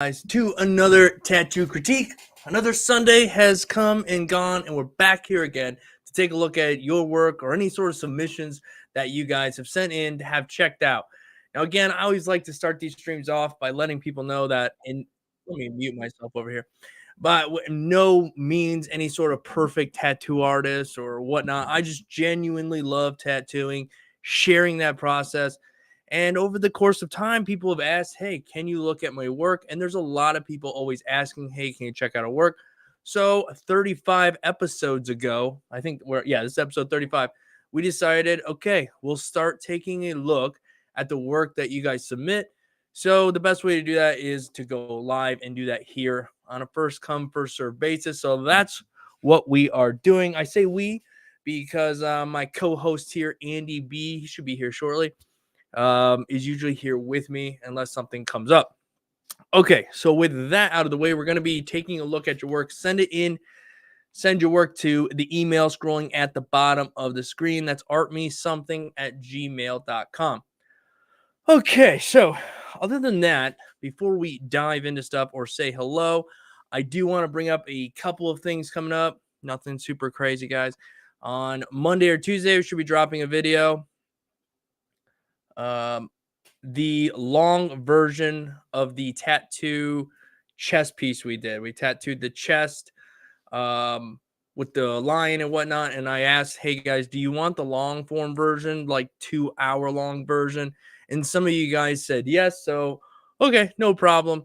Guys, to another tattoo critique. Another Sunday has come and gone, and we're back here again to take a look at your work or any sort of submissions that you guys have sent in to have checked out. Now, again, I always like to start these streams off by letting people know that, let me mute myself over here, by no means any sort of perfect tattoo artist or whatnot. I just genuinely love tattooing, sharing that process. And over the course of time, people have asked, hey, can you look at my work? And there's a lot of people always asking, hey, can you check out our work? So 35 episodes ago, I think this is episode 35. We decided, okay, we'll start taking a look at the work that you guys submit. So the best way to do that is to go live and do that here on a first come, first serve basis. So that's what we are doing. I say we because my co-host here, Andy B, he should be here shortly, is usually here with me unless something comes up. Okay, so with that out of the way, we're going to be taking a look at your work. Send it in. Send your work to the email scrolling at the bottom of the screen. That's artmesomething@gmail.com. Okay, so other than that, before we dive into stuff or say hello, I do want to bring up a couple of things coming up. Nothing super crazy, guys. On Monday or Tuesday, we should be dropping a video. The long version of the tattoo chest piece we did. We tattooed the chest with the lion and whatnot. And I asked, hey guys, do you want the long form version, like 2 hour long version? And some of you guys said yes. So, okay, no problem.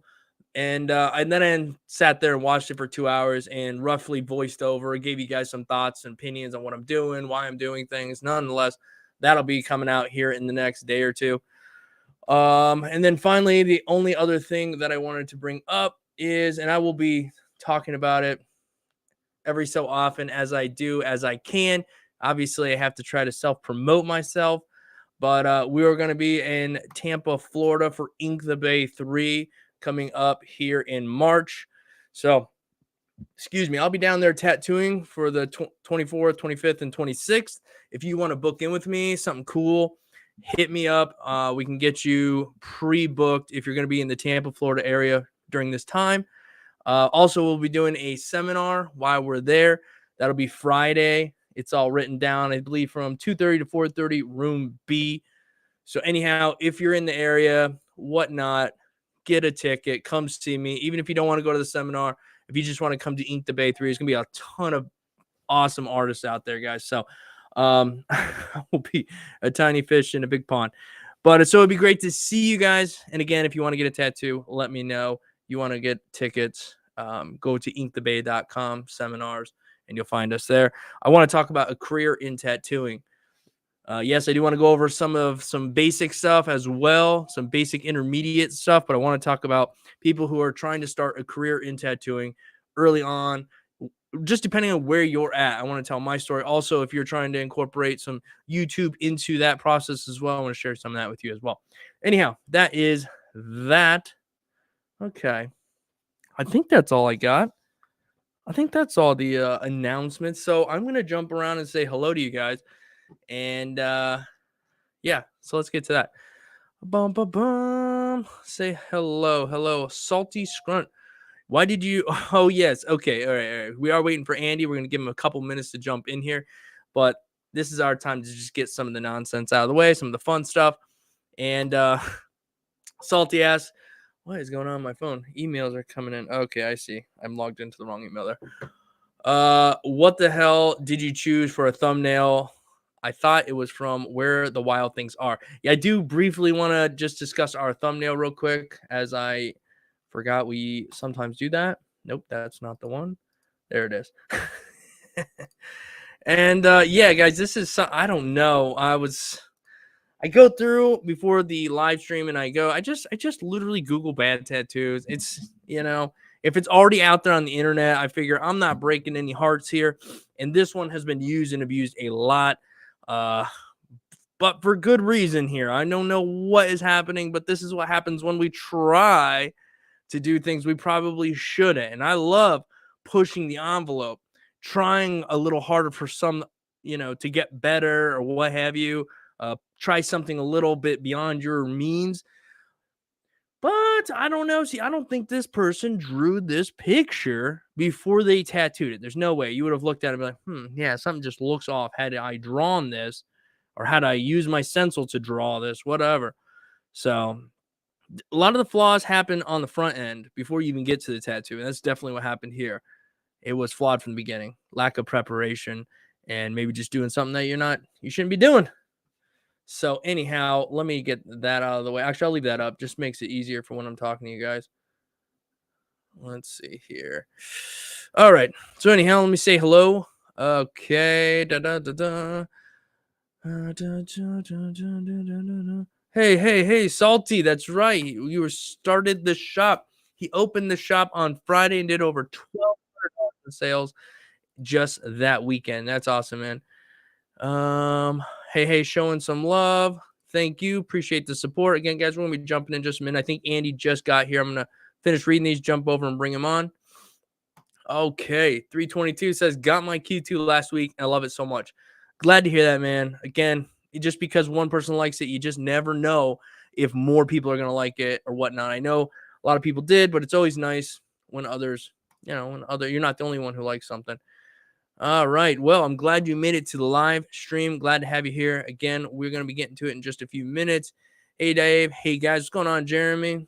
And then I sat there and watched it for 2 hours and roughly voiced over, gave you guys some thoughts and opinions on what I'm doing, why I'm doing things. Nonetheless, that'll be coming out here in the next day or two. And then finally, the only other thing that I wanted to bring up is, and I will be talking about it every so often as I can. Obviously, I have to try to self-promote myself, but we are going to be in Tampa, Florida for Ink the Bay 3 coming up here in March. So, excuse me, I'll be down there tattooing for the 24th, 25th, and 26th. If you want to book in with me, something cool, hit me up. We can get you pre-booked if you're going to be in the Tampa, Florida area during this time. Also, we'll be doing a seminar while we're there. That'll be Friday. It's all written down, I believe, from 2:30 to 4:30, room B. So anyhow, if you're in the area, whatnot, get a ticket, come see me. Even if you don't want to go to the seminar, if you just want to come to Ink the Bay 3, it's going to be a ton of awesome artists out there, guys. So will be a tiny fish in a big pond. But so it'd be great to see you guys. And again, if you want to get a tattoo, let me know. You want to get tickets, go to inkthebay.com seminars, and you'll find us there. I want to talk about a career in tattooing. Yes, I do want to go over some basic stuff as well, some basic intermediate stuff, but I want to talk about people who are trying to start a career in tattooing early on, just depending on where you're at. I want to tell my story. Also, if you're trying to incorporate some YouTube into that process as well, I want to share some of that with you as well. Anyhow, that is that. Okay. I think that's all I got. I think that's all the announcements. So I'm going to jump around and say hello to you guys. And yeah, so let's get to that. Say hello, Salty Scrunt. Why did you? Oh yes, okay, all right. We are waiting for Andy. We're gonna give him a couple minutes to jump in here, but this is our time to just get some of the nonsense out of the way, some of the fun stuff. And Salty asks, what is going on my phone? Emails are coming in. Okay, I see. I'm logged into the wrong email there. What the hell did you choose for a thumbnail? I thought it was from Where the Wild Things Are. Yeah, I do briefly want to just discuss our thumbnail real quick, as I forgot we sometimes do that. Nope, that's not the one. There it is. And yeah, guys, this is I don't know. I go through before the live stream and I just literally Google bad tattoos. It's, if it's already out there on the internet, I figure I'm not breaking any hearts here. And this one has been used and abused a lot. But for good reason here. I don't know what is happening, but this is what happens when we try to do things we probably shouldn't. And I love pushing the envelope, trying a little harder for some, to get better or what have you. Try something a little bit beyond your means. But I don't know. See, I don't think this person drew this picture before they tattooed it. There's no way. You would have looked at it and be like, yeah, something just looks off. Had I drawn this, or had I used my stencil to draw this, whatever. So a lot of the flaws happen on the front end before you even get to the tattoo. And that's definitely what happened here. It was flawed from the beginning. Lack of preparation and maybe just doing something that you shouldn't be doing. So anyhow, let me get that out of the way. Actually, I'll leave that up. Just makes it easier for when I'm talking to you guys. Let's see here. All right. So anyhow, let me say hello. Okay. Hey, Salty. That's right. You started the shop. He opened the shop on Friday and did over $1,200 in sales just that weekend. That's awesome, man. Hey, showing some love. Thank you. Appreciate the support. Again, guys, we're going to be jumping in just a minute. I think Andy just got here. I'm going to finish reading these, jump over and bring him on. Okay. 322 says, got my Q2 last week. I love it so much. Glad to hear that, man. Again, just because one person likes it, you just never know if more people are going to like it or whatnot. I know a lot of people did, but it's always nice when others, you're not the only one who likes something. All right. Well, I'm glad you made it to the live stream. Glad to have you here. Again, we're going to be getting to it in just a few minutes. Hey, Dave. Hey, guys. What's going on, Jeremy?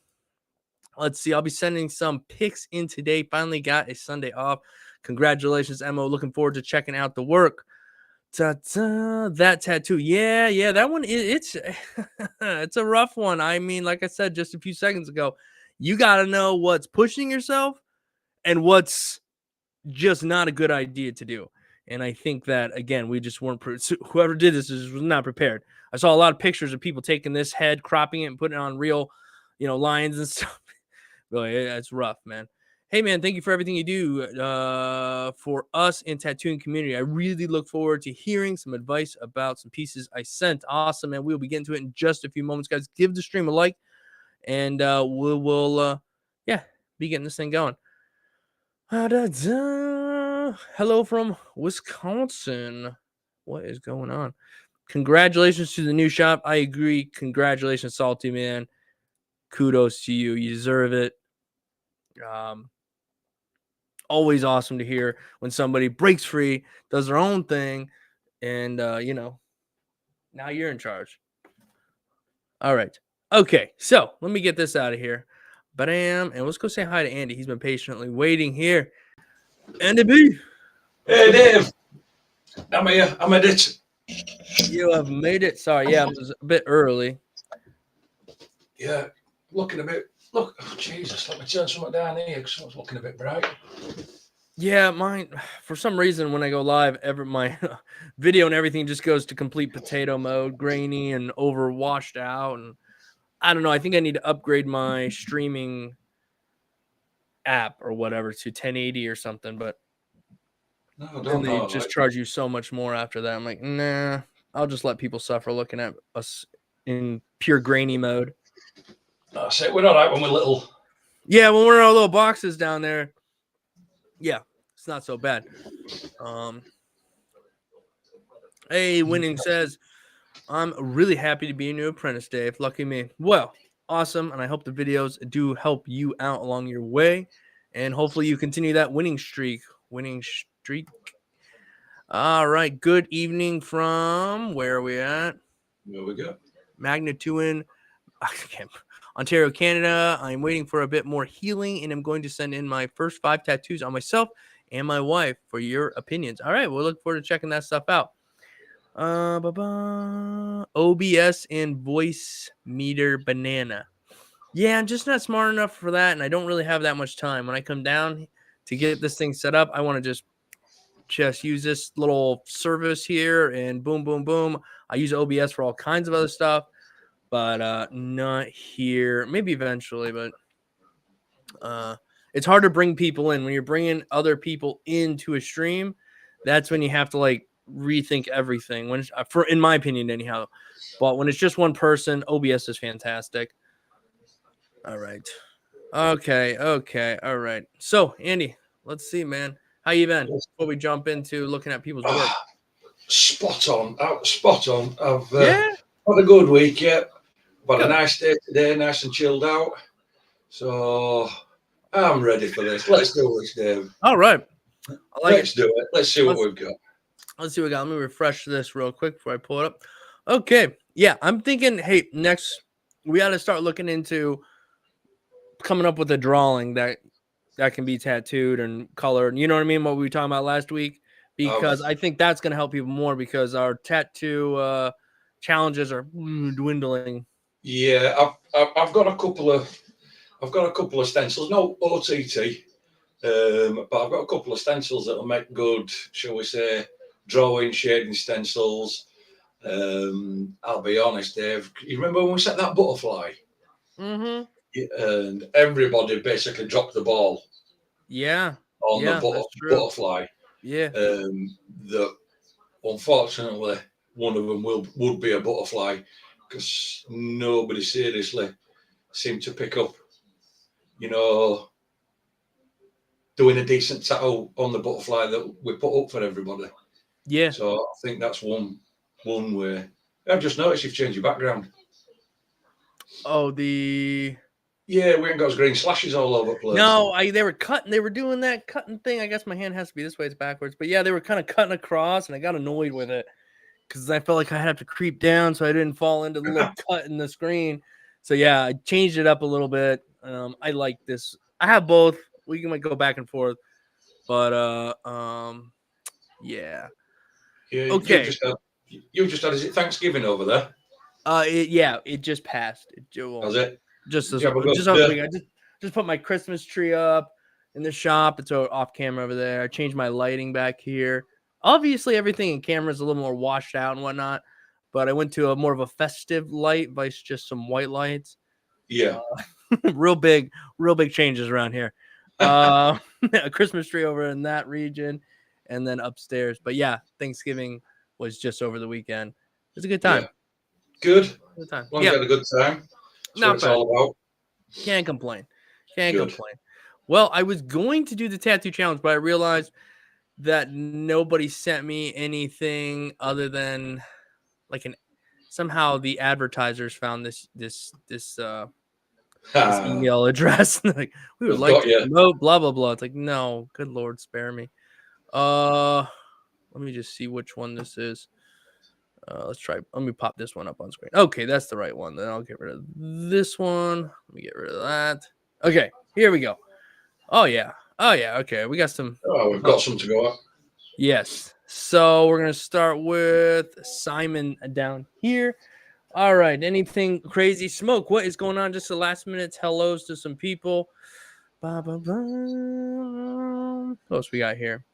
Let's see. I'll be sending some pics in today. Finally got a Sunday off. Congratulations, Mo. Looking forward to checking out the work. That tattoo. Yeah. That one, it's it's a rough one. I mean, like I said just a few seconds ago, you got to know what's pushing yourself and what's just not a good idea to do. And I think that, again, we just weren't, whoever did this was not prepared. I saw a lot of pictures of people taking this head, cropping it and putting it on real, lines and stuff. Really, it's rough, man. Hey, man, thank you for everything you do for us in tattooing community. I really look forward to hearing some advice about some pieces I sent. Awesome, man. We'll be getting to it in just a few moments, guys. Give the stream a like, and we'll be getting this thing going. Hello from Wisconsin. What is going on? Congratulations to the new shop. I agree. Congratulations, Salty, man. Kudos to you. You deserve it. Always awesome to hear when somebody breaks free, does their own thing, and now you're in charge. All right. Okay, so let me get this out of here. Bam, and let's go say hi to Andy. He's been patiently waiting here. Andy B. Hey, Dave. I'm here. I made it. You have made it. Sorry, yeah, it was a bit early. Yeah, looking a bit. Look, oh, Jesus, let me turn something down here because it's looking a bit bright. Yeah, mine, for some reason, when I go live, my video and everything just goes to complete potato mode, grainy and overwashed out. And I don't know. I think I need to upgrade my streaming app or whatever to 1080 or something, but then they just charge you so much more after that. I'm like, nah, I'll just let people suffer looking at us in pure grainy mode. That's it. We're all right when we're little. Yeah, when we're in our little boxes down there. Yeah, it's not so bad. Hey, Winning says, I'm really happy to be a new apprentice, Dave. Lucky me. Well, awesome. And I hope the videos do help you out along your way. And hopefully you continue that winning streak. All right. Good evening from, where are we at? There we go. Magnitude, Ontario, Canada. I'm waiting for a bit more healing, and I'm going to send in my first 5 tattoos on myself and my wife for your opinions. All right. We'll look forward to checking that stuff out. OBS and voice meter banana. Yeah, I'm just not smart enough for that, and I don't really have that much time. When I come down to get this thing set up, I want to just use this little service here, and boom. I use OBS for all kinds of other stuff, but not here. Maybe eventually, but it's hard to bring people in. When you're bringing other people into a stream, that's when you have to rethink everything. When in my opinion, anyhow. But when it's just one person, OBS is fantastic. All right. Okay. All right. So, Andy, let's see, man. How you been? Before we jump into looking at people's work. Spot on. I've had a good week, yeah. But a nice day today, nice and chilled out. So I'm ready for this. Let's do this, Dave. All right. I like Let's do it. Let's see what we've got. Let's see what we got. Let me refresh this real quick before I pull it up. Okay. Yeah, I'm thinking, hey, next we got to start looking into coming up with a drawing that can be tattooed and colored. You know what I mean? What we were talking about last week? Because I think that's going to help people more because our tattoo challenges are dwindling. Yeah, I've got a couple of stencils. No OTT, but I've got a couple of stencils that'll make good, shall we say, drawing, shading stencils. I'll be honest, Dave. You remember when we set that butterfly? Mm-hmm. And everybody basically dropped the ball. Yeah. On Yeah, the that's true. butterfly. Yeah. That unfortunately one of them would be a butterfly because nobody seriously seemed to pick up, doing a decent tattoo on the butterfly that we put up for everybody. Yeah. So I think that's one way. I've just noticed you've changed your background. Oh, yeah, we ain't got green slashes all over the place. No, they were doing that cutting thing. I guess my hand has to be this way, it's backwards. But yeah, they were kind of cutting across, and I got annoyed with it because I felt like I had to creep down so I didn't fall into the little cut in the screen. So yeah, I changed it up a little bit. I like this. I have both. We can go back and forth. But yeah. Okay. You just had, is it Thanksgiving over there? It just passed. Was it? Just put my Christmas tree up in the shop. It's off camera over there. I changed my lighting back here. Obviously, everything in camera is a little more washed out and whatnot. But I went to a more of a festive light versus just some white lights. Yeah. Real big changes around here. A Christmas tree over in that region, and then upstairs. But yeah, Thanksgiving was just over the weekend. It was a good time. Yeah. Good. Good time. Long had a good time. That's Not what it's bad. all about. Can't complain. Well, I was going to do the tattoo challenge, but I realized that nobody sent me anything other than somehow the advertisers found this email address. Like, we would like to promote blah blah blah. It's like, no, good Lord, spare me. Let me just see which one this is. Let's try. Let me pop this one up on screen. Okay, that's the right one. Then I'll get rid of this one. Let me get rid of that. Okay, here we go. Oh yeah. Okay, we got some. Oh, we've got some to go up. Yes. So we're gonna start with Simon down here. All right. Anything crazy? Smoke. What is going on? Just the last minute hellos to some people. What else we got here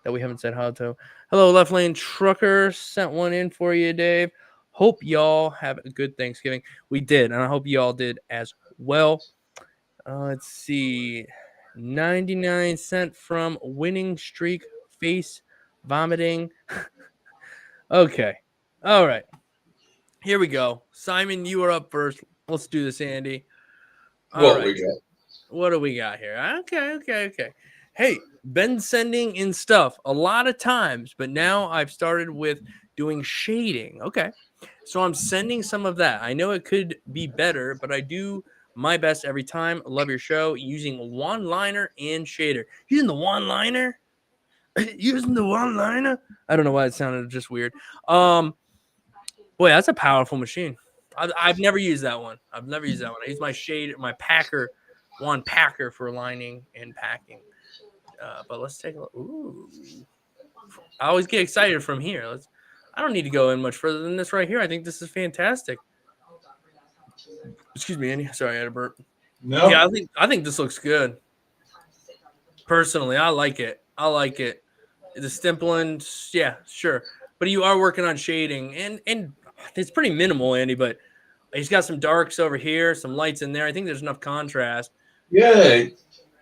that we haven't said hello to? Hello, Left Lane Trucker. Sent one in for you, Dave. Hope y'all have a good Thanksgiving. We did, and I hope y'all did as well. Let's see. 99 cent from Winning Streak Face Vomiting. Okay. All right. Here we go. Simon, you are up first. Let's do this, Andy. All right. What do we got here? Okay. Hey, been sending in stuff a lot of times, but now I've started with doing shading. Okay. So I'm sending some of that. I know it could be better, but I do my best every time. Love your show. Using one-liner and shader. Using the one-liner? Using the one-liner? I don't know why it sounded just weird. Boy, that's a powerful machine. I've never used that one. I use my shade, my packer, one packer for lining and packing. But let's take a look. Ooh. I always get excited from here. I don't need to go in much further than this right here. I think this is fantastic. Excuse me, Andy. Sorry, I had a burp. No. Yeah, I think this looks good. Personally, I like it. The stippling, yeah, sure. But you are working on shading, and it's pretty minimal, Andy. But he's got some darks over here, some lights in there. I think there's enough contrast. Yeah.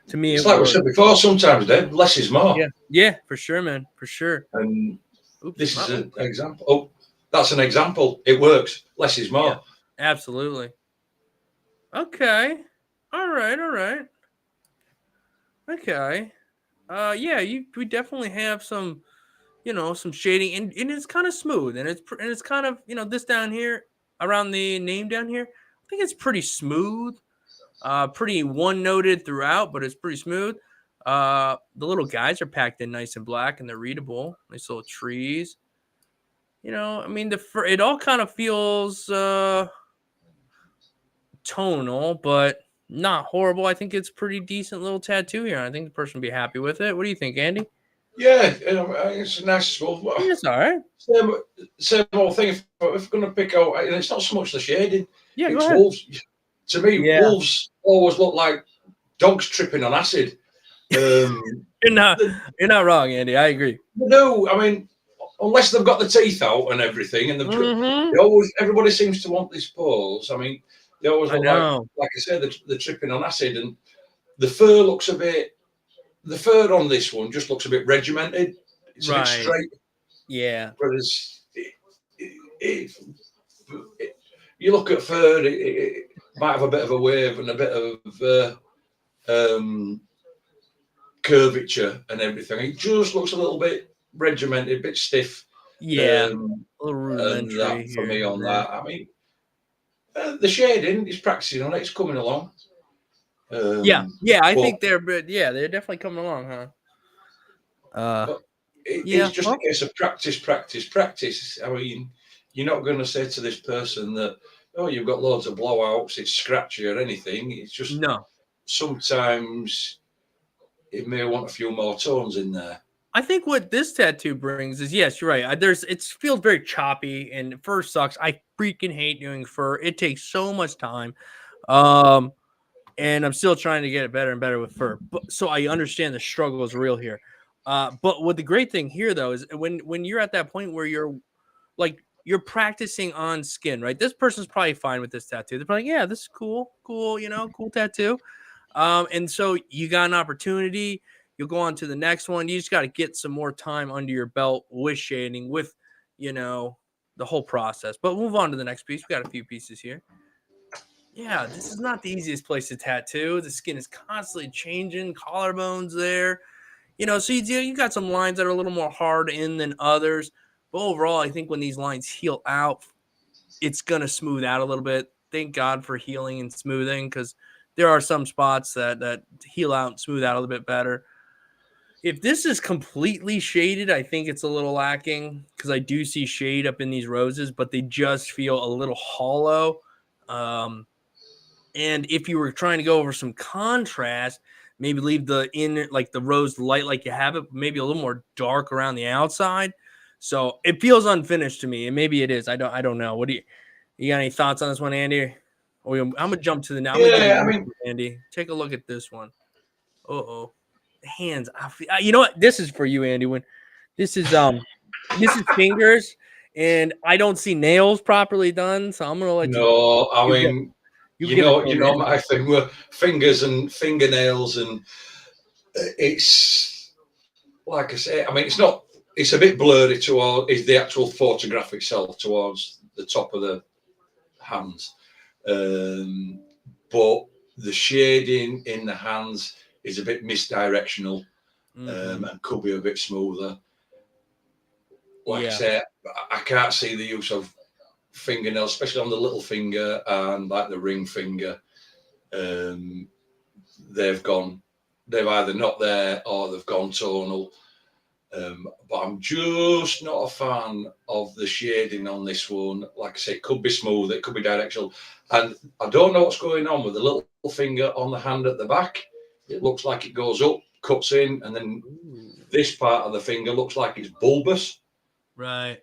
To me, it's like we said before. Sometimes, Dave, less is more. Yeah, for sure, man, for sure. And this is an example. Oh, that's an example. It works. Less is more. Yeah, absolutely. Okay. All right. Okay. Yeah, we definitely have some, some shading, and it's kind of smooth, and it's kind of, this down here around the name down here. I think it's pretty smooth. Pretty one-noted throughout, but it's pretty smooth. The little guys are packed in nice and black, and they're readable. Nice little trees. You know, I mean, it all kind of feels tonal, but not horrible. I think it's pretty decent little tattoo here. I think the person will be happy with it. What do you think, Andy? Yeah, it's a nice smooth. Yeah, it's all right. Same old thing. If we're going to pick out, and it's not so much the shading. Yeah, go It's ahead. wolves. To me, Yeah. wolves always look like dogs tripping on acid. You're not wrong, Andy. I agree. No, I mean, unless they've got the teeth out and everything, and everybody seems to want this pose. I mean, they always look like I said, they're tripping on acid, and the fur looks a bit. The fur on this one just looks a bit regimented. It's a bit straight. Yeah. Whereas you look at fur, it might have a bit of a wave and a bit of curvature and everything. It just looks a little bit regimented, a bit stiff. Yeah. A little rudimentary and that for me on that. I mean, the shading is practicing on it. It's coming along. Yeah, I think they're definitely coming along, huh? But it's just a case of practice. I mean, you're not going to say to this person that, oh, you've got loads of blowouts, it's scratchy or anything. It's just sometimes it may want a few more tones in there. I think what this tattoo brings is, yes, you're right. It feels very choppy, and fur sucks. I freaking hate doing fur. It takes so much time. And I'm still trying to get it better and better with fur. So I understand the struggle is real here. But what the great thing here, though, is when you're at that point where you're practicing on skin, right? This person's probably fine with this tattoo. They're probably like, yeah, this is cool, cool tattoo. And so you got an opportunity. You'll go on to the next one. You just got to get some more time under your belt with shading, with, the whole process. But we'll move on to the next piece. We got a few pieces here. Yeah, this is not the easiest place to tattoo. The skin is constantly changing, collarbones there. So you got some lines that are a little more hard in than others. But overall, I think when these lines heal out, it's going to smooth out a little bit. Thank God for healing and smoothing, because there are some spots that heal out and smooth out a little bit better. If this is completely shaded, I think it's a little lacking, because I do see shade up in these roses, but they just feel a little hollow. And if you were trying to go over some contrast, maybe leave the inner, like the rose light like you have it, maybe a little more dark around the outside. So it feels unfinished to me, and maybe it is. I don't know. What do you got any thoughts on this one, Andy? I'm gonna jump to the now. Yeah, I mean, Andy, take a look at this one. The hands. You know what? This is for you, Andy. When this is fingers, and I don't see nails properly done, so I'm gonna let you. No, I mean. You know my thing with fingers and fingernails, and it's like I say. I mean, it's a bit blurry is the actual photograph itself towards the top of the hands, but the shading in the hands is a bit misdirectional, and could be a bit smoother. Like I say, I can't see the use of fingernails, especially on the little finger and like the ring finger. They've either not there or they've gone tonal. But I'm just not a fan of the shading on this one. Like I say, it could be smooth, it could be directional, and I don't know what's going on with the little finger on the hand at the back. It looks like it goes up, cuts in, and then this part of the finger looks like it's bulbous. Right.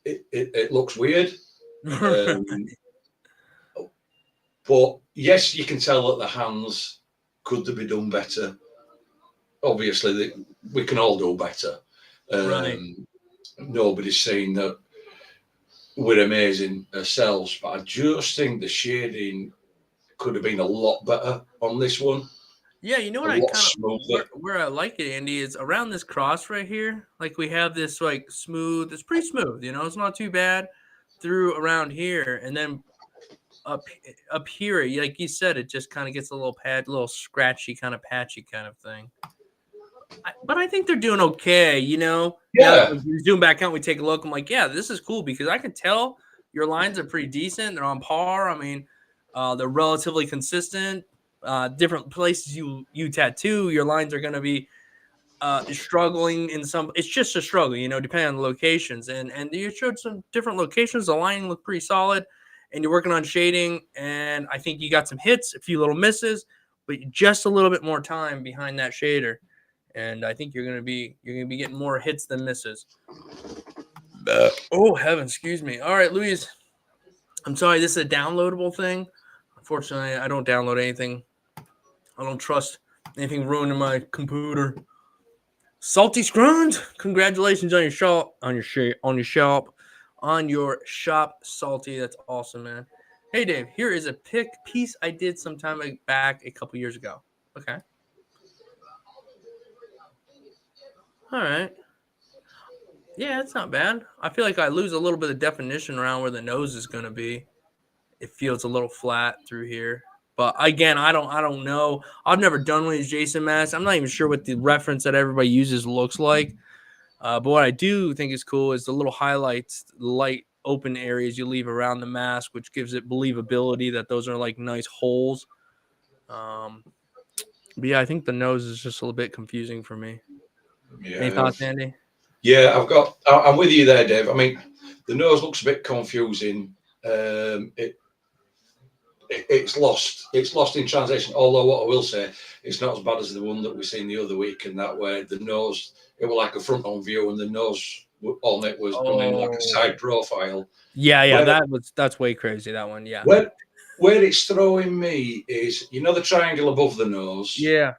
It looks weird. But yes, you can tell that the hands could be done better. Obviously, we can all do better. Right. Nobody's saying that we're amazing ourselves, but I just think the shading could have been a lot better on this one. Yeah, you know what, I kind of where I like it, Andy, is around this cross right here. Like we have this like smooth. It's pretty smooth. It's not too bad through around here, and then up here, like you said, it just kind of gets a little scratchy, kind of patchy kind of thing. But I think they're doing okay. Yeah. Now we zoom back out, we take a look. I'm like, yeah, this is cool, because I can tell your lines are pretty decent. They're on par. I mean, they're relatively consistent. different places you tattoo, your lines are going to be struggling in some. It's just a struggle, you know, depending on the locations. And you showed some different locations. The lining looked pretty solid, and you're working on shading. And I think you got some hits, a few little misses, but just a little bit more time behind that shader. And I think you're gonna be getting more hits than misses. Oh heaven, excuse me. All right, Louise. I'm sorry. This is a downloadable thing. Unfortunately, I don't download anything. I don't trust anything ruining my computer. Salty Scruns, congratulations on your shop, on your shop, Salty. That's awesome, man. Hey, Dave, here is a piece I did some time back a couple years ago. Okay. All right. Yeah, it's not bad. I feel like I lose a little bit of definition around where the nose is going to be. It feels a little flat through here. But again, I don't know. I've never done one of these Jason masks. I'm not even sure what the reference that everybody uses looks like. But what I do think is cool is the little highlights, light open areas you leave around the mask, which gives it believability that those are like nice holes. But yeah, I think the nose is just a little bit confusing for me. Yeah. Any thoughts, Andy? Yeah, I'm with you there, Dave. I mean, the nose looks a bit confusing. It's lost in translation. Although what I will say, it's not as bad as the one that we seen the other week, and that where the nose, it was like a front on view, and the nose on it was done in like a side profile. Yeah, that's way crazy. That one, yeah. Where it's throwing me is, you know, the triangle above the nose. Yeah.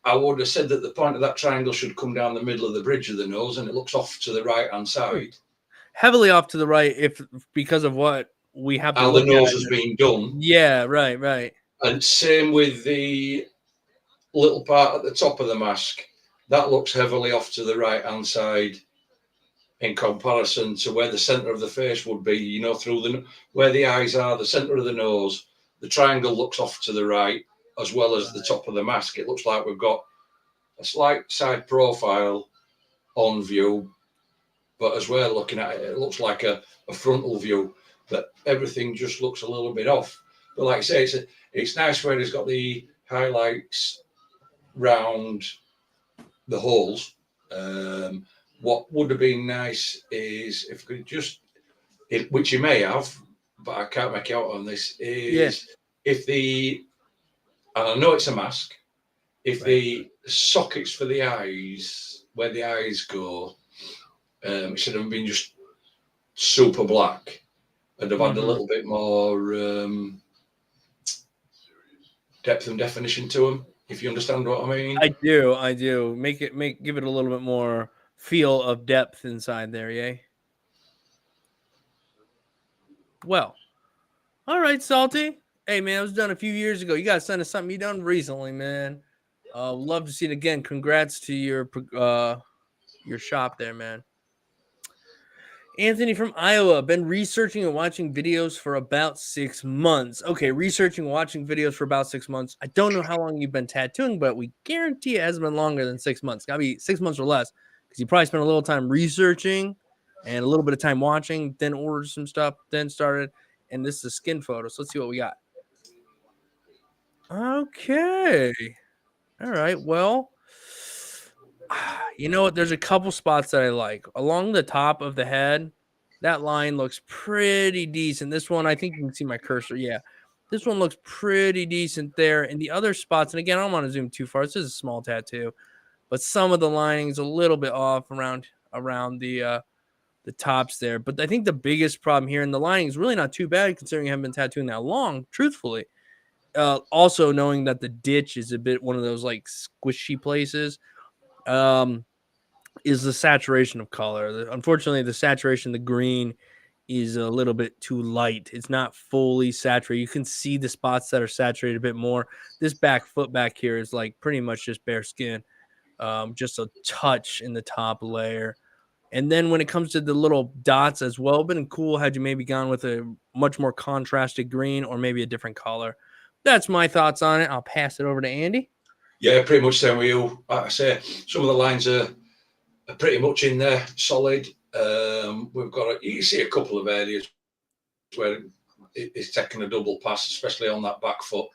I would have said that the point of that triangle should come down the middle of the bridge of the nose, and it looks off to the right hand side. Heavily off to the right, if because of what we have to how look the nose at has been done. Yeah, right. And same with the little part at the top of the mask. That looks heavily off to the right hand side in comparison to where the center of the face would be, you know, through where the eyes are, the center of the nose. The triangle looks off to the right as well as the top of the mask. It looks like we've got a slight side profile on view, but as we're looking at it, it looks like a frontal view, but everything just looks a little bit off. But like I say, it's nice where it's got the highlights round the holes. What would have been nice is if we could just, which you may have, but I can't make out on this, is if and I know it's a mask, if the sockets for the eyes, where the eyes go, it should have been just super black and have had a little bit more depth and definition to them, if you understand what I mean. I do. Give it a little bit more feel of depth inside there, yay? Well, all right, Salty. Hey, man, it was done a few years ago. You got to send us something you done recently, man. Love to see it again. Congrats to your shop there, man. Anthony from Iowa, been researching and watching videos for about 6 months. Okay, researching and watching videos for about 6 months. I don't know how long you've been tattooing, but we guarantee it hasn't been longer than 6 months. Got to be 6 months or less because you probably spent a little time researching and a little bit of time watching, then ordered some stuff, then started. And this is a skin photo. So let's see what we got. Okay. All right. Well, you know what? There's a couple spots that I like. Along the top of the head, that line looks pretty decent. This one, I think you can see my cursor. Yeah. This one looks pretty decent there. And the other spots, and again, I don't want to zoom too far. This is a small tattoo, but some of the lining's a little bit off around the tops there. But I think the biggest problem here, and the lining is really not too bad considering I haven't been tattooing that long, truthfully. Also knowing that the ditch is a bit one of those like squishy places. Is the saturation of color. Unfortunately, the saturation, the green, is a little bit too light. It's not fully saturated. You can see the spots that are saturated a bit more. This back foot back here is like pretty much just bare skin, just a touch in the top layer. And then when it comes to the little dots as well, been cool had you maybe gone with a much more contrasted green or maybe a different color. That's my thoughts on it. I'll pass it over to Andy. Yeah, pretty much same with you. Like I say, some of the lines are pretty much in there, solid. We've got you can see a couple of areas where it's taking a double pass, especially on that back foot.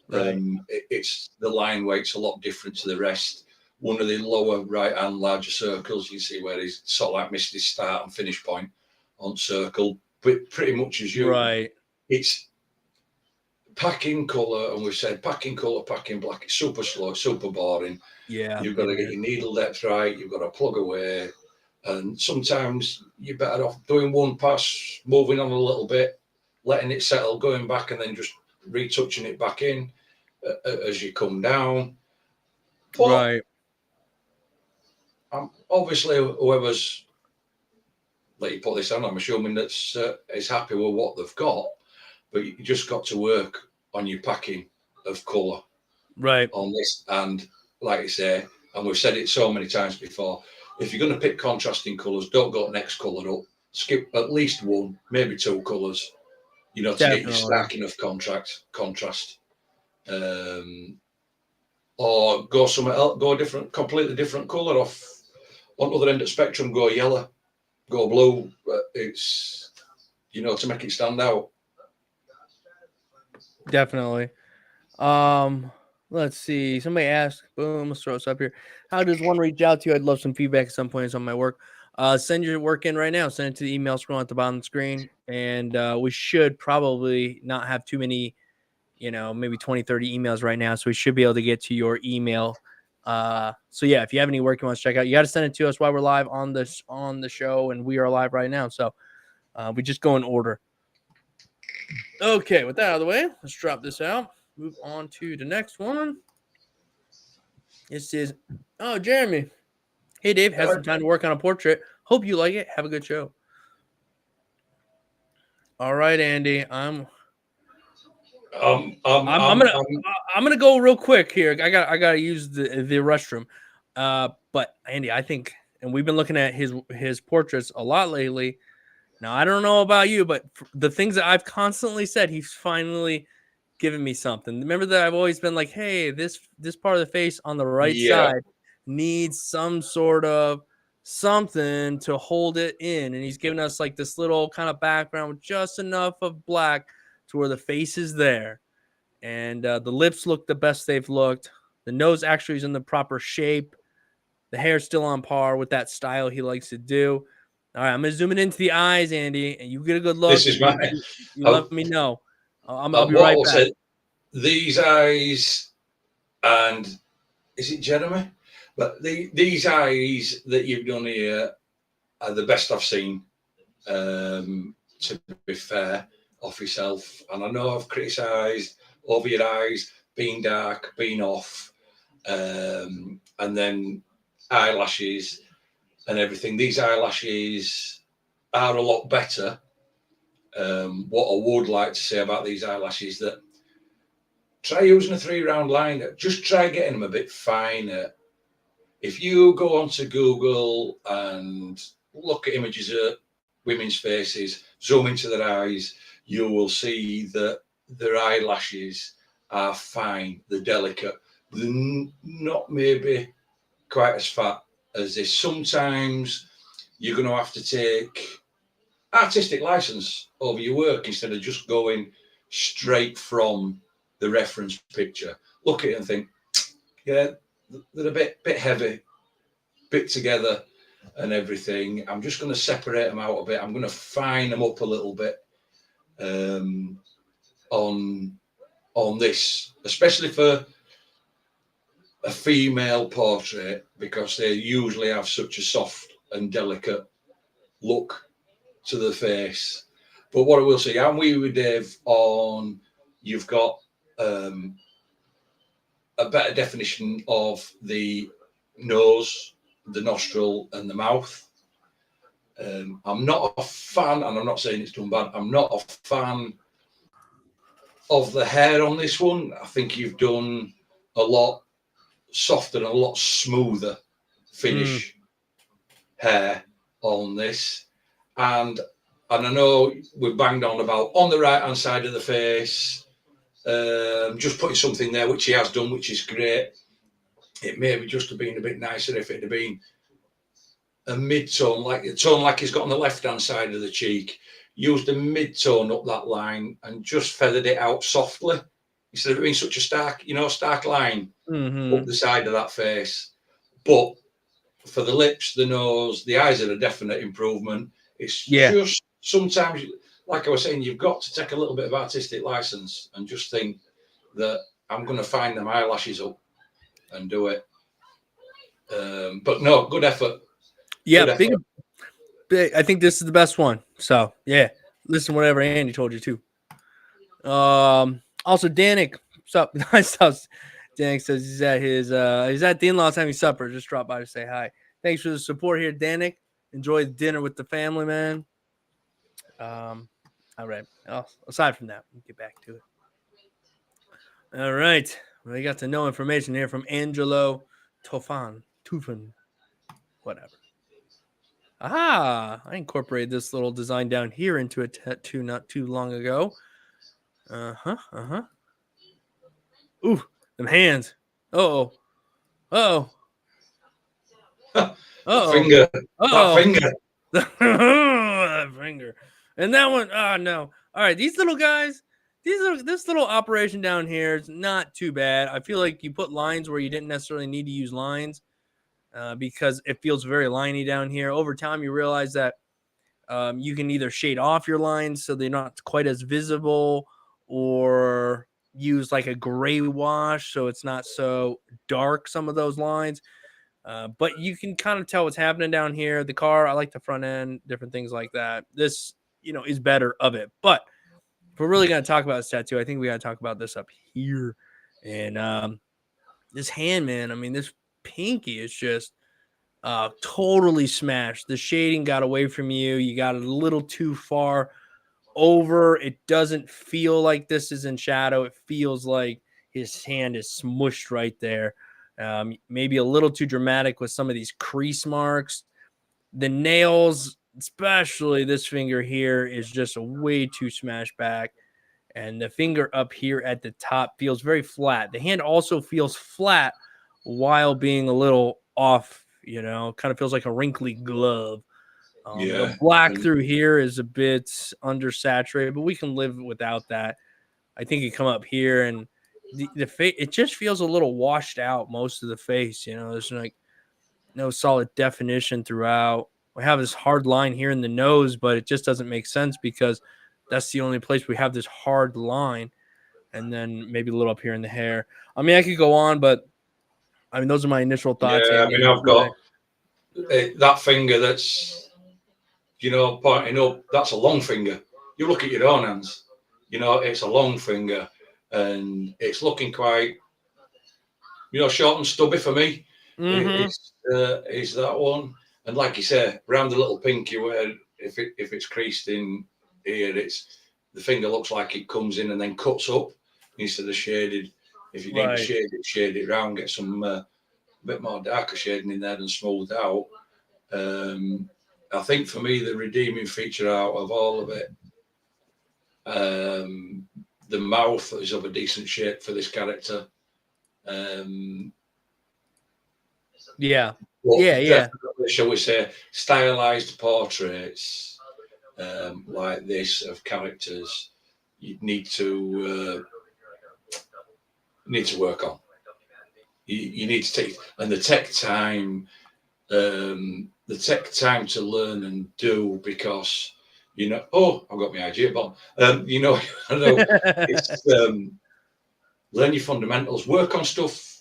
Right. It's the line weight's a lot different to the rest. One of the lower right hand larger circles, you see where he's sort of like missed his start and finish point on circle, but pretty much as you. Right. It's packing colour, and we've said packing colour, packing black. It's super slow, it's super boring. Yeah. You've got to get your needle depth right. You've got to plug away, and sometimes you're better off doing one pass, moving on a little bit, letting it settle, going back, and then just retouching it back in as you come down. But Right. obviously, whoever's let you put this on, I'm assuming that's is happy with what they've got, but you just got to work on your packing of colour Right. on this. And like I say, and we've said it so many times before, if you're going to pick contrasting colours, don't go next colour up. Skip at least one, maybe two colours, you know, to get your stark enough contrast. Or go somewhere else, go a different, completely different colour off on other end of the spectrum, go yellow, go blue. It's, you know, to make it stand out. Definitely. Let's see. Somebody asked, boom, let's throw this up here. How does one reach out to you? I'd love some feedback at some points on my work. Send your work in right now. Send it to the email scroll at the bottom of the screen. And we should probably not have too many, you know, maybe 20, 30 emails right now. So we should be able to get to your email. So yeah, if you have any work you want to check out, you got to send it to us while we're live on the show, and we are live right now. So we just go in order. Okay, with that out of the way, let's drop this out. Move on to the next one. This is, oh, Jeremy. Hey, Dave, has some time to work on a portrait. Hope you like it. Have a good show. All right, Andy. I'm gonna go real quick here. I gotta use the restroom. But Andy, I think, and we've been looking at his portraits a lot lately. Now I don't know about you, but the things that I've constantly said, he's finally given me something. Remember that I've always been like, hey, this part of the face on the right side needs some sort of something to hold it in, and he's giving us like this little kind of background with just enough of black to where the face is there, and the lips look the best they've looked. The nose actually is in the proper shape. The hair's still on par with that style he likes to do. All right, I'm gonna zoom it into the eyes, Andy, and you get a good look. This is my. You let me know. I'll be right back. These eyes, and is it Jeremy? But these eyes that you've done here are the best I've seen. To be fair, off yourself, and I know I've criticised over your eyes being dark, being off, and then eyelashes and everything. These eyelashes are a lot better. What I would like to say about these eyelashes, that try using a 3-round liner. Just try getting them a bit finer. If you go onto Google and look at images of women's faces, zoom into their eyes, you will see that their eyelashes are fine. They're delicate. They're not maybe quite as fat as this. Sometimes you're going to have to take artistic license over your work instead of just going straight from the reference picture. Look at it and think, yeah, they're a bit heavy, bit together and everything. I'm just going to separate them out a bit. I'm going to fine them up a little bit on this, especially for a female portrait, because they usually have such a soft and delicate look to the face. But what I will say, I'm with Dave on, you've got a better definition of the nose, the nostril and the mouth. I'm not a fan, and I'm not saying it's done bad, I'm not a fan of the hair on this one. I think you've done a lot softer and a lot smoother finish hair on this. And I know we've banged on about on the right hand side of the face, just putting something there, which he has done, which is great. It may have just have been a bit nicer if it had been a mid-tone, like the tone like he's got on the left-hand side of the cheek. Used a mid-tone up that line and just feathered it out softly instead of being such a stark line up Mm-hmm. the side of that face. But for the lips, the nose, the eyes are a definite improvement. It's Yeah. just sometimes, like I was saying, you've got to take a little bit of artistic license and just think that I'm going to find them eyelashes up and do it. But no, good effort. Yeah. Good effort. I think this is the best one. So yeah, listen to whatever Andy told you too. Also Danik, what's up? Nice house. Danik says he's at the in-laws having supper. Just drop by to say hi. Thanks for the support here, Danik. Enjoy the dinner with the family, man. All right. Aside from that, we'll get back to it. All right. We got to know information here from Angelo Tufan, whatever. I incorporated this little design down here into a tattoo not too long ago. Ooh, them hands. Uh-oh. Uh-oh. That Uh-oh. finger. That Uh-oh. finger. That finger. And that one, oh no. All right, these little guys, this little operation down here is not too bad. I feel like you put lines where you didn't necessarily need to use lines because it feels very liney down here. Over time, you realize that you can either shade off your lines so they're not quite as visible, or use like a gray wash so it's not so dark, some of those lines. But you can kind of tell what's happening down here. The car, I like the front end, different things like that. This, is better of it. But if we're really going to talk about this tattoo, I think we got to talk about this up here. And this hand, man, I mean, this pinky is just totally smashed. The shading got away from you. You got a little too far over. It doesn't feel like this is in shadow. It feels like his hand is smushed right there. Maybe a little too dramatic with some of these crease marks. The nails, especially this finger here, is just a way too smashed back. And the finger up here at the top feels very flat. The hand also feels flat while being a little off, kind of feels like a wrinkly glove. The Yeah. black through here is a bit undersaturated, but we can live without that. I think you come up here and the face, it just feels a little washed out most of the face. There's like no solid definition throughout. We have this hard line here in the nose, but it just doesn't make sense because that's the only place we have this hard line. And then maybe a little up here in the hair. I mean, I could go on, but I mean, those are my initial thoughts. Yeah. I Andy, mean, I've got that finger that's, pointing up. That's a long finger. You look at your own hands. It's a long finger, and it's looking quite, short and stubby for me. Mm-hmm. It's that one, and like you say, around the little pinky where if it's creased in here, it's the finger looks like it comes in and then cuts up instead of shaded. If you need to shade it round, get some bit more darker shading in there and smoothed out. I think for me, the redeeming feature out of all of it, the mouth is of a decent shape for this character. Yeah. Shall we say, stylized portraits like this of characters, you need to work on. You need to take the tech time to learn and do, because I've got my IG on. I know it's learn your fundamentals, work on stuff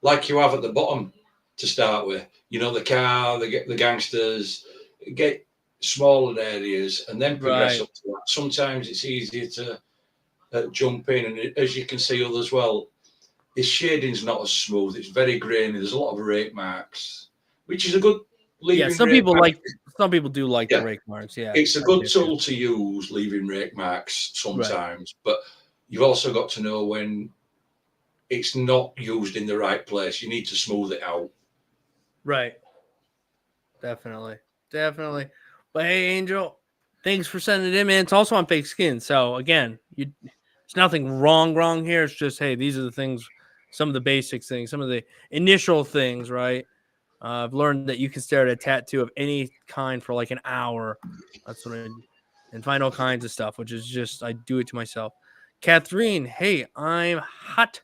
like you have at the bottom to start with. The car, the gangsters, get smaller areas and then progress up to that. Sometimes it's easier to jump in, and as you can see others well, his shading's not as smooth. It's very grainy. There's a lot of rake marks, which is a good leaving. Some people do like the rake marks. Yeah, it's a good tool to use, leaving rake marks sometimes, but you've also got to know when it's not used in the right place. You need to smooth it out. Right. Definitely. But hey, Angel, thanks for sending it in, man. It's also on fake skin. So again, it's nothing wrong here. It's just, hey, these are the things, some of the basic things, some of the initial things, right? I've learned that you can stare at a tattoo of any kind for like an hour. That's what and find all kinds of stuff, which is just, I do it to myself. Catherine, hey, I'm hot.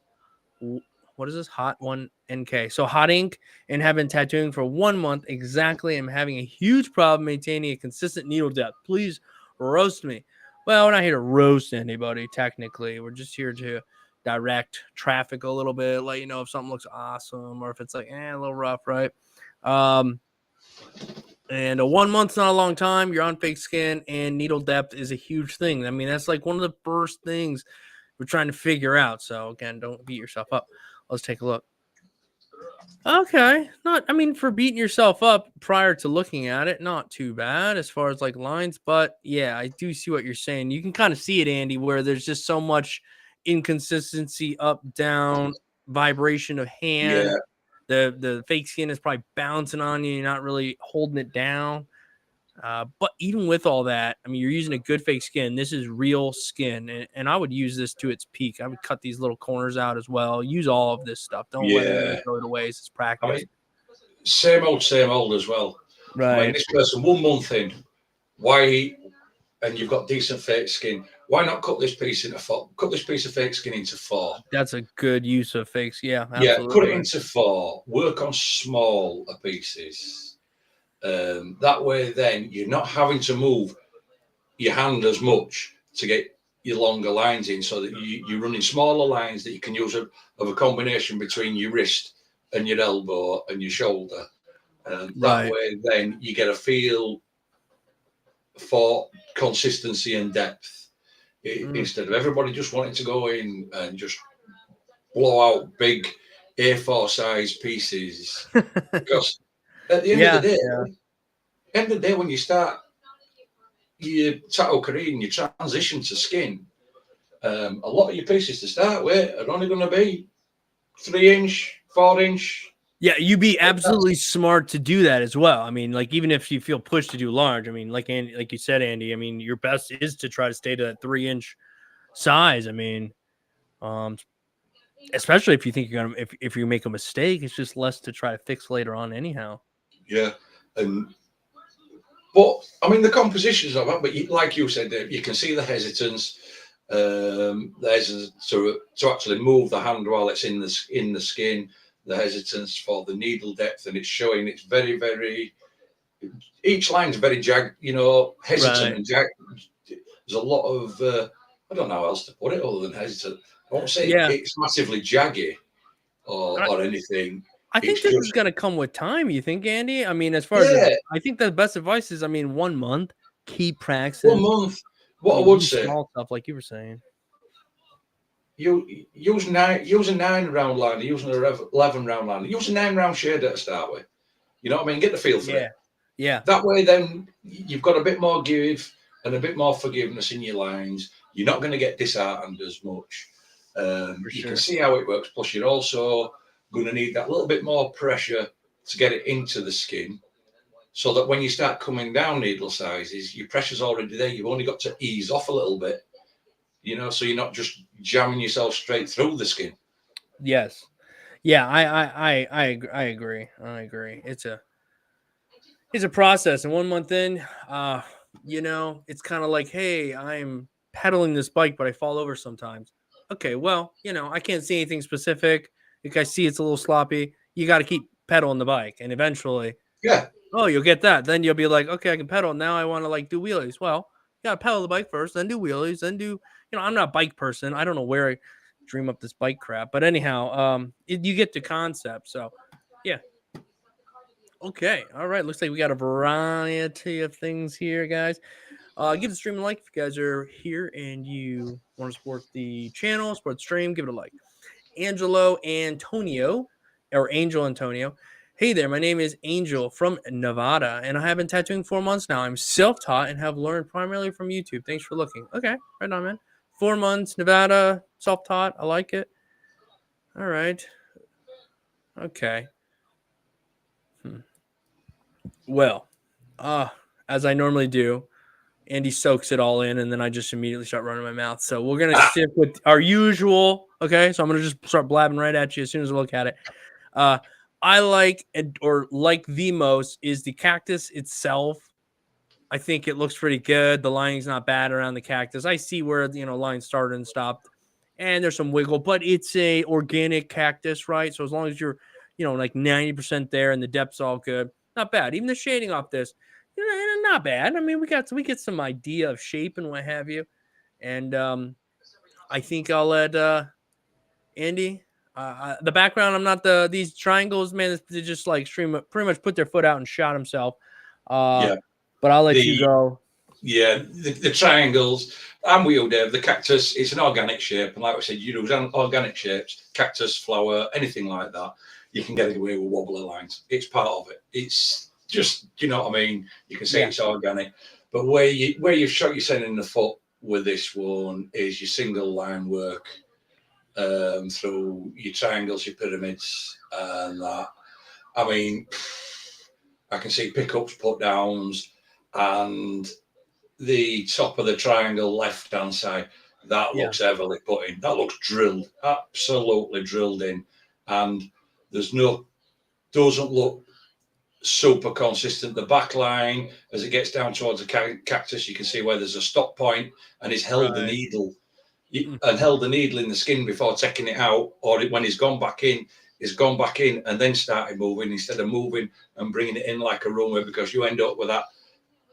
What is this? Hot 1NK. So hot ink and have been tattooing for 1 month exactly. I'm having a huge problem maintaining a consistent needle depth. Please roast me. Well, we're not here to roast anybody, technically. We're just here to direct traffic a little bit, let you know if something looks awesome or if it's like, a little rough, right? And a 1 month's not a long time. You're on fake skin, and needle depth is a huge thing. I mean, that's like one of the first things we're trying to figure out. So again, don't beat yourself up. Let's take a look. Okay, for beating yourself up prior to looking at it, not too bad as far as like lines, but yeah, I do see what you're saying. You can kind of see it, Andy, where there's just so much inconsistency, up, down, vibration of hand. Yeah, The fake skin is probably bouncing on you. You're not really holding it down. But even with all that, I mean, you're using a good fake skin. This is real skin. And I would use this to its peak. I would cut these little corners out as well. Use all of this stuff. Don't let any of yeah. it go to waste. It's I practice. mean, same old as well. I mean, Right. this person 1 month in, why? And you've got decent fake skin. Why not cut this piece into four? Cut this piece of fake skin into 4. That's a good use of fakes. Yeah, Yeah, absolutely. cut it into 4. Work on smaller pieces. That way, then you're not having to move your hand as much to get your longer lines in, so that you're running smaller lines that you can use of a combination between your wrist and your elbow and your shoulder. That Right. way, then you get a feel for consistency and depth, instead of everybody just wanting to go in and just blow out big A4 size pieces. Because at the end of the day, when you start your tattoo career and you transition to skin, a lot of your pieces to start with are only going to be 3-inch, 4-inch. Yeah, you'd be absolutely smart to do that as well. I mean, like, even if you feel pushed to do large, I mean, like Andy, like you said, Andy, I mean, your best is to try to stay to that 3-inch size. I mean, especially if you think you're gonna, if you make a mistake, it's just less to try to fix later on anyhow. Yeah. But I mean, the compositions of it, but like you said, you can see the hesitance. There's to actually move the hand while it's in the skin, the hesitance for the needle depth, and it's showing. It's very, very. Each line's very hesitant and jagged. There's a lot of I don't know how else to put it other than hesitant. I won't say it's massively jaggy or anything. I think this is going to come with time. You think, Andy? I mean, as far as I think the best advice is, 1 month, keep practicing. 1 month. What I would say, small stuff like you were saying. You use a 9-round liner, using an 11-round liner, use a 9-round shader to start with. You know what I mean? Get the feel for it. Yeah. That way, then you've got a bit more give and a bit more forgiveness in your lines. You're not going to get disheartened as much. You can see how it works. Plus, you're also going to need that little bit more pressure to get it into the skin, so that when you start coming down needle sizes, your pressure's already there. You've only got to ease off a little bit, so you're not just jamming yourself straight through the skin. Yes. Yeah, I agree. I agree. It's a process, and 1 month in, it's kind of like, hey, I'm pedaling this bike, but I fall over sometimes. Okay, well, I can't see anything specific. Like, I see it's a little sloppy. You got to keep pedaling the bike, and eventually, you'll get that. Then you'll be like, okay, I can pedal. Now I want to do wheelies. Well, you got to pedal the bike first, then do wheelies, then do, I'm not a bike person. I don't know where I dream up this bike crap, but anyhow, you get the concept. So, yeah. Okay. All right. Looks like we got a variety of things here, guys. Give the stream a like if you guys are here and you want to support the channel, support the stream. Give it a like. Angel Antonio. Hey there, my name is Angel from Nevada, and I have been tattooing 4 months now. I'm self-taught and have learned primarily from YouTube. Thanks for looking. Okay, right on, man. 4 months, Nevada, self-taught. I like it. All right. Okay. Well, as I normally do, Andy soaks it all in, and then I just immediately start running my mouth. So we're going to stick with our usual. Okay, so I'm going to just start blabbing right at you as soon as I look at it. I like the most is the cactus itself. I think it looks pretty good. The lining's not bad around the cactus. I see where, lines started and stopped, and there's some wiggle, but it's a organic cactus, right? So as long as you're, like 90% there and the depth's all good, not bad. Even the shading off this, not bad. I mean, we get some idea of shape and what have you. And I think I'll let Andy. The background, I'm not these triangles, man. They just like pretty much put their foot out and shot himself. Yeah. But I'll let you The go. yeah, the triangles. I'm with you, Dave. The cactus, it's an organic shape, and like I said, you use organic shapes, cactus, flower, anything like that. You can get away with wobbly lines. It's part of it. It's just, you know what I mean. You can say it's organic, but where you shot your sending the foot with this one is your single line work through your triangles, your pyramids, and that. I mean, I can see pickups, put downs, and the top of the triangle left hand side. That looks heavily put in. That looks drilled, absolutely drilled in, and doesn't look super consistent. The back line, as it gets down towards the cactus, you can see where there's a stop point, and he's held the needle and held the needle in the skin before taking it out, or when he's gone back in, and then started moving instead of moving and bringing it in like a runway, because you end up with that.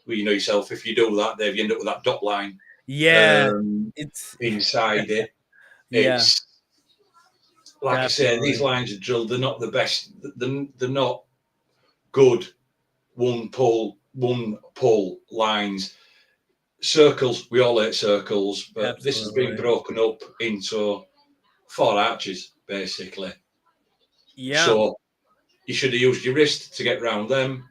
Well, you know yourself, if you do that, Dave, you end up with that dot line. It's inside it. Yeah. It's like definitely. I say, these lines are drilled. They're not the best. They're not good one pull lines. Circles, we all hate circles, but absolutely. This has been broken up into 4 arches, basically. Yeah. So you should have used your wrist to get round them.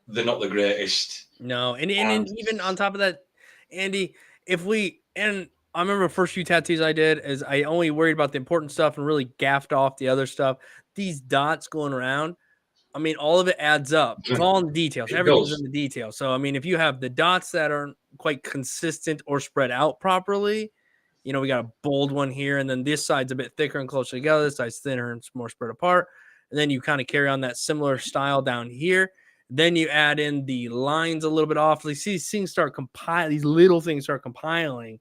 They're not the greatest. No, and even on top of that, Andy, I remember the first few tattoos I did is I only worried about the important stuff and really gaffed off the other stuff. These dots going around, I mean, all of it adds up. It's all in the details. Everything's in the details. So, I mean, if you have the dots that aren't quite consistent or spread out properly, we got a bold one here, and then this side's a bit thicker and closer together. This side's thinner and it's more spread apart. And then you kind of carry on that similar style down here. Then you add in the lines a little bit off. You see these things start compiling. These little things start compiling,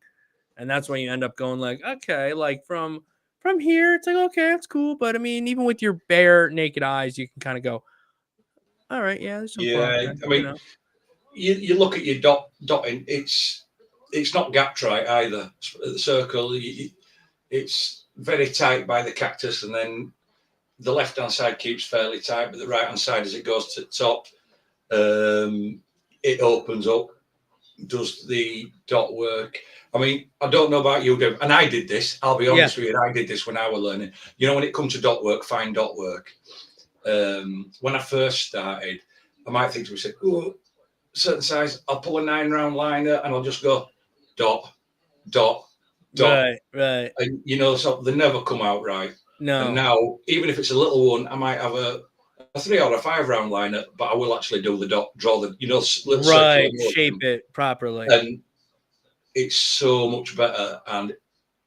and that's when you end up going like, okay, like from here, it's like, okay, that's cool. But I mean, even with your bare naked eyes, you can kind of go, all right, yeah, there's some progress, I mean, you look at your dotting. It's not gapped right either. The circle, it's very tight by the cactus, and then the left hand side keeps fairly tight, but the right hand side, as it goes to the top, it opens up, does the dot work. I mean, I don't know about you, Dave, and I did this. I'll be honest with you, I did this when I was learning. When it comes to dot work, fine dot work. When I first started, I might think to myself, oh, certain size, I'll pull a 9-round liner and I'll just go dot, dot, dot. Right. And so they never come out right. No. And now, even if it's a little one, I might have a 3 or a 5-round liner, but I will actually do the dot, draw the, little circular motion, shape it properly. And it's so much better, and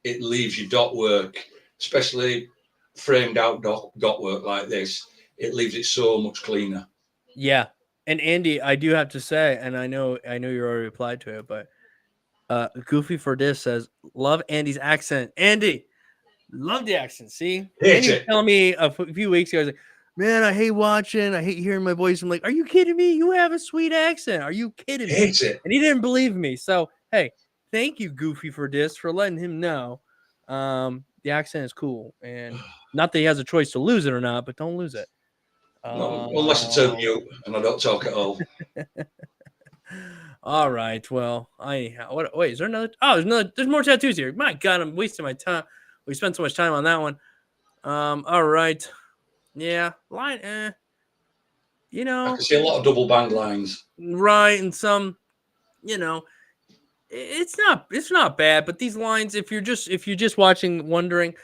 it leaves your dot work, especially framed out dot work like this, it leaves it so much cleaner. Yeah. And Andy, I do have to say, and I know you already replied to it, but Goofy for this says, love Andy's accent. Andy, love the accent. See? Andy was telling me a few weeks ago, I was like, man, I hate hearing my voice. I'm like, are you kidding me? You have a sweet accent. Are you kidding me? Hates it. And he didn't believe me. So, hey, thank you, Goofy, for this, for letting him know the accent is cool. And not that he has a choice to lose it or not, but don't lose it. Unless it's a mute and I don't talk at all. All right. Well, wait, is there another? Oh, there's more tattoos here. My God, I'm wasting my time. We spent so much time on that one. All right. Yeah. Line, I can see a lot of double band lines. Right. And some, it's not bad, but these lines, if you're just watching, wondering,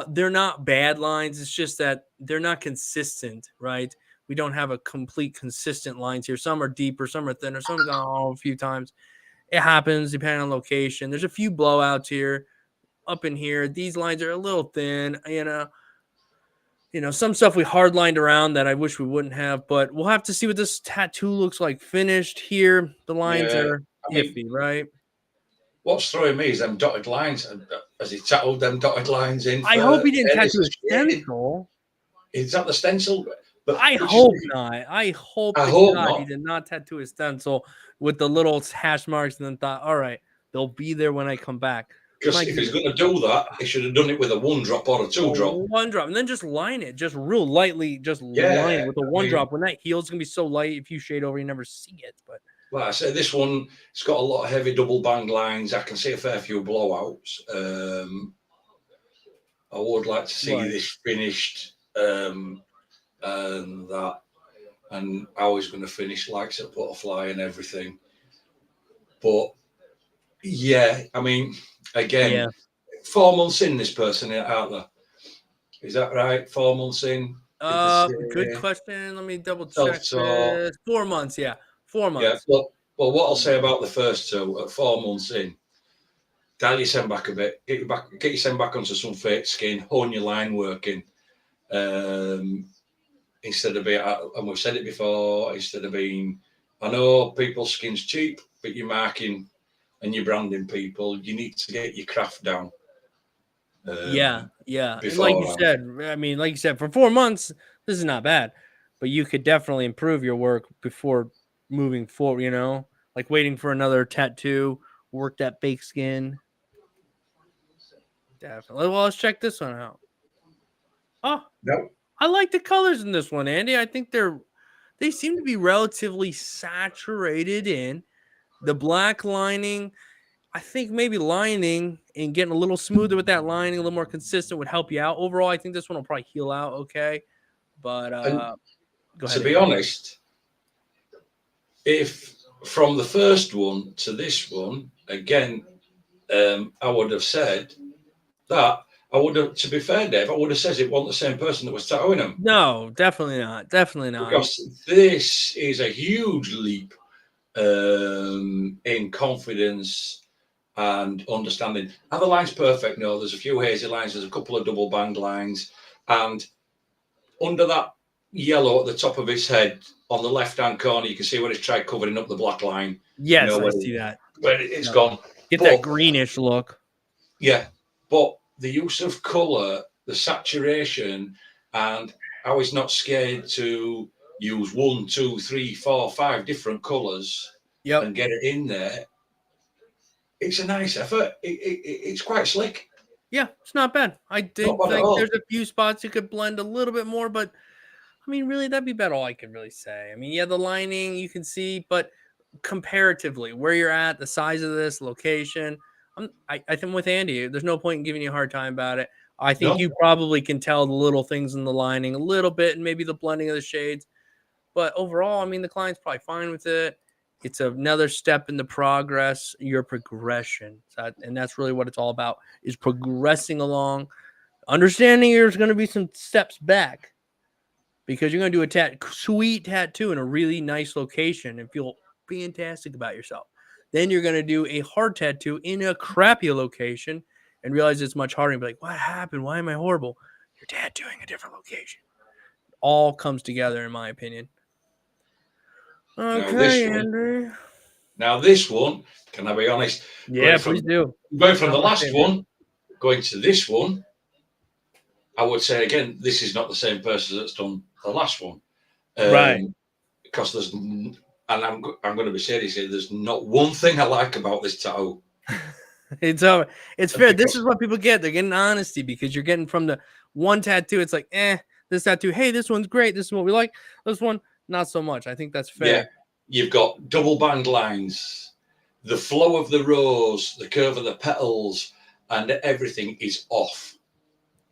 they're not bad lines. It's just that they're not consistent, right? We don't have a complete consistent lines here. Some are deeper, some are thinner, some gone a few times. It happens depending on location. There's a few blowouts here, up in here. These lines are a little thin, you know, some stuff we hard lined around that I wish we wouldn't have, but we'll have to see what this tattoo looks like finished here. The lines Yeah, are I mean, iffy, right? what's throwing me is them dotted lines. Has he tattooed them dotted lines in I for hope he didn't areas tattoo of a shading? stencil. Is that the stencil? But I which is, hope not. I hope I to hope God he not. did not tattoo a stencil with the little hash marks and then thought, all right, they'll be there when I come back. Because My if he's goodness. going to do that, he should have done it with a 1-drop or a 2-drop. One drop and then just line it, just real lightly, just line Yeah, it with a I one mean, drop. When that heals, it's gonna be so light. If you shade over, you never see it. But like I say, this one, it's got a lot of heavy double bang lines. I can see a fair few blowouts. I would like to see right, this finished, and that, and how he's going to finish, likes a butterfly and everything. But yeah, I mean, yeah. again, 4 months in, this person out there. Is that right? 4 months in? Did they Good say question. Let me double check self-taught? this. 4 months, yeah, 4 months. Yeah. Well, what I'll say about the first two at 4 months in, dial your send back a bit, get your send back onto some fake skin, hone your line working. Instead of being, and we've said it before, instead of being, I know people's skin's cheap, but you're marking and you're branding people, you need to get your craft down. Yeah, yeah. And like you Beforehand. said, I mean, like you said, for 4 months, this is not bad. But you could definitely improve your work before moving forward, you know? Like waiting for another tattoo, work that fake skin. Definitely. Well, let's check this one out. Oh, No. I like the colors in this one, Andy. I think they seem to be relatively saturated in the black lining. I think maybe lining and getting a little smoother with that lining, a little more consistent would help you out. Overall, I think this one will probably heal out okay. But And go to ahead, be Andy. honest, if from the first one to this one, again, I would have said that I would have, to be fair, Dave, I would have said it wasn't the same person that was tattooing him. No, definitely not. Definitely not. Because this is a huge leap in confidence and understanding. Are the lines perfect? No, there's a few hazy lines, there's a couple of double band lines, and under that yellow at the top of his head on the left hand corner, you can see where he's tried covering up the black line. You Yes, know I see that. where it's Yep. gone. Get But that greenish look. yeah, but the use of color, the saturation, and I was not scared to use 1, 2, 3, 4, 5 different colors Yep. and get it in there. It's a nice effort. It's quite slick. Yeah, it's not bad. I Not did bad at think all. there's a few spots you could blend a little bit more, but I mean, really, that'd be about all I could really say. I mean, yeah, the lining you can see, but comparatively, where you're at, the size of this location, I think with Andy, there's no point in giving you a hard time about it. I think No, you probably can tell the little things in the lining a little bit, and maybe the blending of the shades. But overall, I mean, the client's probably fine with it. It's another step in the progress, your progression, and that's really what it's all about: is progressing along, understanding there's going to be some steps back because you're going to do a sweet tattoo in a really nice location and feel fantastic about yourself. Then you're going to do a hard tattoo in a crappy location and realize it's much harder and be like, what happened? Why am I horrible? You're tattooing a different location. All comes together, in my opinion. now Okay, this one. Andrew. Now this one. Can I be honest? Yeah, Going please from do. going from Not the my last favorite. one, going to this one, I would say again, this is not the same person that's done the last one. Right. Because there's, and I'm going to be serious here. There's not one thing I like about this tattoo. It's fair. This Because is what people get. They're getting honesty because you're getting from the one tattoo. It's like, this tattoo. Hey, this one's great. This is what we like. This one, not so much. I think that's yeah, fair. you've got double band lines, the flow of the rose, the curve of the petals, and everything is off.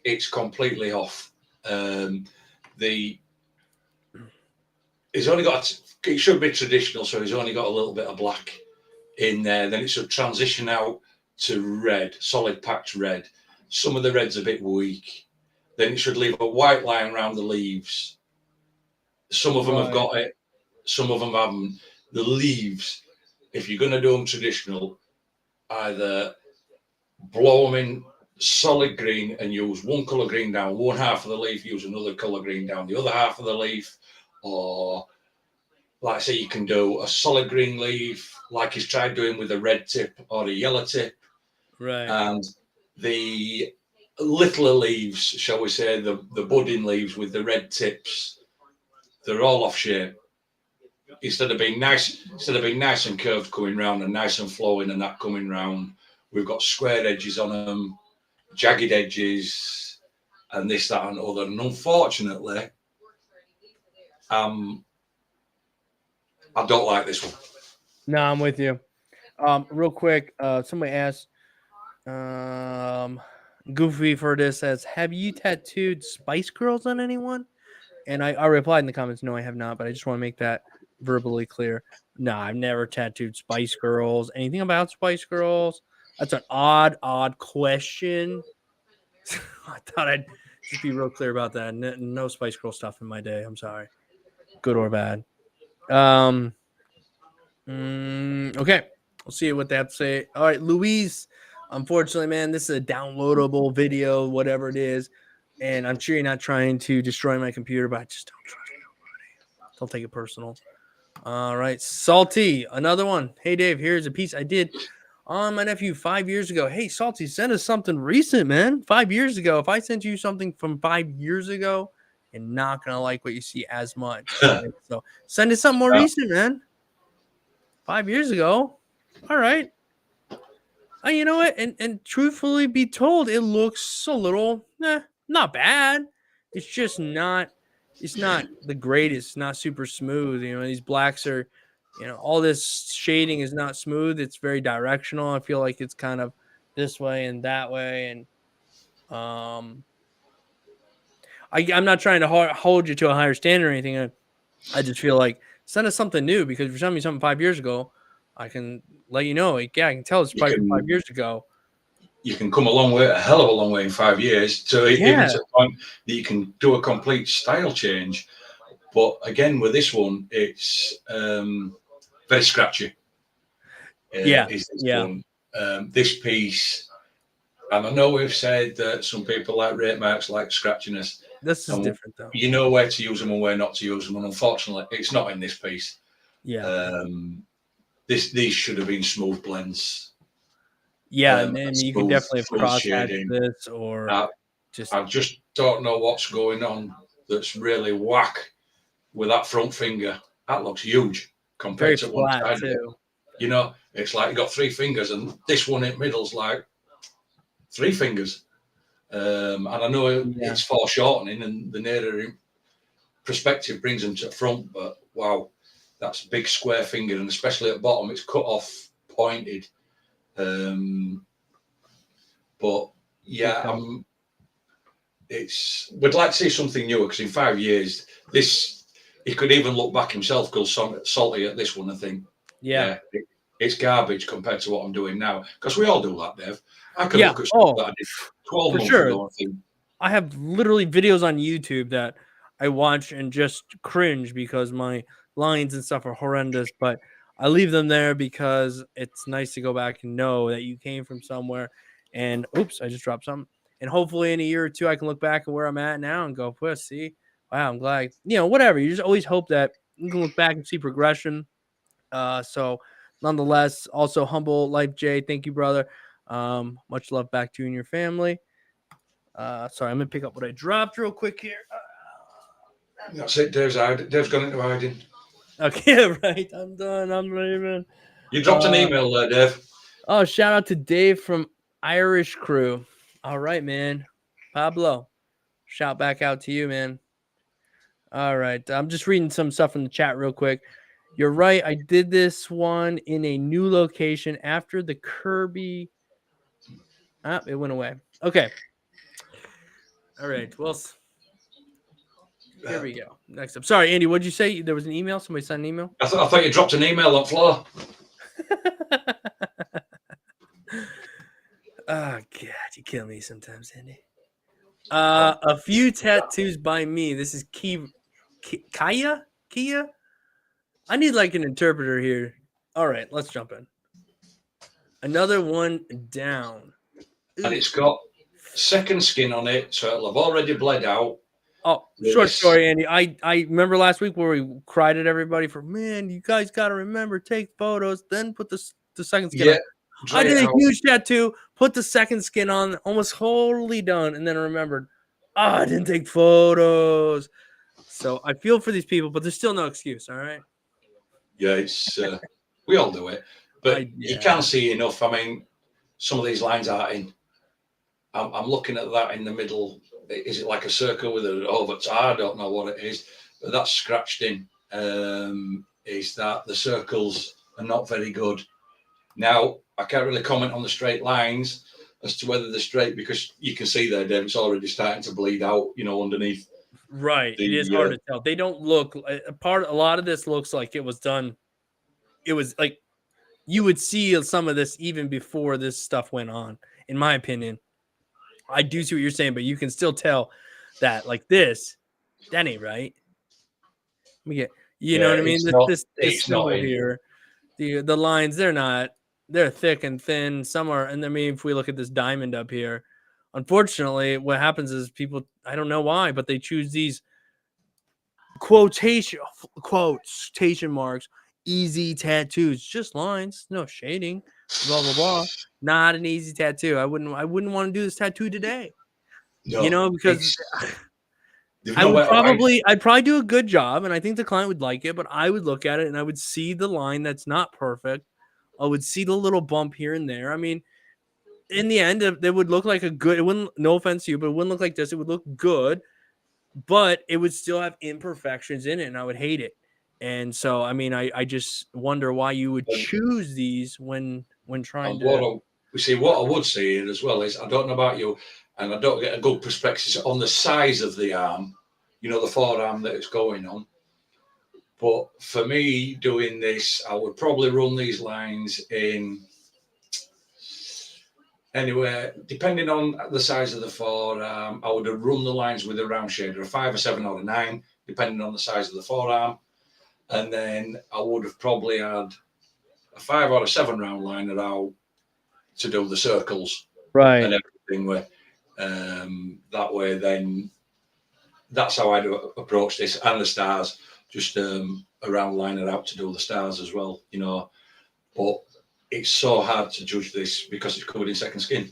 It's completely off. The He's only got, it should be traditional, so he's only got a little bit of black in there. Then it should transition out to red, solid patch red. Some of the red's a bit weak. Then it should leave a white line around the leaves. Some of them have Right. got it, some of them haven't. The leaves, if you're going to do them traditional, either blow them in solid green and use one colour green down one half of the leaf, use another colour green down the other half of the leaf, or like I say, you can do a solid green leaf like he's tried doing with a red tip or a yellow tip. Right. And the littler leaves, shall we say, the budding leaves with the red tips, they're all off shape. Instead of being nice and curved coming round and nice and flowing and that coming round, we've got square edges on them, jagged edges, and this, that, and other. And unfortunately, I don't like this one. No, I'm with you. Real quick, somebody asked, Goofy for this says, have you tattooed Spice Girls on anyone? And I replied in the comments, no, I have not, but I just want to make that verbally clear. No, I've never tattooed Spice Girls. Anything about Spice Girls? That's an odd question. I thought I'd just be real clear about that. No Spice Girl stuff in my day. I'm sorry. Good or bad. Okay. We'll see what they have to say. All right, Louise. Unfortunately, man, this is a downloadable video, whatever it is. And I'm sure you're not trying to destroy my computer, but I just don't trust nobody. Don't take it personal. All right. Salty, another one. Hey, Dave, here's a piece I did on my nephew 5 years ago. Hey, Salty, send us something recent, man. 5 years ago. If I sent you something from 5 years ago, you're not going to like what you see as much. Right? So send us something more recent, man. 5 years ago. All right. You know what? And truthfully be told, it looks a little, not bad. It's just not, it's not the greatest. It's not super smooth. You know, these blacks are, you know, all this shading is not smooth. It's very directional. I feel like it's kind of this way and that way. And I'm not trying to hold you to a higher standard or anything. I just feel like send us something new, because if you're sending me something 5 years ago, I can let you know. Like, yeah, I can tell it's probably from 5 years ago. You can come a long way, a hell of a long way in 5 years, to even to the point that you can do a complete style change. But again, with this one, it's very scratchy. One. This piece, and I know we've said that some people like rate marks, like scratchiness. This is different, though. You know where to use them and where not to use them, and unfortunately, it's not in this piece. Yeah. These should have been smooth blends. Yeah, and you can definitely have cross hatch this, or I just don't know what's going on that's really whack with that front finger. That looks huge compared to one side of it. You know, it's like you got 3 fingers, and this one in the middle's like 3 fingers. And I know it's foreshortening, and the nearer perspective brings them to the front, but wow, that's a big square finger, and especially at the bottom, it's cut off, pointed. But yeah, we'd like to see something newer, because in 5 years, he could even look back himself, go salty at this one, I think. Yeah, it's garbage compared to what I'm doing now, because we all do that, Dave. I could look at stuff that I did 12 months ago, I think. I have literally videos on YouTube that I watch and just cringe because my lines and stuff are horrendous, but I leave them there because it's nice to go back and know that you came from somewhere. And oops, I just dropped something. And hopefully in a year or two, I can look back at where I'm at now and go, well, see, wow, I'm glad, you know, whatever. You just always hope that you can look back and see progression. So nonetheless, also humble life, Jay. Thank you, brother. Much love back to you and your family. Sorry, I'm gonna pick up what I dropped real quick here. That's it. Dave's gone into hiding. Okay, right. I'm done. I'm leaving. You dropped an email there, Dave. Oh, shout out to Dave from Irish Crew. All right, man. Pablo, shout back out to you, man. All right. I'm just reading some stuff in the chat real quick. You're right. I did this one in a new location after the Kirby. It went away. Okay. All right. Well, here we go. Next up. Sorry, Andy. What did you say? There was an email? Somebody sent an email? I thought you dropped an email on the floor. Oh, God. You kill me sometimes, Andy. A few tattoos by me. This is Kia? I need like an interpreter here. All right, let's jump in. Another one down. And it's got second skin on it, so it'll have already bled out. Oh, short story, Andy. I remember last week where we cried at everybody for, man, you guys got to remember, take photos, then put the second skin on. I did a huge tattoo, put the second skin on, almost wholly done, and then I remembered, I didn't take photos. So I feel for these people, but there's still no excuse, all right? Yeah, it's we all do it, but you can't see enough. I mean, some of these lines aren't in. I'm looking at that in the middle. Is it like a circle with an overt? I don't know what it is, but that's scratched in. Is that the circles are not very good. Now, I can't really comment on the straight lines as to whether they're straight, because you can see there, Dave, it's already starting to bleed out, you know, underneath. Right. It is hard to tell. They don't look, a lot of this looks like it was done. It was like, you would see some of this even before this stuff went on, in my opinion. I do see what you're saying, but you can still tell that, like, that ain't right. Let me get, you know what I mean? This symbol here, the lines, they're thick and thin. Some are, and I mean, if we look at this diamond up here, unfortunately, what happens is people, I don't know why, but they choose these quotation marks, easy tattoos, just lines, no shading, blah blah blah. Not an easy tattoo. I wouldn't want to do this tattoo today. No, you know, because I'd probably do a good job, and I think the client would like it, but I would look at it and I would see the line that's not perfect. I would see the little bump here and there. I mean, in the end, it would look like a good, it wouldn't, no offense to you, but it wouldn't look like this. It would look good, but it would still have imperfections in it, and I would hate it. And so, I mean, I just wonder why you would choose these when trying to. What I would say here as well is, I don't know about you, and I don't get a good perspective on the size of the arm, you know, the forearm that it's going on. But for me, doing this, I would probably run these lines in anywhere, depending on the size of the forearm. I would have run the lines with a round shader, a 5, a 7, or a 9, depending on the size of the forearm. And then I would have probably had a 5 or a 7 round liner out to do the circles, right, and everything with. That way, then that's how I'd approach this, and the stars, just a round liner out to do the stars as well, you know. But it's so hard to judge this because it's covered in second skin.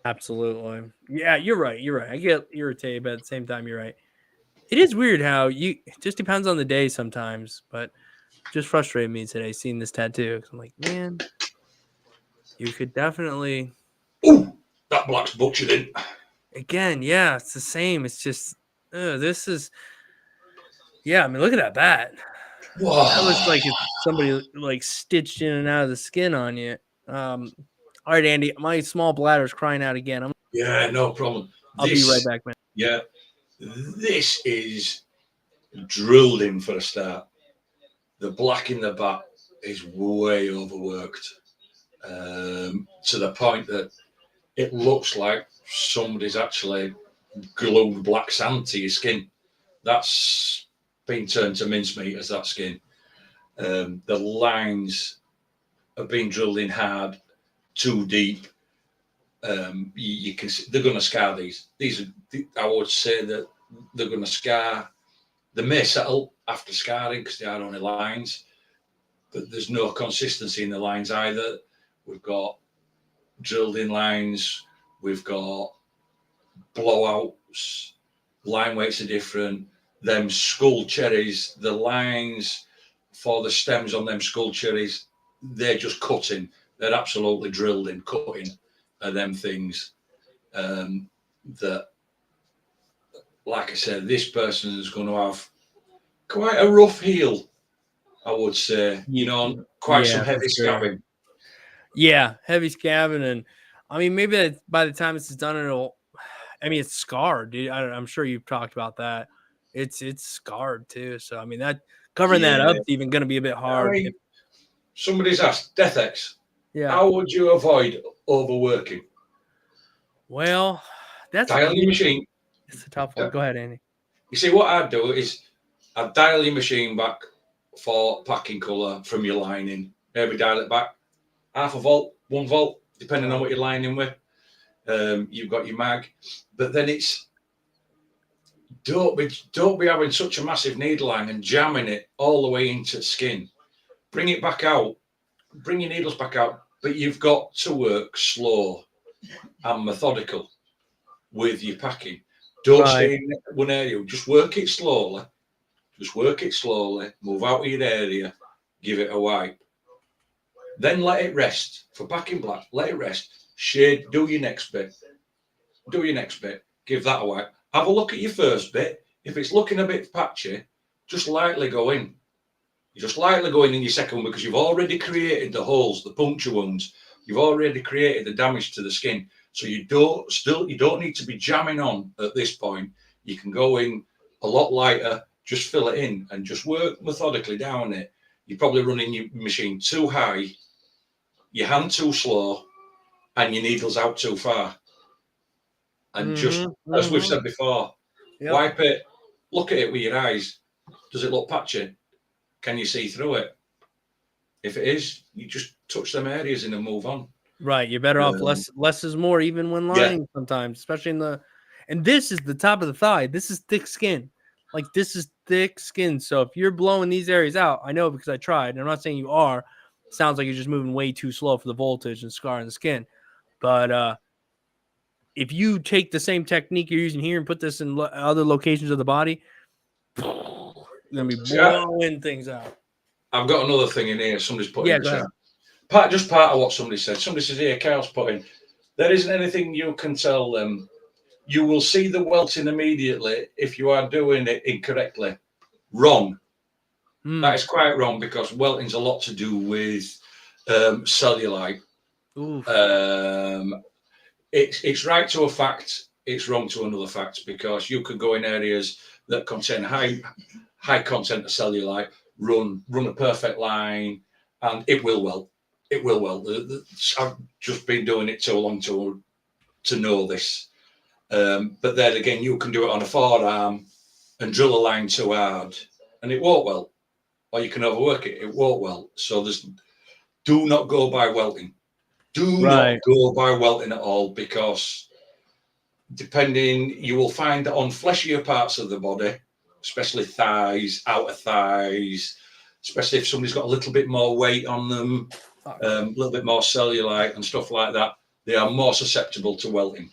Absolutely. Yeah, you're right. I get irritated, but at the same time, you're right. It is weird how it just depends on the day sometimes, but just frustrated me today seeing this tattoo. I'm like, man, you could definitely. Ooh, that black's butchered in. Again, yeah, it's the same. It's just, this is, yeah, I mean, look at that bat. Whoa. That looks like it's somebody like stitched in and out of the skin on you. All right, Andy, my small bladder's crying out again. Yeah, no problem. I'll be right back, man. Yeah, this is drilled in for a start. The black in the bat is way overworked, to the point that it looks like somebody's actually glued black sand to your skin. That's been turned to mincemeat as that skin. The lines have been drilled in hard, too deep. You can see they're going to scar these. I would say that they're going to scar. They may settle after scarring because they are only lines, but there's no consistency in the lines either. We've got drilled in lines. We've got blowouts. Line weights are different. Them skull cherries, the lines for the stems on them skull cherries, they're just cutting. They're absolutely drilled in, cutting them things. That, like I said, this person is going to have quite a rough heel, I would say. You know, quite some heavy scabbing. Yeah, heavy scabbing, and I mean, maybe by the time this is done, it's scarred, dude. I'm sure you've talked about that. It's scarred too. So I mean, that covering that up is even going to be a bit hard. I mean, somebody's asked, DeathX, yeah, how would you avoid overworking? Well, that's dial your machine. It's a tough one. Go ahead, Andy. You see, what I'd do is I'd dial your machine back for packing colour from your lining. Maybe dial it back 0.5 volt, 1 volt, depending on what you're lining with. You've got your mag, but then it's don't be having such a massive needle line and jamming it all the way into skin. Bring it back out. Bring your needles back out, but you've got to work slow and methodical with your packing. Don't stay in one area. Just work it slowly. Just work it slowly. Move out of your area. Give it a wipe. Then let it rest. For packing black, let it rest. Shade. Do your next bit. Do your next bit. Give that a wipe. Have a look at your first bit. If it's looking a bit patchy, just lightly go in. You just lightly go in your second one because you've already created the holes, the puncture wounds. You've already created the damage to the skin. So you don't need to be jamming on at this point. You can go in a lot lighter, just fill it in and just work methodically down it. You're probably running your machine too high, your hand too slow, and your needles out too far. And just, as we've said before, wipe it, look at it with your eyes. Does it look patchy? Can you see through it? If it is, you just touch them areas in and move on. Right. You're better off less is more, even when lining sometimes, especially in the, and this is the top of the thigh. This is thick skin. Like this is thick skin. So if you're blowing these areas out, I know because I tried, and I'm not saying you are, it sounds like you're just moving way too slow for the voltage and scarring the skin. But if you take the same technique you're using here and put this in other locations of the body, you're going to be blowing things out. I've got another thing in here. Somebody's put in the chat. Part of what somebody said. Somebody says here, Carl's put in, there isn't anything you can tell them. You will see the welting immediately if you are doing it incorrectly. Wrong. That is quite wrong because welting's a lot to do with cellulite. It's right to a fact. It's wrong to another fact because you could go in areas that contain high content of cellulite, run a perfect line, and it will welt. It will welt. I've just been doing it too long to know this. But then again, you can do it on a forearm and drill a line too hard, and it won't welt. Or you can overwork it. It won't welt. So do not go by welting. Do not go by welting at all because you will find that on fleshier parts of the body, especially thighs, outer thighs, especially if somebody's got a little bit more weight on them, a little bit more cellulite and stuff like that, they are more susceptible to welting.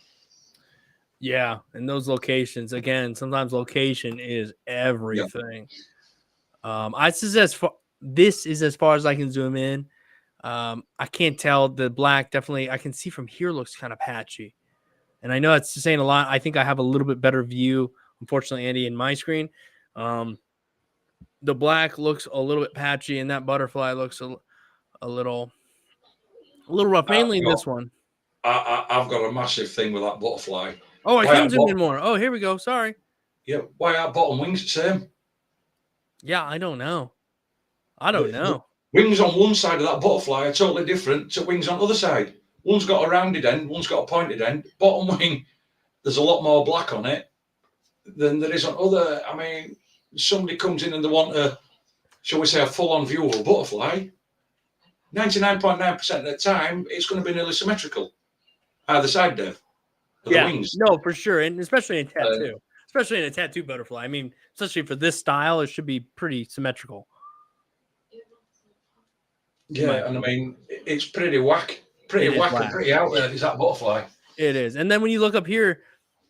Yeah, and those locations, again, sometimes location is everything. This is as far as I can zoom in. I can't tell the black. Definitely, I can see from here looks kind of patchy, and I know it's saying a lot. I think I have a little bit better view, unfortunately, Andy, in my screen. The black looks a little bit patchy, and that butterfly looks a little rough. Mainly this one. I've got a massive thing with that butterfly. Oh, I can zoom in more. Oh, here we go. Sorry. Yeah, why are bottom wings the same? Yeah, I don't know. The wings on one side of that butterfly are totally different to wings on the other side. One's got a rounded end, one's got a pointed end. Bottom wing, there's a lot more black on it than there is on other. I mean, somebody comes in and they want shall we say, a full-on view of a butterfly. 99.9% of the time, it's going to be nearly symmetrical. Either side, Dave. The wings. No, for sure, and especially in tattoo. Especially in a tattoo butterfly. I mean, especially for this style, it should be pretty symmetrical. Yeah, and I mean, it's pretty whack and pretty out there. Is that butterfly? It is. And then when you look up here,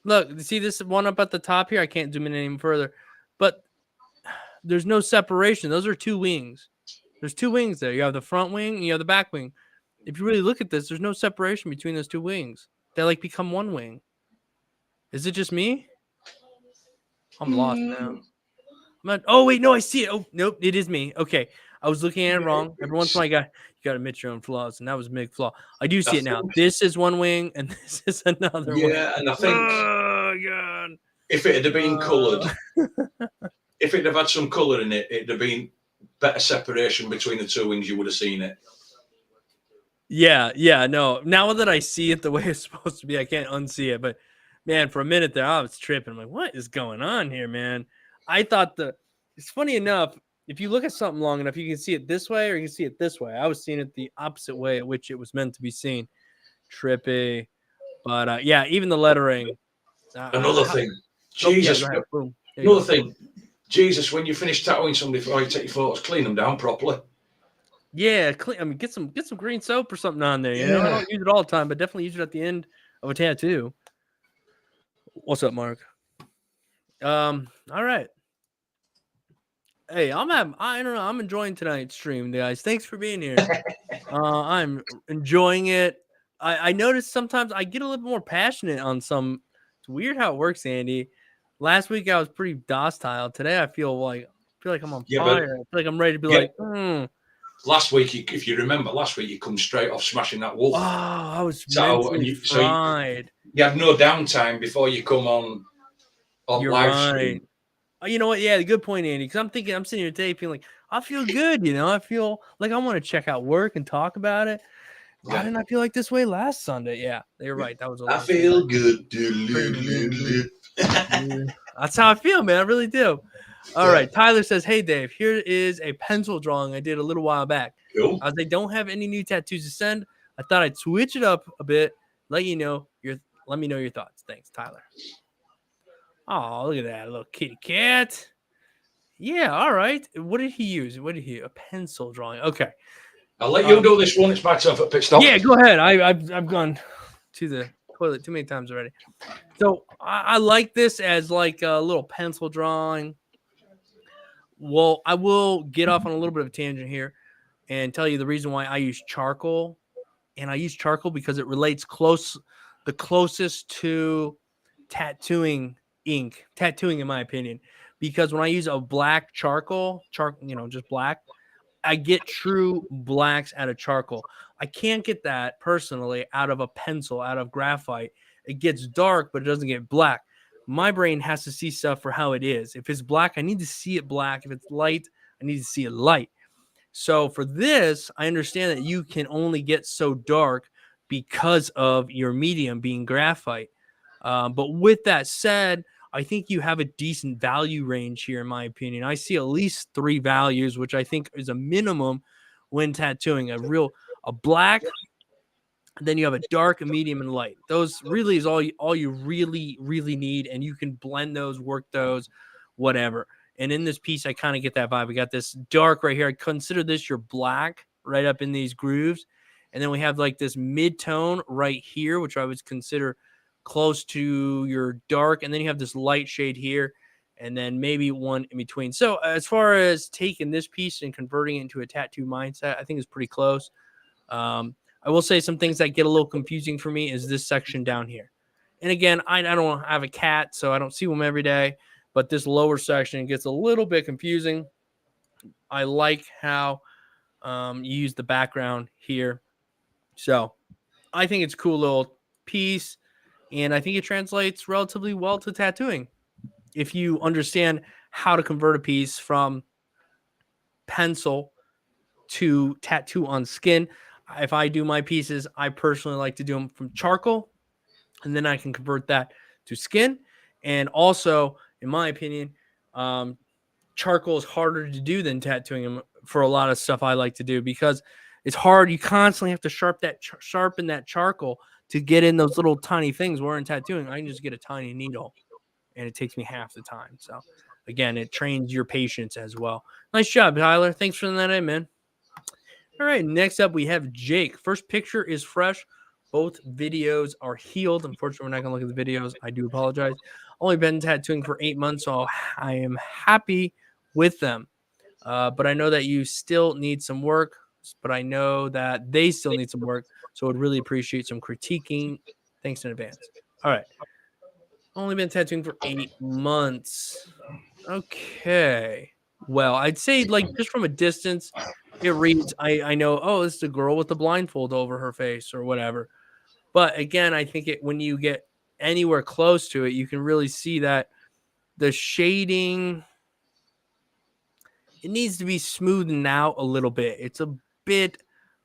look, see this one up at the top here? I can't zoom in any further, but there's no separation. Those are two wings. There's two wings there. You have the front wing and you have the back wing. If you really look at this, there's no separation between those two wings. They like become one wing. Is it just me? I'm lost now. Oh, wait, no, I see it. Oh, nope, it is me. Okay. I was looking at it wrong. Every once in a while, you got to admit your own flaws, and that was a big flaw. I do see it now. This is one wing, and this is another wing. Yeah, and I think God. If it had been coloured, if it had had some colour in it, it'd have been better separation between the two wings. You would have seen it. Yeah, no. Now that I see it the way it's supposed to be, I can't unsee it. But, man, for a minute there, I was tripping. I'm like, what is going on here, man? I thought it's funny enough, if you look at something long enough, you can see it this way or you can see it this way. I was seeing it the opposite way at which it was meant to be seen. Trippy. But yeah, even the lettering. Another thing, Oh, yeah, Jesus. go ahead. Boom. Another thing, Jesus. When you finish tattooing somebody, before you take your photos, clean them down properly. Yeah, I mean, get some green soap or something on there. You know, I Yeah. don't use it all the time, but definitely use it at the end of a tattoo. What's up, Mark? All right. Hey, I don't know. I'm enjoying tonight's stream, guys. Thanks for being here. I'm enjoying it. I notice sometimes I get a little more passionate on some. It's weird how it works, Andy. Last week I was pretty docile. Today I feel like I'm on fire. I feel like I'm ready to be like. Last week, if you remember, you come straight off smashing that wolf. Oh, I was mentally fried. You had no downtime before you come on You're live right. stream. Oh, you know what? Yeah, good point, Andy. Because I'm sitting here today feeling like I feel good. You know, I feel like I want to check out work and talk about it. Why didn't I feel like this way last Sunday? Yeah, you're right. That was. I feel good. That's how I feel, man. I really do. All right. Tyler says, "Hey, Dave. Here is a pencil drawing I did a little while back. Cool. As I don't have any new tattoos to send, I thought I'd switch it up a bit. Let me know your thoughts. Thanks, Tyler." Oh, look at that little kitty cat. Yeah, all right. What did he use? A pencil drawing. Okay. I'll let you do this one. It's my turn for pit stop. Yeah, go ahead. I've gone to the toilet too many times already. So I like this as like a little pencil drawing. Well, I will get off on a little bit of a tangent here and tell you the reason why I use charcoal. And I use charcoal because it relates the closest to tattooing ink, in my opinion. Because when I use a black charcoal, just black, I get true blacks out of charcoal. I can't get that personally out of a pencil, out of graphite. It gets dark, but it doesn't get black. My brain has to see stuff for how it is. If it's black, I need to see it black. If it's light, I need to see it light. So for this, I understand that you can only get so dark because of your medium being graphite. But with that said, I think you have a decent value range here, in my opinion. I see at least 3 values, which I think is a minimum when tattooing. A black, then you have a dark, a medium, and light. Those really is all you really, really need, and you can blend those, work those, whatever. And in this piece, I kind of get that vibe. We got this dark right here. I consider this your black right up in these grooves. And then we have like this mid-tone right here, which I would consider close to your dark. And then you have this light shade here, and then maybe one in between. So as far as taking this piece and converting it into a tattoo mindset, I think it's pretty close. I will say some things that get a little confusing for me is this section down here. And again, I don't have a cat, so I don't see them every day. But this lower section gets a little bit confusing. I like how you use the background here. So I think it's a cool little piece. And I think it translates relatively well to tattooing. If you understand how to convert a piece from pencil to tattoo on skin. If I do my pieces, I personally like to do them from charcoal, and then I can convert that to skin. And also, in my opinion, charcoal is harder to do than tattooing them for a lot of stuff I like to do because it's hard. You constantly have to sharpen that charcoal to get in those little tiny things. Where in tattooing, I can just get a tiny needle, and it takes me half the time. So, again, it trains your patience as well. Nice job, Tyler. Thanks for that in, man. All right, next up we have Jake. First picture is fresh. Both videos are healed. Unfortunately, we're not going to look at the videos. I do apologize. Only been tattooing for 8 months, so I am happy with them. But I know that you still need some work, but I know that they still need some work, so I would really appreciate some critiquing. Thanks in advance. All right. Only been tattooing for 8 months. Okay. Well, I'd say like just from a distance, it reads, I know, oh, this is a girl with the blindfold over her face or whatever. But again, I think when you get anywhere close to it, you can really see that the shading, it needs to be smoothened out a little bit. It's a bit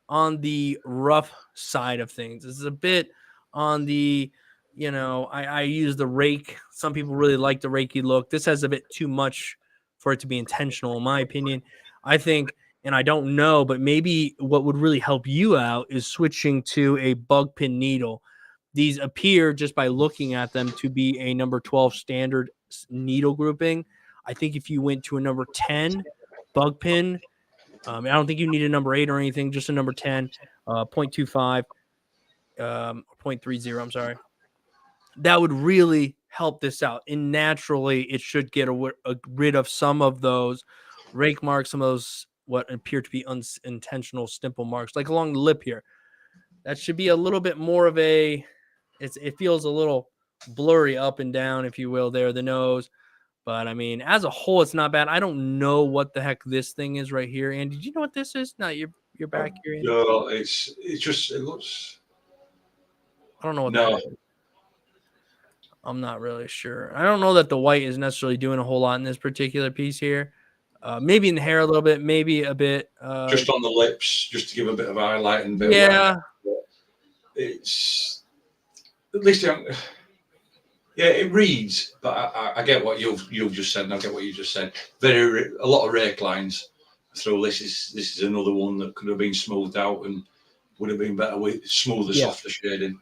on the rough side of things. It's a bit on the, I use the rake. Some people really like the rakey look. This has a bit too much for it to be intentional, in my opinion. I think, and I don't know, but maybe what would really help you out is switching to a bug pin needle. these appear just by looking at them to be a number 12 standard needle grouping. I think if you went to a number 10 bug pin, I don't think you need a number 8 or anything, just a number 10, 0.25, 0.30, I'm sorry. That would really help this out. And naturally, it should get rid of some of those rake marks, some of those what appear to be unintentional stipple marks, like along the lip here. That should be a little bit more of a, it feels a little blurry up and down, if you will, there, the nose. But I mean, as a whole, it's not bad. I don't know what the heck this thing is right here. Andy, did you know what this is? No, you're back here, Andy. No, it looks. I don't know what that is. I'm not really sure. I don't know that the white is necessarily doing a whole lot in this particular piece here. Maybe in the hair a little bit, maybe a bit. Just on the lips, just to give a bit of highlight and a bit yeah. It's at least, yeah, it reads, but I get what you've just said, and I get what you just said. A lot of rake lines through this. This is another one that could have been smoothed out and would have been better with smoother, softer shading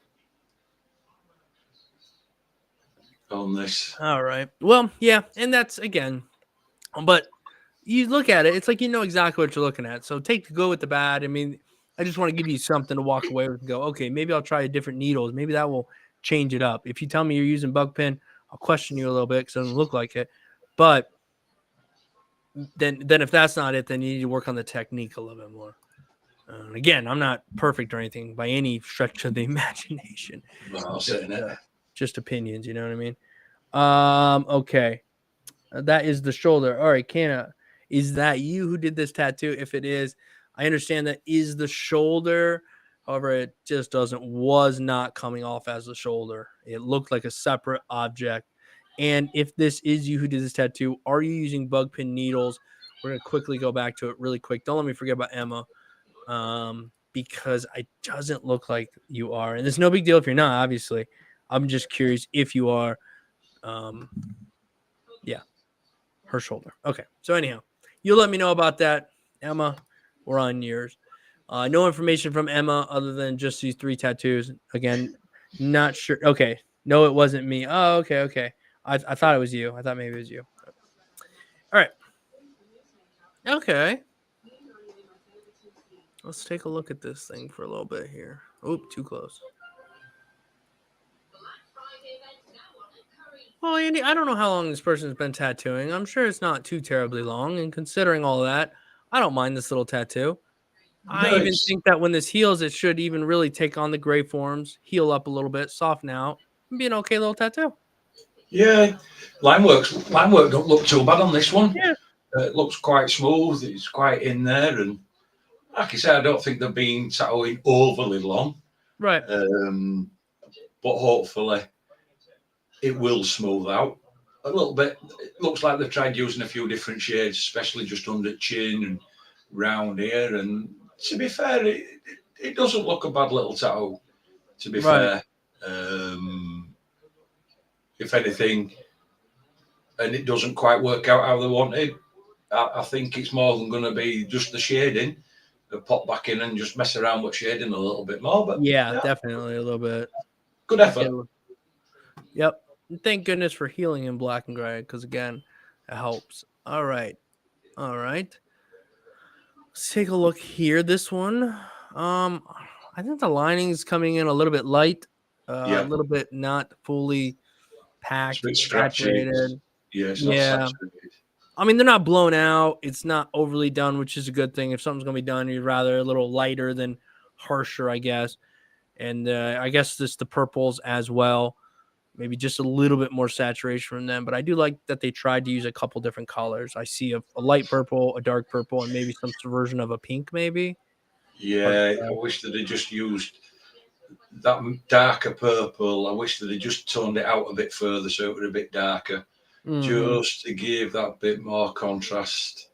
on this. All right. Well, yeah, and that's again, but you look at it, it's like you know exactly what you're looking at. So take the good with the bad. I mean, I just want to give you something to walk away with and go, okay, maybe I'll try different needles. Maybe that will change it up. If you tell me you're using bug pin, I'll question you a little bit because it doesn't look like it. But then if that's not it, then you need to work on the technique a little bit more. Again, I'm not perfect or anything by any stretch of the imagination. Well, just opinions, you know what I mean? Okay. That is the shoulder. All right, Kana, is that you who did this tattoo? If it is, I understand that is the shoulder. However, it just was not coming off as the shoulder. It looked like a separate object. And if this is you who did this tattoo, are you using bug pin needles? We're going to quickly go back to it really quick. Don't let me forget about Emma, because it doesn't look like you are. And there's no big deal if you're not, obviously. I'm just curious if you are. Yeah, her shoulder. Okay, so anyhow, you'll let me know about that. Emma, we're on yours. No information from Emma other than just these 3 tattoos. Again, not sure. Okay, no, it wasn't me. Oh, okay. I thought it was you. I thought maybe it was you. All right. Okay. Let's take a look at this thing for a little bit here. Oh, too close. Well, Andy, I don't know how long this person's been tattooing. I'm sure it's not too terribly long. And considering all that, I don't mind this little tattoo. I even think that when this heals, it should even really take on the gray forms, heal up a little bit, soften out, and be an okay little tattoo. Yeah, line work don't look too bad on this one. Yeah. It looks quite smooth. It's quite in there, and like I said, I don't think they've been tattooing overly long. Right. But hopefully it will smooth out a little bit. It looks like they've tried using a few different shades, especially just under chin and round here. And to be fair, it doesn't look a bad little tattoo, to be fair. If anything, and it doesn't quite work out how they wanted, I think it's more than going to be just the shading. They'll pop back in and just mess around with shading a little bit more. But yeah, definitely a little bit. Good effort. Yep. Thank goodness for healing in black and gray, because again, it helps. All right. Let's take a look here. This one, I think the lining is coming in a little bit light, a little bit not fully packed, saturated. Yeah, it's not saturated. I mean, they're not blown out. It's not overly done, which is a good thing. If something's going to be done, you'd rather a little lighter than harsher, I guess. And I guess this the purples as well. Maybe just a little bit more saturation from them. But I do like that they tried to use a couple different colors. I see a light purple, a dark purple, and maybe some version of a pink, maybe. Yeah, I wish that they just used that darker purple. I wish that they just toned it out a bit further so it was a bit darker, just to give that bit more contrast.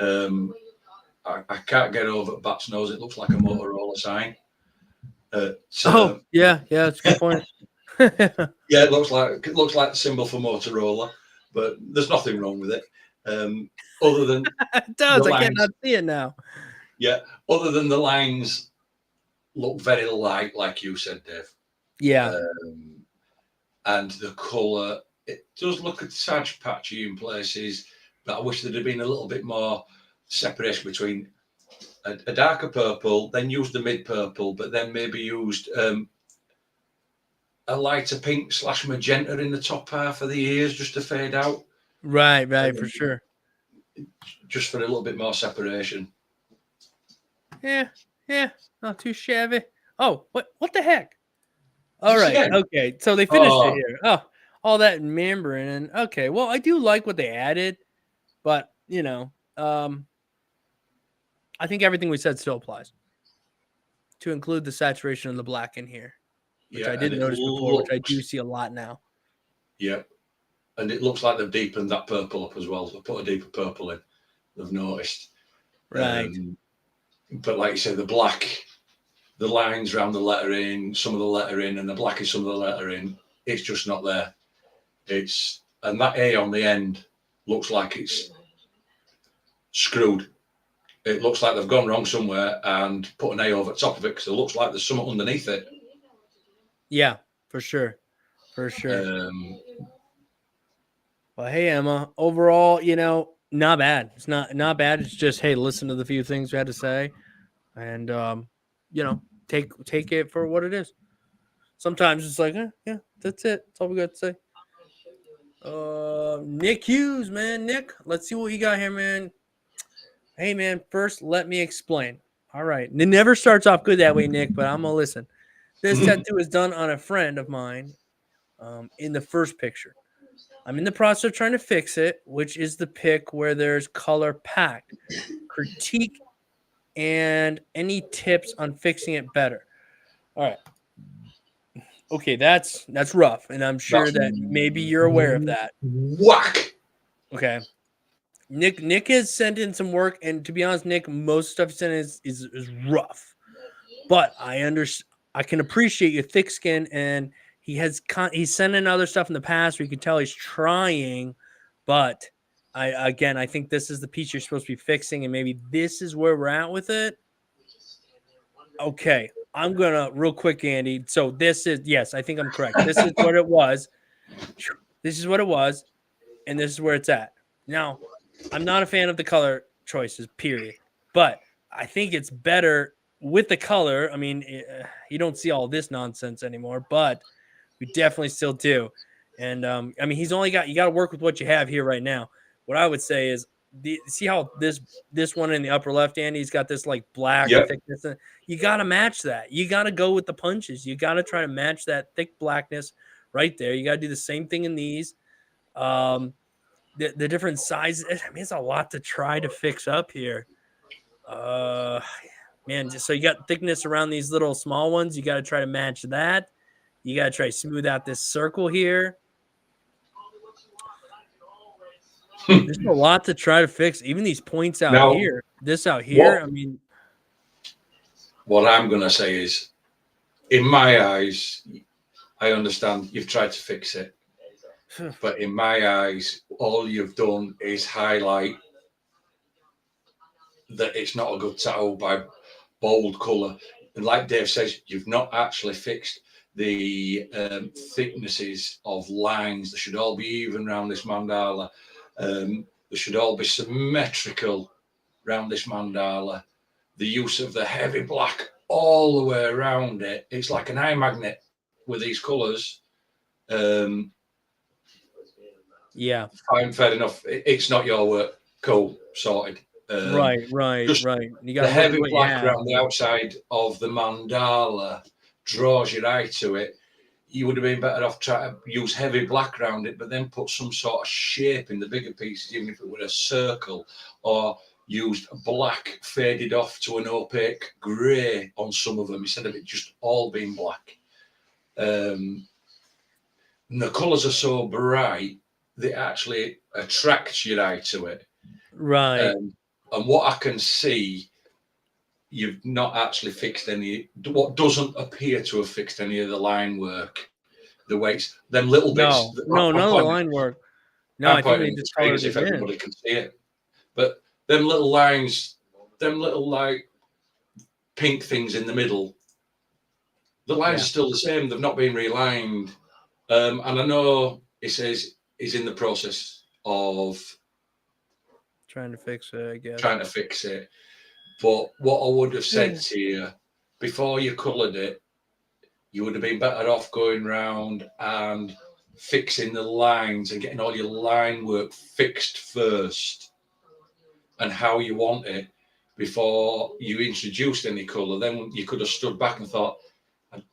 I can't get over Bat's nose. It looks like a Motorola sign. That's a good point. Yeah, it looks like the symbol for Motorola, but there's nothing wrong with it. Other than it does, I cannot see it now. Yeah, other than the lines look very light, like you said, Dave. Yeah. And the colour, it does look a tad patchy in places, but I wish there'd have been a little bit more separation between a darker purple, then used the mid purple, but then maybe used a lighter pink / magenta in the top half of the ears just to fade out. Right, for sure. Just for a little bit more separation. Yeah, not too shabby. Oh, what the heck? All right, Again? okay, so they finished it here. Oh, all that membrane, and okay, well, I do like what they added, but you know, I think everything we said still applies. To include the saturation of the black in here, which I didn't notice before, which I do see a lot now. Yeah, and it looks like they've deepened that purple up as well. They've put a deeper purple in. They've noticed. Right. But like you said, the black, the lines around the lettering, some of the lettering, and the black is some of the lettering, it's just not there. And that A on the end looks like it's screwed. It looks like they've gone wrong somewhere and put an A over the top of it because it looks like there's something underneath it. Yeah, for sure. Well, hey, Emma, overall, not bad. It's not bad. It's just, hey, listen to the few things we had to say and, take it for what it is. Sometimes it's like, yeah, that's it. That's all we got to say. Nick Hughes, man. Nick, let's see what you got here, man. Hey, man, first, let me explain. All right. It never starts off good that way, Nick, but I'm going to listen. This tattoo is done on a friend of mine in the first picture. I'm in the process of trying to fix it, which is the pic where there's color packed. Critique and any tips on fixing it better. All right. Okay, that's rough, and I'm sure that maybe you're aware of that. Whack. Okay. Nick has sent in some work, and to be honest, Nick, most stuff he sent in is rough. But I can appreciate your thick skin, and he's sent in other stuff in the past where you can tell he's trying, but I think this is the piece you're supposed to be fixing, and maybe this is where we're at with it. Okay, I'm gonna real quick, Andy. So this is, yes, I think I'm correct. This is what it was. This is what it was, and this is where it's at. Now, I'm not a fan of the color choices, period. But I think it's better with the color. I mean, you don't see all this nonsense anymore, but we definitely still do. And I mean, you got to work with what you have here right now. What I would say is, see how this one in the upper left, Andy, he's got this like black thickness. You got to match that. You got to go with the punches. You got to try to match that thick blackness right there. You got to do the same thing in these. The different sizes. I mean, it's a lot to try to fix up here. Man, so you got thickness around these little small ones. You got to try to match that. You got to try to smooth out this circle here. There's a lot to try to fix. Even these points out here. This out here, I mean. What I'm going to say is, in my eyes, I understand you've tried to fix it. But in my eyes, all you've done is highlight that it's not a good tattoo by bold colour. And like Dave says, you've not actually fixed the thicknesses of lines. They should all be even around this mandala. They should all be symmetrical around this mandala. The use of the heavy black all the way around it. It's like an eye magnet with these colours. Yeah. Fine, fair enough. It's not your work. Cool, sorted. Right. You got the heavy black around the outside of the mandala draws your eye to it. You would have been better off trying to use heavy black around it, but then put some sort of shape in the bigger pieces, even if it were a circle, or used black faded off to an opaque grey on some of them instead of it just all being black. And the colours are so bright, they actually attract your eye to it. Right. And what I can see, you've not actually fixed what doesn't appear to have fixed any of the line work. The weights, them little bits. No, none of the line work. No, I think they just colored it if everybody can see it. But them little lines, them little like pink things in the middle, The lines are still the same. They've not been relined. And I know he says he's in the process of trying to fix it, I guess. Trying to fix it. But what I would have said to you before you coloured it, you would have been better off going round and fixing the lines and getting all your line work fixed first and how you want it before you introduced any colour. Then you could have stood back and thought,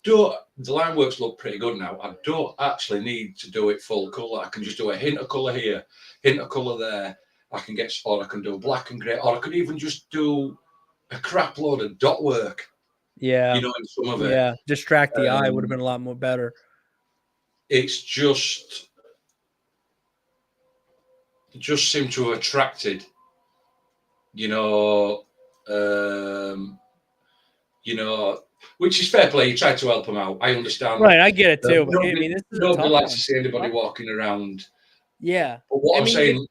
the line works look pretty good now. I don't actually need to do it full colour. I can just do a hint of colour here, hint of colour there. I can do black and grey, or I could even just do a crap load of dot work. Yeah. In some of it. Distract the eye would have been a lot more better. It's just seemed to have attracted, which is fair play. You tried to help them out. I understand. Right, I get it too. But Nobody, I mean, this is nobody likes to see anybody walking around. Yeah. But what I'm saying,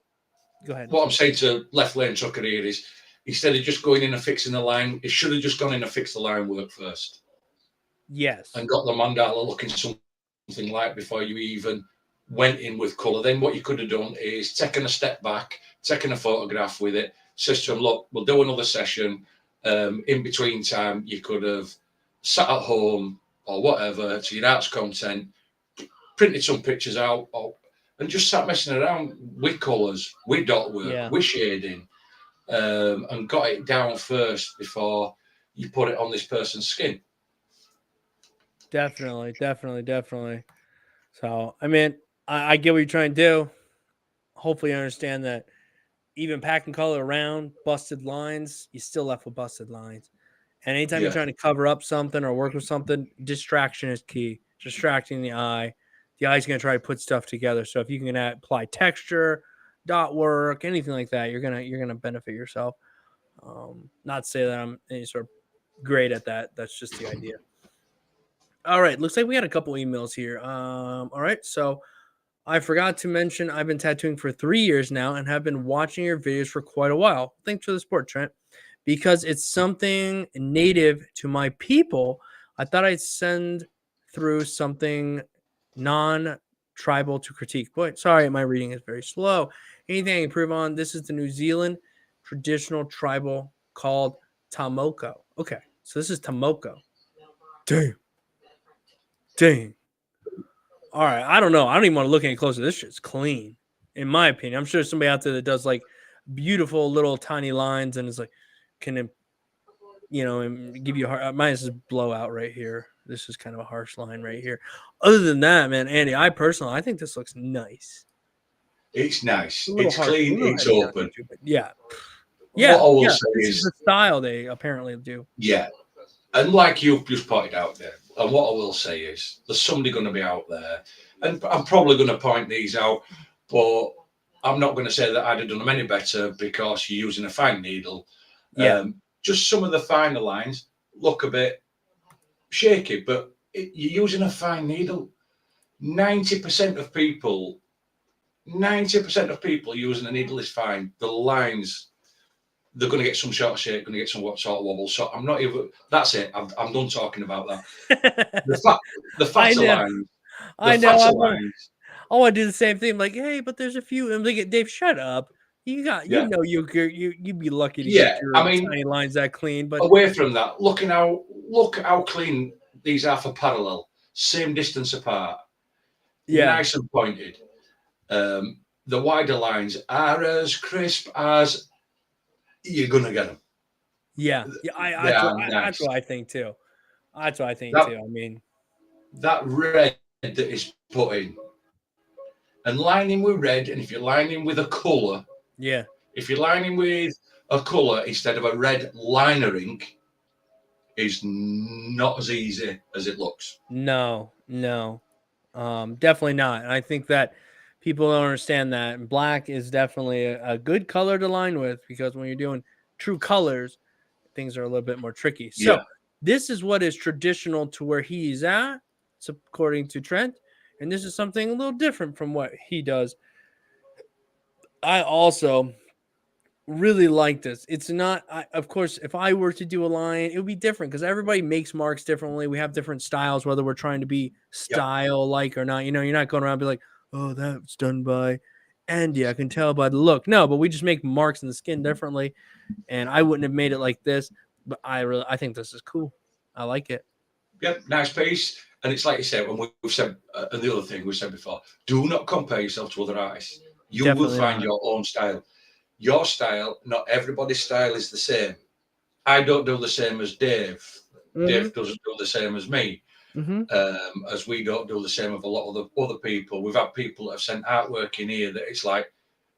go ahead. What I'm saying to left lane trucker here is, instead of just going in and fixing the line, it should have just gone in and fixed the line work first. Yes. And got the mandala looking something like before you even went in with colour. Then what you could have done is taken a step back, taken a photograph with it, says to them, look, we'll do another session. In between time, you could have sat at home or whatever to your art's content, printed some pictures out, and just sat messing around with colours, with dot work, with shading, and got it down first before you put it on this person's skin. Definitely. So, I mean, I get what you're trying to do. Hopefully, you understand that even packing color around busted lines, you still left with busted lines. And anytime you're trying to cover up something or work with something, distraction is key. Distracting the eye's going to try to put stuff together. So if you can apply texture, dot work, anything like that, you're gonna benefit yourself. Not to say that I'm any sort of great at that. That's just the idea. All right, looks like we had a couple emails here. All right, so I forgot to mention I've been tattooing for 3 years now and have been watching your videos for quite a while. Thanks for the support, Trent. Because it's something native to my people, I thought I'd send through something non-tribal to critique. Boy, sorry, my reading is very slow. Anything I can improve on? This is the New Zealand traditional tribal called Tomoko. Okay, so this is Tomoko. Dang. All right, I don't know. I don't even want to look any closer. This shit's clean, in my opinion. I'm sure somebody out there that does like beautiful little tiny lines and is like, can give you a hard. Mine is blowout right here. This is kind of a harsh line right here. Other than that, man, Andy, I think this looks nice. It's nice. It's clean. It's open. Yeah. What I will say this is the style they apparently do. Yeah. And like you've just pointed out there, and what I will say is there's somebody going to be out there, and I'm probably going to point these out, but I'm not going to say that I'd have done them any better because you're using a fine needle. Yeah. Just some of the finer lines look a bit shaky, but you're using a fine needle. 90% of people using a needle is fine. The lines, they're going to get some sort of shape, going to get some sort of wobble. So I'm not even. That's it. I'm done talking about that. The fatter lines. I know. I want to do the same thing. I'm like, hey, but there's a few. I'm like, Dave, shut up. You'd be lucky to get your tiny lines that clean. But away from that, look how clean these are for parallel, same distance apart. Yeah, nice and pointed. The wider lines are as crisp as you're gonna get them. Yeah, that's what I think too. I mean, that red that is put in, and lining with red, and if you're lining with a colour, if you're lining with a colour instead of a red liner ink, is not as easy as it looks. No, definitely not. And I think that people don't understand that. And black is definitely a good color to line with, because when you're doing true colors, things are a little bit more tricky. So this is what is traditional to where he's at, according to Trent. And this is something a little different from what he does. I also really like this. It's not, of course, if I were to do a line, it would be different because everybody makes marks differently. We have different styles, whether we're trying to be Yep. style like or not. You know, you're not going around and be like, oh, that's done by Andy. I can tell by the look. No, but we just make marks in the skin differently. And I wouldn't have made it like this, but I think this is cool. I like it. Yep, nice piece. And it's like you said, when we've said, and the other thing we said before, do not compare yourself to other artists. You will Definitely find not. your own style. Your style, not everybody's style is the same. I don't do the same as Dave. Dave doesn't do the same as me. As we don't do the same with a lot of the other people. We've had people that have sent artwork in here that it's like,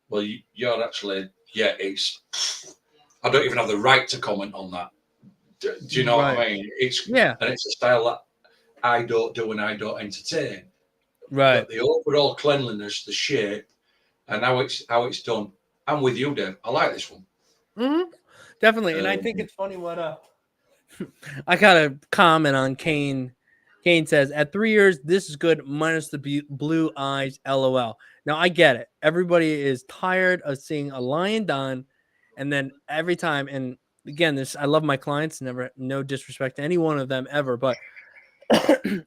well, you're actually, yeah, it's, I don't even have the right to comment on that. Do you know what I mean? It's, yeah, and it's a style that I don't do and I don't entertain. right. But the overall cleanliness, the shape, and how it's done, I'm with you, Dave. I like this one. Definitely. And I think it's funny what I got a comment on Kane. Kane says, at 3 years, this is good, minus the blue eyes, LOL. Now, I get it. Everybody is tired of seeing a lion done, and then every time, and again, this I love my clients, never, no disrespect to any one of them ever, but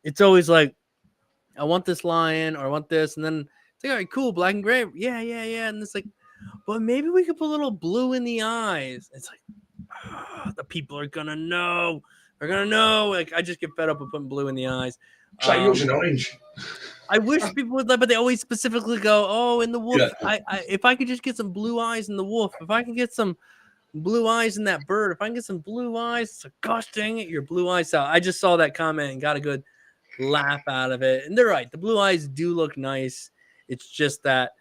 it's always like, I want this lion, or I want this, and then it's like, all right, cool, black and gray. Yeah, and it's like, but maybe we could put a little blue in the eyes. It's like, the people are gonna know. They're gonna know. Like, I just get fed up with putting blue in the eyes. It's like using orange. I wish people would, but they always specifically go, "Oh, in the wolf." Yeah. If I could just get some blue eyes in the wolf, if I can get some blue eyes in that bird, if I can get some blue eyes, it's like, gosh dang it, your blue eyes out. I just saw that comment and got a good laugh out of it. And they're right. The blue eyes do look nice. It's just that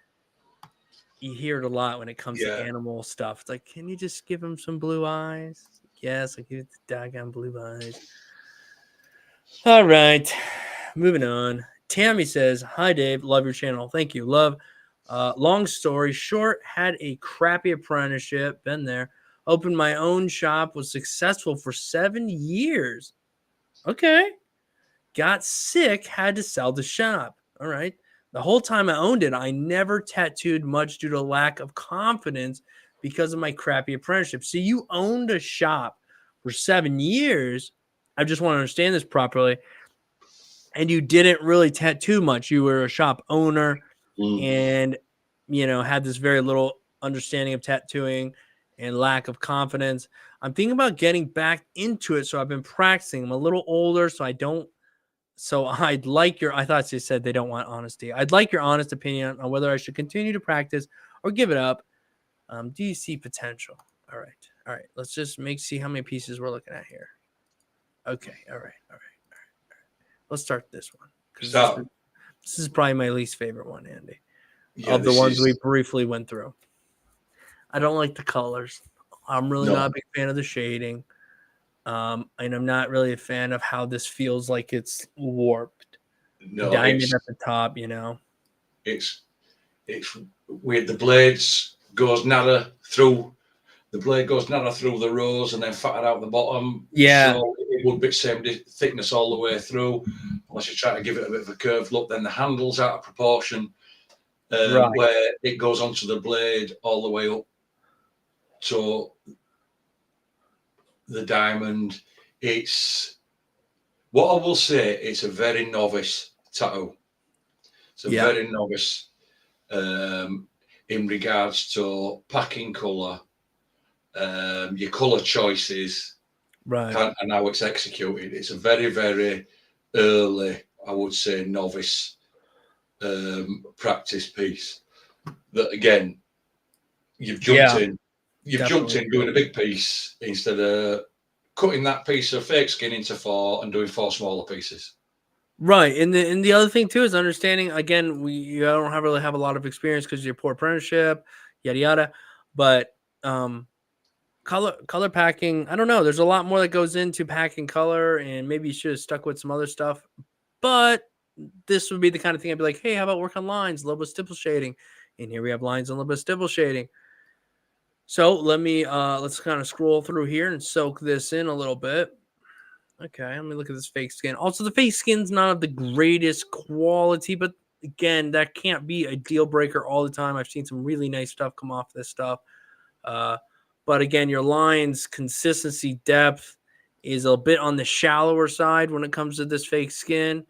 you hear it a lot when it comes to animal stuff. It's like, can you just give him some blue eyes? Yes, I give it the daggone blue eyes. All right, moving on. Tammy says, hi, Dave. Love your channel. Thank you. Love. Long story short, had a crappy apprenticeship. Been there. Opened my own shop. Was successful for 7 years. Okay. Got sick. Had to sell the shop. All right. The whole time I owned it, I never tattooed much due to lack of confidence because of my crappy apprenticeship. So you owned a shop for 7 years. I just want to understand this properly. And you didn't really tattoo much. You were a shop owner and, you know, had this very little understanding of tattooing and lack of confidence. I'm thinking about getting back into it. So I've been practicing. I'm a little older, so I don't. So I'd like your, I thought she said they don't want honesty. I'd like your honest opinion on whether I should continue to practice or give it up. Do you see potential? All right. Let's just see how many pieces we're looking at here. Okay. All right. Let's start this one. This is probably my least favorite one, Andy, of the ones we briefly went through. I don't like the colors. I'm really not a big fan of the shading. And I'm not really a fan of how this feels like it's warped. No, diamond at the top, you know. It's weird. The blades goes narrow through. The blade goes narrow through the rows and then fatter out the bottom. Yeah. So it would be same thickness all the way through. Unless you try to give it a bit of a curved look, then the handle's out of proportion. Where it goes onto the blade all the way up to the diamond. It's what I will say, it's a very novice tattoo. It's a very novice in regards to packing color, your color choices, and how it's executed. It's a very, very early, I would say, novice practice piece. That again, you've jumped in. You've jumped in doing a big piece instead of cutting that piece of fake skin into 4 and doing 4 smaller pieces. Right. And the other thing too is understanding, again, you don't really have a lot of experience because of your poor apprenticeship, yada yada. But color packing, I don't know. There's a lot more that goes into packing color, and maybe you should have stuck with some other stuff. But this would be the kind of thing I'd be like, hey, how about work on lines, a little bit of stipple shading? And here we have lines and a little bit of stipple shading. So let me let's kind of scroll through here and soak this in a little bit. Okay, let me look at this fake skin. Also, the fake skin's not of the greatest quality, but again, that can't be a deal breaker all the time. I've seen some really nice stuff come off this stuff. But again, your lines, consistency, depth is a bit on the shallower side when it comes to this fake skin.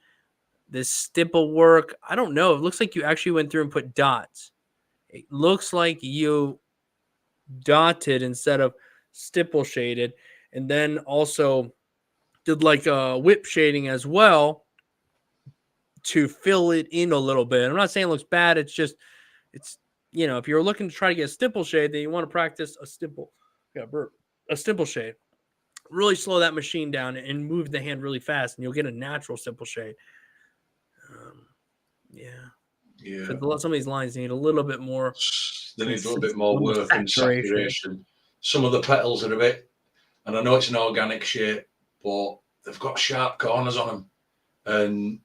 This stipple work, I don't know. It looks like you actually went through and put dots. It looks like you dotted instead of stipple shaded, and then also did like a whip shading as well to fill it in a little bit. I'm not saying it looks bad. It's just, it's, you know, if you're looking to try to get a stipple shade, then you want to practice a stipple, a stipple shade. Really slow that machine down and move the hand really fast, and you'll get a natural stipple shade. Yeah. Some of these lines need a little bit more. They need a little bit more work and saturation. Some of the petals are a bit, and I know it's an organic shape, but they've got sharp corners on them, and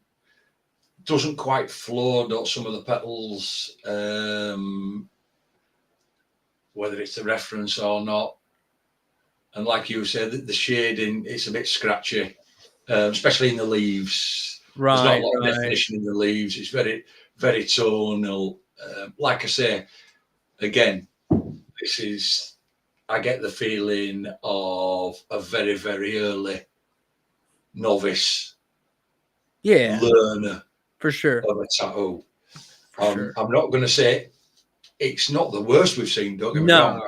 doesn't quite flow. Don't some of the petals, whether it's a reference or not. And like you said, the shading, it's a bit scratchy, especially in the leaves. Right, there's not a lot of definition in the leaves. It's very, very tonal. Like I say, again, this is, I get the feeling of a very, very early novice learner for sure of a tattoo. I'm not going to say it's not the worst we've seen. Don't get me wrong.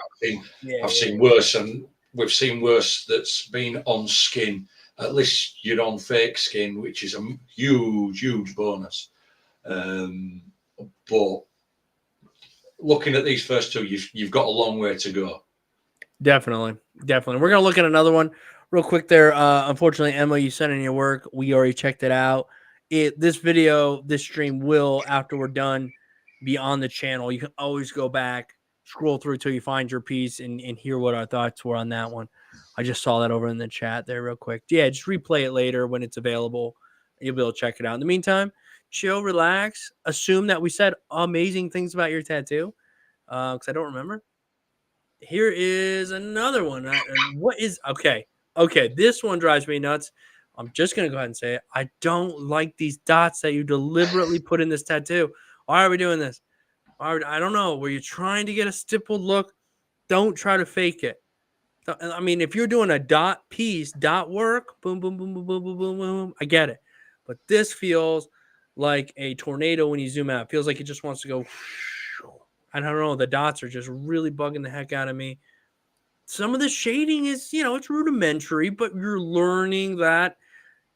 I've seen worse, and we've seen worse that's been on skin. At least you're on fake skin, which is a huge, huge bonus. But looking at these first two, you've got a long way to go. Definitely. We're going to look at another one real quick there. Unfortunately, Emma, you sent in your work. We already checked it out. This stream will, after we're done, be on the channel. You can always go back, scroll through till you find your piece and hear what our thoughts were on that one. I just saw that over in the chat there real quick. Yeah, just replay it later when it's available. You'll be able to check it out. In the meantime, chill, relax, assume that we said amazing things about your tattoo, because I don't remember. Here is another one. Okay, this one drives me nuts. I'm just going to go ahead and say it. I don't like these dots that you deliberately put in this tattoo. Why are we doing this? I don't know. Were you trying to get a stippled look? Don't try to fake it. I mean, if you're doing a dot piece, dot work, boom, boom, boom, boom, boom, boom, boom, boom, I get it. But this feels like a tornado when you zoom out. It feels like it just wants to go. I don't know. The dots are just really bugging the heck out of me. Some of the shading is, it's rudimentary, but you're learning that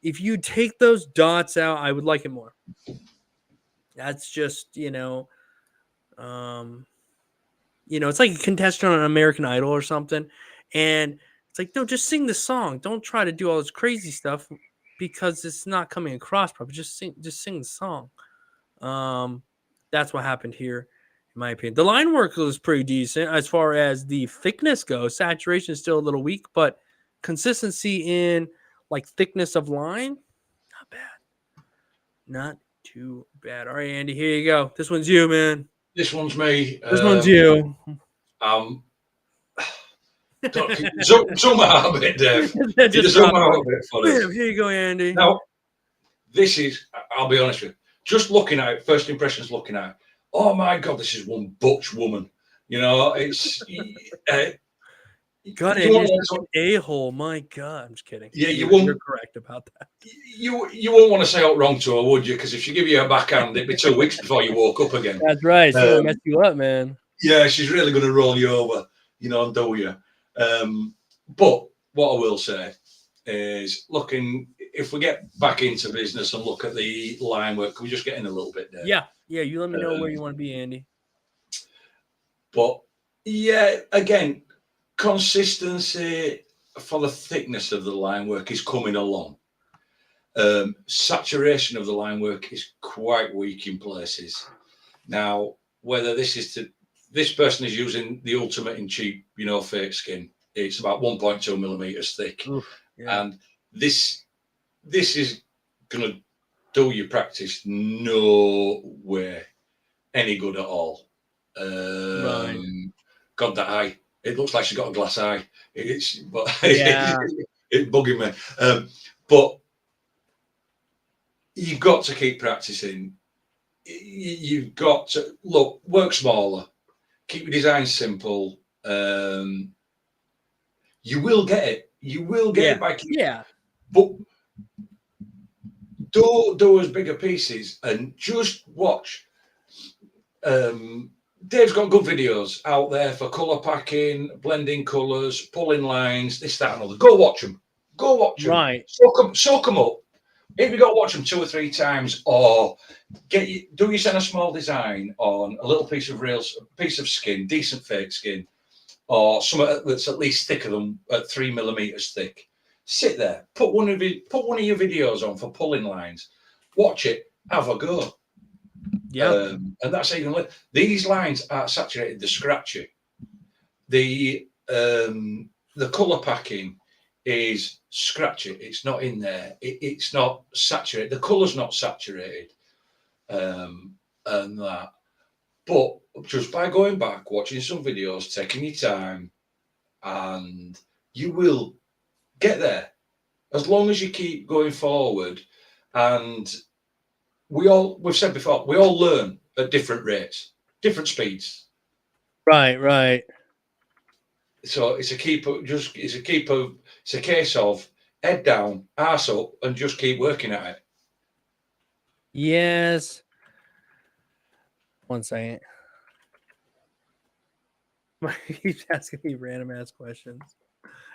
if you take those dots out, I would like it more. That's just, it's like a contestant on American Idol or something. And it's like, no, just sing the song. Don't try to do all this crazy stuff because it's not coming across properly. Just sing the song. That's what happened here, in my opinion. The line work was pretty decent as far as the thickness goes. Saturation is still a little weak, but consistency in like thickness of line, not bad. Not too bad. All right, Andy, here you go. This one's you, man. This one's me. This one's you. Zoom out a bit, Dave. Just zoom out a bit for us. Here you go, Andy. Now, this is, I'll be honest with you, just looking at it, first impressions looking at it, oh my God, this is one butch woman. It's... God, Andy's an a-hole. My God, I'm just kidding. Yeah, you're correct about that. You won't want to say out wrong to her, would you? Because if she give you a backhand, it'd be 2 weeks before you woke up again. That's right. She will mess you up, man. Yeah, she's really going to roll you over, and do you. But what I will say is, if we get back into business and look at the line work, we just get in a little bit there. Yeah, you let me know where you want to be, Andy. But yeah, again, consistency for the thickness of the line work is coming along. Saturation of the line work is quite weak in places. Now, whether this person is using the ultimate in cheap, fake skin. It's about 1.2 millimeters thick. Oof, yeah. And this is going to do your practice no way any good at all. Right. God, that eye. It looks like she's got a glass eye. It's bugging me. But you've got to keep practicing. You've got to work smaller, keep your design simple. You will get it. You will get it by keeping. Yeah. But do as bigger pieces and just watch. Dave's got good videos out there for colour packing, blending colours, pulling lines, this, that, and other. Go watch them. Go watch them. Right. Soak them up. If you got to watch them 2 or 3 times, or do you send a small design on a little piece of skin, decent fake skin, or something that's at least thicker than 3 millimeters thick. Sit there, put one of your videos on for pulling lines, watch it, have a go. Yeah. And that's how you can live. These lines are saturated, they're scratchy. The colour packing is scratchy. It's not in there. It's not saturated. The colour's not saturated. And that. But just by going back, watching some videos, taking your time, and you will get there. As long as you keep going forward. And we've said before, we all learn at different rates, different speeds. Right. So it's a case of head down, arse up, and just keep working at it. Yes. One second. He keeps asking me random ass questions.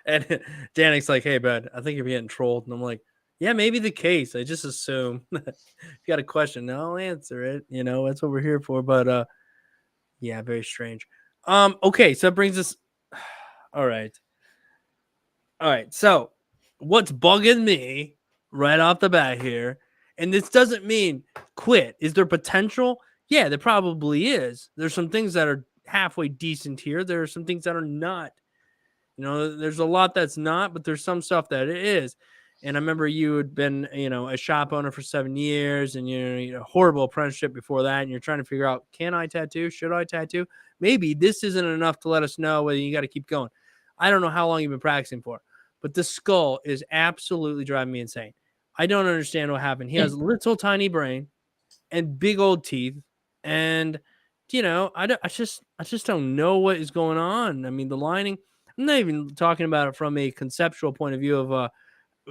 And Danik's like, hey, bud, I think you're getting trolled. And I'm like, yeah, maybe the case. I just assume if you got a question, I'll answer it. You know, that's what we're here for. But yeah, very strange. Okay, so that brings us. All right. So what's bugging me right off the bat here, and this doesn't mean quit. Is there potential? Yeah, there probably is. There's some things that are halfway decent here. There are some things that are not. You know, there's a lot that's not, but there's some stuff that it is. And I remember you had been, a shop owner for 7 years, and you know, horrible apprenticeship before that, and you're trying to figure out, can I tattoo? Should I tattoo? Maybe this isn't enough to let us know whether you got to keep going. I don't know how long you've been practicing for, but the skull is absolutely driving me insane. I don't understand what happened. He has a little tiny brain and big old teeth, and I just don't know what is going on. I mean, the lining. I'm not even talking about it from a conceptual point of view of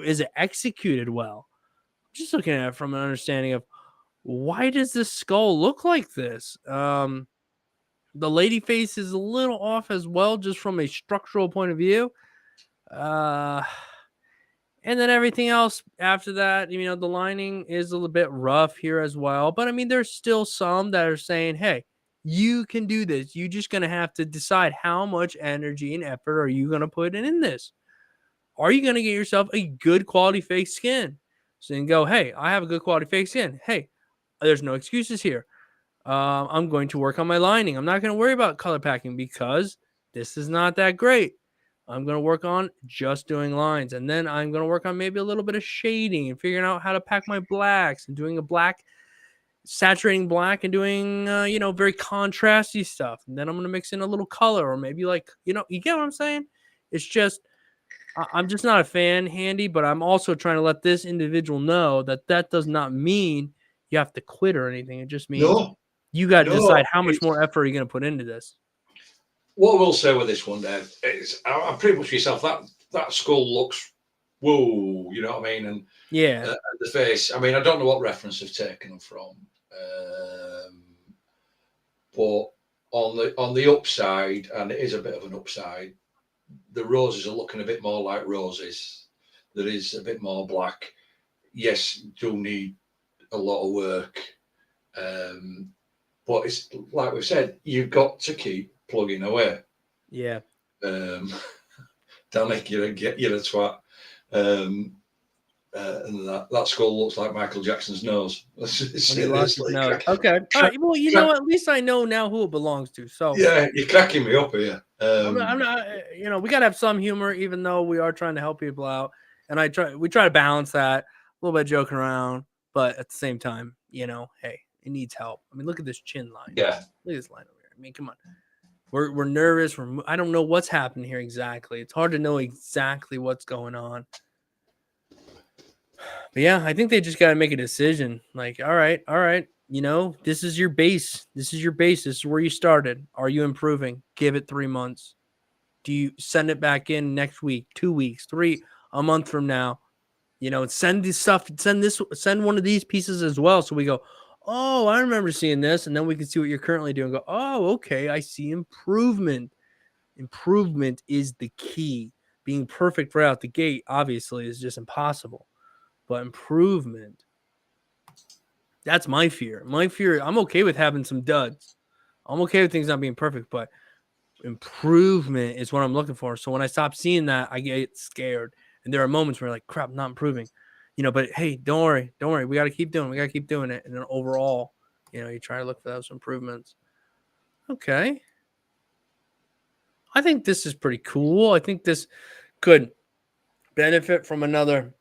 is it executed well? I'm just looking at it from an understanding of why does this skull look like this? The lady face is a little off as well, just from a structural point of view. And then everything else after that, the lining is a little bit rough here as well. But I mean, there's still some that are saying, hey, you can do this. You're just going to have to decide how much energy and effort are you going to put in this. Are you going to get yourself a good quality fake skin? So you can go, hey, I have a good quality fake skin. Hey, there's no excuses here. I'm going to work on my lining. I'm not going to worry about color packing because this is not that great. I'm going to work on just doing lines. And then I'm going to work on maybe a little bit of shading and figuring out how to pack my blacks and doing a black, saturating black and doing, very contrasty stuff. And then I'm going to mix in a little color or maybe you get what I'm saying? It's just, I'm just not a fan, Handy, but I'm also trying to let this individual know that does not mean you have to quit or anything. It just means you got to decide how much more effort you're going to put into this. What we'll say with this one, Dave, is I'm pretty much yourself. That skull looks, whoa, you know what I mean? And yeah, the face. I mean, I don't know what reference they've taken them from, but on the upside, and it is a bit of an upside, the roses are looking a bit more like roses. There is a bit more black. Yes, do need a lot of work, but it's like we've said, you've got to keep plugging away. Yeah. Danik, you're a twat. And that skull looks like Michael Jackson's nose. When he lost his nose. Okay. All right. Well, you know what? At least I know now who it belongs to. So yeah, you're cracking me up here. I'm not. We gotta have some humor, even though we are trying to help people out. And we try to balance that, a little bit joking around, but at the same time, hey, it needs help. I mean, look at this chin line. Yeah. Look at this line over here. I mean, come on. We're nervous. I don't know what's happening here exactly. It's hard to know exactly what's going on. But yeah, I think they just got to make a decision. Like, all right. This is your base. This is where you started. Are you improving? Give it 3 months. Do you send it back in next week, 2 weeks, 3, a month from now? You know, send this stuff, send one of these pieces as well. So we go, oh, I remember seeing this. And then we can see what you're currently doing. Go, oh, okay, I see improvement. Improvement is the key. Being perfect right out the gate, obviously, is just impossible. But improvement, that's my fear. My fear, I'm okay with having some duds. I'm okay with things not being perfect, but improvement is what I'm looking for. So when I stop seeing that, I get scared. And there are moments where like, crap, I'm not improving. You know, but hey, don't worry. We got to keep doing it. And then overall, you know, you try to look for those improvements. Okay. I think this is pretty cool. I think this could benefit from another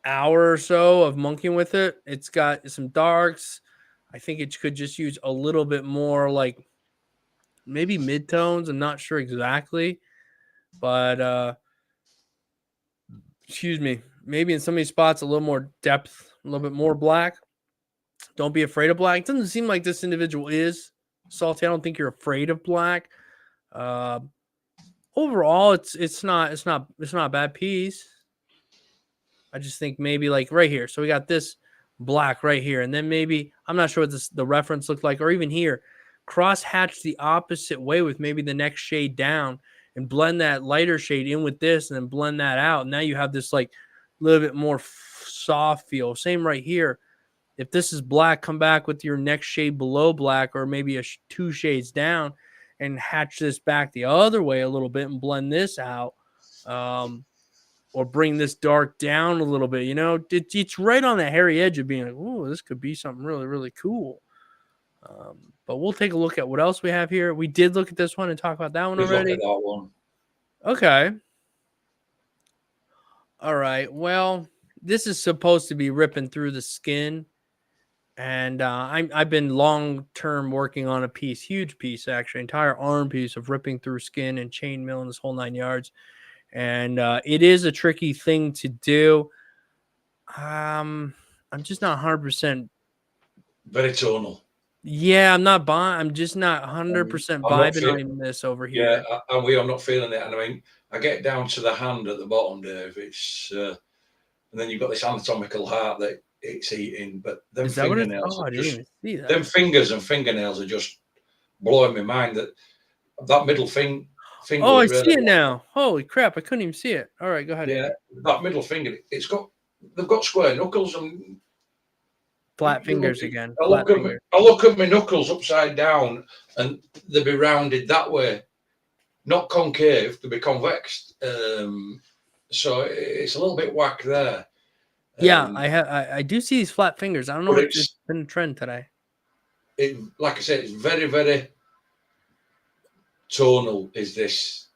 hour or so of monkeying with it. It's got some darks. I think it could just use a little bit more like maybe midtones. I'm not sure exactly, but excuse me, maybe in some of these spots a little more depth, a little bit more black. Don't be afraid of black. It doesn't seem like this individual is salty. I don't think you're afraid of black. Uh, Overall, it's not a bad piece. I just think maybe like right here. So we got this black right here, and then maybe I'm not sure what the reference looked like, or even here, cross hatch the opposite way with maybe the next shade down and blend that lighter shade in with this, and then blend that out. Now you have this like little bit more soft feel. Same right here. If this is black, come back with your next shade below black, or maybe a 2 shades down, and hatch this back the other way a little bit and blend this out. Or bring this dark down a little bit. You know, it's right on the hairy edge of being like, oh, this could be something really, really cool. But we'll take a look at what else we have here. We did look at this one and talk about that one already. Look at that one. Okay. All right. Well, this is supposed to be ripping through the skin. And I've been long-term working on a piece, huge piece, actually, entire arm piece of ripping through skin and chainmail and this whole 9 yards. And it is a tricky thing to do. I'm just not 100%. Very tonal. Yeah, I'm just not 100% vibing on this over here. Yeah, and I'm not feeling it. And I mean, I get down to the hand at the bottom, Dave. It's and then you've got this anatomical heart that it's eating. But them fingernails, I didn't even see that. Them fingers and fingernails are just blowing my mind. That middle finger. Oh, I see it now. Holy crap! I couldn't even see it. All right, go ahead. Yeah, that middle finger. They've got square knuckles and flat fingers again. I look at my knuckles upside down, and they'll be rounded that way, not concave. They'll be convex. So it's a little bit whack there. Yeah, I do see these flat fingers. I don't know what's been a trend today. Like I said, it's very, very tonal. Is this?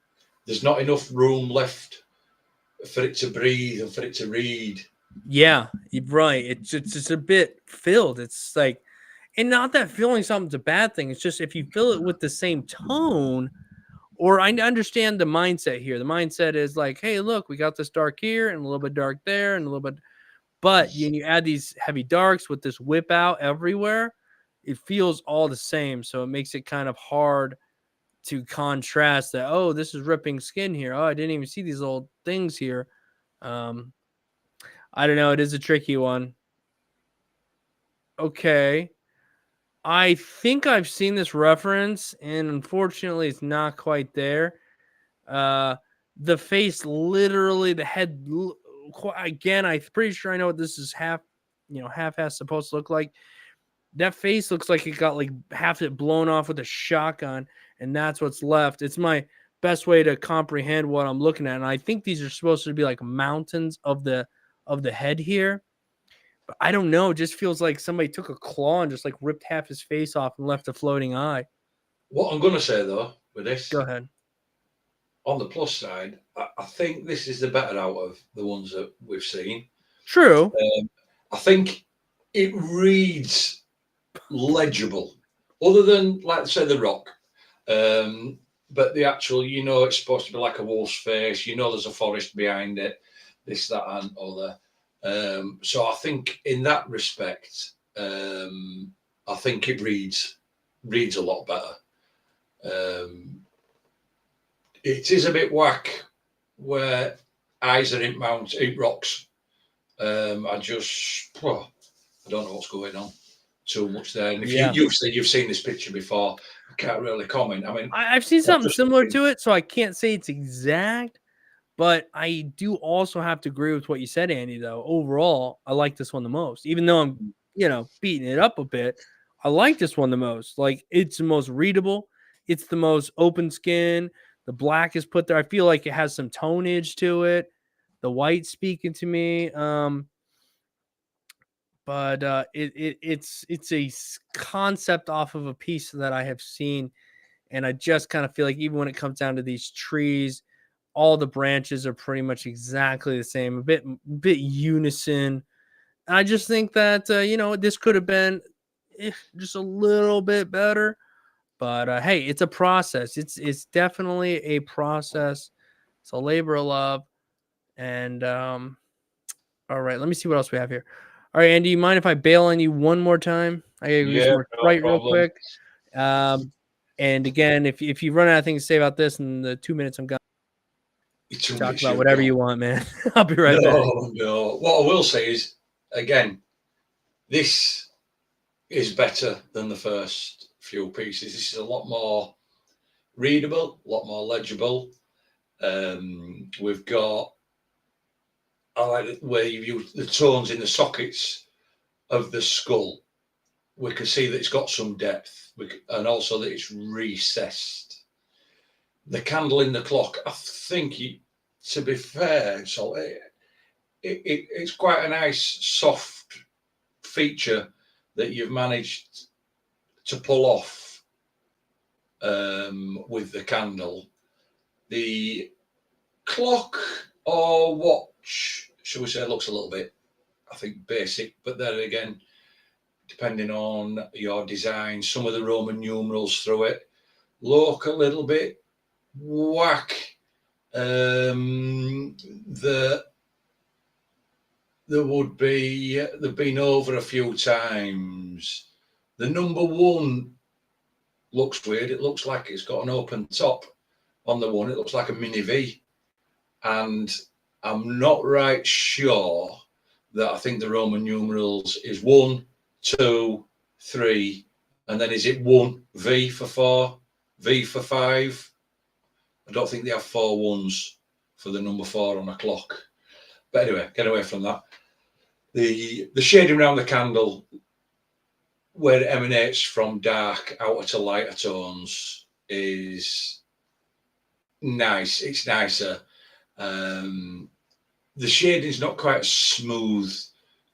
There's not enough room left for it to breathe and for it to read. Yeah, right. It's just a bit filled. It's like, and not that feeling something's a bad thing. It's just if you fill it with the same tone, or I understand the mindset here. The mindset is like, hey, look, we got this dark here and a little bit dark there and a little bit, but you add these heavy darks with this whip out everywhere, it feels all the same. So it makes it kind of hard to contrast that. Oh, this is ripping skin here. Oh, I didn't even see these little things here. I don't know. It is a tricky one. Okay. I think I've seen this reference, and unfortunately, it's not quite there. The face, literally, the head. Again, I'm pretty sure I know what this is half-ass supposed to look like. That face looks like it got like half it blown off with a shotgun, and that's what's left. It's my best way to comprehend what I'm looking at, and I think these are supposed to be like mountains of the head here. But I don't know. It just feels like somebody took a claw and just like ripped half his face off and left a floating eye. What I'm going to say though with this, go ahead. On the plus side, I think this is the better out of the ones that we've seen. True. I think it reads legible, other than like say the rock. But the actual, it's supposed to be like a wolf's face. There's a forest behind it. This, that, and other. So I think in that respect, I think it reads a lot better. it is a bit whack where eyes are in rocks. I just, well, I don't know what's going on too much there. And if you've seen this picture before, I can't really comment. I mean, I've seen something similar to it, so I can't say it's exact. But I do also have to agree with what you said, Andy, though. Overall, I like this one the most. Even though I'm, beating it up a bit, I like this one the most. Like, it's the most readable. It's the most open skin. The black is put there. I feel like it has some tonage to it. The white speaking to me. But it's a concept off of a piece that I have seen. And I just kind of feel like even when it comes down to these trees, all the branches are pretty much exactly the same, a bit unison. I just think that this could have been just a little bit better, but hey, it's a process. It's definitely a process. It's a labor of love, and all right, let me see what else we have here. All right, Andy, you mind if I bail on you one more time? I gotta do some more no right real problem. quick. And again, if you run out of things to say about this in the 2 minutes I'm gone, talk about whatever you want, man. I'll be right back. No. What I will say is, again, this is better than the first few pieces. This is a lot more readable, a lot more legible. We've got, I like where you've used the tones in the sockets of the skull. We can see that it's got some depth, and also that it's recessed. The candle in the clock, I think, to be fair, so it's quite a nice soft feature that you've managed to pull off with the candle. The clock or watch, shall we say, looks a little bit, I think, basic, but then again, depending on your design, some of the Roman numerals through it look a little bit whack. There would be, they've been over a few times. The number 1 looks weird. It looks like it's got an open top on the one. It looks like a mini V. And I'm not right sure that I think the Roman numerals is 1, 2, 3, and then is it 1 V for 4, V for 5? I don't think they have 4 ones for the number 4 on a clock. But anyway, get away from that. The shading around the candle, where it emanates from dark outer to lighter tones, is nice. It's nicer. The shading's not quite as smooth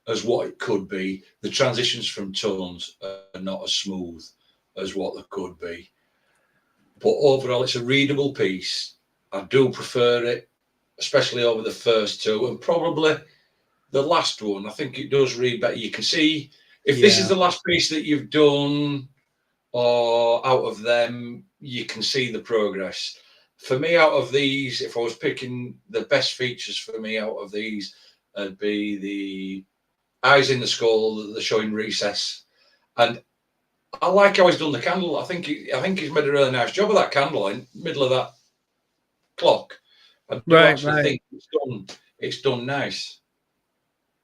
as what it could be. The transitions from tones are not as smooth as what they could be. But overall, it's a readable piece. I do prefer it, especially over the first 2, and probably the last one. I think it does read better. You can see if this is the last piece that you've done, or out of them, you can see the progress. For me, out of these, if I was picking the best features for me out of these, it'd be the eyes in the skull, the showing recess, and I like how he's done the candle. I think he's made a really nice job of that candle in the middle of that clock. I do actually think it's done nice.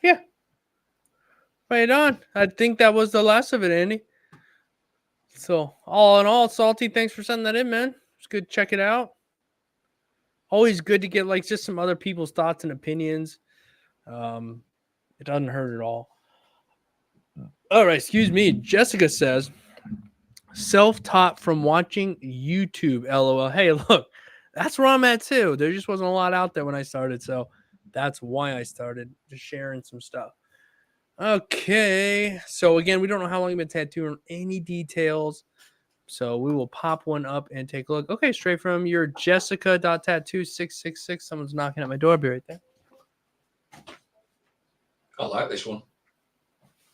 Yeah. Right on. I think that was the last of it, Andy. So, all in all, Salty, thanks for sending that in, man. It's good to check it out. Always good to get like just some other people's thoughts and opinions. It doesn't hurt at all. All right, excuse me. Jessica says, self-taught from watching YouTube, LOL. Hey, look, that's where I'm at too. There just wasn't a lot out there when I started, so that's why I started just sharing some stuff. Okay, so again, we don't know how long you've been tattooing, any details, so we will pop one up and take a look. Okay, straight from your Jessica.tattoo666. Someone's knocking at my door. I'll be right there. I like this one.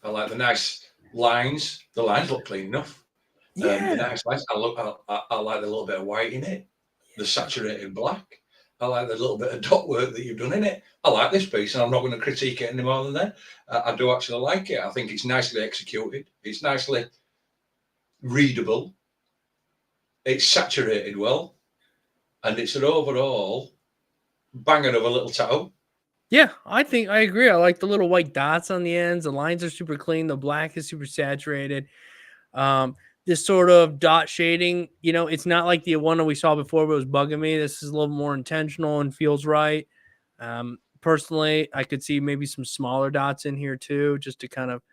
I like the nice lines. The lines look clean enough. Yeah. The nice lines. I like the little bit of white in it. The saturated black. I like the little bit of dot work that you've done in it. I like this piece, and I'm not going to critique it any more than that. I do actually like it. I think it's nicely executed. It's nicely readable. It's saturated well. and it's an overall banger of a little tattoo. Yeah, I think I agree. I like the little white dots on the ends. The lines are super clean. The black is super saturated. This sort of dot shading, you know, it's not like the one that we saw before, but it was bugging me. This is a little more intentional and feels right. Personally, I could see maybe some smaller dots in here too, just to kind of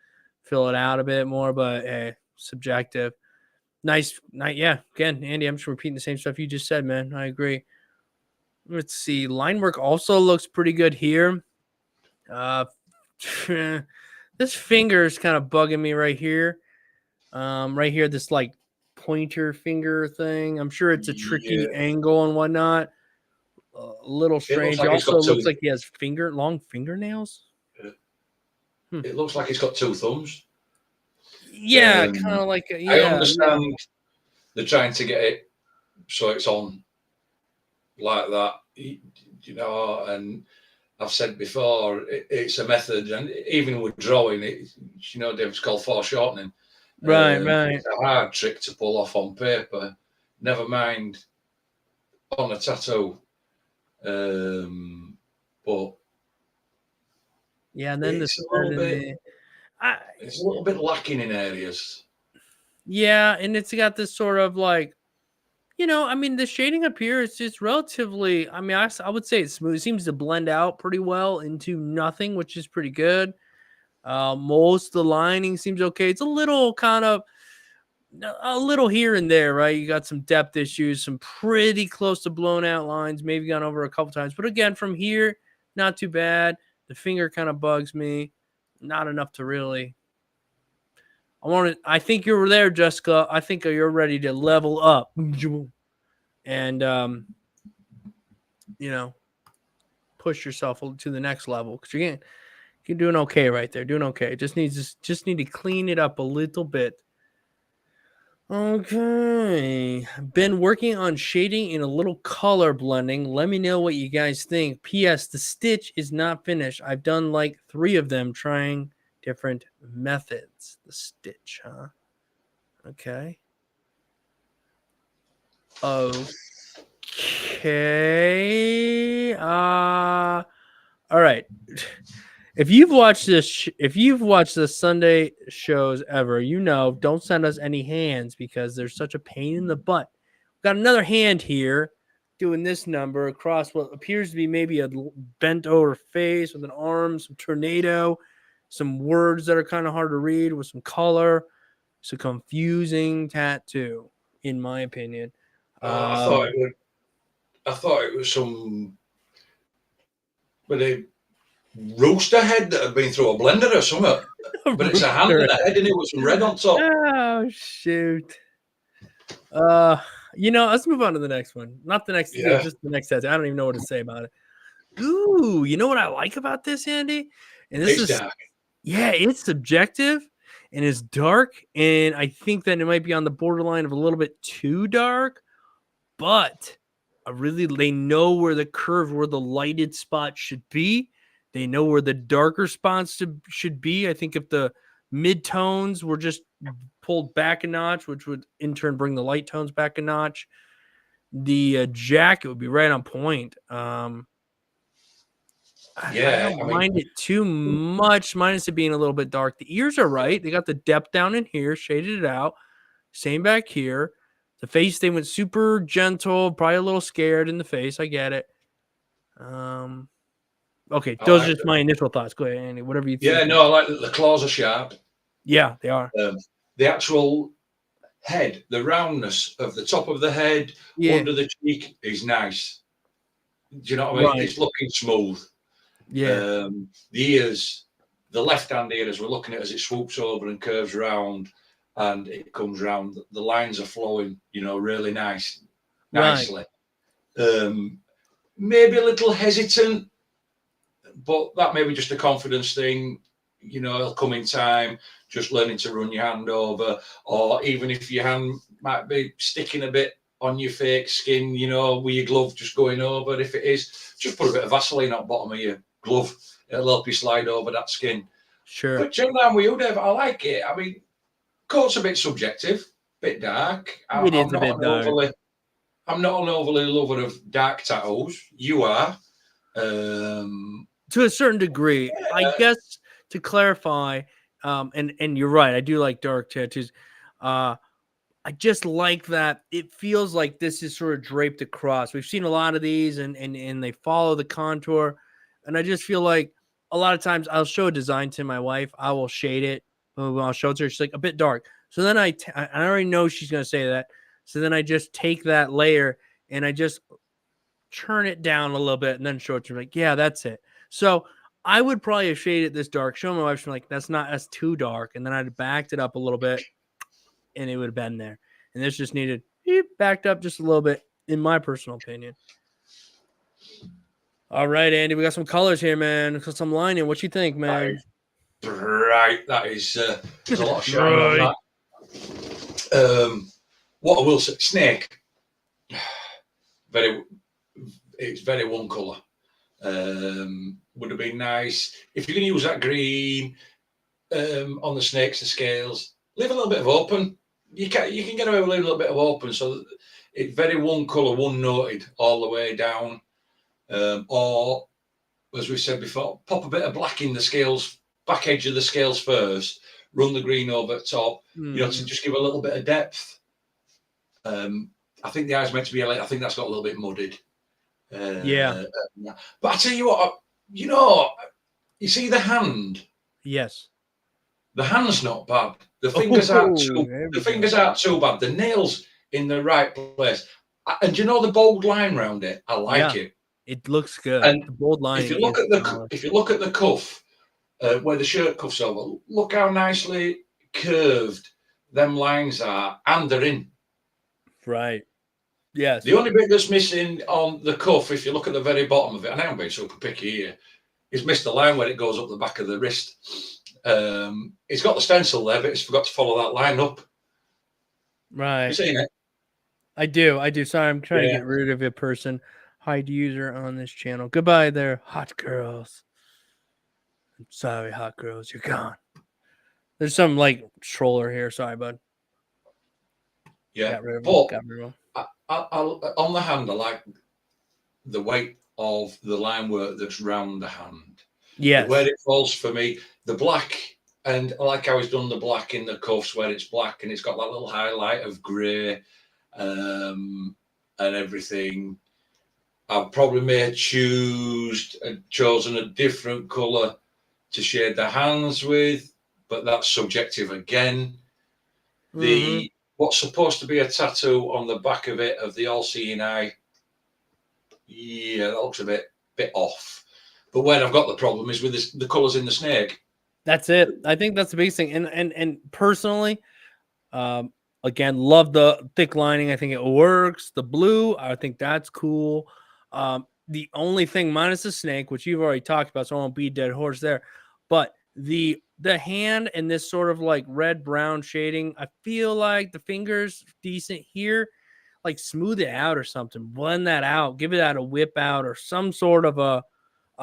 fill it out a bit more, but hey, subjective. Nice night. Yeah. Again, Andy, I'm just repeating the same stuff you just said, man. I agree. Let's see. Line work also looks pretty good here. This finger is kind of bugging me right here. Right here, this like pointer finger thing. I'm sure it's a tricky Yeah. angle and whatnot. A little It looks strange. like He it's also got looks two. like he has long fingernails. It looks like it's got two thumbs. Yeah, kind of like I yeah. understand they're trying to get it so it's on like that, you know. And I've said before, it's a method, and even with drawing, you know, it's called foreshortening. Right. It's a hard trick to pull off on paper. Never mind on a tattoo. But Yeah, and then it's a little bit. I, It's a little bit lacking in areas. yeah, and it's got this sort of like, you know, I mean, the shading up here is just relatively. I mean, I would say it's smooth. It seems to blend out pretty well into nothing, which is pretty good. Most of the lining seems okay. It's a little kind of a little here and there, right? You got some depth issues, some pretty close to blown out lines, maybe gone over a couple times. But again, from here, not too bad. The finger kind of bugs me. Not enough to really. I think you're there, Jessica. I think you're ready to level up. And you know, push yourself to the next level because you're doing okay right there. Doing okay. Just need to clean it up a little bit. Okay. Been working on shading and a little color blending. Let me know what you guys think. P.S. The stitch is not finished. I've done like 3 of them trying different methods. The stitch, huh? Okay. Okay. All right. If you've watched the Sunday shows ever, you know, don't send us any hands because they're such a pain in the butt. Got another hand here doing this number across what appears to be maybe a bent over face with an arm, some tornado, some words that are kind of hard to read with some color. It's a confusing tattoo, in my opinion. I thought it was some a rooster head that had been through a blender or something. But it's a hand and a head in it with some red on top. Oh shoot. You know, let's move on to the next one. Not the next, just the next tattoo. I don't even know what to say about it. Ooh, you know what I like about this, Andy? And this is dark. Yeah, it's subjective and it's dark, and I think that it might be on the borderline of a little bit too dark, but they know where the curve, where the lighted spot should be. They know where the darker spots should be. I think if the mid-tones were just pulled back a notch, which would in turn bring the light tones back a notch, the jacket would be right on point. I don't mind it too much, minus it being a little bit dark. The ears are right. They got the depth down in here, shaded it out. Same back here. The face, they went super gentle, probably a little scared in the face. I get it. Okay, those are just my initial thoughts. Go ahead, Andy. Whatever you think. Yeah, no, I like the claws are sharp. Yeah, they are. The actual head, the roundness of the top of the head under the cheek is nice. Do you know what I mean? It's looking smooth. Yeah. The ears, the left-hand ear, as we're looking at as it swoops over and curves around and it comes round, the lines are flowing, you know, really nicely. Maybe a little hesitant, but that may be just a confidence thing. You know, it'll come in time, just learning to run your hand over, or even if your hand might be sticking a bit on your fake skin, you know, with your glove just going over. If it is, just put a bit of Vaseline on bottom of your glove. It'll help you slide over that skin. Sure. But chill down with you, Dave. I like it. I mean, coat's a bit subjective, bit dark. It is a bit dark. I'm not an overly lover of dark tattoos. You are. To a certain degree. I guess to clarify, and you're right, I do like dark tattoos. I just like that it feels like this is sort of draped across. We've seen a lot of these and they follow the contour. And I just feel like a lot of times I'll show a design to my wife, I will shade it. When I'll show it to her, she's like a bit dark. So then I already know she's gonna say that. So then I just take that layer and I just turn it down a little bit and then show it to her. Like, yeah, that's it. So I would probably have shaded this dark. Show my wife, she's like, that's too dark. And then I'd backed it up a little bit and it would have been there. And this just needed backed up just a little bit, in my personal opinion. All right, Andy, we got some colors here, man. Got some lining. What you think, man? Right, that is there's a lot of shine on that. What I will say, snake, it's very one colour. Would have been nice if you're going to use that green on the snakes and scales. Leave a little bit of open. You can get away with a little bit of open, so it's very one colour, one noted all the way down. Or, as we said before, pop a bit of black in the scales, back edge of the scales first. Run the green over the top, you know, to just give a little bit of depth. I think the eye's meant to be. I think that's got a little bit muddied. Yeah. But I tell you what, you know, you see the hand. Yes. The hand's not bad. The fingers aren't too bad. The nails in the right place. And you know the bold line around it? I like it. It looks good. And the bold line. If you look at the cuff, where the shirt cuff's over, look how nicely curved them lines are, and they're in. Right. Yes. The only bit that's missing on the cuff, if you look at the very bottom of it, and I haven't been super picky here, is missed the line where it goes up the back of the wrist. It's got the stencil there, but it's forgot to follow that line up. Right. You seen it? I do. Sorry, I'm trying to get rid of a person. Hide user on this channel. Goodbye there, hot girls. I'm sorry, hot girls, you're gone. There's some like troller here. Sorry, bud. Yeah, got rid of him. On the hand, I like the weight of the line work that's round the hand. Yes. Where it falls for me, the black, and I like how he's done the black in the cuffs where it's black and it's got that little highlight of grey and everything. I probably may have chosen a different colour to shade the hands with, but that's subjective again. What's supposed to be a tattoo on the back of it of the all-seeing eye, yeah, that looks a bit off. But where I've got the problem is with the colours in the snake. That's it. I think that's the biggest thing. And personally, again, love the thick lining. I think it works. The blue, I think that's cool. The only thing minus the snake, which you've already talked about, so I won't beat a dead horse there. But the hand and this sort of like red brown shading, I feel like the fingers decent here. Like smooth it out or something. Blend that out. Give it out a whip out or some sort of a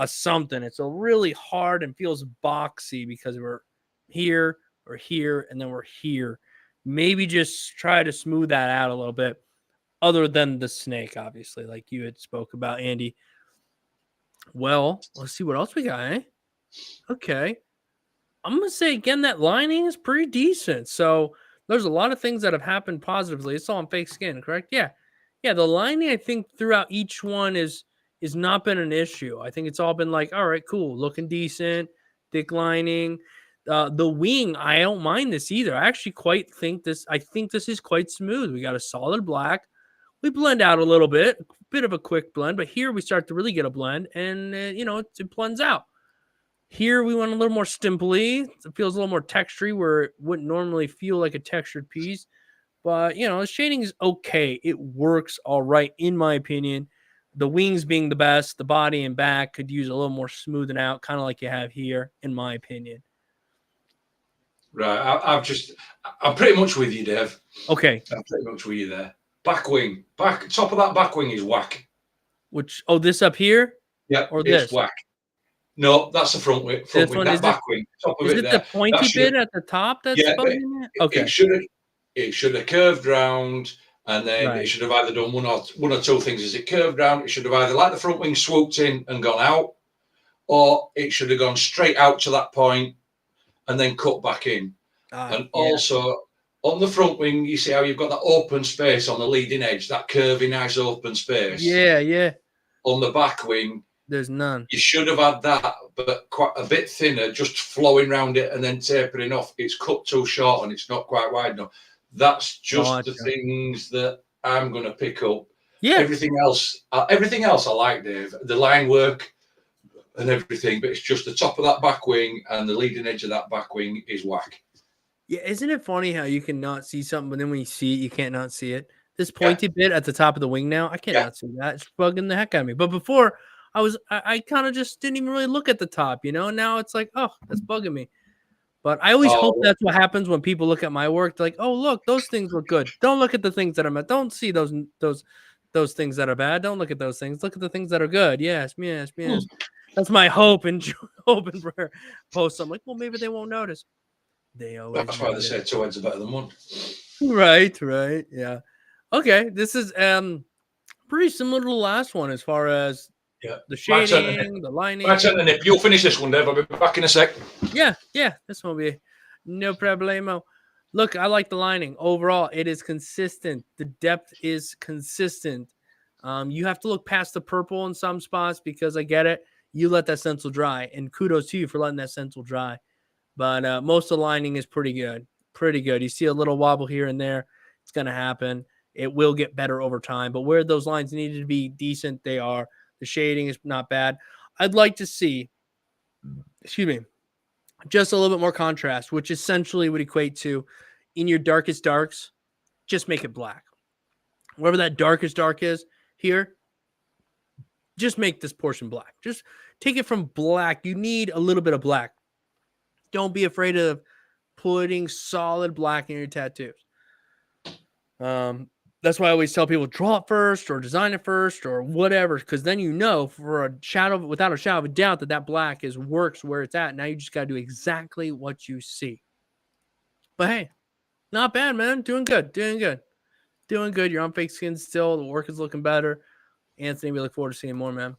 something. It's a really hard and feels boxy because we're here or here and then we're here. Maybe just try to smooth that out a little bit. Other than the snake, obviously, like you had spoke about, Andy. Well, let's see what else we got, eh? Okay. I'm going to say, again, that lining is pretty decent. So there's a lot of things that have happened positively. It's all on fake skin, correct? Yeah. Yeah, the lining, I think, throughout each one is not been an issue. I think it's all been like, all right, cool, looking decent, thick lining. The wing, I don't mind this either. I actually think this is quite smooth. We got a solid black. We blend out a little bit of a quick blend, but here we start to really get a blend, and it blends out. Here we went a little more stimply. It feels a little more textury where it wouldn't normally feel like a textured piece. But, the shading is okay. It works all right, in my opinion. The wings being the best, the body and back could use a little more smoothing out, kind of like you have here, in my opinion. Right. I'm pretty much with you, Dave. Okay. I'm pretty much with you there. Back wing. Top of that back wing is whack. This up here? Yeah, or it's this? whack. No, that's the front wing. That back wing. Top of is it it there. The pointy bit at the top that's bugging it? Okay. It should have curved round And then Right. it should have either done one or two things. As it curved round, it should have either, like the front wing, swooped in and gone out, or it should have gone straight out to that point and then cut back in. And also on the front wing, you see how you've got that open space on the leading edge, that curvy, nice open space. Yeah. On the back wing, there's none. You should have had that, but quite a bit thinner, just flowing around it and then tapering off. It's cut too short and it's not quite wide enough. That's just the things that I'm going to pick up. Yeah. Everything else I like, Dave. The line work and everything, but it's just the top of that back wing and the leading edge of that back wing is whack. Yeah, isn't it funny how you can not see something, but then when you see it, you can't not see it? This pointy bit at the top of the wing now, I can't not see that. It's bugging the heck out of me. But before, I kind of just didn't even really look at the top, you know? Now it's like, oh, that's bugging me. But I always hope that's what happens when people look at my work. They're like, oh, look, those things look good. Don't look at the things that are bad. Don't see those things that are bad. Don't look at those things. Look at the things that are good. Yes. That's my hope and prayer. Post. I'm like, well, maybe they won't notice. They always. That's why they say two heads are better than one. Right. Yeah. Okay. This is pretty similar to the last one as far as the shading, the lining. You'll finish this one, Dave. I'll be back in a sec. Yeah. This will be no problemo. Look, I like the lining. Overall, it is consistent. The depth is consistent. You have to look past the purple in some spots because I get it. You let that stencil dry, and kudos to you for letting that stencil dry. But most of the lining is pretty good. You see a little wobble here and there. It's going to happen. It will get better over time. But where those lines needed to be decent, they are. The shading is not bad. I'd like to see, just a little bit more contrast, which essentially would equate to in your darkest darks, just make it black. Wherever that darkest dark is here, just make this portion black. Just take it from black. You need a little bit of black. Don't be afraid of putting solid black in your tattoos. That's why I always tell people draw it first or design it first or whatever, because then you know without a shadow of a doubt that black works where it's at. Now you just got to do exactly what you see. But hey, not bad, man. Doing good. You're on fake skin still. The work is looking better. Anthony, we look forward to seeing more, man.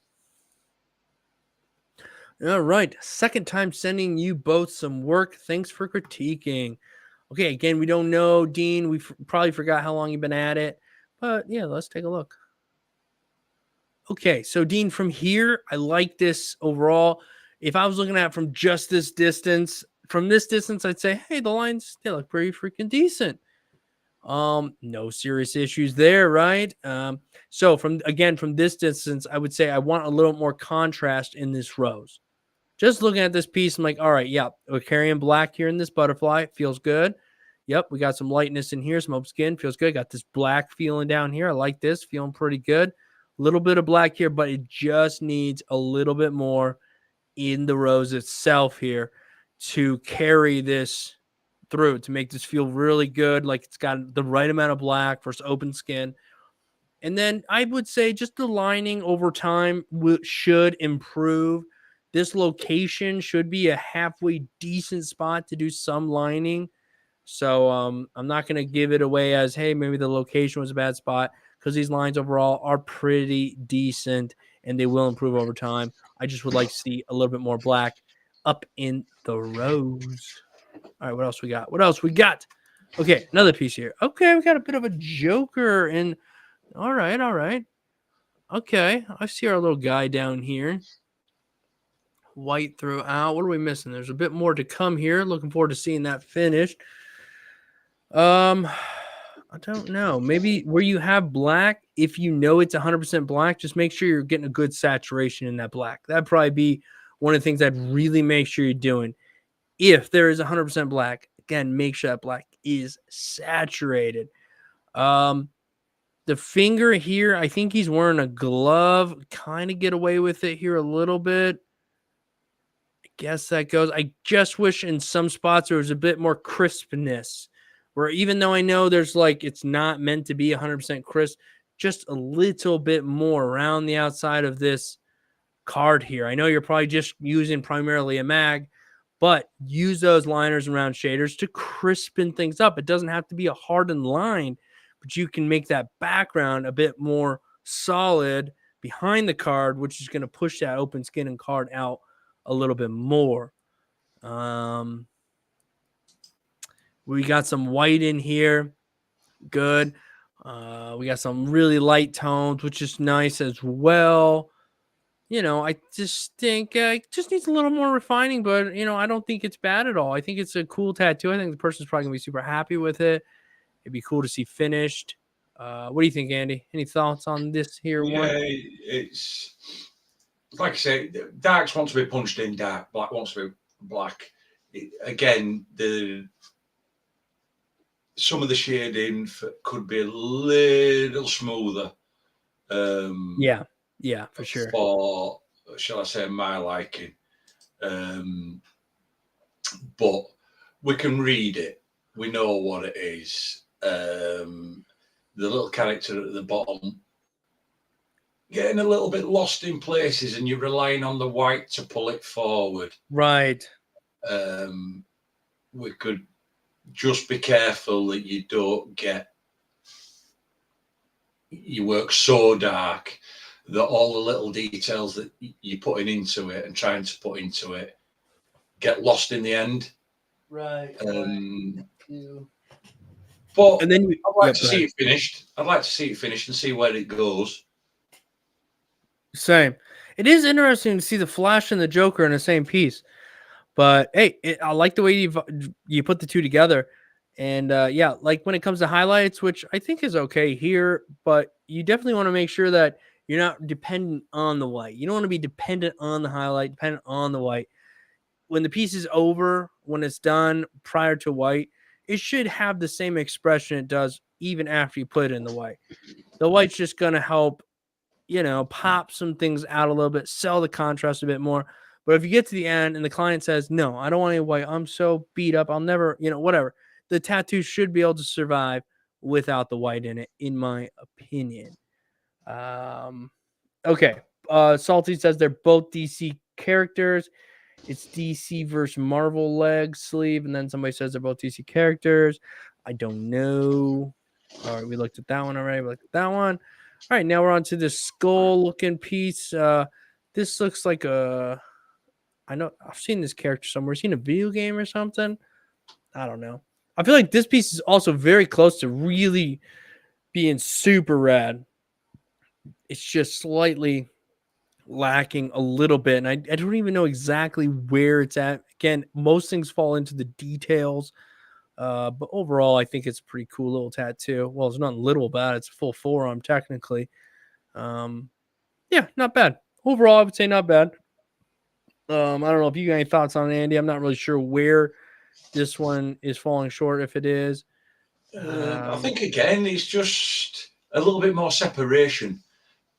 All right. Second time sending you both some work. Thanks for critiquing. Okay, again, we don't know, Dean. We probably forgot how long you've been at it. But, yeah, let's take a look. Okay, so, Dean, from here, I like this overall. If I was looking at it from just this distance, I'd say, hey, the lines, they look pretty freaking decent. No serious issues there, right? So, from this distance, I would say I want a little more contrast in this rose. Just looking at this piece, I'm like, all right, yeah, we're carrying black here in this butterfly. Feels good. Yep, we got some lightness in here, some open skin. Feels good. Got this black feeling down here. I like this. Feeling pretty good. A little bit of black here, but it just needs a little bit more in the rose itself here to carry this through, to make this feel really good, like it's got the right amount of black versus open skin. And then I would say just the lining over time should improve. This location should be a halfway decent spot to do some lining. So I'm not going to give it away as, hey, maybe the location was a bad spot, because these lines overall are pretty decent and they will improve over time. I just would like to see a little bit more black up in the rose. All right, what else we got? Okay, another piece here. Okay, we got a bit of a joker in. All right. Okay, I see our little guy down here. White throughout. What are we missing? There's a bit more to come here. Looking forward to seeing that finished. I don't know. Maybe where you have black, if you know it's 100% black, just make sure you're getting a good saturation in that black. That'd probably be one of the things I'd really make sure you're doing. If there is 100% black, again, make sure that black is saturated. The finger here, I think he's wearing a glove. Kind of get away with it here a little bit. I guess that goes. I just wish in some spots there was a bit more crispness, where even though I know there's it's not meant to be 100% crisp, just a little bit more around the outside of this card here. I know you're probably just using primarily a mag, but use those liners around shaders to crispen things up. It doesn't have to be a hardened line, but you can make that background a bit more solid behind the card, which is going to push that open skin and card out a little bit more. We got some white in here. Good. We got some really light tones, which is nice as well. I just think it just needs a little more refining, but, I don't think it's bad at all. I think it's a cool tattoo. I think the person's probably going to be super happy with it. It'd be cool to see finished. What do you think, Andy? Any thoughts on this here one? Yeah, it's like I say, darks want to be punched in dark, black wants to be black. Again, some of the shading could be a little smoother. Yeah, for sure. For, shall I say, my liking. But we can read it. We know what it is. The little character at the bottom getting a little bit lost in places, and you're relying on the white to pull it forward. Right. We could just be careful that you don't get your work so dark that all the little details that you're putting into it and trying to put into it get lost in the end. Right. But and then I'd like to see it finished. I'd like to see it finished and see where it goes. Same. It is interesting to see the Flash and the Joker in the same piece. But hey, I like the way you put the two together. And yeah, like when it comes to highlights, which I think is okay here, but you definitely want to make sure that you're not dependent on the white. You don't want to be dependent on the highlight, dependent on the white. When the piece is over, when it's done prior to white, it should have the same expression it does even after you put it in the white. The white's just going to help, pop some things out a little bit, sell the contrast a bit more. But if you get to the end and the client says, no, I don't want any white, I'm so beat up, I'll never, whatever. The tattoo should be able to survive without the white in it, in my opinion. Okay. Salty says they're both DC characters. It's DC versus Marvel leg sleeve. And then somebody says they're both DC characters. I don't know. All right, we looked at that one already. We looked at that one. All right, now we're on to this skull-looking piece. This looks like I know I've seen this character somewhere. Seen a video game or something. I don't know. I feel like this piece is also very close to really being super rad. It's just slightly lacking a little bit, and I don't even know exactly where it's at. Again, most things fall into the details. But overall, I think it's a pretty cool little tattoo. Well, it's not little about it. It's a full forearm, technically. Yeah, not bad. Overall, I would say not bad. I don't know if you got any thoughts on it, Andy. I'm not really sure where this one is falling short, if it is. I think, again, it's just a little bit more separation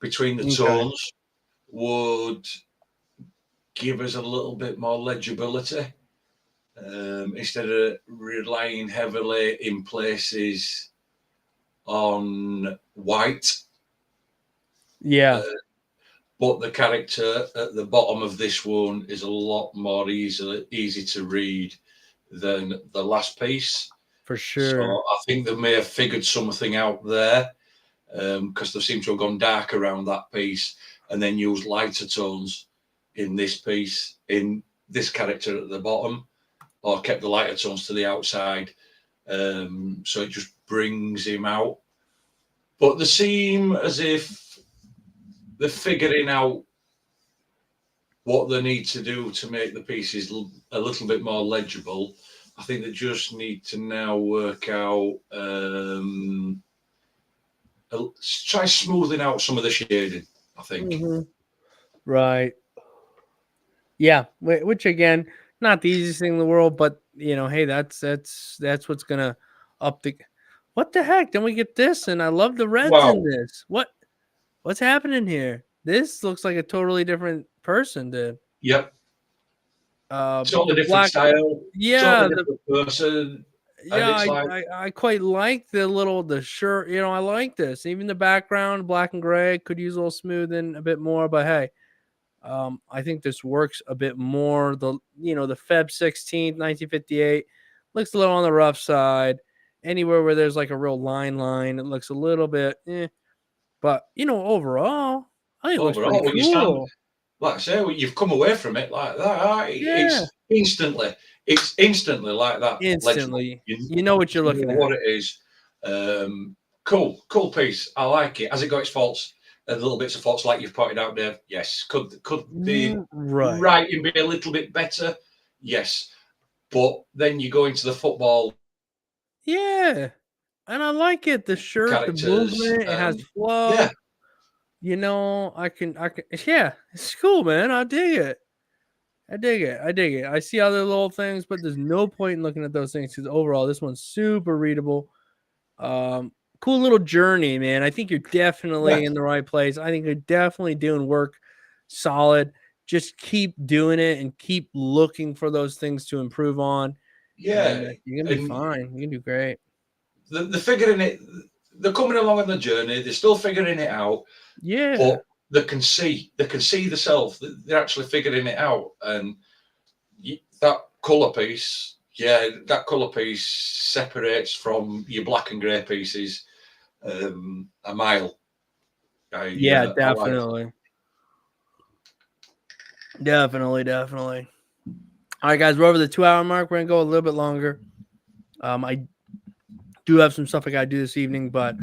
between the tones would give us a little bit more legibility. Instead of relying heavily in places on white. Yeah. But the character at the bottom of this one is a lot more easy to read than the last piece. For sure. So I think they may have figured something out there, because they seem to have gone dark around that piece and then used lighter tones in this piece, in this character at the bottom, or kept the lighter tones to the outside. So it just brings him out. But they seem as if they're figuring out what they need to do to make the pieces a little bit more legible. I think they just need to now work out, try smoothing out some of the shading, I think. Right. Yeah, which again, not the easiest thing in the world, but hey, that's what's gonna up the. What the heck? Then we get this, and I love the reds in this. What's happening here? This looks like a totally different person, dude. Yep. Totally different style. Yeah, totally different person. Yeah, I quite like the shirt. I like this. Even the background, black and gray, could use a little smoothing a bit more. But hey, I think this works a bit more. The Feb 16th, 1958 looks a little on the rough side. Anywhere where there's like a real line, it looks a little bit, but overall, I think it looks pretty Overall, when you stand, cool. like I say, when you've come away from it like that, Yeah, it's instantly like that. Legible. instantly, You you know what you're know looking at. what it is. Cool piece. I like it. Has it got its faults? Little bits of faults, like you've pointed out, Dave. Yes. Could be Right. right and be a little bit better. Yes. But then you go into the football Yeah, and I like it. The shirt, the characters. movement, it has Yeah, flow. I can. Yeah, it's cool, man. I dig it. I dig it. I dig it. I see other little things, but there's no point in looking at those things because overall, this one's super readable. Um, cool little journey, man. I think you're yeah, definitely in the right place. I think you're definitely doing work solid. Just keep doing it and keep looking for those things to improve on, and yeah. you're gonna be And fine. You're gonna do great. they're figuring it. They're coming along on the journey. They're still figuring it out, Yeah. but they can see themselves. They're actually figuring it out, and that color piece, yeah, that color piece separates from your black and grey pieces a mile. Yeah, I like. definitely. Definitely. All right, guys, we're over the 2 hour mark. We're gonna go a little bit longer. I do have some stuff I gotta do this evening, but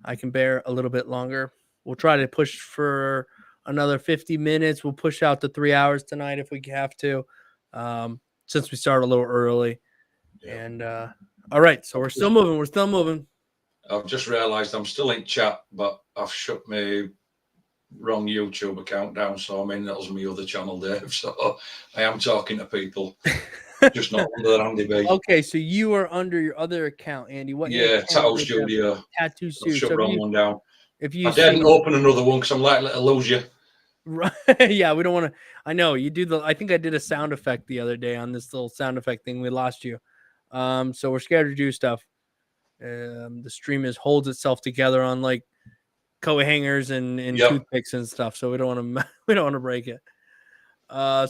I can bear a little bit longer. We'll try to push for another 50 minutes. We'll push out to 3 hours tonight if we have to, since we start a little early. Yeah. And all right, so we're still moving. We're still moving. I've just realised I'm still in chat, but I've shut my wrong YouTube account down, so I'm in. That was my other channel, Dave. So I am talking to people, just not under the Andy B. Okay, so you are under your other account, Andy. What Yeah, account Tattoo would that be? Studio. Tattoo I've Studio. shut So wrong one down. if you I daren't see, open another one because I'm likely to lose you. right, yeah, we don't want to. I know you do I think I did a sound effect the other day on this little sound effect thing. We lost you. So we're scared to do stuff. The stream holds itself together on like coat hangers and Yep. toothpicks and stuff. So we don't want to we don't want to break it.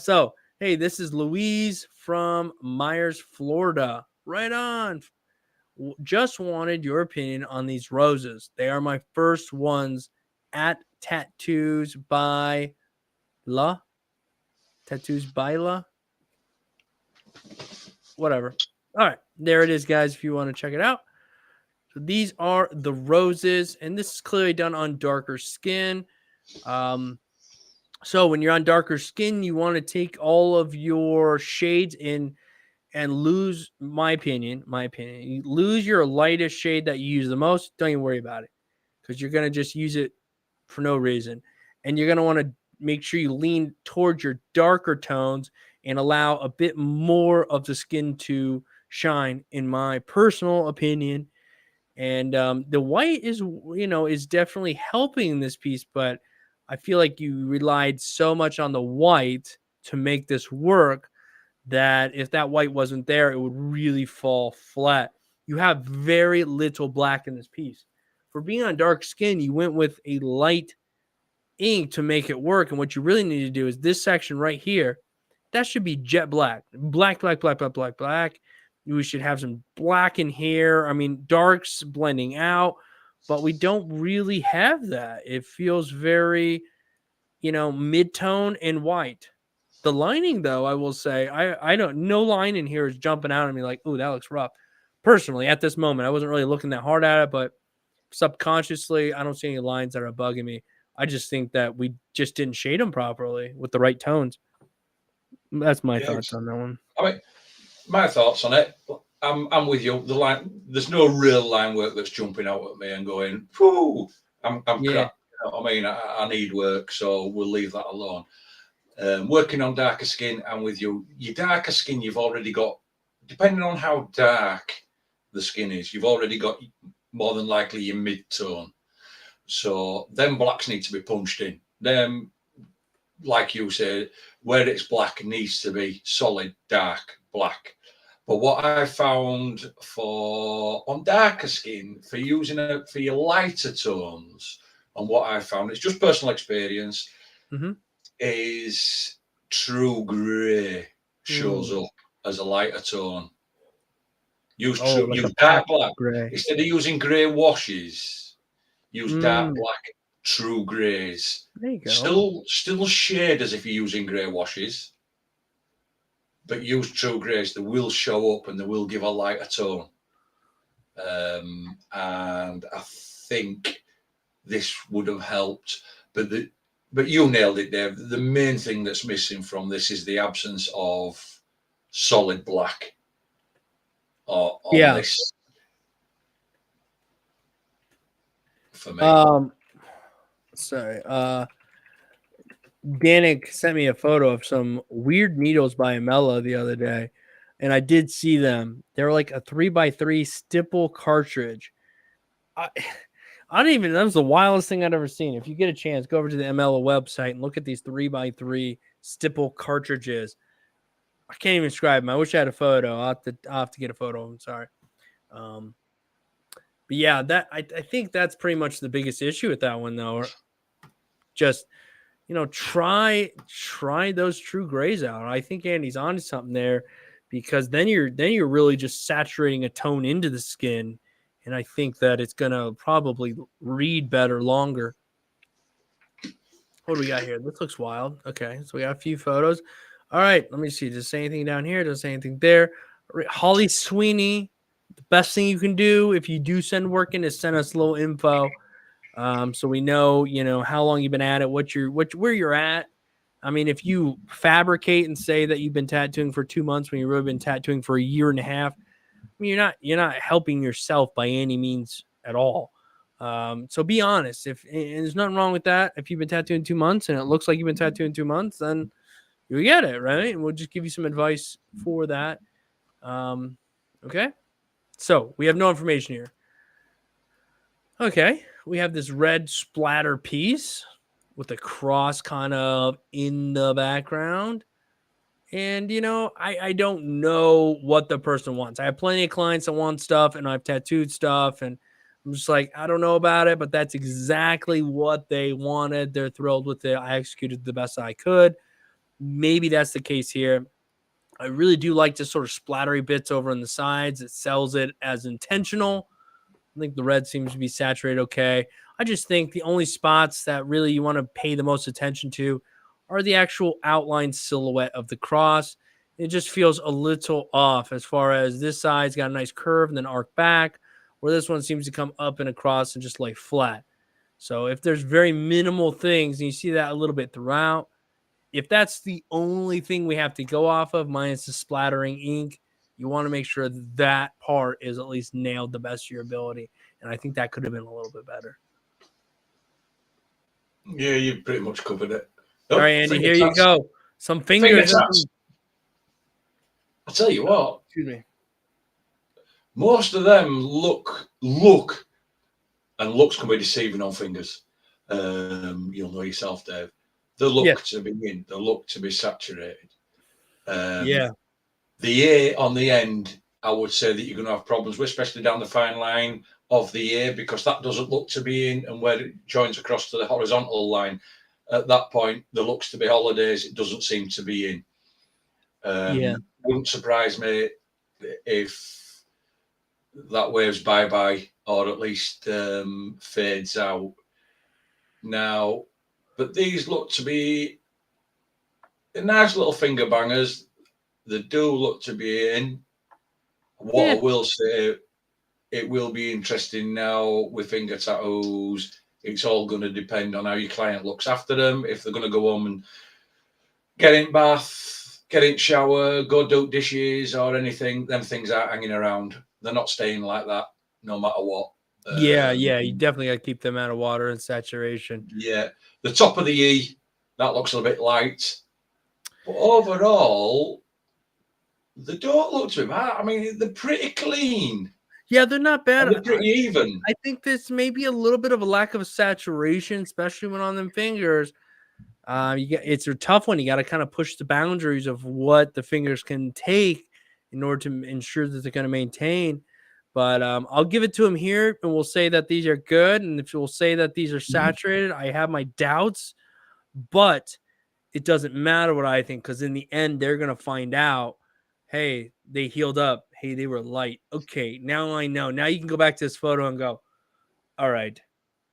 So hey, this is Louise from Myers, Florida. Right on. Just wanted your opinion on these roses. They are my first ones at Tattoos by La. Tattoos by La. Whatever. All right. There it is, guys, if you want to check it out. So these are the roses, and this is clearly done on darker skin. So when you're on darker skin, you want to take all of your shades in and lose, my opinion, you lose your lightest shade that you use the most. Don't even worry about it because you're going to just use it for no reason. And you're going to want to make sure you lean towards your darker tones and allow a bit more of the skin to shine, in my personal opinion. And the white is definitely helping this piece, but I feel like you relied so much on the white to make this work that if that white wasn't there, it would really fall flat. You have very little black in this piece. For being on dark skin, you went with a light ink to make it work. And what you really need to do is this section right here, that should be jet black. Black. We should have some black in here. I mean, darks blending out, but we don't really have that. It feels very, mid-tone and white. The lining, though, I will say, I don't, no line in here is jumping out at me like, oh, that looks rough. Personally, at this moment, I wasn't really looking that hard at it, but subconsciously, I don't see any lines that are bugging me. I just think that we just didn't shade them properly with the right tones. That's my thoughts on that one. I mean, my thoughts on it. I'm with you. The line, there's no real line work that's jumping out at me and going, "Whoo!" I'm Yeah. crap. You know what I mean, I need work, so we'll leave that alone. Working on darker skin, I'm with you. Your darker skin, you've already got, depending on how dark the skin is, you've already got more than likely your mid-tone. So them blacks need to be punched in. Them, like you said, where it's black needs to be solid, dark, black. But what I found on darker skin, for using it for your lighter tones, and what I found, it's just personal experience, is true grey shows up as a lighter tone. Use Oh, true, like a use dark patent black gray. instead of using grey washes. Use dark black, true greys. There you go. Still shade as if you're using grey washes, but use true greys. They will show up and they will give a lighter tone. And I think this would have helped. But you nailed it, Dave. The main thing that's missing from this is the absence of solid black on this for me. Sorry. Danik sent me a photo of some weird needles by Amela the other day, and I did see them. They're like a 3x3 stipple cartridge. I don't even, that was the wildest thing I'd ever seen. If you get a chance, go over to the Amela website and look at these 3x3 stipple cartridges. I can't even describe them. I wish I had a photo. I'll have to get a photo of them. Sorry. But yeah, that I think that's pretty much the biggest issue with that one, though. Just, try those true grays out. I think Andy's onto something there, because then you're really just saturating a tone into the skin, and I think that it's gonna probably read better longer. What do we got here? This looks wild. Okay, so we got a few photos. All right, let me see. Does it say anything down here? Does it say anything there? Holly Sweeney, the best thing you can do if you do send work in is send us a little info. So we know, how long you've been at it, where you're at. I mean, if you fabricate and say that you've been tattooing for 2 months when you've really been tattooing for a year and a half, I mean, you're not helping yourself by any means at all. So be honest. And there's nothing wrong with that. If you've been tattooing 2 months and it looks like you've been tattooing 2 months, then you get it, right? And we'll just give you some advice for that. Okay. So we have no information here. Okay, we have this red splatter piece with a cross kind of in the background. And, I don't know what the person wants. I have plenty of clients that want stuff, and I've tattooed stuff, and I'm just like, I don't know about it, but that's exactly what they wanted. They're thrilled with it. I executed the best I could. Maybe that's the case here. I really do like the sort of splattery bits over on the sides. It sells it as intentional. I think the red seems to be saturated okay. I just think the only spots that really you want to pay the most attention to are the actual outline silhouette of the cross. It just feels a little off as far as this side's got a nice curve and then arc back, where this one seems to come up and across and just lay flat. So if there's very minimal things, and you see that a little bit throughout, if that's the only thing we have to go off of, minus the splattering ink, you want to make sure that part is at least nailed the best of your ability. And I think that could have been a little bit better. Yeah, you pretty much covered it. All right, Andy, here you go. Some fingers. I'll tell you what. Excuse me. Most of them look, and looks can be deceiving on fingers. You'll know yourself, Dave. They look to be in. They look to be saturated. The A on the end, I would say that you're going to have problems with, especially down the fine line of the A, because that doesn't look to be in, and where it joins across to the horizontal line, at that point, there looks to be holidays. It doesn't seem to be in. Wouldn't surprise me if that waves bye-bye, or at least fades out. Now, but these look to be nice little finger bangers. They do look to be in. What I will say, it will be interesting now with finger tattoos. It's all going to depend on how your client looks after them. If they're going to go home and get in bath, get in shower, go do dishes or anything, them things aren't hanging around. They're not staying like that no matter what. You definitely got to keep them out of water and saturation. Yeah. The top of the E, that looks a little bit light. But overall, they don't look too bad. I mean, they're pretty clean. Yeah, they're not bad. They're pretty even. I think this may be a little bit of a lack of saturation, especially when on them fingers. It's a tough one. You got to kind of push the boundaries of what the fingers can take in order to ensure that they're going to maintain. But I'll give it to him here, and we'll say that these are good. And if we'll say that these are saturated, I have my doubts, but it doesn't matter what I think, because in the end, they're going to find out, hey, they healed up. hey, they were light. Okay, now I know. Now you can go back to this photo and go, all right,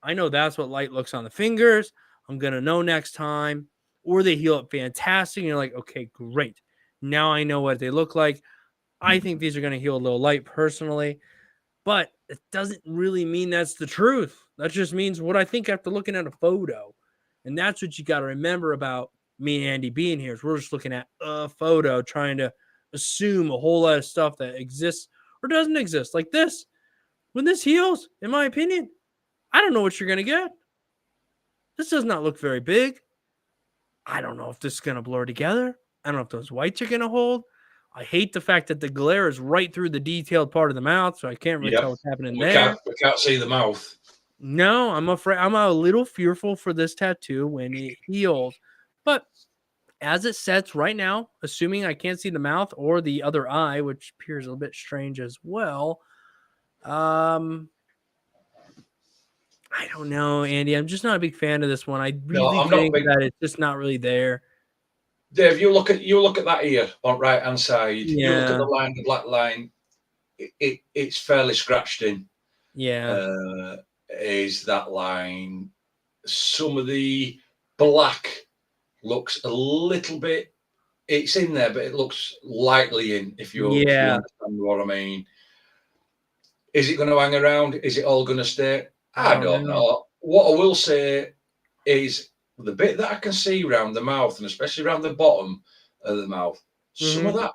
I know that's what light looks on the fingers. I'm going to know next time. Or they heal up fantastic. And you're like, okay, great. Now I know what they look like. I think these are going to heal a little light personally, but it doesn't really mean that's the truth. That just means what I think after looking at a photo. And that's what you got to remember about me and Andy being here. Is we're just looking at a photo, trying to assume a whole lot of stuff that exists or doesn't exist. Like this. When this heals, in my opinion, I don't know what you're going to get. This does not look very big. I don't know if this is going to blur together. I don't know if those whites are going to hold. I hate the fact that the glare is right through the detailed part of the mouth, so I can't really tell what's happening there. We can't see the mouth. No, I'm afraid. I'm a little fearful for this tattoo when it heals. But as it sets right now, assuming I can't see the mouth or the other eye, which appears a little bit strange as well, I don't know, Andy. I'm just not a big fan of this one. I really think that it's just not really there. Dave, you look at that ear on right hand side. Yeah. You look at the line, the black line. It's fairly scratched in. Yeah. Is that line? Some of the black looks a little bit. It's in there, but it looks lightly in. If you understand what I mean. Is it going to hang around? Is it all going to stay? I don't know. What I will say is the bit that I can see around the mouth, and especially around the bottom of the mouth, some of that,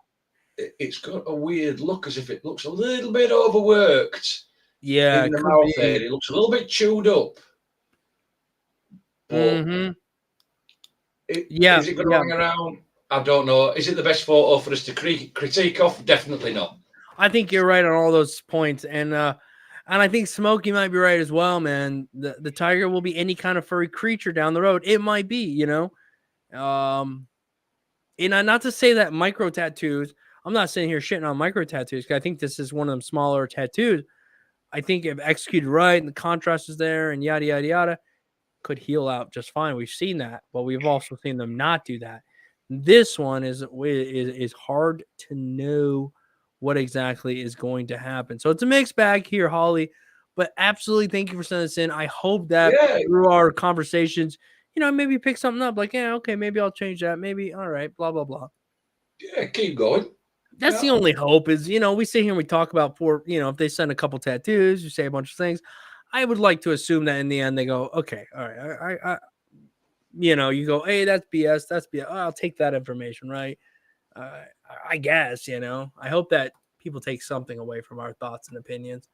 it's got a weird look, as if it looks a little bit overworked. Yeah, in the mouth there. It looks a little bit chewed up. But is it going to hang around? I don't know. Is it the best photo for us to critique off? Definitely not. I think you're right on all those points, and I think Smokey might be right as well, man. The tiger will be any kind of furry creature down the road. It might be, you know. And not to say that micro tattoos. I'm not sitting here shitting on micro tattoos, because I think this is one of them smaller tattoos. I think if executed right and the contrast is there and yada yada yada, could heal out just fine. We've seen that, but we've also seen them not do that. This one is hard to know what exactly is going to happen. So it's a mixed bag here, Holly. But absolutely, thank you for sending this in. I hope that through our conversations, you know, maybe pick something up. Like, yeah, okay, maybe I'll change that. Maybe, all right, blah blah blah. Yeah, keep going. That's the only hope. Is, you know, we sit here and we talk about if they send a couple tattoos, you say a bunch of things. I would like to assume that in the end they go, okay, all right, I you go, hey, that's BS, that's BS. Oh, I'll take that information, right? I guess, I hope that people take something away from our thoughts and opinions.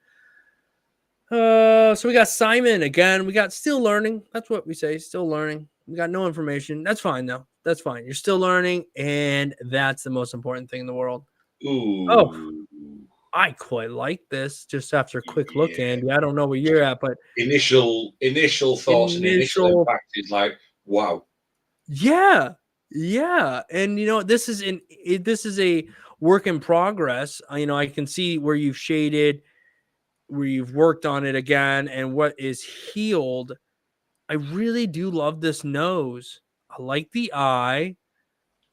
So we got Simon again. We got still learning. That's what we say, still learning. We got no information. That's fine, though. That's fine. You're still learning, and that's the most important thing in the world. Ooh. Oh, I quite like this. Just after a quick look, Andy. I don't know where you're at, but initial thoughts and initial impact is like, wow. Yeah. And this is a work in progress. I can see where you've shaded, where you've worked on it again, and what is healed. I really do love this nose. I like the eye.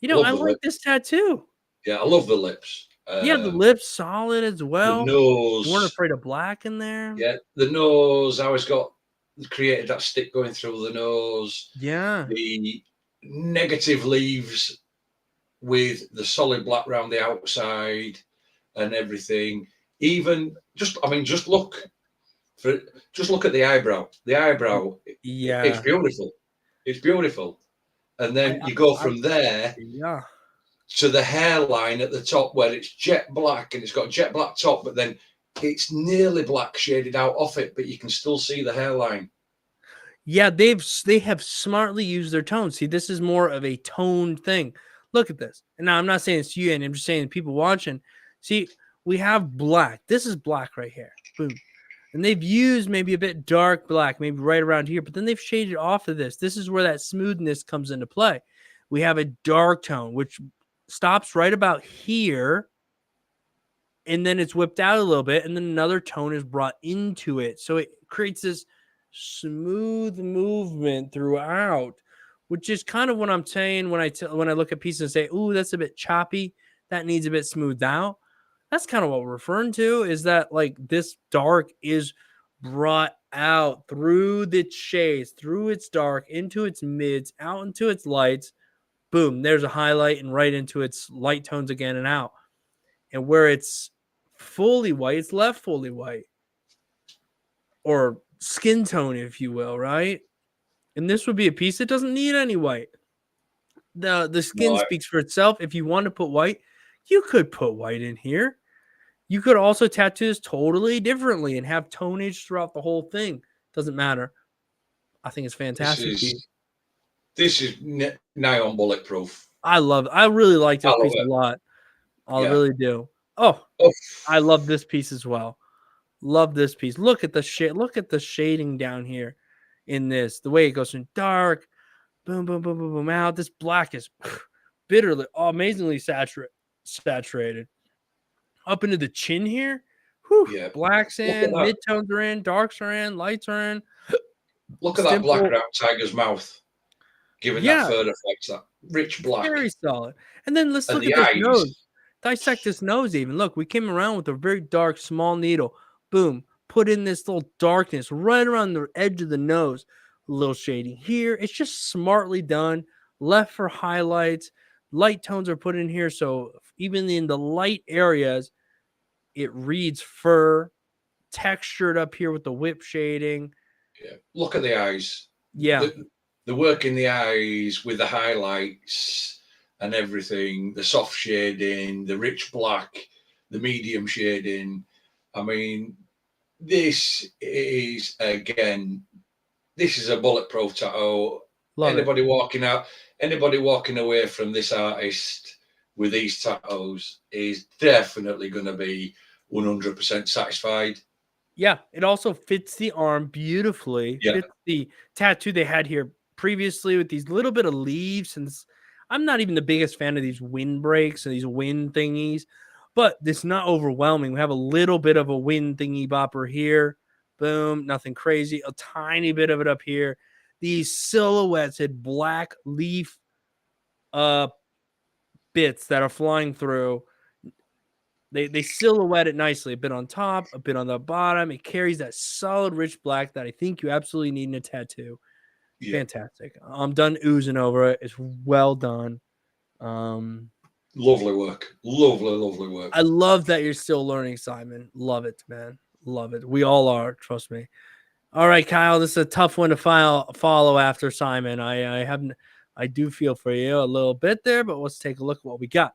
I like this tattoo. Yeah, I love the lips. The lips solid as well. The nose. You weren't afraid of black in there. Yeah, the nose. I always created that stick going through the nose. Yeah. The negative leaves with the solid black around the outside and everything. Even just look at the eyebrow. The eyebrow, it's beautiful. It's beautiful. And then you go from there to the hairline at the top, where it's jet black and it's got a jet black top, but then it's nearly black shaded out off it, but you can still see the hairline. Yeah, they have smartly used their tone. See, this is more of a toned thing. Look at this. And now I'm not saying it's you, and I'm just saying people watching. See, we have black. This is black right here. Boom. And they've used maybe a bit dark black, maybe right around here, but then they've shaded off of this. This is where that smoothness comes into play. We have a dark tone, which stops right about here, and then it's whipped out a little bit, and then another tone is brought into it. So it creates this smooth movement throughout, which is kind of what I'm saying when I look at pieces and say, ooh, that's a bit choppy, that needs a bit smoothed out. That's kind of what we're referring to, is that like this dark is brought out through the shades, through its dark, into its mids, out into its lights. Boom, there's a highlight, and right into its light tones again and out. And where it's fully white, it's left fully white, or skin tone, if you will, right? And this would be a piece that doesn't need any white. The skin Right. speaks for itself. If you want to put white, you could put white in here. You could also tattoo this totally differently and have tonage throughout the whole thing. Doesn't matter. I think it's fantastic piece. This is nigh on bulletproof. I really like I this love piece a it. lot. I Yeah. really do. Oh, Oh, I love this piece as well. Love this piece. Look at the shade. Look at the shading down here in this. The way it goes from dark, boom, boom, boom, boom, boom, out. This black is bitterly, amazingly saturated. Up into the chin here. Whew, yeah. blacks Look at in, that. midtones are in, darks are in, lights are in. Look at that black Stipple, around Tiger's mouth, giving that yeah, further effect. That rich black. very solid. And then let's And look the at this eyes. nose. Dissect this nose even. Look, we came around with a very dark, small needle. Boom. Put in this little darkness right around the edge of the nose. A little shading here. It's just smartly done. Left for highlights. Light tones are put in here. So even in the light areas, it reads fur. Textured up here with the whip shading. Yeah. Look at the eyes. Yeah. The work in the eyes with the highlights and everything, the soft shading, the rich black, the medium shading. I mean, this is again, this is a bulletproof tattoo. Love it. Anybody walking away from this artist with these tattoos is definitely going to be 100% satisfied. Yeah, it also fits the arm beautifully. Yeah, Fits the tattoo they had here previously with these little bit of leaves. And I'm not even the biggest fan of these wind breaks and these wind thingies, but it's not overwhelming. We have a little bit of a wind thingy bopper here. Boom, nothing crazy. A tiny bit of it up here. These silhouettes had black leaf uh bits that are flying through. They silhouette it nicely, a bit on top, a bit on the bottom. It carries that solid, rich black that I think you absolutely need in a tattoo. yeah. Fantastic. I'm done oozing over it. It's well done. Um, Lovely work. Lovely, lovely work. I love that you're still learning, Simon. Love it, man. Love it. We all are. Trust me. All right, Kyle. This is a tough one to follow after Simon. I do feel for you a little bit there, but let's take a look at what we got.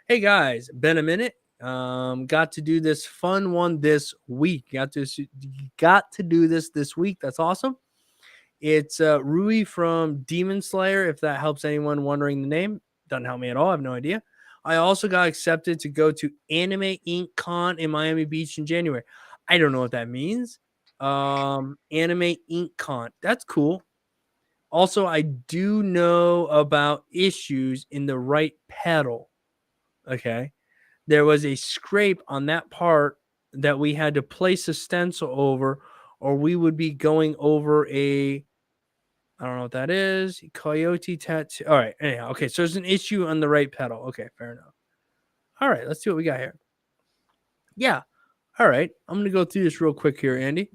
Hey guys, been a minute. Got to do this fun one this week. Got to do this week. That's awesome. It's Rui from Demon Slayer. If that helps anyone wondering the name, doesn't help me at all. I have no idea. I also got accepted to go to Anime Inc. Con in Miami Beach in January. I don't know what that means. Anime Inc. Con. That's cool. Also, I do know about issues in the right pedal. Okay. There was a scrape on that part that we had to place a stencil over, or we would be going over I don't know what that is. Coyote tattoo. All right. Anyhow, okay. So there's an issue on the right pedal. Okay, fair enough. All right, let's see what we got here. Yeah. All right. I'm gonna go through this real quick here, Andy.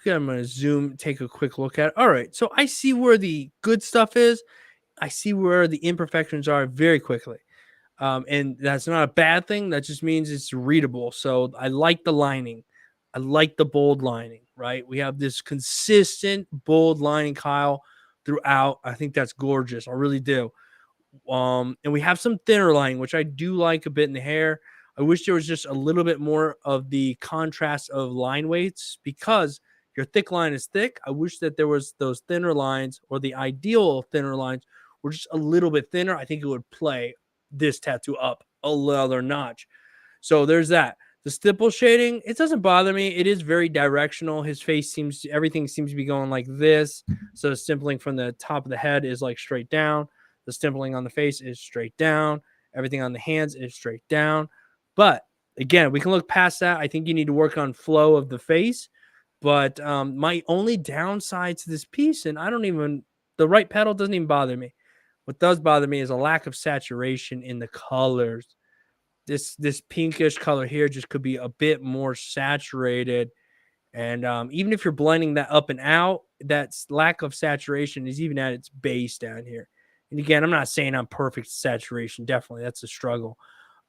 I'm gonna zoom, take a quick look at it. All right. So I see where the good stuff is. I see where the imperfections are very quickly. And that's not a bad thing. That just means it's readable. So I like the lining. I like the bold lining, right? We have this consistent bold lining, Kyle, throughout. I think that's gorgeous. I really do. And we have some thinner lining, which I do like a bit in the hair. I wish there was just a little bit more of the contrast of line weights, because your thick line is thick. I wish that there was those thinner lines, or the ideal thinner lines were just a little bit thinner. I think it would play this tattoo up another notch. So there's that. The stipple shading, it doesn't bother me. It is very directional. His face everything seems to be going like this. So the stippling from the top of the head is like straight down. The stippling on the face is straight down. Everything on the hands is straight down. But again, we can look past that. I think you need to work on flow of the face. But my only downside to this piece, and the right pedal doesn't even bother me. What does bother me is a lack of saturation in the colors. this pinkish color here just could be a bit more saturated. And even if you're blending that up and out, that lack of saturation is even at its base down here. And again, I'm not saying I'm perfect saturation. Definitely, that's a struggle.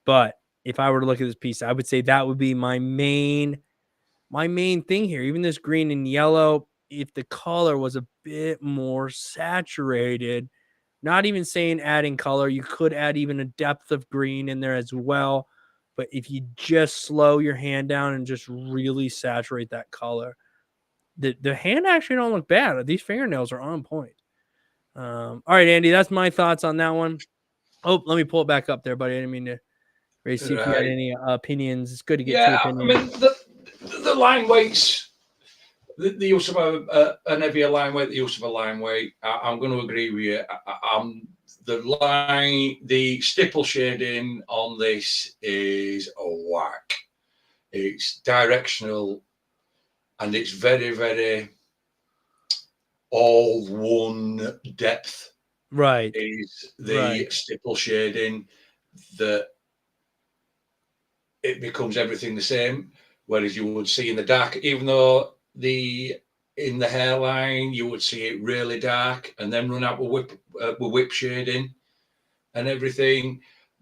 But if I were to look at this piece, I would say that would be my main thing here. Even this green and yellow, if the color was a bit more saturated, not even saying adding color, you could add even a depth of green in there as well. But if you just slow your hand down and just really saturate that color, the hand actually don't look bad. These fingernails are on point. All right, Andy, that's my thoughts on that one. Oh, let me pull it back up there, buddy. I didn't mean to really see if you had any opinions. It's good to get two opinions. I mean, the line weights, the use of an heavier line weight, the use of a line weight, I'm going to agree with you. The stipple shading on this is a whack. It's directional and it's very, very all one depth. Right. Is the stipple shading that it becomes everything the same. Whereas you would see in the dark, even though in the hairline, you would see it really dark and then run out with whip shading and everything.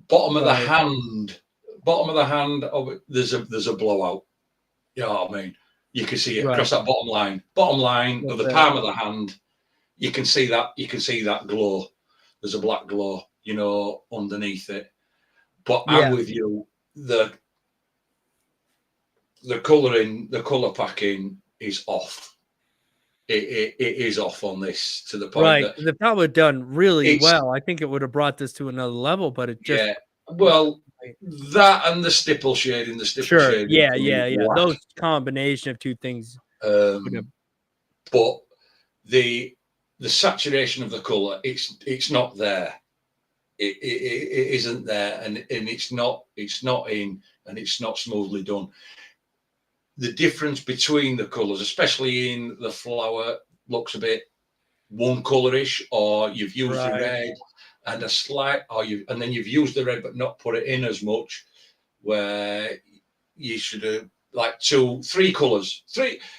Bottom of the hand, there's a blowout. You know what I mean? You can see it across that bottom line of the palm of the hand. You can see that glow. There's a black glow, you know, underneath it. But I'm with you. The colouring, the colour packing is off. It is off on this to the point that if that would have done really well, I think it would have brought this to another level. But it just that and the stipple shading, shading, those combination of two things. But the saturation of the colour, it's not there. It isn't there, and it's not in, and it's not smoothly done. The difference between the colours, especially in the flower, looks a bit one colourish, or you've used the red and a slight, and then you've used the red but not put it in as much, where you should have like 3 colours.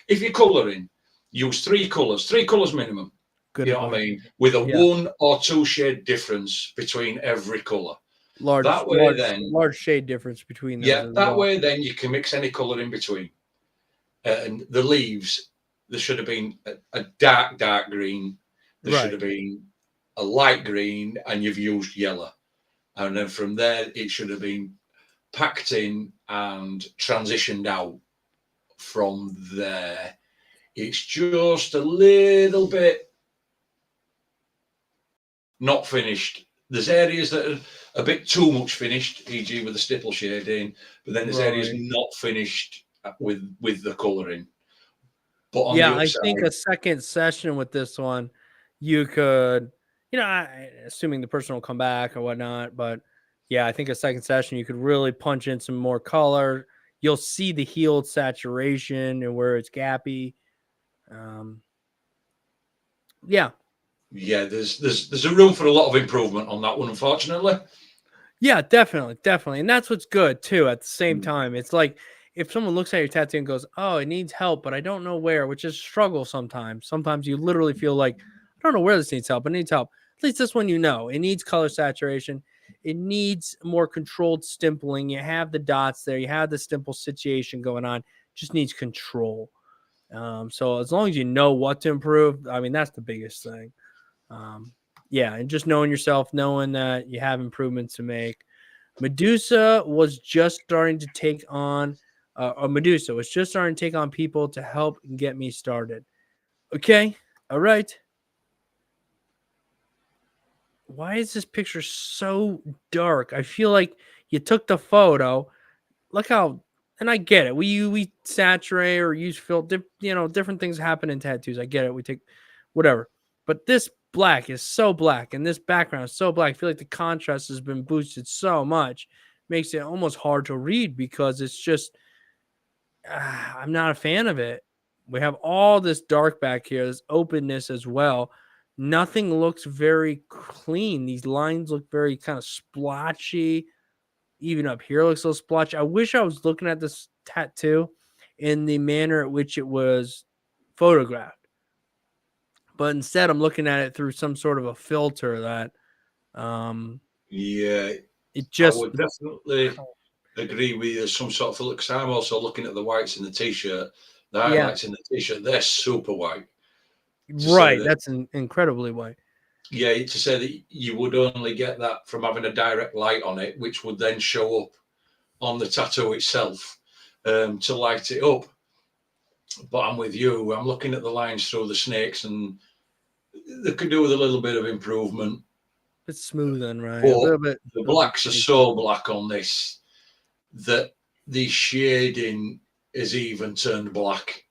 If you're colouring, use 3 colours minimum. Good, you know what I mean? With a 1 or 2 shade difference between every colour. Large shade difference between those. Yeah, that way then you can mix any colour in between. And the leaves, there should have been a dark green. There should have been a light green, and you've used yellow. And then from there, it should have been packed in and transitioned out from there. It's just a little bit not finished. There's areas that are a bit too much finished, e.g. with the stipple shading, but then there's areas not finished with the colouring. But on the upside, I think a second session with this one, you could, assuming the person will come back or whatnot, but I think a second session, you could really punch in some more color. You'll see the healed saturation and where it's gappy. There's a room for a lot of improvement on that one, unfortunately. Yeah, definitely. And that's what's good too. At the same time, it's like if someone looks at your tattoo and goes, "Oh, it needs help, but I don't know where," which is a struggle sometimes. Sometimes you literally feel like, "I don't know where this needs help. It needs help." At least this one, it needs color saturation. It needs more controlled stimpling. You have the dots there. You have the stipple situation going on. It just needs control. So as long as you know what to improve, I mean, that's the biggest thing. And just knowing yourself, knowing that you have improvements to make. Medusa was just starting to take on people to help get me started. Okay. All right. Why is this picture so dark? I feel like you took the photo. Look how, and I get it. We saturate or use filter, different things happen in tattoos. I get it. We take whatever. But this black is so black and this background is so black. I feel like the contrast has been boosted so much. Makes it almost hard to read because it's just, I'm not a fan of it. We have all this dark back here, this openness as well. Nothing looks very clean. These lines look very kind of splotchy. Even up here looks a little splotchy. I wish I was looking at this tattoo in the manner at which it was photographed. But instead, I'm looking at it through some sort of a filter that Yeah, it I just would definitely agree with you. Some sort of filter, because I'm also looking at the whites in the t-shirt, the yeah, highlights in the t-shirt. They're super white. To say right. that, That's incredibly white. yeah, to say that you would only get that from having a direct light on it, which would then show up on the tattoo itself to light it up. But I'm with you. I'm looking at the lines through the snakes, and they could do with a little bit of improvement. It's smoothing, right? A But little bit. the A little bit blacks are caked. so black on this that the shading is even turned black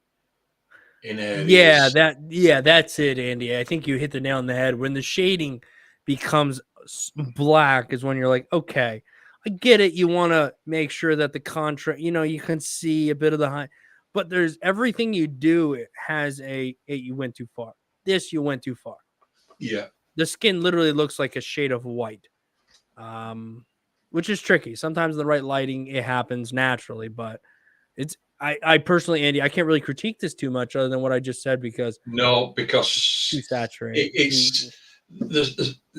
in Yeah, areas. that's it, Andy. I think you hit the nail on the head. When the shading becomes black is when you're like, okay, I get it. You want to make sure that the contrast, you can see a bit of the high, but there's everything you do. It has you went too far. This you went too far. Yeah. The skin literally looks like a shade of white, which is tricky. Sometimes in the right lighting, it happens naturally, but I personally, Andy, I can't really critique this too much other than what I just said because No, too because saturated. there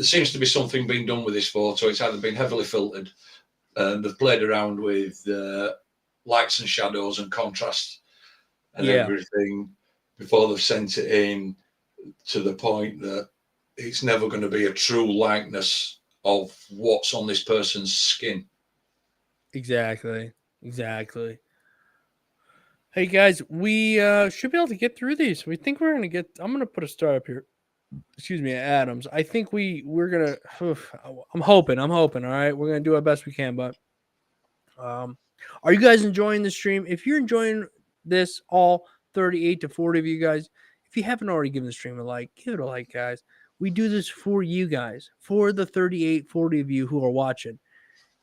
seems to be something being done with this photo. It's either been heavily filtered and they've played around with lights and shadows and contrast and Yeah, everything before they've sent it in, to the point that it's never going to be a true likeness of what's on this person's skin. exactly. Hey guys, we should be able to get through these. We think we're gonna get. I'm gonna put a star up here. Excuse me, Adams. I think we're gonna. I'm hoping. All right, we're gonna do our best we can. But are you guys enjoying the stream? If you're enjoying this, all 38 to 40 of you guys, if you haven't already given the stream a like, give it a like, guys. We do this for you guys, for the 38, 40 of you who are watching.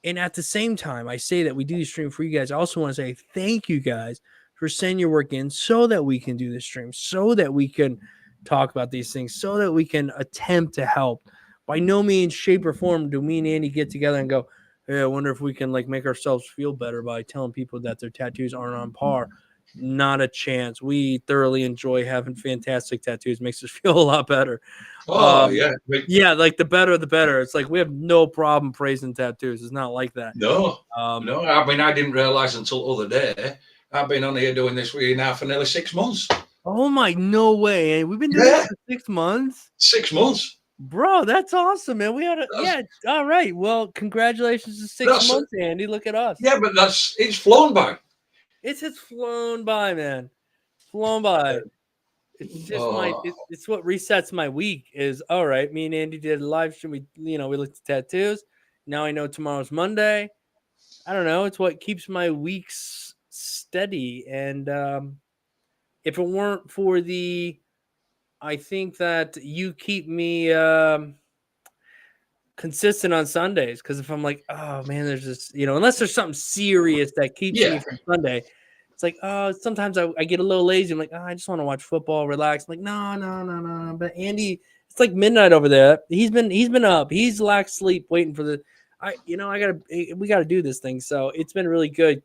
And at the same time, I say that we do the stream for you guys. I also want to say thank you guys for sending your work in so that we can do the stream, so that we can talk about these things, so that we can attempt to help. By no means, shape, or form do me and Andy get together and go, hey, I wonder if we can like make ourselves feel better by telling people that their tattoos aren't on par. Not a chance. We thoroughly enjoy having fantastic tattoos. Makes us feel a lot better. Oh, yeah. Yeah, like the better, the better. It's like we have no problem praising tattoos. It's not like that. No. I mean, I didn't realize until other day. I've been on here doing this with you now for nearly 6 months. Oh my, no way! We've been doing this for 6 months, 6 months, bro. That's awesome, man. We had yeah. All right. Well, congratulations to 6 months, Andy. Look at us. Yeah, but it's flown by. It's flown by, man. Flown by. It's just it's what resets my week. Is all right. Me and Andy did a live stream. We looked at tattoos. Now I know tomorrow's Monday. I don't know. It's what keeps my weeks steady. And if it weren't for I think that you keep me consistent on Sundays. Because if I'm like, oh man, there's this, unless there's something serious that keeps me from Sunday, it's like, oh, sometimes I get a little lazy. I'm like, oh, I just want to watch football, relax. I'm like, no. But Andy, it's like midnight over there. He's been up. He's lacked sleep waiting for we gotta do this thing. So it's been really good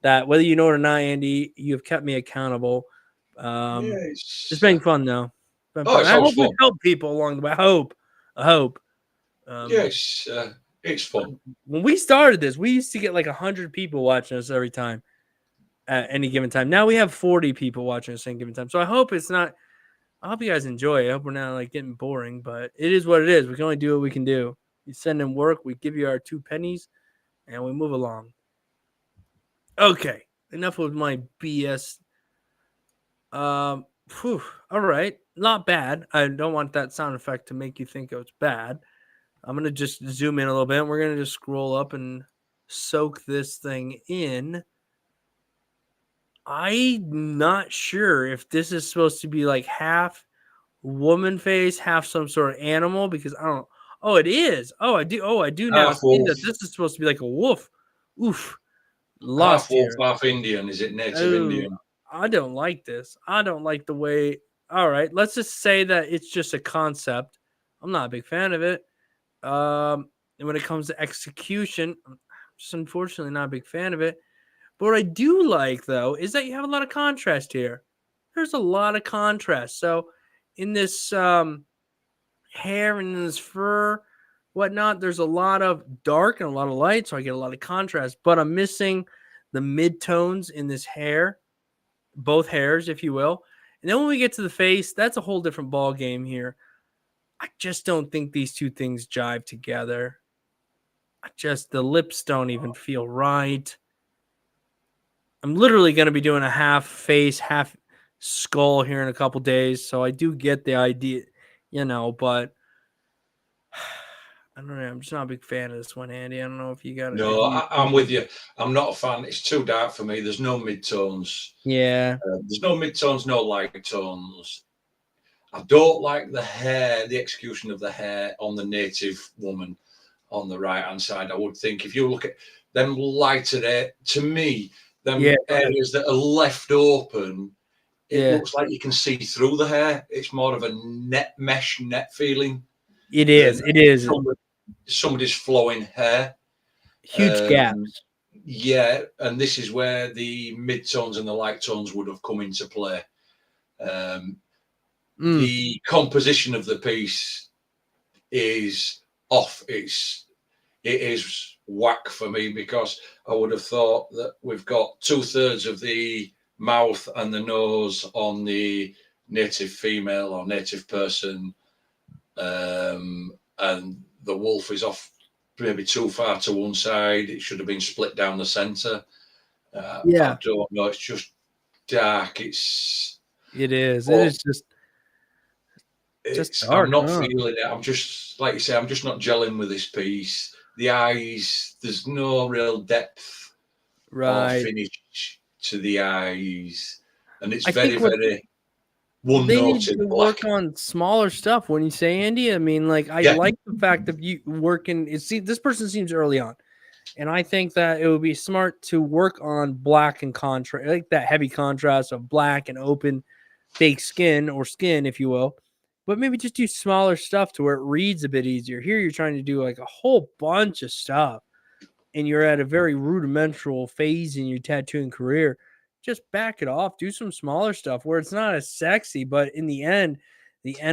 that whether you know it or not, Andy, you've kept me accountable. It's been fun though. I hope we help people along the way. I hope. It's fun. When we started this, we used to get like 100 people watching us every time at any given time. Now we have 40 people watching us at any given time. So I hope it's not. I hope you guys enjoy it. I hope we're not like getting boring, but it is what it is. We can only do what we can do. You send in work, we give you our 2 pennies, and we move along. Okay, enough with my BS. All right, not bad. I don't want that sound effect to make you think it was bad. I'm gonna just zoom in a little bit. We're gonna just scroll up and soak this thing in. I'm not sure if this is supposed to be like half woman face, half some sort of animal, because I don't. Oh, it is. Oh, I do now see that this is supposed to be like a wolf. Oof. Lost Half wolf, here. half Indian. Is it native Indian? I don't like this. I don't like the way. All right, let's just say that it's just a concept. I'm not a big fan of it. And when it comes to execution, Just unfortunately not a big fan of it. But what I do like, though, is that you have a lot of contrast here. There's a lot of contrast. So in this hair and in this fur, whatnot, there's a lot of dark and a lot of light, so I get a lot of contrast. But I'm missing the mid-tones in this hair, both hairs, if you will. And then when we get to the face, that's a whole different ball game here. I just don't think these two things jive together. The lips don't even feel right. I'm literally going to be doing a half face, half skull here in a couple days, so I do get the idea, but I don't know. I'm just not a big fan of this one, Andy. I don't know if you got it. No, I'm with you. I'm not a fan. It's too dark for me. There's no mid-tones. Yeah. There's no mid-tones, no light tones. I don't like the hair, the execution of the hair on the native woman on the right-hand side. I would think if you look at them lighter hair, to me, them areas that are left open, it looks like you can see through the hair. It's more of a mesh net feeling. It is. It is. Somebody's flowing hair. Huge gaps. Yeah, and this is where the mid-tones and the light tones would have come into play. The composition of the piece is off. It is whack for me, because I would have thought that we've got 2/3 of the mouth and the nose on the native female or native person, and the wolf is off maybe too far to one side. It should have been split down the center. I don't know. It's just dark. It is. It is just dark. I'm not feeling it. I'm just, like you say, I'm just not gelling with this piece. The eyes, there's no real depth or finish to the eyes, and it's very one they note need to in work black. on smaller stuff. When you say, Andy, I mean, like, I like the fact that you working. This person seems early on, and I think that it would be smart to work on black and contrast, like that heavy contrast of black and open, fake skin or skin, if you will. But maybe just do smaller stuff to where it reads a bit easier. Here, you're trying to do like a whole bunch of stuff, and you're at a very rudimental phase in your tattooing career. Just back it off. Do some smaller stuff where it's not as sexy, but in the end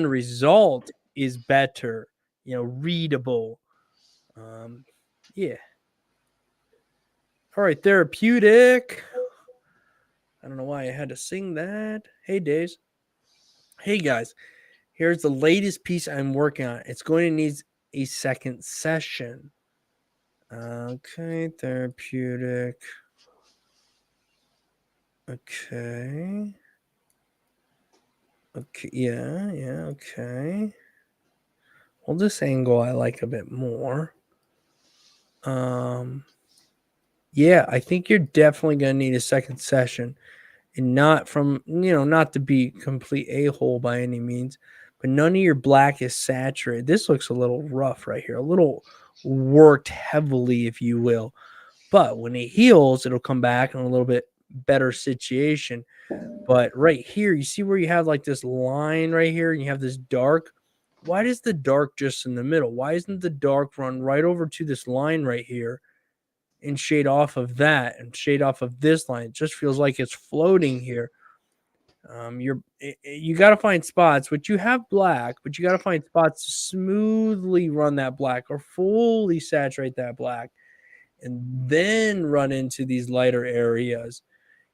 result is better, readable. Yeah. All right, therapeutic. I don't know why I had to sing that. Hey, Days. Hey, guys. Here's the latest piece I'm working on. It's going to need a second session. Okay, therapeutic. Okay. Yeah, okay. Well, this angle I like a bit more. Yeah, I think you're definitely going to need a second session, and not from, not to be complete a-hole by any means, but none of your black is saturated. This looks a little rough right here, a little worked heavily, if you will. But when it heals, it'll come back in a little bit better situation. But right here, you see where you have like this line right here, and you have this dark. Why does the dark just in the middle? Why isn't the dark run right over to this line right here and shade off of that and shade off of this line? It just feels like it's floating here. You got to find spots, which you have black, but you got to find spots to smoothly run that black or fully saturate that black, and then run into these lighter areas.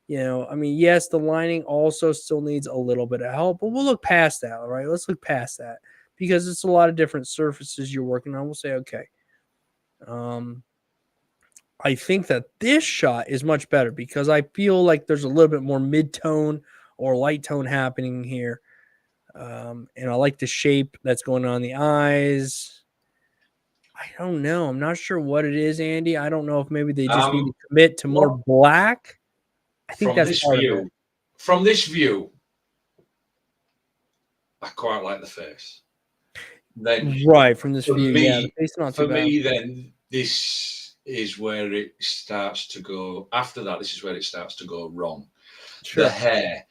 I mean, yes, the lining also still needs a little bit of help, but we'll look past that. All right, let's look past that, because it's a lot of different surfaces you're working on. We'll say, okay. I think that this shot is much better because I feel like there's a little bit more mid-tone or light tone happening here. And I like the shape that's going on the eyes. I don't know. I'm not sure what it is, Andy. I don't know if maybe they just need to commit to more black. I think that's part of it. From this view, I quite like the face. Then, right, from this view, the face not too bad. For me, then this is where it starts to go. After that, this is where it starts to go wrong. Sure. The hair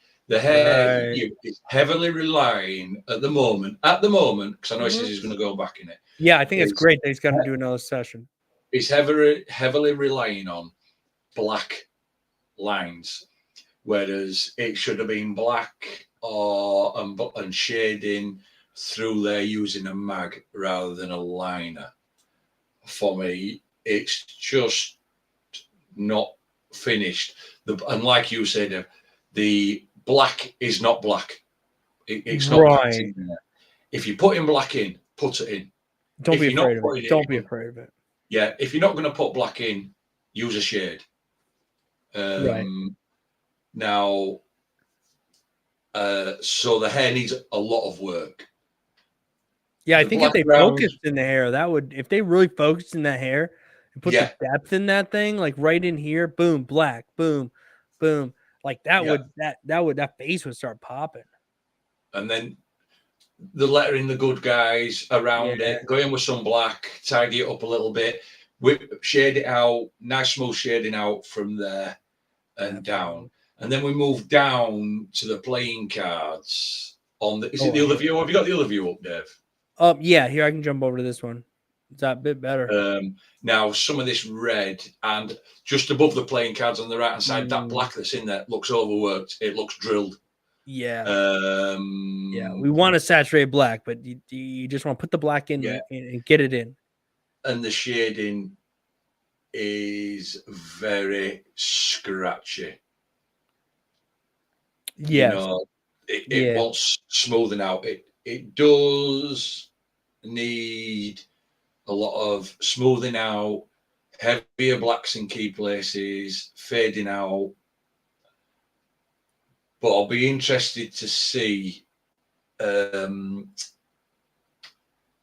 is heavily relying at the moment, because I know he says he's going to go back in it. Yeah, I think it's great that he's going to do another session. It's heavily relying on black lines, whereas it should have been black and shading through there using a mag rather than a liner. For me, it's just not finished. And like you said, the black is not black. It's not packed in there. If you're putting black in, put it in. Don't be afraid of it. Don't be afraid of it. Yeah, if you're not going to put black in, use a shade. Right. Now, so the hair needs a lot of work. Yeah, I think if they focused in the hair, that would, if they really focused in that hair and put the depth in that thing, like right in here, boom, black, boom, boom, like that that face would start popping. And then the lettering, the good guys around it, go in with some black, tidy it up a little bit, shade it out, nice smooth shading out from there and down. And then we move down to the playing cards on the, is it the other view? Have you got the other view up, Dave? Yeah, here I can jump over to this one. It's that bit better. Now, some of this red and just above the playing cards on the right hand side, that black that's in there looks overworked. It looks drilled. Yeah. Yeah, we want to saturate black, but you just want to put the black in and get it in. And the shading is very scratchy. Yes. You know, it wants smoothing out. It does need a lot of smoothing out, heavier blacks in key places, fading out. But I'll be interested to see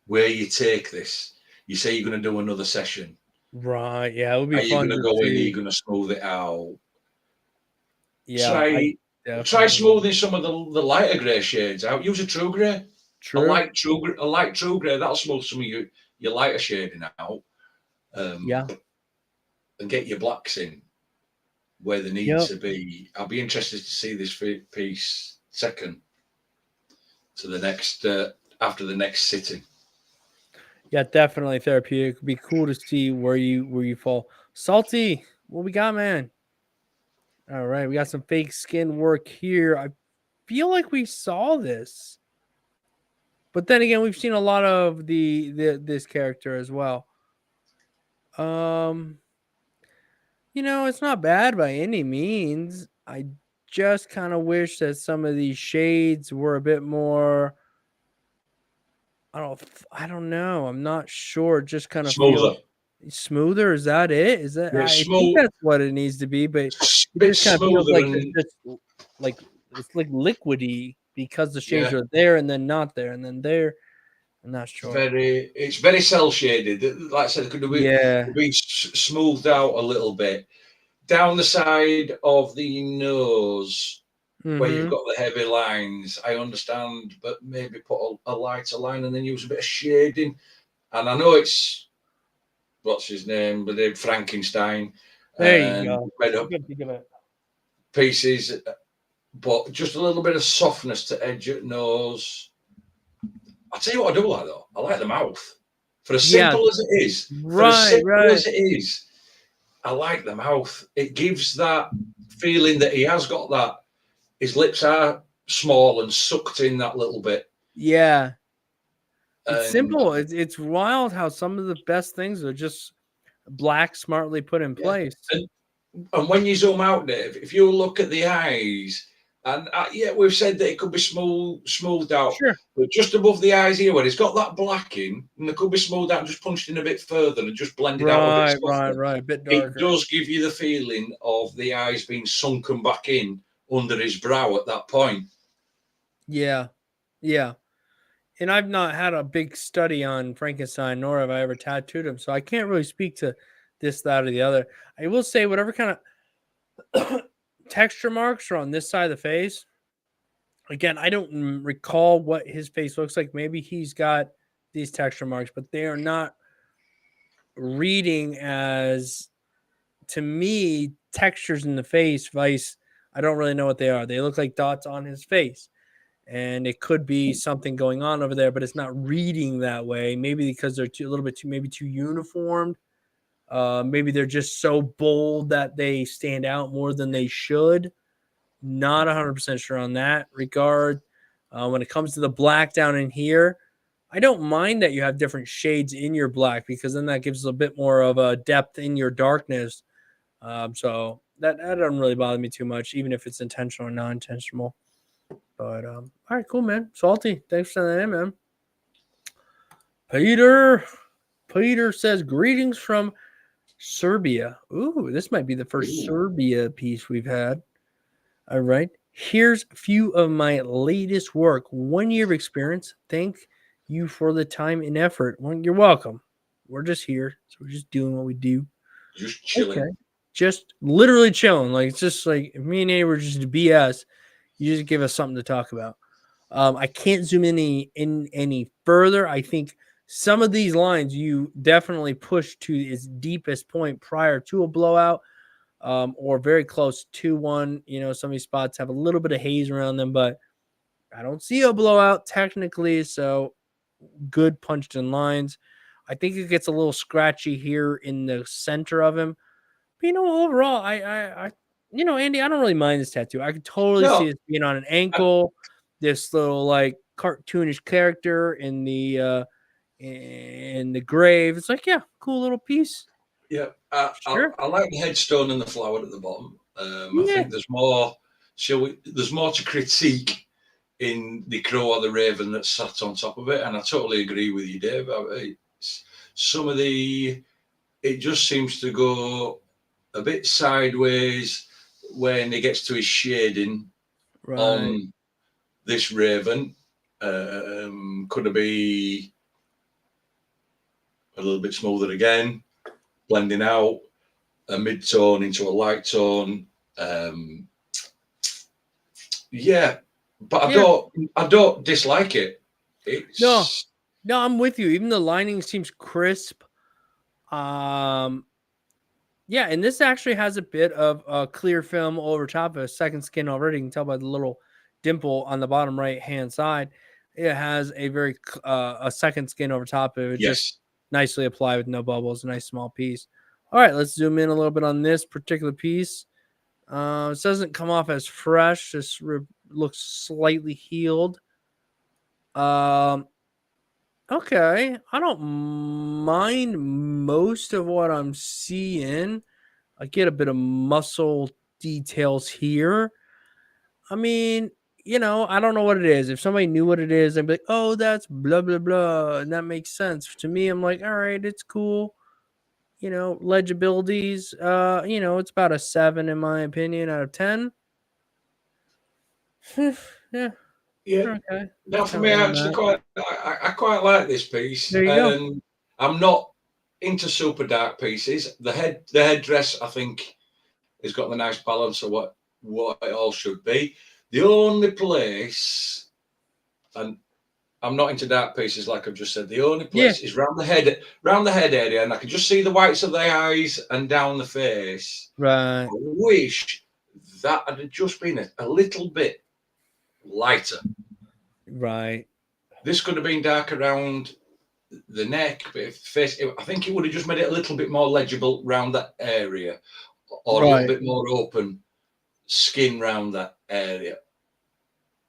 where you take this. You say you're going to do another session. Right. Yeah, it would be fun. Are you going to go in? Are you going to smooth it out? Yeah. Try smoothing some of the lighter grey shades out. Use a true grey. A light true grey. That'll smooth some of your lighter shading out. And get your blacks in where they need to be. I'll be interested to see this piece second to the next after the next sitting. Yeah, definitely therapeutic. It'd be cool to see where you fall. Salty, what we got, man? All right, we got some fake skin work here. I feel like we saw this, but then again, we've seen a lot of this character as well. You know, it's not bad by any means. I just kind of wish that some of these shades were a bit more. I don't know. I'm not sure. Just kind of feel smoother. Is that it? Is that? I think that's what it needs to be, but it just kind of feels like it's like liquidy because the shades are there and then not there and then there. I'm not sure. It's very cell shaded. Like I said, it could be smoothed out a little bit down the side of the nose. Where you've got the heavy lines, I understand, but maybe put a lighter line and then use a bit of shading. And I know it's what's his name, but they're Frankenstein. There you go. Made up pieces, but just a little bit of softness to edge at nose. I'll tell you what I do like though. I like the mouth. For as simple as it is, as it is, I like the mouth. It gives that feeling that he has got that. His lips are small and sucked in that little bit. Yeah. It's simple. It's wild how some of the best things are just black, smartly put in place. And when you zoom out, Dave, if you look at the eyes, and we've said that it could be smoothed out. Sure. But just above the eyes here, where it's got that black in, and it could be smoothed out and just punched in a bit further and just blended out a bit softer. Right. A bit darker. It does give you the feeling of the eyes being sunken back in under his brow at that point. Yeah. And I've not had a big study on Frankenstein, nor have I ever tattooed him, so I can't really speak to this, that, or the other. I will say whatever kind of texture marks are on this side of the face. Again, I don't recall what his face looks like. Maybe he's got these texture marks, but they are not reading as, to me, textures in the face. Vice, I don't really know what they are. They look like dots on his face. And it could be something going on over there, but it's not reading that way. Maybe because they're a little bit too uniformed. Maybe they're just so bold that they stand out more than they should. Not 100% sure on that regard. When it comes to the black down in here, I don't mind that you have different shades in your black, because then that gives a bit more of a depth in your darkness. So that doesn't really bother me too much, even if it's intentional or non-intentional. But all right, cool, man. Salty, thanks for sending that in, man. Peter says, greetings from Serbia. Ooh, this might be the first Serbia piece we've had. All right. Here's a few of my latest work. 1 year of experience. Thank you for the time and effort. Well, you're welcome. We're just here. So we're just doing what we do. Just chilling. Okay. Just literally chilling. Like, it's just like if me and Nate were just BS, you just give us something to talk about. I can't zoom in any further. I think some of these lines you definitely push to its deepest point prior to a blowout, or very close to one. You know, some of these spots have a little bit of haze around them, but I don't see a blowout technically. So good punched in lines. I think it gets a little scratchy here in the center of him. But, you know, overall, I you know, Andy, I don't really mind this tattoo. I could totally see it being on an ankle. This little like cartoonish character in the grave. It's like, yeah, cool little piece. Yeah, Sure. I like the headstone and the flower at the bottom. I Yeah. think there's more. There's more to critique in the crow or the raven that sat on top of it, and I totally agree with you, Dave. Some of it just seems to go a bit sideways when it gets to his shading on this raven. Could it be a little bit smoother again, blending out a mid-tone into a light tone? Yeah, but I don't dislike it. No, I'm with you. Even the lining seems crisp. Yeah, and this actually has a bit of clear film over top of a second skin already. You can tell by the little dimple on the bottom right hand side. It has a very a second skin over top of it, just nicely applied with no bubbles. A nice small piece. All right, let's zoom in a little bit on this particular piece. It doesn't come off as fresh. This looks slightly healed. Okay, I don't mind most of what I'm seeing. I get a bit of muscle details here. I mean, you know, I don't know what it is. If somebody knew what it is, they'd be like, oh, that's blah, blah, blah. And that makes sense. To me, I'm like, all right, it's cool. You know, legibilities, you know, it's about a 7 in my opinion out of 10. Yeah. Okay. Now, for me, I quite like this piece. There you go. I'm not into super dark pieces. The headdress, I think, has got the nice balance of what it all should be. The only place, and I'm not into dark pieces, like I've just said. The only place is round the head area, and I can just see the whites of the eyes and down the face. Right. I wish that had just been a little bit lighter. Right. This could have been dark around the neck, but face, I think it would have just made it a little bit more legible around that area, or a little bit more open skin around that area.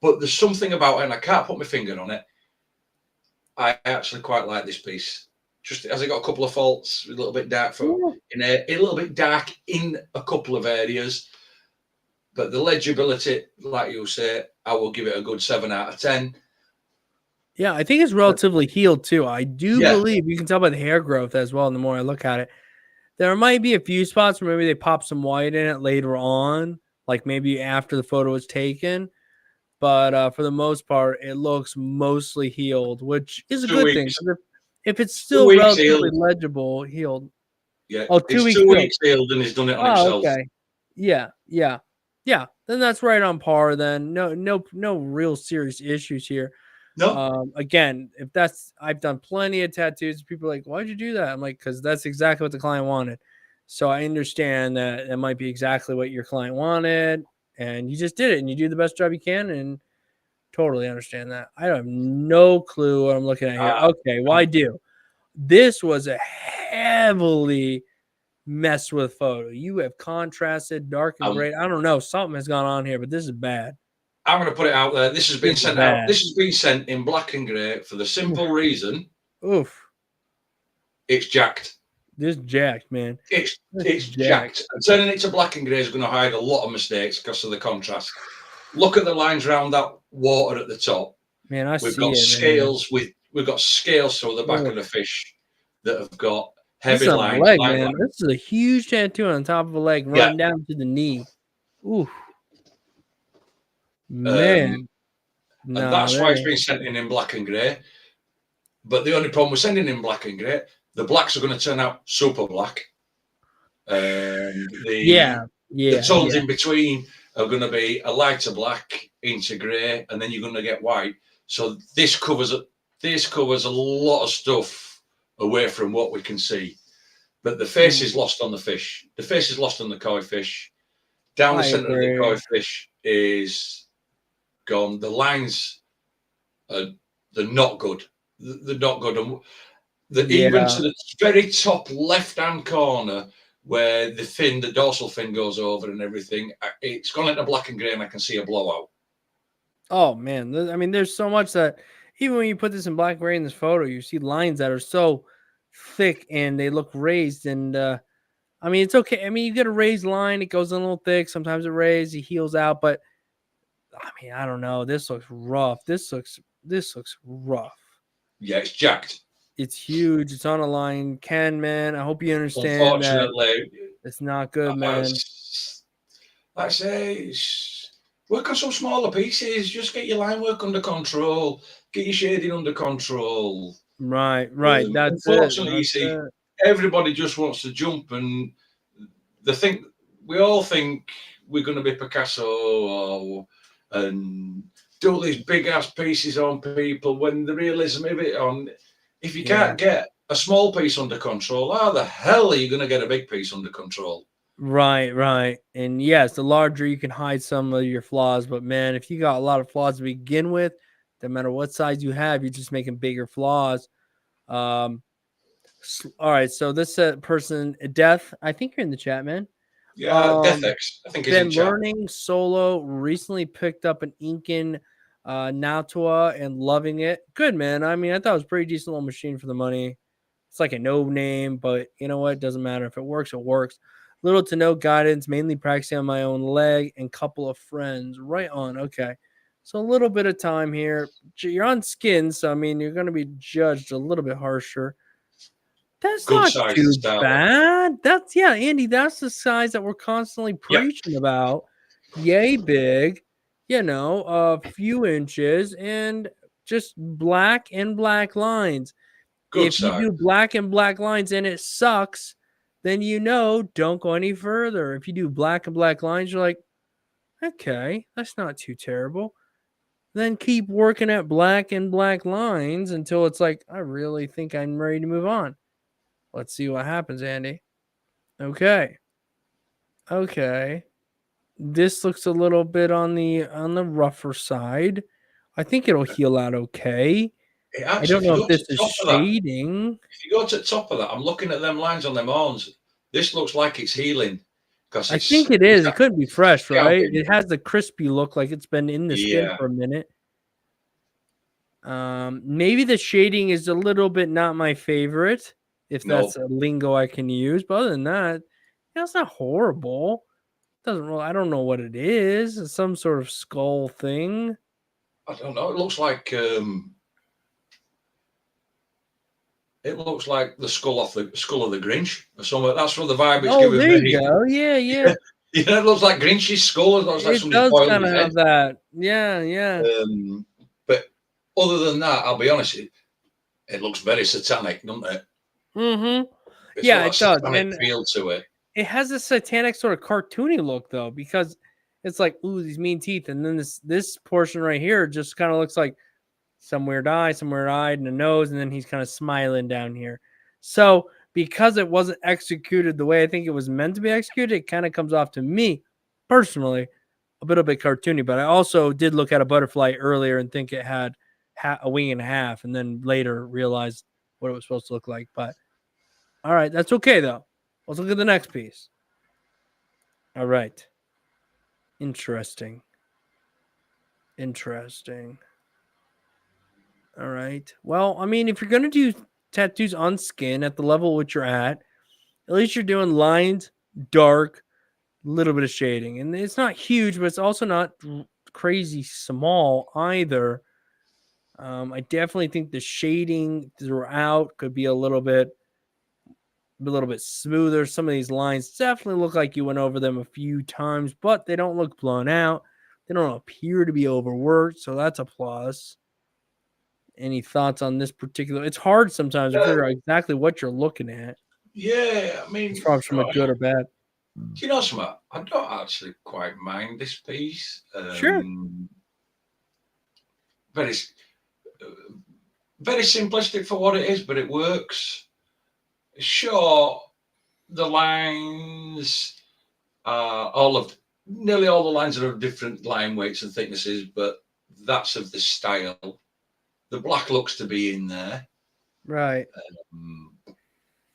But there's something about it, and I can't put my finger on it. I actually quite like this piece. Just has it got a couple of faults, a little bit dark a little bit dark in a couple of areas. But the legibility, like you say, I will give it a good 7 out of 10. Yeah, I think it's relatively healed too. I do believe you can tell by the hair growth as well. And the more I look at it, there might be a few spots where maybe they pop some white in it later on, like maybe after the photo was taken. But for the most part, it looks mostly healed, which is a good thing. If it's still relatively legible, healed. Yeah. Oh, 2 weeks. 2 weeks healed, and he's done it on himself. Okay. Yeah. Then that's right on par. Then no real serious issues here. No. Again, I've done plenty of tattoos. People are like, why'd you do that? I'm like, because that's exactly what the client wanted. So I understand that it might be exactly what your client wanted, and you just did it, and you do the best job you can, and totally understand that. I have no clue what I'm looking at here. Okay, well, I do. This was a heavily messed with photo. You have contrasted dark and gray. I don't know. Something has gone on here, but this is bad. I'm going to put it out there. This has been sent out. This has been sent in black and grey for the simple reason. It's jacked. This jacked, man. It's jacked. And turning it to black and grey is going to hide a lot of mistakes because of the contrast. Look at the lines around that water at the top. Man, we've got scales. We've got scales through the back of the fish that have got heavy lines. Leg, man. This is a huge tattoo on top of a leg, running down to the knee. Oof. Man. And that's why it's been sent in black and grey. But the only problem with sending in black and grey, the blacks are going to turn out super black. The tones in between are going to be a lighter black into grey, and then you're going to get white. So this covers a lot of stuff away from what we can see. But the face is lost on the fish. The face is lost on the koi fish. Down the center of the koi fish is gone. The lines are not good. They're not good. And even to the very top left-hand corner where the dorsal fin goes over and everything, it's gone into black and grey, and I can see a blowout. Oh man, I mean, there's so much that even when you put this in black and gray in this photo, you see lines that are so thick and they look raised. And I mean, it's okay. I mean, you get a raised line, it goes in a little thick. Sometimes it raised, it heals out. But I mean, I don't know. This looks rough. This looks rough. Yeah, it's jacked. It's huge. It's on a line. Ken, man, I hope you understand. Unfortunately, it's not good, man. Like I say, work on some smaller pieces. Just get your line work under control. Get your shading under control. Right. That's unfortunately, it. You see, everybody just wants to jump, and we all think we're going to be Picasso and do all these big ass pieces on people. When the realism of it if you can't get a small piece under control, how the hell are you going to get a big piece under control? Right. And yes, the larger you can hide some of your flaws, but man, if you got a lot of flaws to begin with, no matter what size you have, you're just making bigger flaws. All right, so this person, Death, I think you're in the chat, man. Yeah, DeathX, I think he's in chat. Learning solo, recently picked up an Incan Natua and loving it. Good, man. I mean, I thought it was a pretty decent little machine for the money. It's like a no name, but you know what? It doesn't matter. If it works, it works. Little to no guidance, mainly practicing on my own leg and couple of friends. Right on. Okay. So a little bit of time here. You're on skin, so I mean, you're going to be judged a little bit harsher. That's good, not too bad. That's Andy. That's the size that we're constantly preaching about. Yay big, a few inches and just black and black lines. Good if size. You do black and black lines and it sucks, then don't go any further. If you do black and black lines, you're like, okay, that's not too terrible. Then keep working at black and black lines until it's like, I really think I'm ready to move on. Let's see what happens, Andy. Okay. This looks a little bit on the rougher side. I think it'll heal out okay. I don't know if this is shading. If you go to the top of that, I'm looking at them lines on them horns. This looks like it's healing. I think it is. It could be fresh, right? It has the crispy look like it's been in the skin for a minute. Maybe the shading is a little bit not my favorite, if that's a lingo I can use. But other than that, it's not horrible. I don't know what it is. It's some sort of skull thing. I don't know. It looks like the skull of the Grinch or something. That's what the vibe it's giving me. Oh, there you go. Yeah. It looks like Grinch's skull. It looks like it does kind of have that. Yeah. But other than that, I'll be honest, it looks very satanic, doesn't it? Mm-hmm. It does. And feel to it. It has a satanic sort of cartoony look, though, because it's like, ooh, these mean teeth. And then this portion right here just kind of looks like some weird eye and a nose, and then he's kind of smiling down here. So because it wasn't executed the way I think it was meant to be executed, it kind of comes off to me, personally, a little bit cartoony. But I also did look at a butterfly earlier and think it had a wing and a half, and then later realized what it was supposed to look like. But all right, that's okay, though. Let's look at the next piece. All right. Interesting. Interesting. All right. Well, I mean, if you're going to do tattoos on skin at the level which you're at least you're doing lines, dark, little bit of shading. And it's not huge, but it's also not crazy small either. I definitely think the shading throughout could be a little bit smoother. Some of these lines definitely look like you went over them a few times, but they don't look blown out. They don't appear to be overworked, so that's a plus. Any thoughts on this particular? It's hard sometimes to figure out exactly what you're looking at. Yeah, I As mean, far as from a good or bad. do you know something? I don't actually quite mind this piece. Sure. Very, very simplistic for what it is, but it works. Sure, the lines are nearly all the lines are of different line weights and thicknesses, but that's of the style. The black looks to be in there. Right.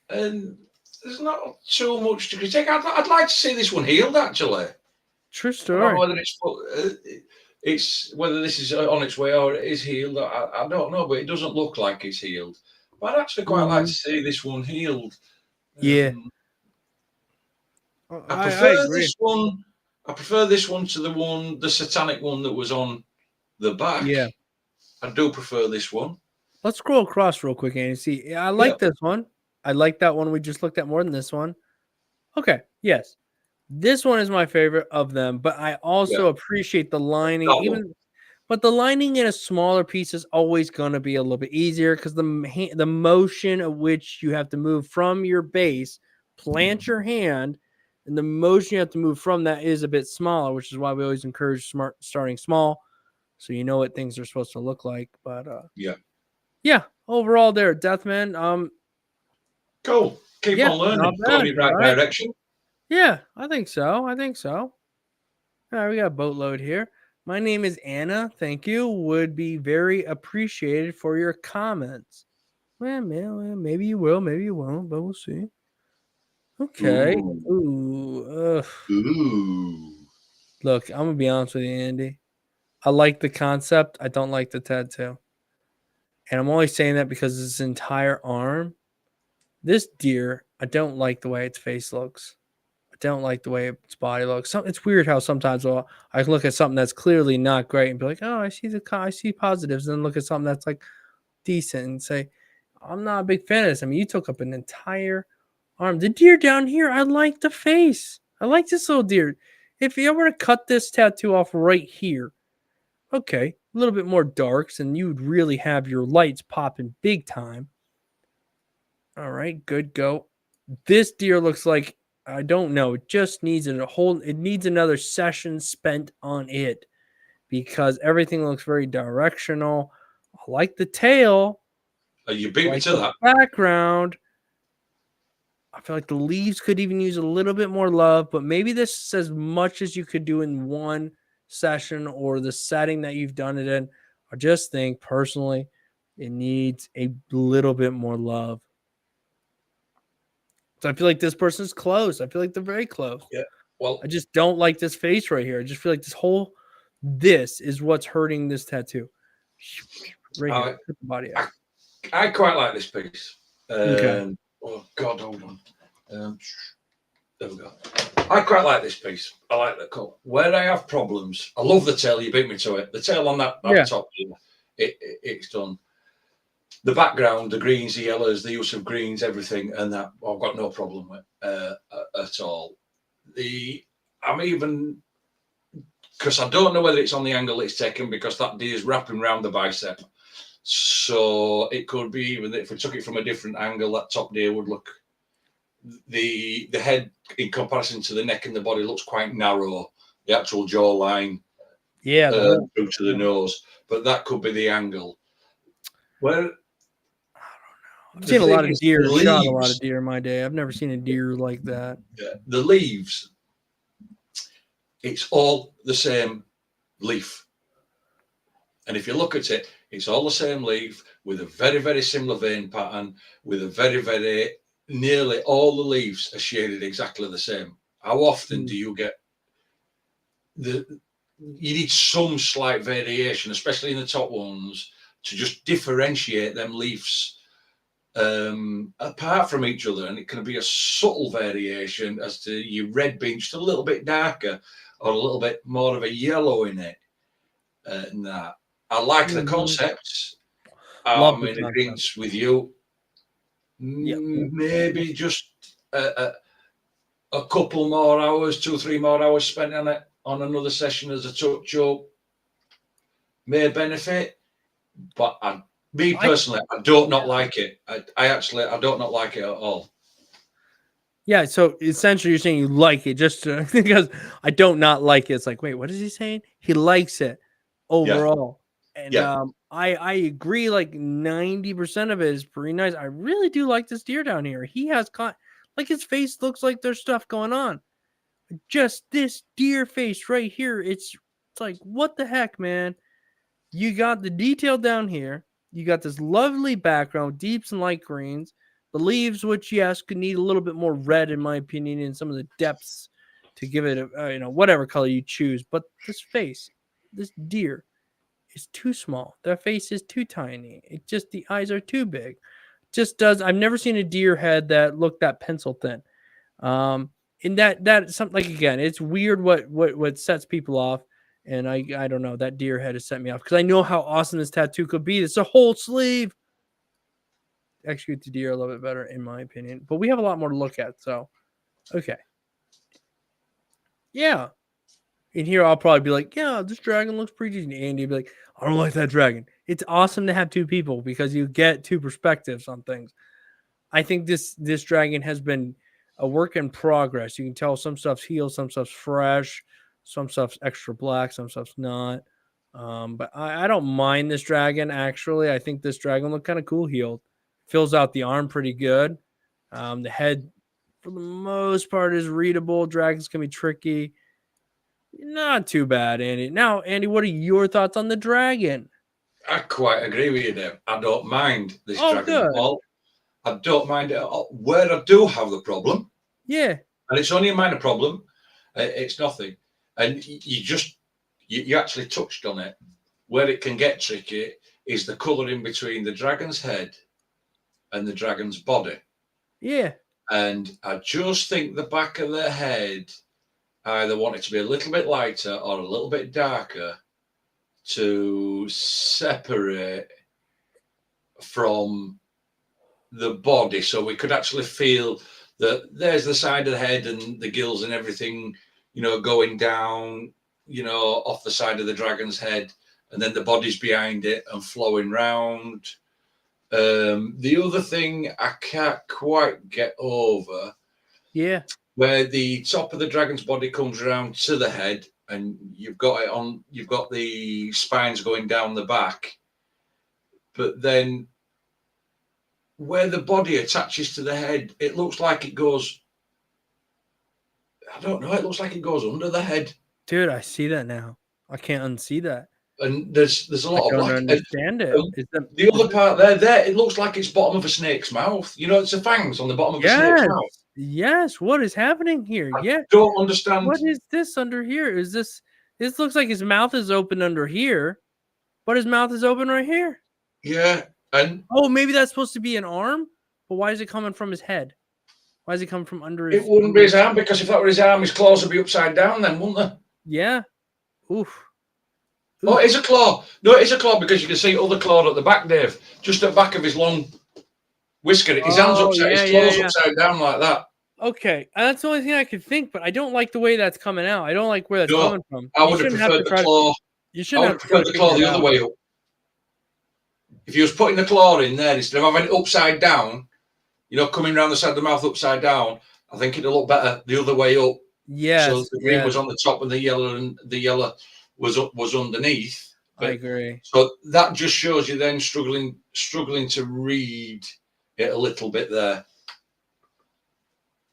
And there's not too much to critique. I'd like to see this one healed, actually. True I don't story. know whether it's whether this is on its way or it is healed. I don't know, but it doesn't look like it's healed. But I'd actually quite like to see this one healed. Yeah. I I prefer agree. this one. I prefer this one to the satanic one that was on the back. Yeah. I do prefer this one. Let's scroll across real quick and see. Yeah, I like this one. I like that one we just looked at more than this one. Okay. Yes. This one is my favorite of them, but I also appreciate the lining. But the lining in a smaller piece is always going to be a little bit easier because the motion of which you have to move from your base, plant your hand, and the motion you have to move from that is a bit smaller, which is why we always encourage starting small, so you know what things are supposed to look like. But yeah. Overall, there, Deathman. Cool. Keep on learning. Going in the right direction. Yeah, I think so. All right, we got a boatload here. My name is Anna. Thank you. Would be very appreciated for your comments. Well, maybe you will, maybe you won't, but we'll see. Okay. Ooh. Look, I'm gonna be honest with you, Andy. I like the concept. I don't like the tattoo. And I'm only saying that because it's entire arm. This deer, I don't like the way its face looks. I don't like the way its body looks. It's weird how sometimes I look at something that's clearly not great and be like, oh, I see positives, and then look at something that's like decent and say, I'm not a big fan of this. I mean, you took up an entire arm. The deer down here, I like the face. I like this little deer. If you were to cut this tattoo off right here, okay, a little bit more darks, and you would really have your lights popping big time. All right, good go. This deer looks like, I don't know. It just needs it needs another session spent on it because everything looks very directional. I like the tail. You beat me to that. Background. I feel like the leaves could even use a little bit more love, but maybe this is as much as you could do in one session or the setting that you've done it in. I just think personally it needs a little bit more love. So I feel like this person's close. I feel like they're very close. Yeah. Well, I just don't like this face right here. I just feel like this is what's hurting this tattoo. Right here. Put the body out. I quite like this piece. Okay. Oh God, hold on. There we go. I quite like this piece. I like the cut. Where I have problems, I love the tail. You beat me to it. The tail on that top, it's done. The background, the greens, the yellows, the use of greens, everything, and that I've got no problem with at all. I'm even, because I don't know whether it's on the angle it's taken, because that deer's wrapping around the bicep. So it could be even if we took it from a different angle, that top deer would look, the head in comparison to the neck and the body looks quite narrow. The actual jawline, through to the nose, but that could be the angle. Where I've seen a lot of deer, shot a lot of deer in my day. I've never seen a deer like that. The leaves, it's all the same leaf. And if you look at it, it's all the same leaf with a very, very similar vein pattern, with a very, very nearly all the leaves are shaded exactly the same. How often do you get you need some slight variation, especially in the top ones, to just differentiate them leaves apart from each other, and it can be a subtle variation as to your red being just a little bit darker or a little bit more of a yellow in it. Nah, I like the concepts. Love I'm the in concept. agreement with you. Yep. Maybe just a couple more hours, 2 or 3 more hours spent on it on another session as a touch up may benefit. But me personally, I don't not like it. I don't not like it at all. Yeah, so essentially you're saying you like it just because I don't not like it. It's like, wait, what is he saying? He likes it overall. And I agree, like 90% of it is pretty nice. I really do like this deer down here. He has like his face looks like there's stuff going on. Just this deer face right here. It's like, what the heck, man? You got the detail down here. You got this lovely background, deeps and light greens. The leaves, which yes, could need a little bit more red, in my opinion, in some of the depths to give it a, whatever color you choose. But this face, this deer, is too small. Their face is too tiny. It just, the eyes are too big. Just does. I've never seen a deer head that looked that pencil thin. And that something, like, again, it's weird what sets people off. And I don't know, that deer head has set me off because I know how awesome this tattoo could be. It's a whole sleeve. Execute the deer a little bit better, in my opinion. But we have a lot more to look at. So, okay. Yeah. In here, I'll probably be like, yeah, this dragon looks pretty decent. Andy be like, I don't like that dragon. It's awesome to have two people because you get two perspectives on things. I think this dragon has been a work in progress. You can tell some stuff's healed, some stuff's fresh, some stuff's extra black, some stuff's not. But I don't mind this dragon, actually. I think this dragon looked kind of cool healed. Fills out the arm pretty good. The head, for the most part, is readable. Dragons can be tricky. Not too bad, Andy. Now, Andy, what are your thoughts on the dragon? I quite agree with you there. I don't mind this dragon at all. I don't mind it at all. Where I do have the problem, and it's only a minor problem, it's nothing. And you actually touched on it. Where it can get tricky is the colouring between the dragon's head and the dragon's body. Yeah. And I just think the back of the head, I either want it to be a little bit lighter or a little bit darker to separate from the body, so we could actually feel that there's the side of the head and the gills and everything, going down, off the side of the dragon's head, and then the body's behind it and flowing round. The other thing I can't quite get over, where the top of the dragon's body comes around to the head, and you've got the spines going down the back, but then where the body attaches to the head, it looks like it goes, I don't know, it looks like it goes under the head. Dude, I see that now. I can't unsee that. And there's a lot of black. I don't understand it. The other part there, it looks like it's bottom of a snake's mouth. It's the fangs on the bottom of a snake's mouth. Yes, what is happening here? I don't understand. What is this under here? This looks like his mouth is open under here, but his mouth is open right here. Yeah. And maybe that's supposed to be an arm, but why is it coming from his head? Why is it coming from under his? It wouldn't be his arm, because if that were his arm, his claws would be upside down then, wouldn't they? Yeah. Oof. Oh, it is a claw. No, it is a claw, because you can see other claw at the back, Dave. Just at the back of his long whisker. His hands upside, his claws upside down like that. Okay, that's the only thing I could think, but I don't like the way that's coming out. I don't like where that's coming from. I would have preferred the claw. You shouldn't have preferred the claw the other way up. If you was putting the claw in there instead of having it upside down, coming around the side of the mouth upside down, I think it'd look better the other way up. Yes. So the green was on the top and the yellow was underneath. But, I agree. So that just shows you then struggling to read it a little bit there.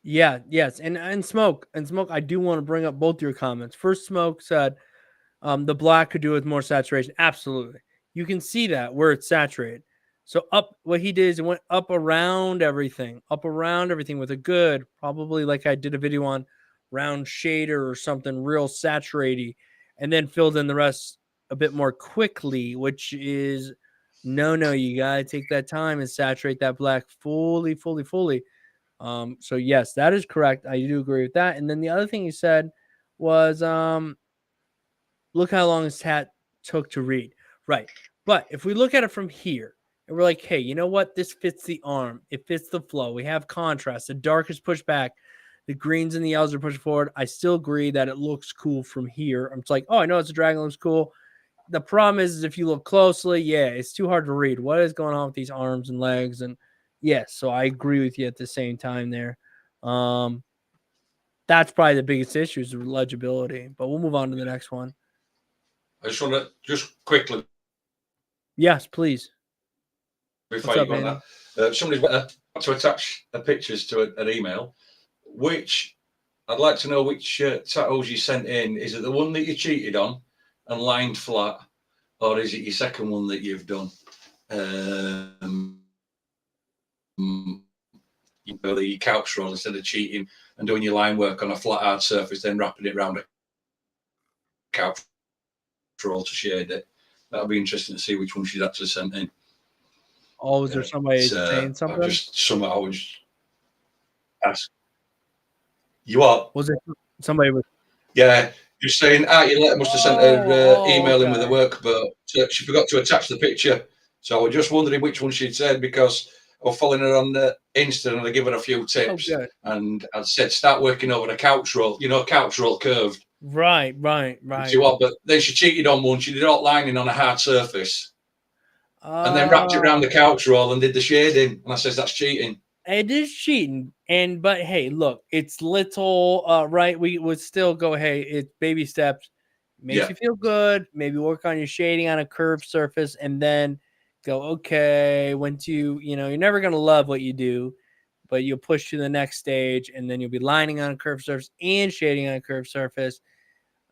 Yeah, yes. And Smoke, I do want to bring up both your comments. First, Smoke said the black could do with more saturation. Absolutely. You can see that where it's saturated. So what he did is he went up around everything with a good, probably like I did a video on, round shader or something real saturated, and then filled in the rest a bit more quickly, which is no, you gotta take that time and saturate that black fully. So yes, that is correct. I do agree with that. And then the other thing he said was look how long his tat took to read. Right. But if we look at it from here and we're like, hey, you know what? This fits the arm. It fits the flow. We have contrast. The dark is pushed back. The greens and the yellows are pushed forward. I still agree that it looks cool from here. I'm just like, oh, I know it's a dragon. It looks cool. The problem is if you look closely, yeah, it's too hard to read. What is going on with these arms and legs? And yes, so I agree with you at the same time there. That's probably the biggest issue is the legibility. But we'll move on to the next one. I just want to just quickly. Yes, please. Before you go on that, somebody's got to attach the pictures to an email, which I'd like to know which tattoos you sent in. Is it the one that you cheated on and lined flat, or is it your second one that you've done? You know, the couch roll instead of cheating and doing your line work on a flat hard surface, then wrapping it around a couch roll to shade it. That'll be interesting to see which one she's actually sent in. Oh, was there somebody saying something? I would ask. You what? Was it somebody with? Yeah, you're saying you must have sent her email in with the work, but she forgot to attach the picture. So I was just wondering which one she'd said because I was following her on Insta and I gave her a few tips. And I said, start working over the couch roll. You know, couch roll curved. Right. See what? But then she cheated on one. She did all lining on a hard surface. And then wrapped it around the couch roll and did the shading. And I says, that's cheating. It is cheating. But hey, look, it's little, right? We would still go, hey, it's baby steps. Makes you feel good. Maybe work on your shading on a curved surface and then go, okay, once you're never going to love what you do, but you'll push to the next stage and then you'll be lining on a curved surface and shading on a curved surface.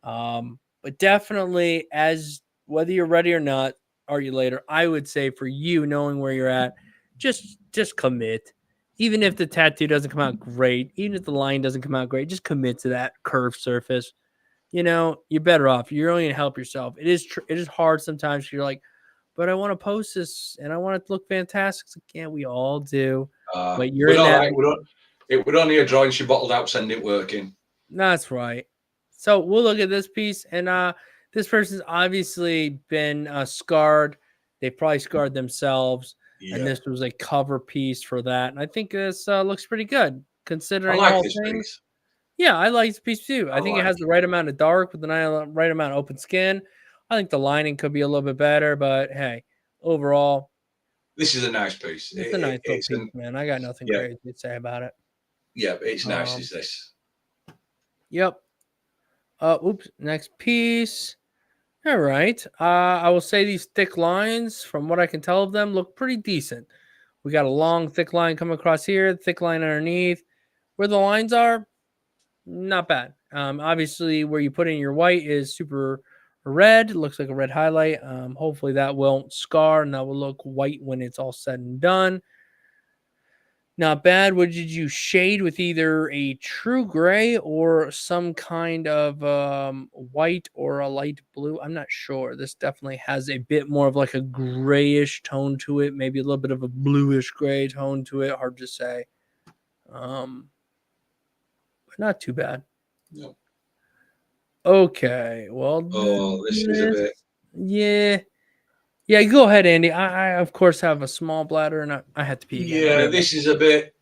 But definitely, as whether you're ready or not, are you later? I would say for you, knowing where you're at, just commit. Even if the tattoo doesn't come out great, even if the line doesn't come out great, just commit to that curved surface. You're better off. You're only gonna help yourself. It is hard sometimes. You're like, but I want to post this and I want it to look fantastic. Like, yeah, we all do. But you're in that. It would only a drawing she bottled out, send it working. That's right. So we'll look at this piece, and this person's obviously been scarred. They probably scarred themselves, and this was a cover piece for that. And I think this looks pretty good considering all things. Piece. Yeah, I like this piece too. I think it has the right amount of dark with the right amount of open skin. I think the lining could be a little bit better, but hey, overall, this is a nice piece. It's a nice little piece, man. I got nothing crazy to say about it. Yeah, it's nice. Is this? Yep. Oops. Next piece. All right. I will say these thick lines, from what I can tell of them, look pretty decent. We got a long, thick line coming across here, thick line underneath. Where the lines are, not bad. Obviously, where you put in your white is super red. It looks like a red highlight. Hopefully that won't scar and that will look white when it's all said and done. Not bad. What did you shade with? Either a true gray or some kind of white or a light blue? I'm not sure. This definitely has a bit more of like a grayish tone to it. Maybe a little bit of a bluish gray tone to it. Hard to say. But not too bad. No. Okay. Well, this is a bit. Yeah. Yeah, go ahead, Andy. I of course have a small bladder and I had to pee again. Yeah, this is a bit.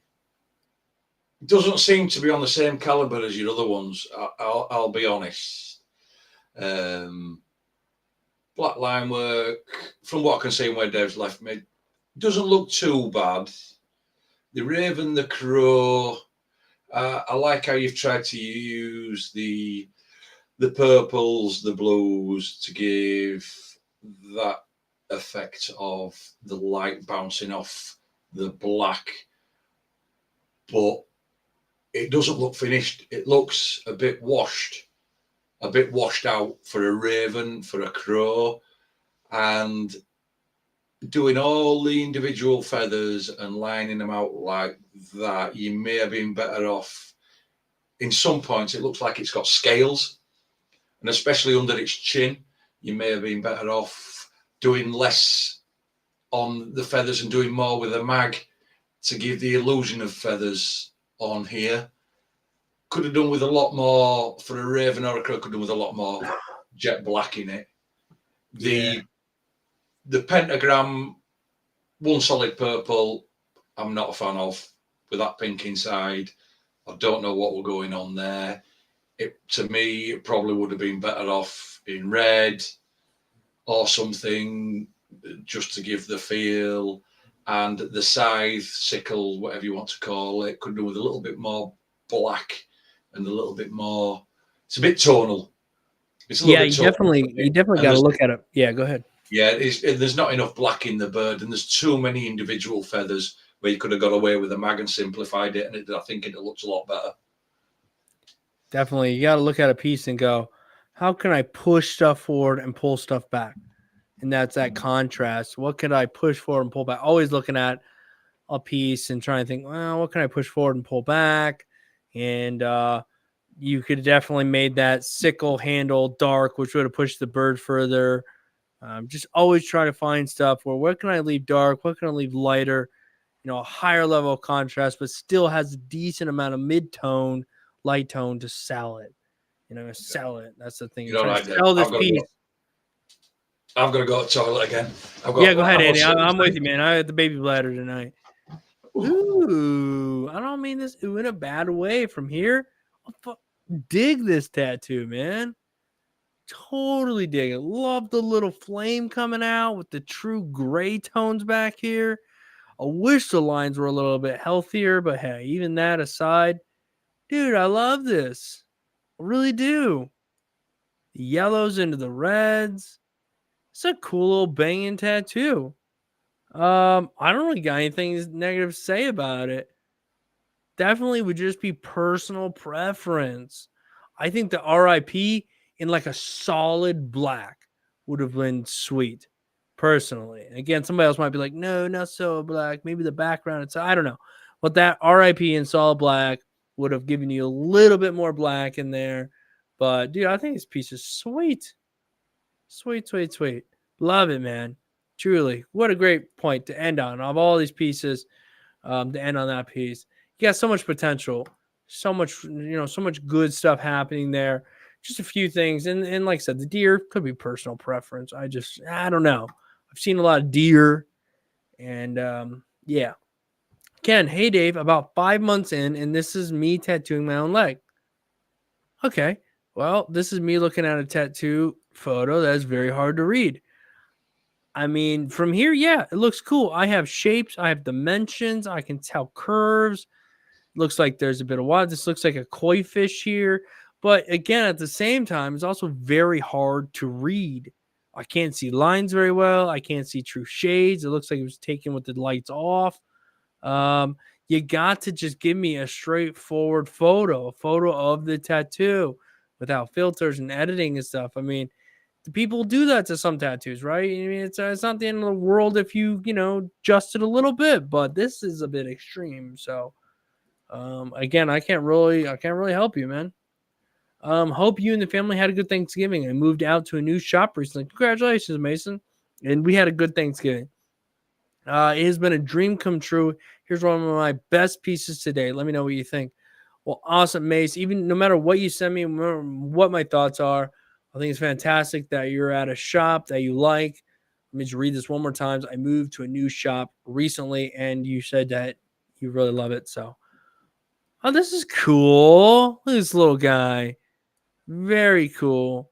Doesn't seem to be on the same caliber as your other ones. I'll be honest. Black line work, from what I can see where Dave's left me, doesn't look too bad. The Raven, the Crow. I like how you've tried to use the purples, the blues to give that effect of the light bouncing off the black, but it doesn't look finished. It looks a bit washed out for a Raven, for a Crow, and doing all the individual feathers and lining them out like that, you may have been better off. In some points, it looks like it's got scales, and especially under its chin, you may have been better off doing less on the feathers and doing more with a mag to give the illusion of feathers on here. Could have done with a lot more for a raven or a crow. Could have done with a lot more jet black in it. The pentagram, one solid purple, I'm not a fan of, with that pink inside. I don't know what we're going on there. To me, it probably would have been better off in red or something, just to give the feel. And the scythe, sickle, whatever you want to call it, could do with a little bit more black and a little bit more. It's a bit tonal. It's a little bit tonal. You definitely got to look at it. Yeah, go ahead. Yeah, there's not enough black in the bird, and there's too many individual feathers where you could have got away with a mag and simplified it, and I think it looks a lot better. Definitely, you got to look at a piece and go, how can I push stuff forward and pull stuff back? And that's that contrast. What can I push forward and pull back? Always looking at a piece and trying to think, well, what can I push forward and pull back? And you could definitely made that sickle handle dark, which would have pushed the bird further. Just always try to find stuff where what can I leave dark? What can I leave lighter? You know, a higher level of contrast, but still has a decent amount of mid-tone, light tone to sell it. You know, sell it. That's the thing. You know, sell this piece. I'm going to go to the toilet again. Go ahead, Andy. I'm with you, man. I had the baby bladder tonight. Ooh, I don't mean this in a bad way. From here, dig this tattoo, man. Totally dig it. Love the little flame coming out with the true gray tones back here. I wish the lines were a little bit healthier, but hey, even that aside, dude, I love this. I really do. The yellows into the reds. It's a cool little banging tattoo. I don't really got anything negative to say about it. Definitely would just be personal preference. I think the RIP in like a solid black would have been sweet, personally. Again, somebody else might be like, no, not so black. Maybe the background. I don't know. But that RIP in solid black would have given you a little bit more black in there. But, dude, I think this piece is sweet. Sweet, sweet, sweet. Love it, man. Truly. What a great point to end on. Of all these pieces, to end on that piece. You got so much potential. So much, so much good stuff happening there. Just a few things. And like I said, the deer could be personal preference. I don't know. I've seen a lot of deer. And yeah. Ken, hey Dave, about 5 months in, and this is me tattooing my own leg. Okay. Well, this is me looking at a tattoo photo that is very hard to read. I mean, from here, yeah, it looks cool. I have shapes, I have dimensions, I can tell curves. Looks like there's a bit of water. This looks like a koi fish here. But again, at the same time, it's also very hard to read. I can't see lines very well. I can't see true shades. It looks like it was taken with the lights off. You got to just give me a straightforward photo, a photo of the tattoo without filters and editing and stuff. I mean, the people do that to some tattoos, right? I mean, it's not the end of the world if you adjust it a little bit, but this is a bit extreme. So, again, I can't really help you, man. Hope you and the family had a good Thanksgiving. I moved out to a new shop recently. Congratulations, Mason. And we had a good Thanksgiving. It has been a dream come true. Here's one of my best pieces today. Let me know what you think. Well, awesome, Mace. Even no matter what you send me, what my thoughts are, I think it's fantastic that you're at a shop that you like. Let me just read this one more time. I moved to a new shop recently, and you said that you really love it. So, oh, this is cool. Look at this little guy. Very cool.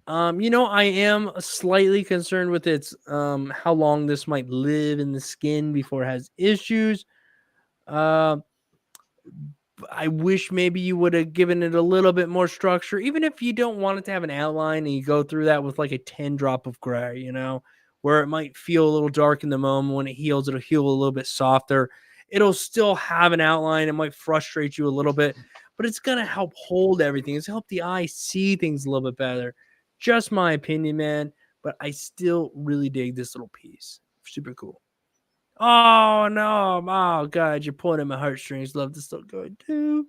I am slightly concerned with its how long this might live in the skin before it has issues. I wish maybe you would have given it a little bit more structure, even if you don't want it to have an outline and you go through that with like a 10 drop of gray, where it might feel a little dark in the moment. When it heals, it'll heal a little bit softer. It'll still have an outline. It might frustrate you a little bit, but it's going to help hold everything. It's help the eye see things a little bit better. Just my opinion, man, but I still really dig this little piece. super cool. Oh no, oh god, you're pulling at my heartstrings. Love this still going too.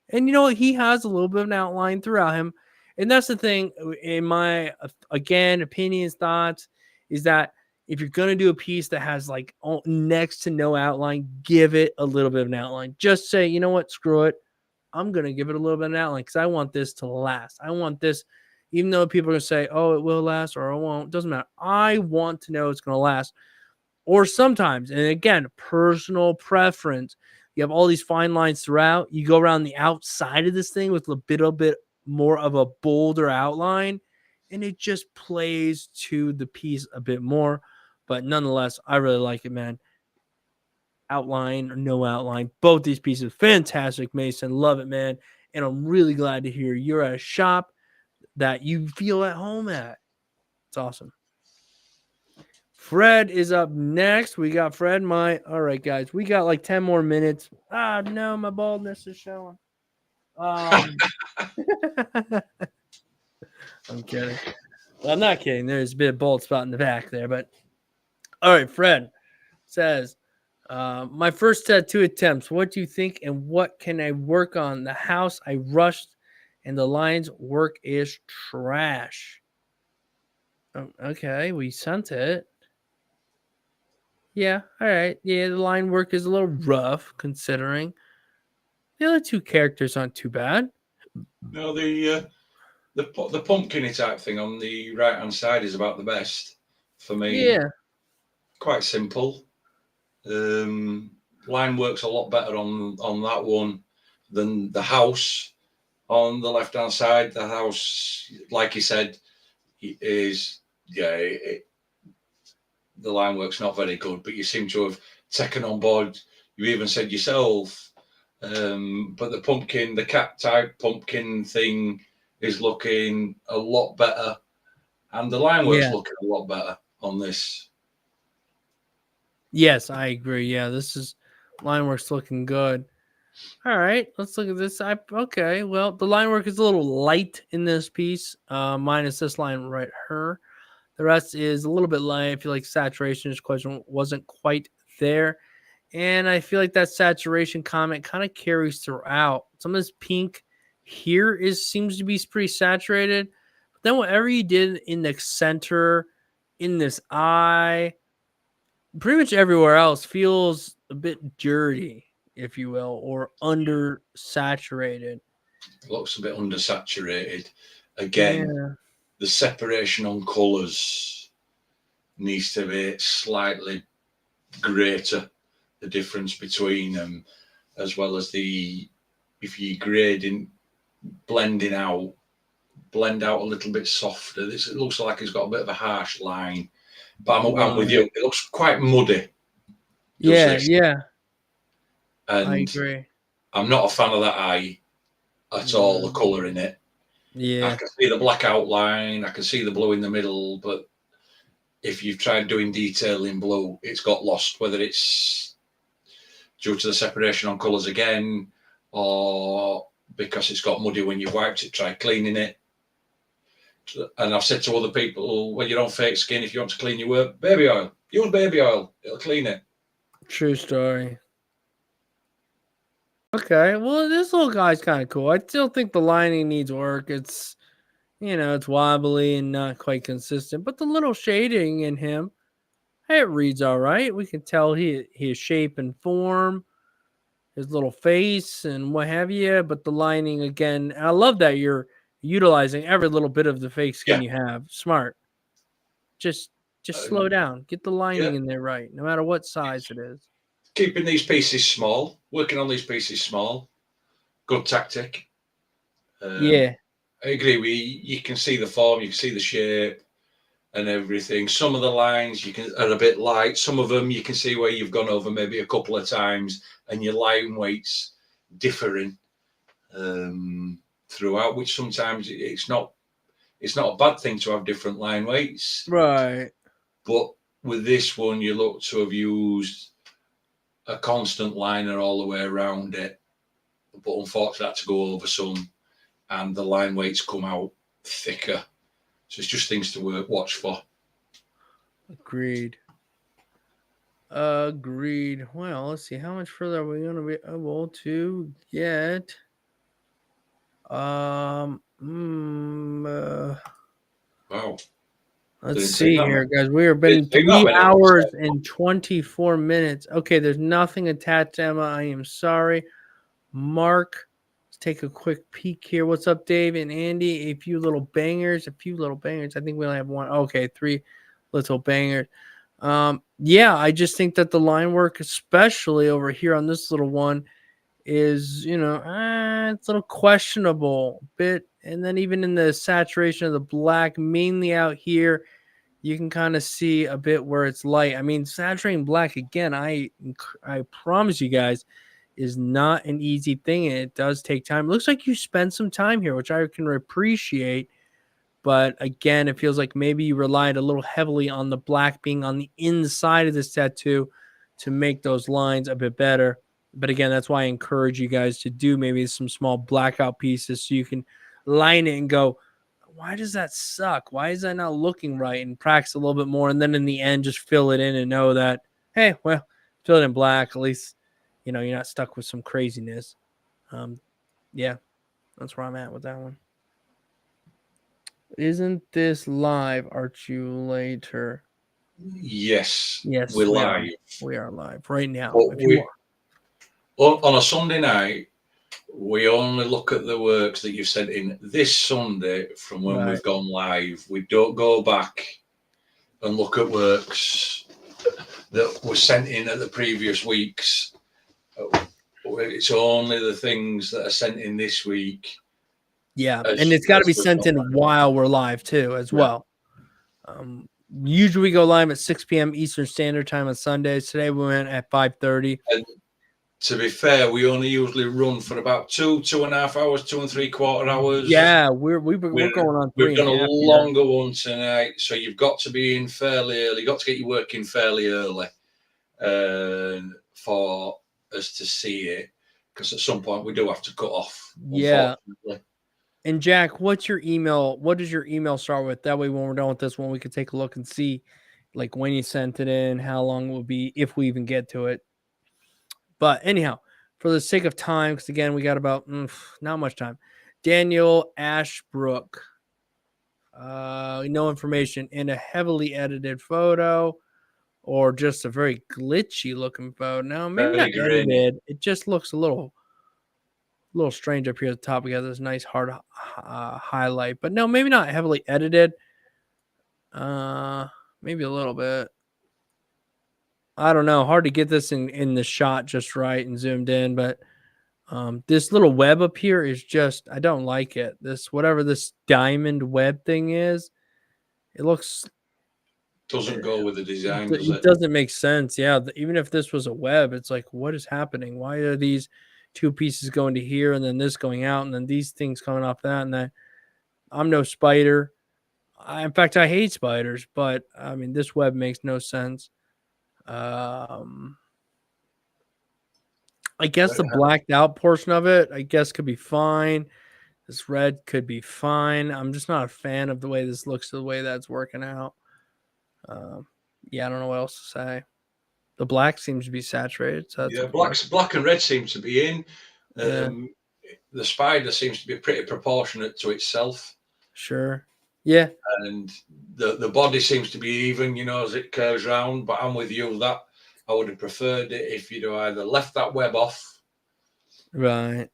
And you know what? He has a little bit of an outline throughout him. And that's the thing, in my, again, opinions, thoughts, is that if you're going to do a piece that has like next to no outline, give it a little bit of an outline. Just say, you know what? Screw it. I'm going to give it a little bit of an outline because I want this to last. I want this, even though people are going to say, oh, it will last or it won't. Doesn't matter. I want to know it's going to last. Or sometimes, and again, personal preference, you have all these fine lines throughout. You go around the outside of this thing with a little bit more of a bolder outline, and it just plays to the piece a bit more. But nonetheless, I really like it, man. Outline or no outline, both these pieces, fantastic, Mason. Love it, man. And I'm really glad to hear you're at a shop that you feel at home at. It's awesome. Fred is up next. We got Fred. All right, guys. We got like 10 more minutes. Ah, no, my baldness is showing. I'm kidding. Well, I'm not kidding. There's a bit of bald spot in the back there, but all right. Fred says, my first tattoo attempts. What do you think, and what can I work on? The house I rushed, and the lines work is trash. Oh, okay, we sent it. Yeah, all right. Yeah, the line work is a little rough considering. The other two characters aren't too bad. No, the pumpkin type thing on the right hand side is about the best for me. Yeah. Quite simple. Line works a lot better on that one than the house on the left hand side. The house, like you said, is the line work's not very good, but you seem to have taken on board. You even said yourself, but the cat type pumpkin thing is looking a lot better, and the line work's looking a lot better on this. Yes, I agree. Yeah, this is line work's looking good. All right, let's look at this. Okay, well, the line work is a little light in this piece, minus this line right here. The rest is a little bit light. I feel like saturation wasn't quite there. And I feel like that saturation comment kind of carries throughout. Some of this pink here seems to be pretty saturated. But then whatever you did in the center, in this eye, pretty much everywhere else feels a bit dirty, if you will, or undersaturated. It looks a bit undersaturated. Again, the separation on colours needs to be slightly greater, the difference between them, as well as if you're grading, blend out a little bit softer. It looks like it's got a bit of a harsh line, but I'm with you. It looks quite muddy. Yeah. And I agree. I'm not a fan of that eye at all, the colour in it. Yeah. I can see the black outline, I can see the blue in the middle, but if you've tried doing detail in blue, it's got lost, whether it's due to the separation on colours again, or because it's got muddy when you've wiped it, try cleaning it. And I've said to other people, when you're on fake skin, if you want to clean your work, baby oil. Use baby oil. It'll clean it. True story. Okay, well, this little guy's kind of cool. I still think the lining needs work. It's, it's wobbly and not quite consistent, but the little shading in him, hey, it reads all right. We can tell his shape and form, his little face and what have you, but the lining, again, I love that you're utilizing every little bit of the fake skin you have. Smart. Just slow down. Get the lining in there right, no matter what size it is. Keeping these pieces small, working on these pieces small, good tactic. I agree with you. You can see the form, you can see the shape and everything. Some of the lines are a bit light. Some of them you can see where you've gone over maybe a couple of times and your line weights differing throughout, which sometimes it's not a bad thing to have different line weights. Right. But with this one, you look to have used a constant liner all the way around it, but unfortunately had to go over some, and the line weights come out thicker. So it's just things to watch for. Agreed. Agreed. Well, let's see. How much further are we going to be able to get? Wow. Let's Didn't take see that here, many. guys. We have Didn't been take that 3 many. hours and 24 minutes. Okay, there's nothing attached, Emma. I am sorry. Mark, let's take a quick peek here. What's up, Dave and Andy? A few little bangers. I think we only have one. Okay, 3 little bangers. Yeah, I just think that the line work, especially over here on this little one, is it's a little questionable bit. And then even in the saturation of the black, mainly out here, you can kind of see a bit where it's light. I mean, saturating black again, I promise you guys, is not an easy thing, and it does take time. It looks like you spent some time here, which I can appreciate. But again, it feels like maybe you relied a little heavily on the black being on the inside of this tattoo to make those lines a bit better. But again, that's why I encourage you guys to do maybe some small blackout pieces so you can line it and go, why does that suck? Why is that not looking right? And practice a little bit more. And then in the end, just fill it in and know that, hey, well, fill it in black. At least, you're not stuck with some craziness. Yeah, that's where I'm at with that one. Isn't this live? Aren't you later? Yes. Yes, We're we live. We are live right now. But on a Sunday night, we only look at the works that you've sent in this Sunday from when we've gone live. We don't go back and look at works that were sent in at the previous weeks. It's only the things that are sent in this week. Yeah, and it's got to be sent in while we're live too, as well. Usually we go live at 6 p.m. Eastern Standard Time on Sundays. Today we went at 5:30. And to be fair, we only usually run for about 2.5 hours, 2 3/4 hours. Yeah, we're going on 3.5. We've done a longer one tonight, so you've got to be in fairly early. You've got to get your work in fairly early for us to see it, because at some point we do have to cut off. Yeah. And Jack, what's your email? What does your email start with? That way, when we're done with this one, we can take a look and see, like, when you sent it in, how long it will be, if we even get to it. But anyhow, for the sake of time, because again, we got about not much time. Daniel Ashbrook, no information in a heavily edited photo, or just a very glitchy looking photo. No, maybe not edited. It just looks a little strange up here at the top. We got this nice hard highlight, but no, maybe not heavily edited. Maybe a little bit. I don't know. Hard to get this in the shot just right and zoomed in, but this little web up here is just, I don't like it. This, whatever this diamond web thing is, it doesn't go with the design, does it? Doesn't make sense. Yeah, even if this was a web, it's like, what is happening? Why are these 2 pieces going to here and then this going out and then these things coming off that and that? I'm no spider. In fact, I hate spiders, but I mean, this web makes no sense. I guess the blacked out portion of it, I guess, could be fine. This red could be fine. I'm just not a fan of the way this looks, the way that's working out. Yeah, I don't know what else to say. The black seems to be saturated. So that's black and red seems to be in. The spider seems to be pretty proportionate to itself. Sure. Yeah. And the body seems to be even, as it curves around. But I'm with you that I would have preferred it if you'd either left that web off. Right.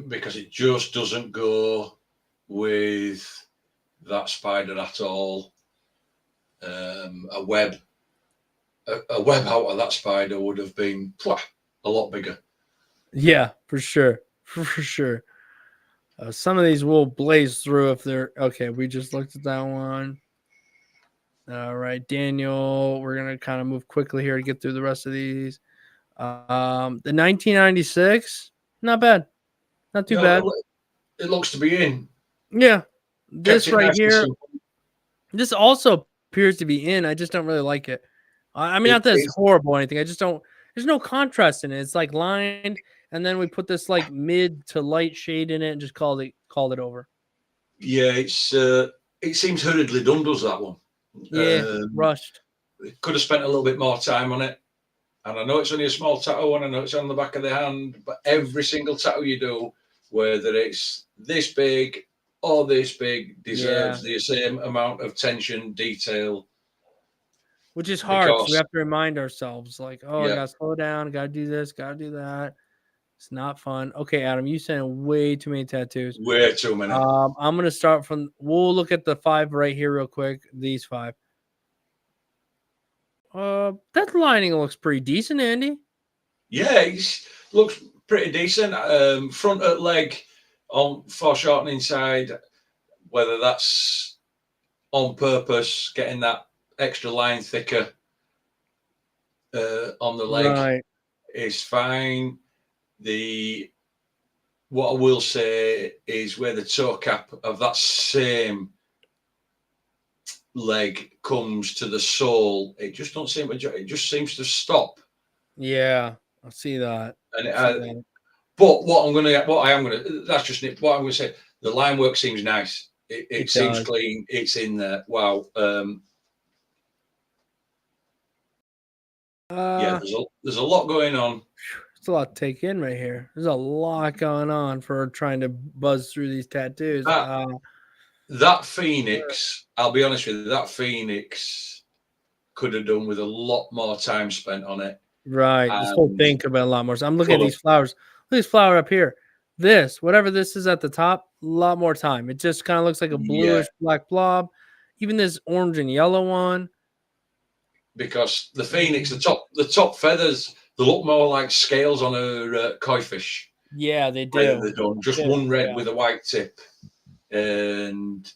Because it just doesn't go with that spider at all. A web out of that spider would have been a lot bigger. Yeah, for sure. For sure. Some of these will blaze through if they're okay. We just looked at that one. All right, Daniel, we're going to kind of move quickly here to get through the rest of these. The 1996, not bad. Not too bad. It looks to be in. Yeah. This right here, this also appears to be in. I just don't really like it. I mean, not that it's horrible or anything. I just don't, there's no contrast in it. It's like lined, and then we put this like mid to light shade in it and just called it over. Yeah, it seems hurriedly done, does that one? Yeah, rushed. could have spent a little bit more time on it. And I know it's only a small tattoo, and I know it's on the back of the hand, but every single tattoo you do, whether it's this big or this big, deserves the same amount of attention, detail. Which is hard because we have to remind ourselves, like, oh, I Yeah. gotta slow down, gotta do this, gotta do that. It's not fun. Okay, Adam, you sent way too many tattoos. Way too many. I'm gonna start from. We'll look at the 5 right here real quick. These 5. That lining looks pretty decent, Andy. Yeah, it looks pretty decent. Front at leg on foreshortening side, whether that's on purpose, getting that extra line thicker on the leg is fine. What I will say is where the toe cap of that same leg comes to the sole, it just don't seem to. It just seems to stop. Yeah, I see that. And but what I am gonna, that's just it. What I'm gonna say, the line work seems nice. It seems clean. It's in there. Wow. Yeah, there's a lot going on. It's a lot to take in right here. There's a lot going on for trying to buzz through these tattoos. That Phoenix, I'll be honest with you, that Phoenix could have done with a lot more time spent on it. Right. This whole thing could have been a lot more. So I'm looking at these flowers. Look at this flower up here. This, whatever this is at the top, a lot more time. It just kind of looks like a bluish black blob. Even this orange and yellow one. Because the Phoenix, the top feathers, they look more like scales on a koi fish. Yeah, they do. They're done just one red with a white tip. And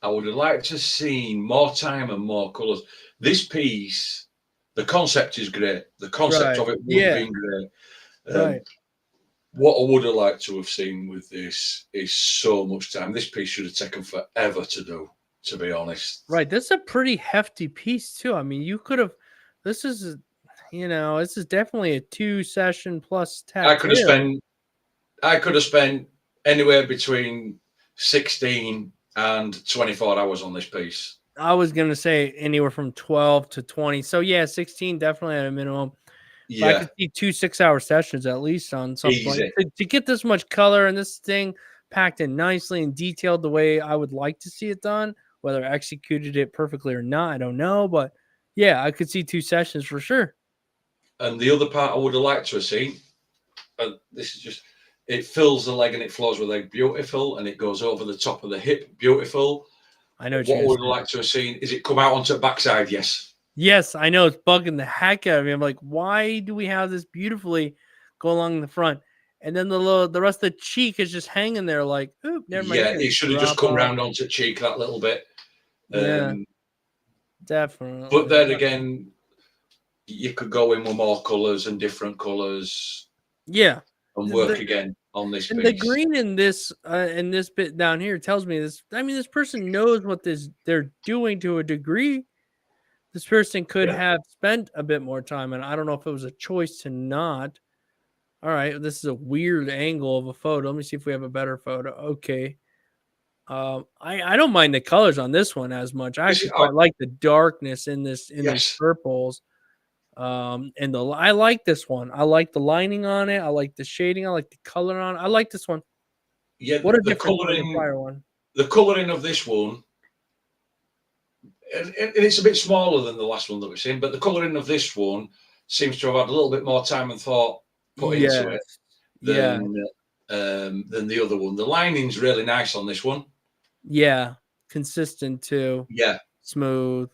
I would have liked to see more time and more colours. This piece, the concept is great. The concept of it would have been great. What I would have liked to have seen with this is so much time. This piece should have taken forever to do, to be honest. Right. This is a pretty hefty piece too. I mean, you could have, this is, this is definitely a 2-session plus tattoo. I could have spent anywhere between 16 and 24 hours on this piece. I was going to say anywhere from 12 to 20. So yeah, 16 definitely at a minimum. Yeah. But I could see 2 6-hour sessions at least on something like, to get this much color and this thing packed in nicely and detailed the way I would like to see it done. Whether I executed it perfectly or not, I don't know. But yeah, I could see 2 sessions for sure. And the other part I would have liked to have seen, this is just, it fills the leg and it flows with the leg, beautiful, and it goes over the top of the hip, beautiful. I know what I would have liked to have seen is it come out onto the backside, yes. Yes, I know, it's bugging the heck out of me. I'm like, why do we have this beautifully go along the front? And then the rest of the cheek is just hanging there like, oop, never mind. Yeah, it should have just come round onto the cheek that little bit. Yeah, definitely. But then again, you could go in with more colours and different colours. Yeah. And work again on this piece. The green in this bit down here tells me this. I mean, this person knows what they're doing to a degree. This person could have spent a bit more time, and I don't know if it was a choice to not. All right, this is a weird angle of a photo. Let me see if we have a better photo. Okay. I don't mind the colors on this one as much. I actually quite like the darkness in these purples. And I like this one. I like the lining on it. I like the shading. I like the color on it. I like this one. Yeah, what a difference from the prior one. The coloring of this one, and it's a bit smaller than the last one that we've seen, but the coloring of this one seems to have had a little bit more time and thought put into it than the other one. The lining's really nice on this one. Yeah, consistent too. Yeah, smooth.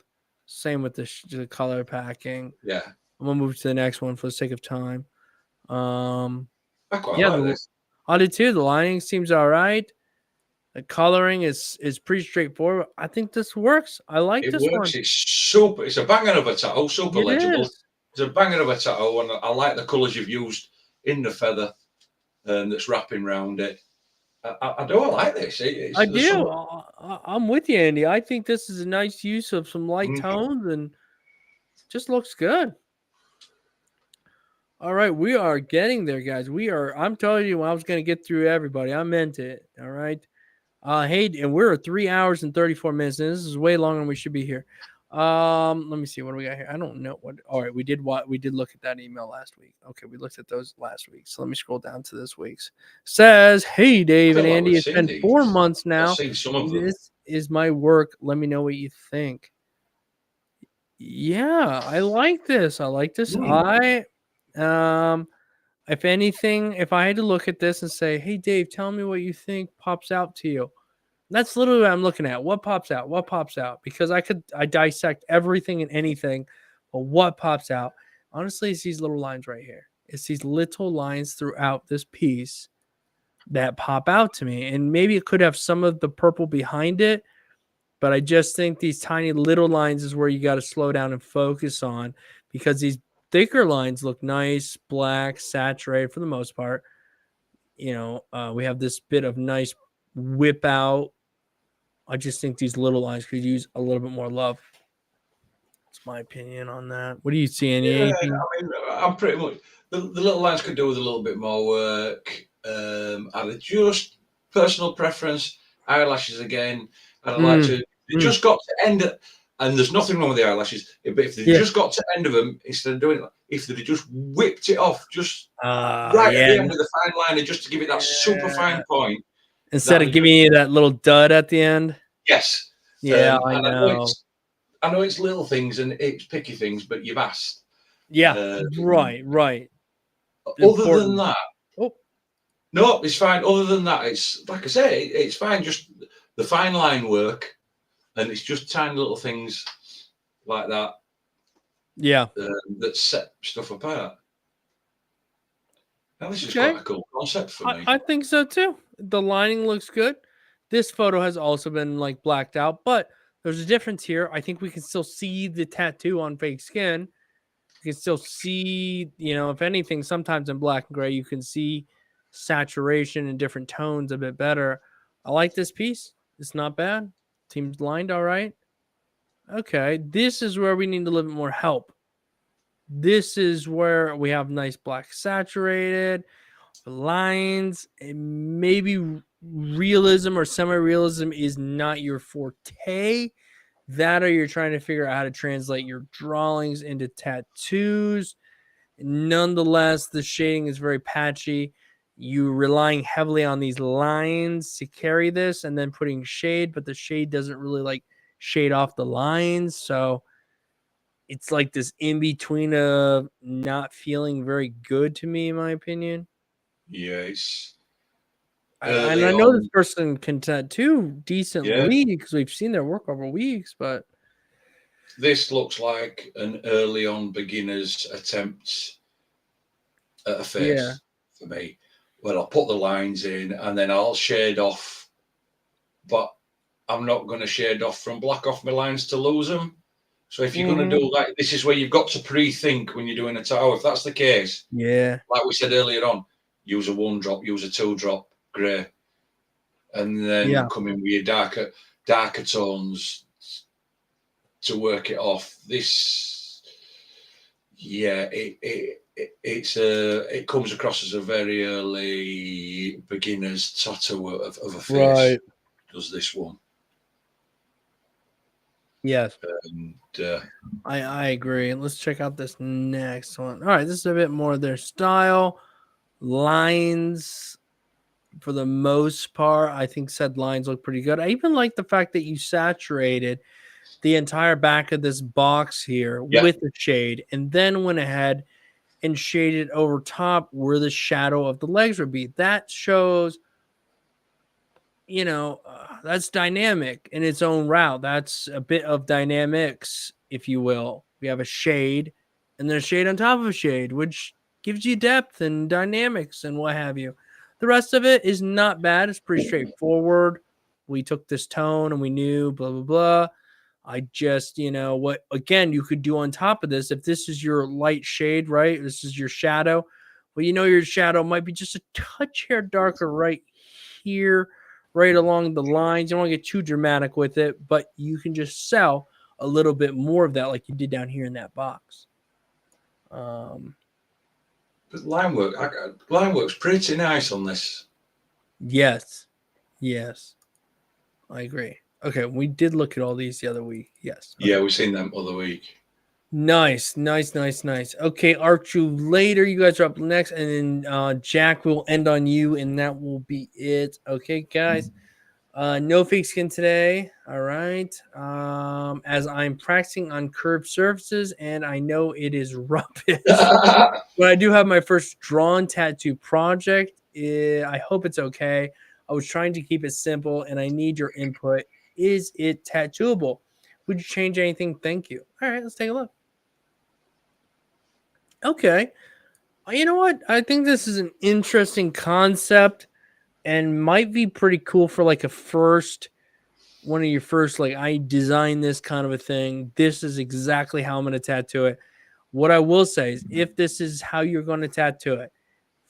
Same with the color packing. Yeah, I'm gonna move to the next one for the sake of time. I quite like this. I did too. The lining seems all right. The coloring is pretty straightforward. I think this works. I like this one. It's super. It's a banger of a tattoo. Super legible. It's a banger of a tattoo, and I like the colours you've used in the feather that's wrapping around it. I do. I like this. I do. I'm with you, Andy. I think this is a nice use of some light tones and just looks good. All right, we are getting there, guys. I'm telling you, I was going to get through everybody. I meant it. All right. Hey, and we're at 3 hours and 34 minutes, and this is way longer than we should be here. Let me see what do we got here. I don't know what. All right, we did look at that email last week. Okay, we looked at those last week. So let me scroll down to this week's. Says, hey Dave and feel like Andy, we've it's seen been 4 these. months I've now. seen some of them. This is my work. Let me know what you think. Yeah, I like this. I like this. If anything, if I had to look at this and say, hey Dave, tell me what you think pops out to you. That's literally what I'm looking at. What pops out? What pops out? Because I dissect everything and anything, but what pops out? Honestly, it's these little lines right here. It's these little lines throughout this piece that pop out to me. And maybe it could have some of the purple behind it, but I just think these tiny little lines is where you got to slow down and focus on, because these thicker lines look nice, black, saturated for the most part. We have this bit of nice whip out. I just think these little lines could use a little bit more love. That's my opinion on that. What do you see? Anything? I mean, I'm pretty much the little lines could do with a little bit more work. I'd just personal preference. Eyelashes again. I'd like to. They just got to end it, and there's nothing wrong with the eyelashes. But if they just got to end of them instead of doing it, if they just whipped it off, just right at the end with a fine liner, just to give it that super fine point, instead of giving you that little dud at the end. Yes. Yeah, I know. I know it's little things and it's picky things, but you've asked. Yeah, right. Other than that, no, it's fine. Other than that, it's like I say, it's fine. Just the fine line work, and it's just tiny little things like that. Yeah, that set stuff apart. Now, this is quite a cool concept for me. I think so too. The lining looks good. This photo has also been like blacked out, but there's a difference here. I think we can still see the tattoo on fake skin. You can still see, if anything, sometimes in black and gray, you can see saturation and different tones a bit better. I like this piece. It's not bad. Seems lined all right. Okay, this is where we need a little bit more help. This is where we have nice black saturated lines, and maybe realism or semi-realism is not your forte. That, or you're trying to figure out how to translate your drawings into tattoos. Nonetheless, the shading is very patchy. You're relying heavily on these lines to carry this, and then putting shade, but the shade doesn't really like shade off the lines. So it's like this in between of not feeling very good to me, in my opinion. Yes. I know this person can tattoo decently because we've seen their work over weeks, but this looks like an early on beginner's attempt at a face for me. Well, I'll put the lines in and then I'll shade off, but I'm not going to shade off from black off my lines to lose them. So if you're going to do that, this is where you've got to pre-think when you're doing a tattoo. If that's the case, like we said earlier on, use a 1-drop, use a 2-drop grey, and then come in with your darker tones to work it off. This, it comes across as a very early beginner's tattoo of a face. Right. Does this one? Yes. And I agree. Let's check out this next one. All right, this is a bit more of their style. Lines, for the most part, I think said lines look pretty good. I even like the fact that you saturated the entire back of this box here with a shade, and then went ahead and shaded over top where the shadow of the legs would be. That shows, that's dynamic in its own route. That's a bit of dynamics, if you will. We have a shade and then a shade on top of a shade, which gives you depth and dynamics and what have you. The rest of it is not bad. It's pretty straightforward. We took this tone and we knew blah, blah, blah. I just, what, again, you could do on top of this, if this is your light shade, right? This is your shadow. Well, your shadow might be just a touch hair darker right here, right along the lines. You don't want to get too dramatic with it, but you can just sell a little bit more of that like you did down here in that box. But line work's pretty nice on this. Yes. I agree. Okay, we did look at all these the other week. Yes. Okay. Yeah, we've seen them other week. Nice. Okay, Archu, later. You guys are up next, and then Jack will end on you, and that will be it. Okay, guys. No fake skin today. All right. As I'm practicing on curved surfaces, and I know it is rubbish, but I do have my first drawn tattoo project. I hope it's okay. I was trying to keep it simple, and I need your input. Is it tattooable? Would you change anything? Thank you. All right, let's take a look. Okay. You know what? I think this is an interesting concept and might be pretty cool for like one of your first, like, I designed this kind of a thing. This is exactly how I'm going to tattoo it. What I will say is, if this is how you're going to tattoo it,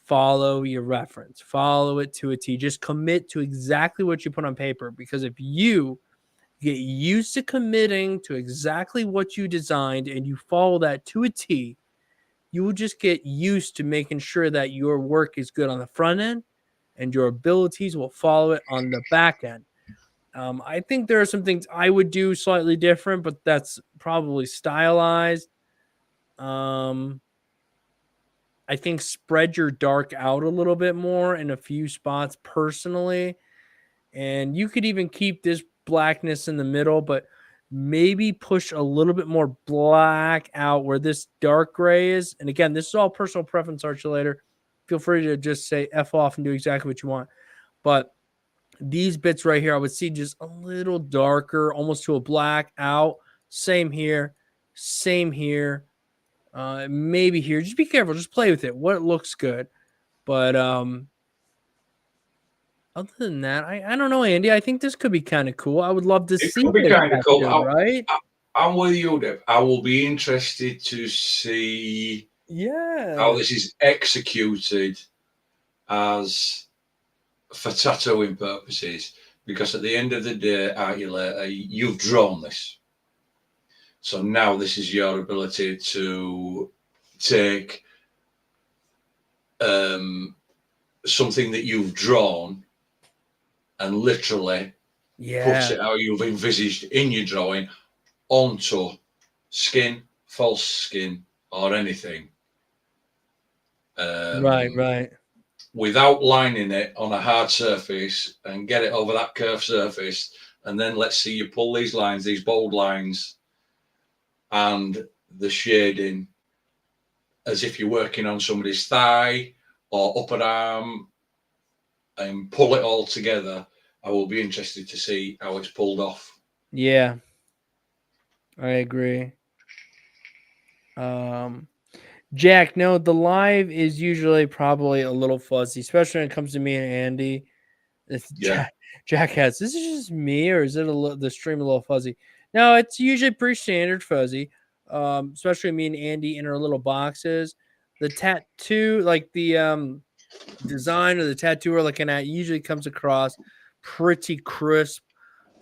follow your reference, follow it to a T. Just commit to exactly what you put on paper, because if you get used to committing to exactly what you designed and you follow that to a T, you will just get used to making sure that your work is good on the front end and your abilities will follow it on the back end. I think there are some things I would do slightly different, but that's probably stylized. I think spread your dark out a little bit more in a few spots personally. And you could even keep this blackness in the middle, but maybe push a little bit more black out where this dark gray is. And again, this is all personal preference, Archulator. Feel free to just say F off and do exactly what you want. But these bits right here, I would see just a little darker, almost to a black out. Same here. Same here. Maybe here. Just be careful. Just play with it. What looks good. But other than that, I don't know, Andy. I think this could be kind of cool. I would love to It see could be this kind of cool. tattooed, right? I'm with you, Dave. I will be interested to see how Yeah. this is executed as for tattooing purposes, because at the end of the day, Archulator, you've drawn this. So now this is your ability to take something that you've drawn and literally put it how you've envisaged in your drawing onto skin, false skin, or anything. Right. Without lining it on a hard surface and get it over that curved surface. And then let's see you pull these lines, these bold lines, and the shading as if you're working on somebody's thigh or upper arm, and pull it all together. I will be interested to see how it's pulled off. Yeah. I agree. Jack, no, the live is usually probably a little fuzzy, especially when it comes to me and Andy. Yeah. Jack has. This is just me, or is it the stream a little fuzzy? No, it's usually pretty standard fuzzy. Especially me and Andy in our little boxes. The tattoo, like the design or the tattoo we're looking at, usually comes across pretty crisp.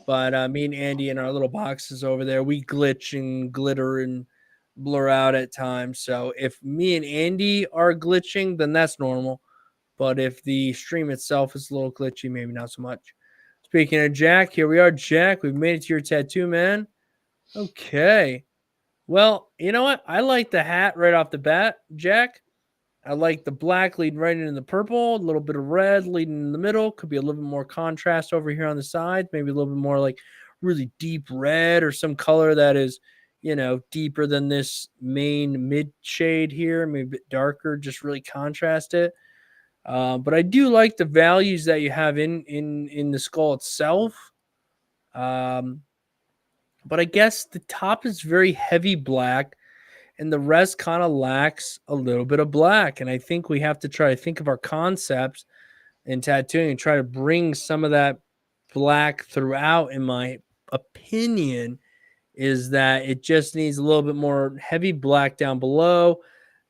But me and Andy in our little boxes over there, we glitch and glitter and blur out at times. So if me and Andy are glitching, then that's normal. But if the stream itself is a little glitchy, maybe not so much. Speaking of Jack, here we are, Jack. We've made it to your tattoo, man. Okay. Well, you know what? I like the hat right off the bat, Jack. I like the black leading right into the purple, a little bit of red leading in the middle. Could be a little bit more contrast over here on the side, maybe a little bit more like really deep red or some color that is, deeper than this main mid shade here, maybe a bit darker, just really contrast it. But I do like the values that you have in the skull itself. But I guess the top is very heavy black and the rest kind of lacks a little bit of black. And I think we have to try to think of our concepts in tattooing and try to bring some of that black throughout. In my opinion, is that it just needs a little bit more heavy black down below.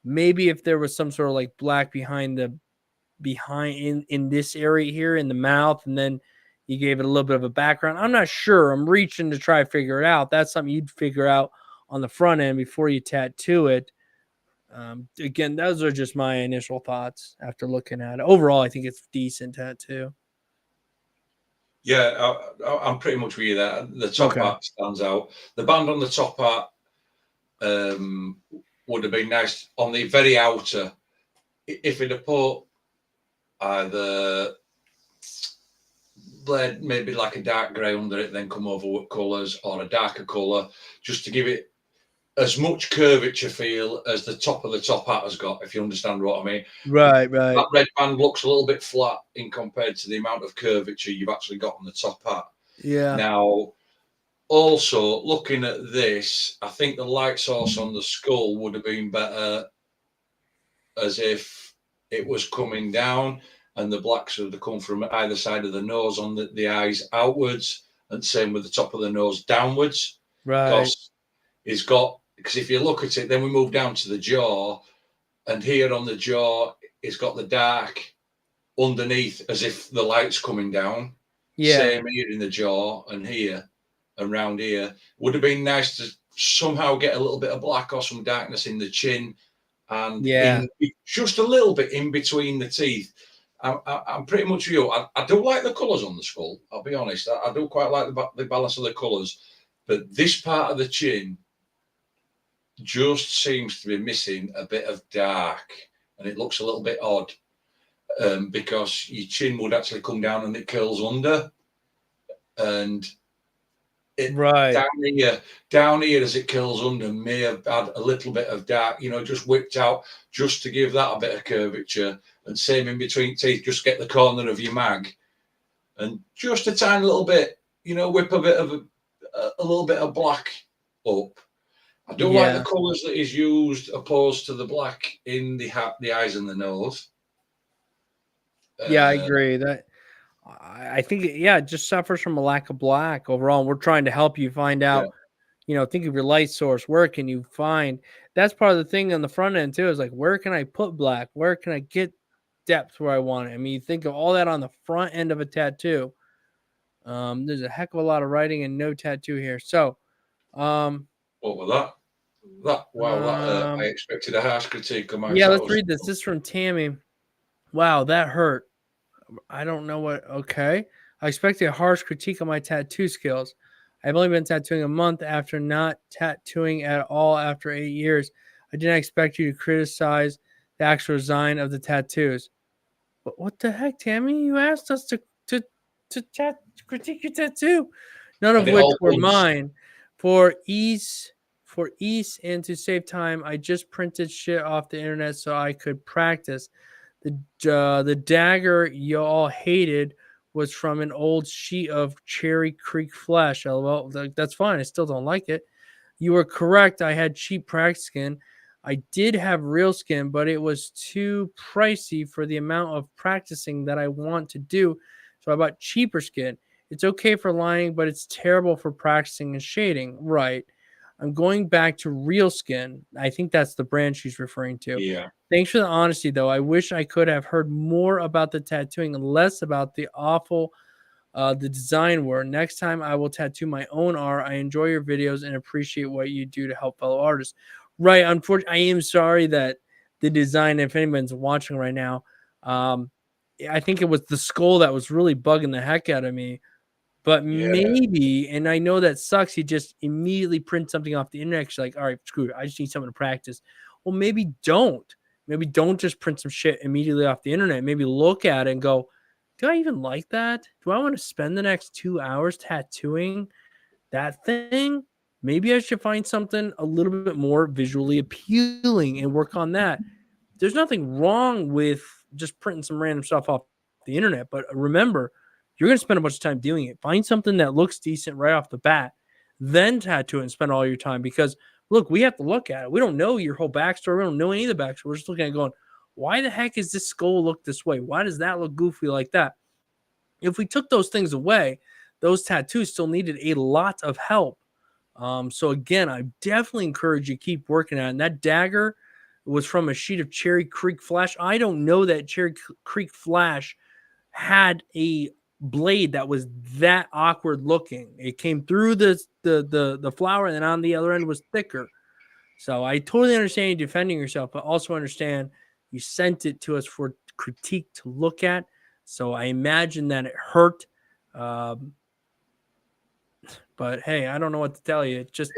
Maybe if there was some sort of like black behind in this area here in the mouth, and then you gave it a little bit of a background. I'm not sure. I'm reaching to try to figure it out. That's something you'd figure out on the front end before you tattoo it. Again, those are just my initial thoughts after looking at it. Overall, I think it's decent tattoo. Yeah, I'm pretty much with you there. The top Okay. part stands out. The band on the top part would have been nice on the very outer. If it had put either blade, maybe like a dark grey under it, then come over with colours, or a darker colour, just to give it as much curvature feel as the top of the top hat has got, if you understand what I mean. Right, right. That red band looks a little bit flat in compared to the amount of curvature you've actually got on the top hat. Yeah. Now, also looking at this, I think the light source on the skull would have been better as if it was coming down, and the blacks would have come from either side of the nose on the eyes outwards, and same with the top of the nose downwards. Right. Because if you look at it, then we move down to the jaw, and here on the jaw, it's got the dark underneath as if the light's coming down. Yeah. Same here in the jaw and here and round here. Would have been nice to somehow get a little bit of black or some darkness in the chin and Yeah. just a little bit in between the teeth. I'm pretty much you. I do like the colours on the skull. I'll be honest. I do quite like the balance of the colours, but this part of the chin just seems to be missing a bit of dark, and it looks a little bit odd because your chin would actually come down and it curls under, and it Right. down here as it curls under may have had a little bit of dark, just whipped out just to give that a bit of curvature, and same in between teeth, just get the corner of your mag and just a tiny little bit, whip a bit of a little bit of black up. I do like the colours that is used opposed to the black in the hat, the eyes and the nose. Yeah, I agree that I think it just suffers from a lack of black overall. We're trying to help you find out, think of your light source. Where can you find? That's part of the thing on the front end too, is like, where can I put black? Where can I get depth where I want it? I mean, you think of all that on the front end of a tattoo. There's a heck of a lot of writing and no tattoo here. So, what was that? I expected a harsh critique on my yeah, let's read this. This is from Tammy. Wow, that hurt. I don't know what. Okay. I expected a harsh critique on my tattoo skills. I've only been tattooing a month after not tattooing at all after 8 years. I didn't expect you to criticize the actual design of the tattoos. But what the heck, Tammy? You asked us to critique your tattoo, none of which were mine. For ease and to save time, I just printed shit off the internet so I could practice. The dagger y'all hated was from an old sheet of Cherry Creek flesh. LOL. That's fine. I still don't like it. You were correct. I had cheap practice skin. I did have real skin, but it was too pricey for the amount of practicing that I want to do. So I bought cheaper skin. It's okay for lining, but it's terrible for practicing and shading. Right. I'm going back to real skin. I think that's the brand she's referring to. Yeah. Thanks for the honesty, though. I wish I could have heard more about the tattooing and less about the awful the design were. Next time I will tattoo my own art. I enjoy your videos and appreciate what you do to help fellow artists. Right. Unfortunately, I am sorry that the design, if anyone's watching right now, I think it was the skull that was really bugging the heck out of me. But maybe, and I know that sucks, you just immediately print something off the internet. You're like, all right, screw it. I just need something to practice. Well, maybe don't. Maybe don't just print some shit immediately off the internet. Maybe look at it and go, do I even like that? Do I want to spend the next 2 hours tattooing that thing? Maybe I should find something a little bit more visually appealing and work on that. There's nothing wrong with just printing some random stuff off the internet, but remember, you're going to spend a bunch of time doing it. Find something that looks decent right off the bat, then tattoo it and spend all your time. Because look, we have to look at it. We don't know your whole backstory. We don't know any of the backstory. We're just looking at it going, why the heck is this skull look this way? Why does that look goofy like that? If we took those things away, those tattoos still needed a lot of help. So again, I definitely encourage you to keep working at it. And that dagger was from a sheet of Cherry Creek flash. I don't know that Cherry Creek flash had a blade that was that awkward looking. It came through the flower, and then on the other end was thicker. So I totally understand you defending yourself, but also understand you sent it to us for critique to look at. So I imagine that it hurt. But hey, I don't know what to tell you. It is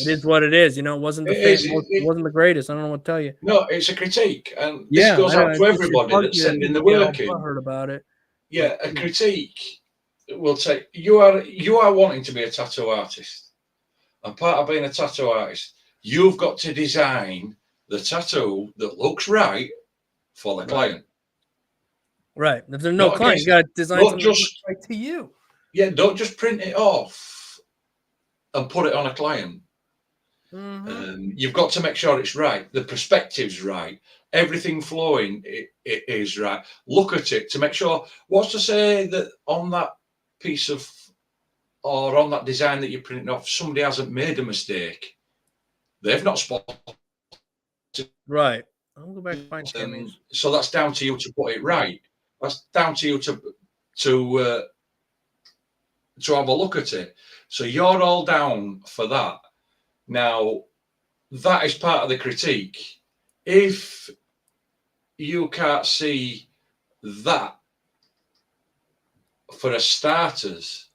It's what it is. You know, it wasn't it is it, it wasn't the greatest. I don't know what to tell you. no, it's a critique, and this Yeah, goes out to it should everybody bug that's you that sending people the get all work in. butthurt about it. Yeah, But a critique will say you are wanting to be a tattoo artist, and part of being a tattoo artist, you've got to design the tattoo that looks right for the client. Right. If there's no Not client, you against, got to design not something that looks just right to you. yeah, don't just print it off and put it on a client. You've got to make sure it's right. The perspective's right. Everything flowing it is right. Look at it to make sure. What's to say that on that piece of or on that design that you're printing off, somebody hasn't made a mistake. They've not spotted. Right. I'll go back to find Tammy's. So that's down to you to put it right. That's down to you to have a look at it. So you're all down for that. Now, that is part of the critique. If you can't see that for a starters,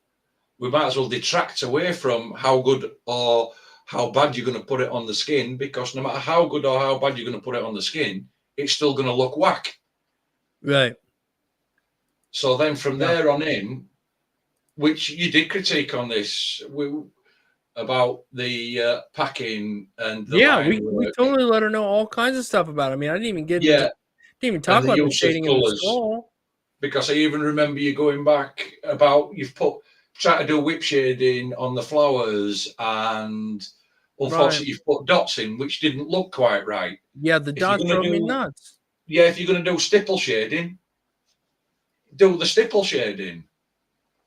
we might as well detract away from how good or how bad you're going to put it on the skin, because no matter how good or how bad you're going to put it on the skin, it's still going to look whack. Right. So then from there on in, which you did critique on this about the packing and the line we work. totally let her know all kinds of stuff about it. I mean, I didn't even get into, didn't even talk about the shading in the skull. Because I even remember you going back about tried to do whip shading on the flowers, and unfortunately you've put dots in which didn't look quite right. Yeah, the dots drove me nuts. Yeah, if you're going to do stipple shading, do the stipple shading.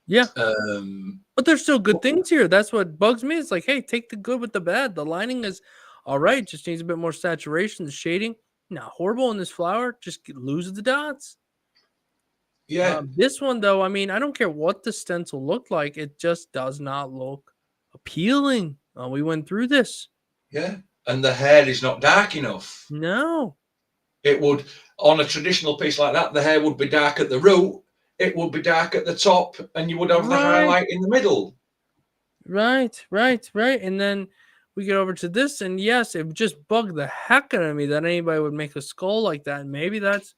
Yeah. But there's still good things here. That's what bugs me. It's like, hey, take the good with the bad. The lining is all right, just needs a bit more saturation. The shading, not horrible in this flower, just lose the dots. Yeah. This one, though, I mean, I don't care what the stencil looked like. It just does not look appealing. We went through this. Yeah. And the hair is not dark enough. No. It would, on a traditional piece like that, the hair would be dark at the root. It would be dark at the top, and you would have the highlight in the middle. Right. And then we get over to this, and yes, it just bugged the heck out of me that anybody would make a skull like that. And maybe that's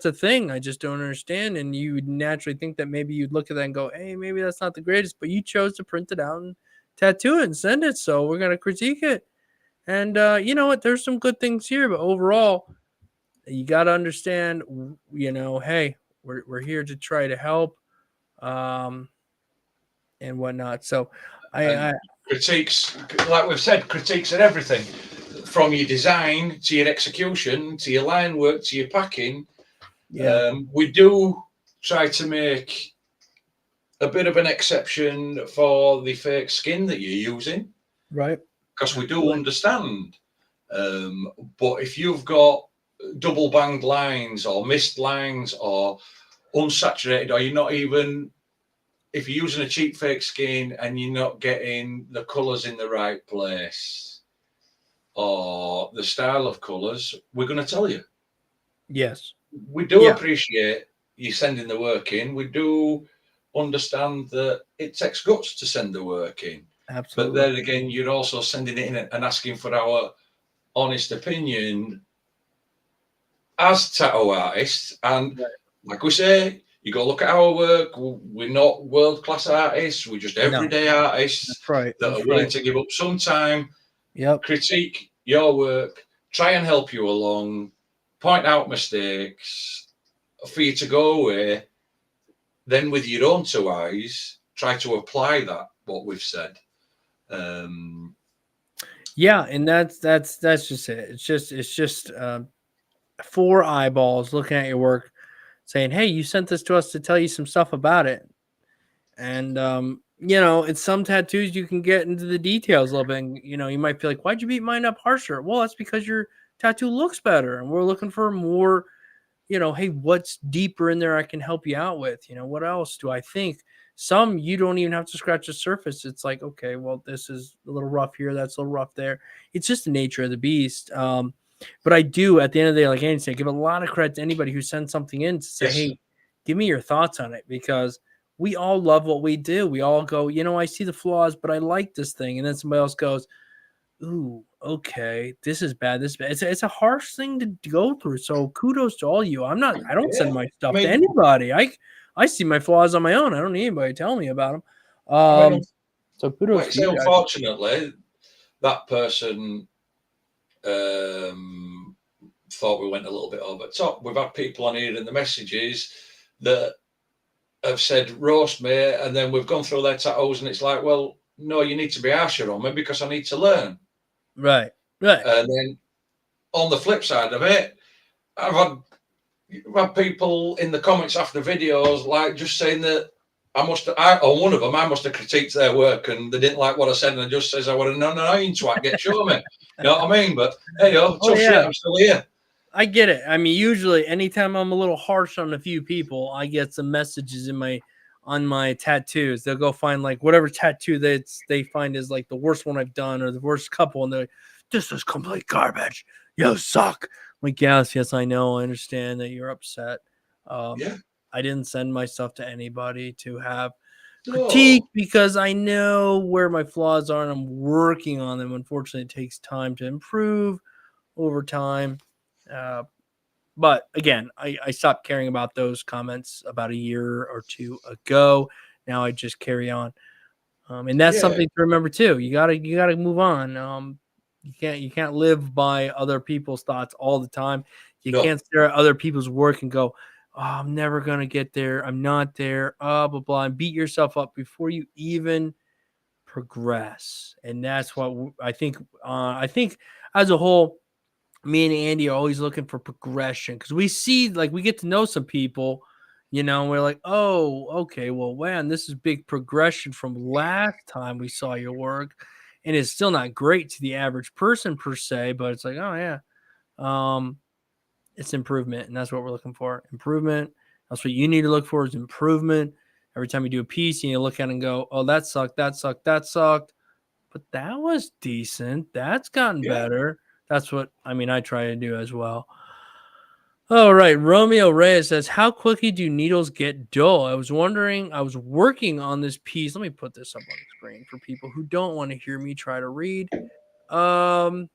a thing. I just don't understand. And you would naturally think that maybe you'd look at that and go, hey, maybe that's not the greatest, but you chose to print it out and tattoo it and send it. So we're going to critique it. And you know what? There's some good things here, but overall, you got to understand, you know, hey, we're here to try to help and whatnot. So I critiques, like we've said, critiques at everything, from your design to your execution to your line work to your packing. We do try to make a bit of an exception for the fake skin that you're using, right? Because we do understand. But if you've got double banged lines or missed lines or unsaturated, or you're not even, if you're using a cheap fake skin and you're not getting the colours in the right place or the style of colours, we're going to tell you. Yes. We do appreciate you sending the work in. We do understand that it takes guts to send the work in. Absolutely. But then again, you're also sending it in and asking for our honest opinion as tattoo artists. And like we say, you go look at our work. We're not world-class artists. We're just everyday artists that are willing to give up some time, critique your work, try and help you along, point out mistakes for you to go away. Then with your own two eyes, try to apply what we've said. Yeah, and that's just it. It's just 4 eyeballs looking at your work, saying, "Hey, you sent this to us to tell you some stuff about it." And you know, in some tattoos you can get into the details a little bit. And, you know, you might feel like, "Why'd you beat mine up harsher?" Well, that's because your tattoo looks better, and we're looking for more. You know, hey, what's deeper in there I can help you out with? You know, what else do I think? Some you don't even have to scratch the surface. It's like, okay, well, this is a little rough here, that's a little rough there. It's just the nature of the beast. But I do, at the end of the day, like Andy said, give a lot of credit to anybody who sends something in to say, hey, give me your thoughts on it, because we all love what we do. We all go, you know, I see the flaws, but I like this thing. And then somebody else goes, ooh, okay, this is bad. This is bad. It's a harsh thing to go through. So kudos to all you. I don't send my stuff to anybody. I see my flaws on my own. I don't need anybody to tell me about them. So kudos like to say, you guys. unfortunately, that person thought we went a little bit over the top. We've had people on here in the messages that have said roast me, and then we've gone through their tattoos, and it's like, well, no, you need to be harsher on me because I need to learn. Right. And then on the flip side of it, I've had people in the comments after videos like just saying that on one of them, I must have critiqued their work and they didn't like what I said, and I just says, I would have no, you twat, get show me. You know what I mean? But hey, tough shit, I'm still here. I get it. I mean, usually anytime I'm a little harsh on a few people, I get some messages on my tattoos. They'll go find like whatever tattoo that they find is like the worst one I've done or the worst couple, and they're like, this is complete garbage. You suck. I'm like, yes, I know. I understand that you're upset. I didn't send my stuff to anybody to have critique because I know where my flaws are and I'm working on them. Unfortunately, it takes time to improve over time. But again, I stopped caring about those comments about a year or two ago. Now I just carry on. And that's something to remember too. You gotta move on. You can't live by other people's thoughts all the time. You can't stare at other people's work and go, oh, I'm never gonna get there. I'm not there. Blah blah, and beat yourself up before you even progress. And that's what I think. I think as a whole, me and Andy are always looking for progression because we see, like, we get to know some people, you know, and we're like, oh, okay, well, man, this is big progression from last time we saw your work. And it's still not great to the average person per se, but it's like, oh, yeah, it's improvement. And that's what we're looking for. Improvement. That's what you need to look for is improvement. Every time you do a piece, you need to look at it and go, oh, that sucked, that sucked, that sucked. But that was decent. That's gotten better. That's what I try to do as well. All right. Romeo Reyes says, how quickly do needles get dull? I was working on this piece. Let me put this up on the screen for people who don't want to hear me try to read. I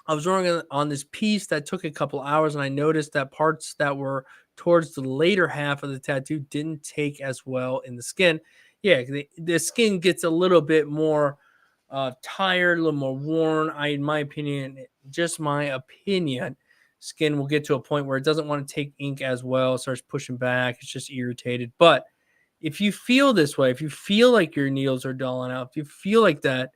was working on this piece that took a couple hours, and I noticed that parts that were towards the later half of the tattoo didn't take as well in the skin. Yeah, the skin gets a little bit more tired, a little more worn. In my opinion, skin will get to a point where it doesn't want to take ink as well. It starts pushing back. It's just irritated. But if you feel this way, if you feel like your needles are dull out, if you feel like that,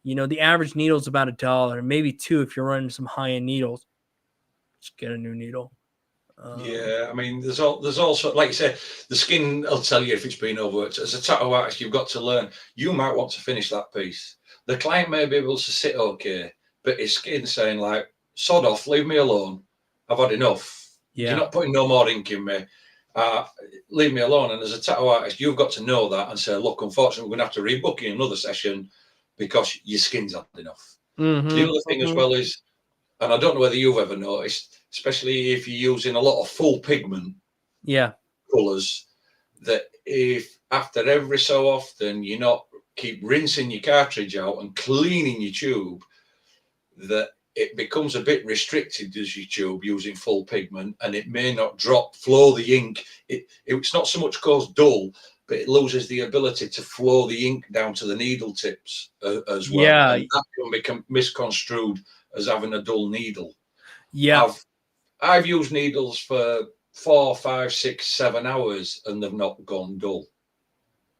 you know, the average needle is about $1, maybe $2 if you're running some high-end needles. Just get a new needle. I mean, there's also, like you say, the skin will tell you if it's been overworked. As a tattoo artist, you've got to learn. You might want to finish that piece. The client may be able to sit okay, but his skin's saying like, sod off, leave me alone. I've had enough. Yeah. You're not putting no more ink in me. Leave me alone. And as a tattoo artist, you've got to know that and say, look, unfortunately, we're going to have to rebook you another session because your skin's had enough. The other thing as well is, and I don't know whether you've ever noticed, especially if you're using a lot of full pigment colours, that if after every so often you not keep rinsing your cartridge out and cleaning your tube, that it becomes a bit restricted as your tube using full pigment, and it may not flow the ink. It's not so much goes dull, but it loses the ability to flow the ink down to the needle tips as well. Yeah. And that can become misconstrued as having a dull needle. Yeah. I've used needles for 4, 5, 6, 7 hours and they've not gone dull.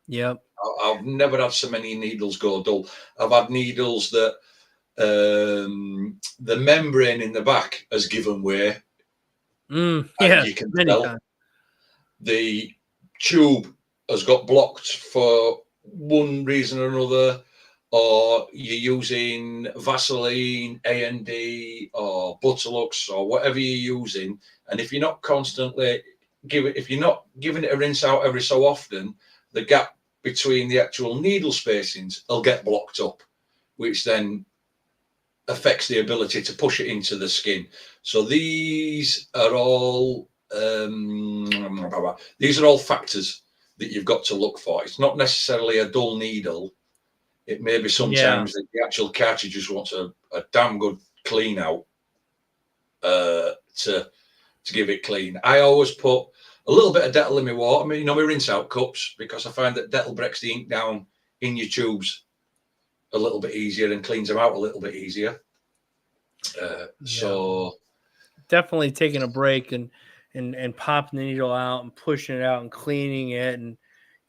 Yep. I've never had so many needles go dull. I've had needles that the membrane in the back has given way. You can tell times. The tube has got blocked for one reason or another, or you're using Vaseline, A&D, or Butterlux, or whatever you're using, and if you're not constantly if you're not giving it a rinse out every so often, the gap between the actual needle spacings will get blocked up, which then affects the ability to push it into the skin. So these are all factors. that you've got to look for. It's not necessarily a dull needle. It may be sometimes that the actual cartridge just wants a damn good clean out to give it clean. I always put a little bit of Dettol in my water, my rinse out cups, because I find that Dettol breaks the ink down in your tubes a little bit easier and cleans them out a little bit easier. So definitely taking a break and popping the needle out and pushing it out and cleaning it, and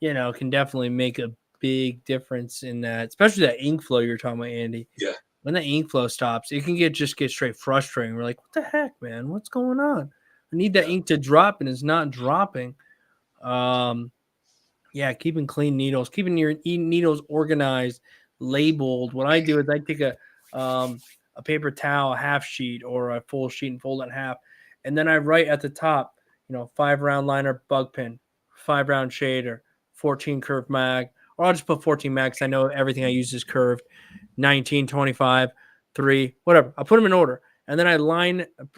can definitely make a big difference in that, especially that ink flow you're talking about, Andy. Yeah. When the ink flow stops, it can get straight frustrating. We're like, what the heck, man? What's going on? I need that ink to drop, and it's not dropping. Keeping clean needles, keeping your needles organized, labeled. What I do is I take a paper towel, a half sheet, or a full sheet and fold it in half, and then I write at the top, 5 round liner bug pin, 5 round shader, 14 curved mag, or I'll just put 14 mag because I know everything I use is curved, 19, 25, 3, whatever. I'll put them in order. And then I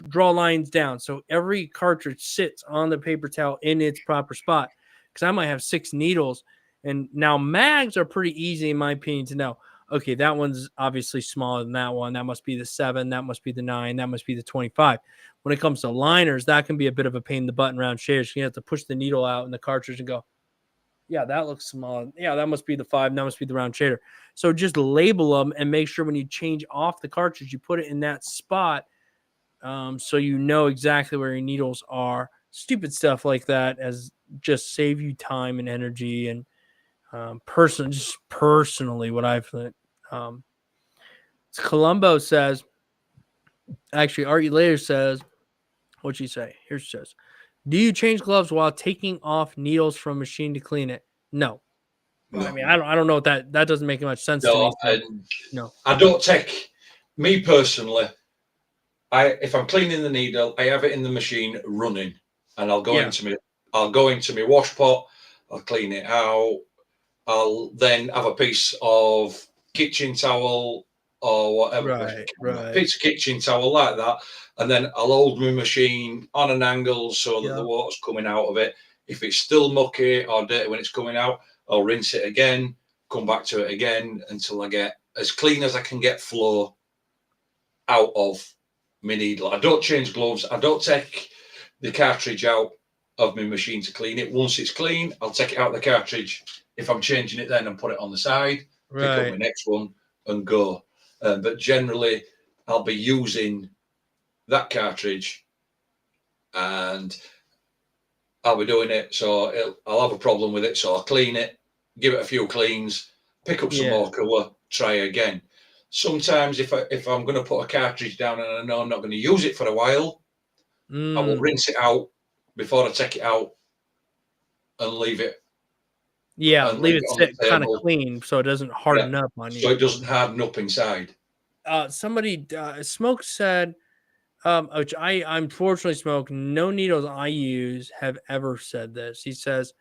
draw lines down. So every cartridge sits on the paper towel in its proper spot. Because I might have 6 needles. And now mags are pretty easy, in my opinion, to know. Okay, that one's obviously smaller than that one. That must be the 7. That must be the 9. That must be the 25. When it comes to liners, that can be a bit of a pain in the butt and round shaders. You have to push the needle out in the cartridge and go, yeah, that looks small. Yeah, that must be the 5. That must be the round shader. So just label them and make sure when you change off the cartridge, you put it in that spot, so you know exactly where your needles are. Stupid stuff like that as just save you time and energy. And personally, what I've Columbo says, actually, Artie later says, what'd she say? Here she says, do you change gloves while taking off needles from machine to clean it? No. I mean, I don't know what that doesn't make much sense to me. So, no, I don't take, me personally, if I'm cleaning the needle, I have it in the machine running, and I'll go into my wash pot, I'll clean it out, I'll then have a piece of kitchen towel or whatever, piece of kitchen towel like that, and then I'll hold my machine on an angle so that the water's coming out of it. If it's still mucky or dirty when it's coming out, I'll rinse it again, come back to it again until I get as clean as I can get flow out of my needle. I don't change gloves. I don't take the cartridge out of my machine to clean it. Once it's clean, I'll take it out of the cartridge. If I'm changing it then and put it on the side, pick up my next one and go. But generally, I'll be using that cartridge and I'll be doing it. So I'll have a problem with it. So I'll clean it, give it a few cleans, pick up some more colour, try again. Sometimes if I'm going to put a cartridge down and I know I'm not going to use it for a while, I will rinse it out before I take it out and leave it. Yeah, leave it sit kind of clean so it doesn't harden up on you. So it doesn't harden up inside. Somebody, Smoke said, which I unfortunately, Smoke, no needles I use have ever said this. He says,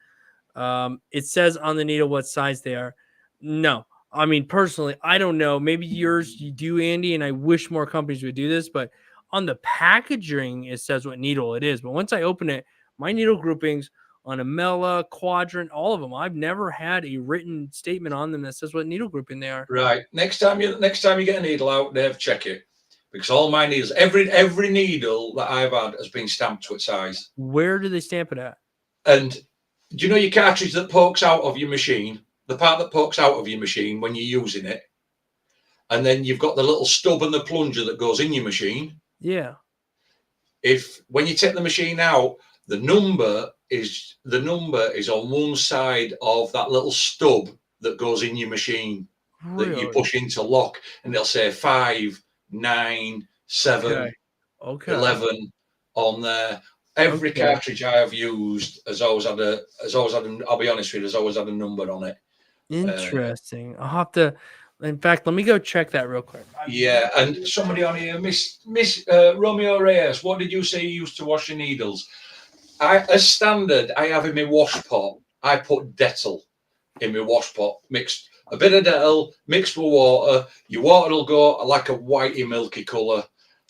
it says on the needle what size they are. No. I mean, personally, I don't know. Maybe yours you do, Andy, and I wish more companies would do this, but on the packaging, it says what needle it is. But once I open it, my needle groupings on Amela, Quadrant, all of them, I've never had a written statement on them that says what needle grouping they are. Right. Next time you get a needle out, Dave, check it. Because all my needles, every needle that I've had has been stamped to its size. Where do they stamp it at? And do you know your cartridge that pokes out of your machine? The part that pokes out of your machine when you're using it, and then you've got the little stub and the plunger that goes in your machine. Yeah. When you take the machine out, the number is on one side of that little stub that goes in your machine that you push into lock, and it'll say 5, 9, 7, 11 on there. Every cartridge I have used has always had I'll be honest with you, has always had a number on it. Interesting. I'll have to. In fact, let me go check that real quick. Yeah, and somebody on here, Miss Romeo Reyes, what did you say you used to wash your needles? As standard, I have in my wash pot, I put Dettol in my wash pot, mixed a bit of Dettol, mixed with water. Your water will go like a whitey milky colour,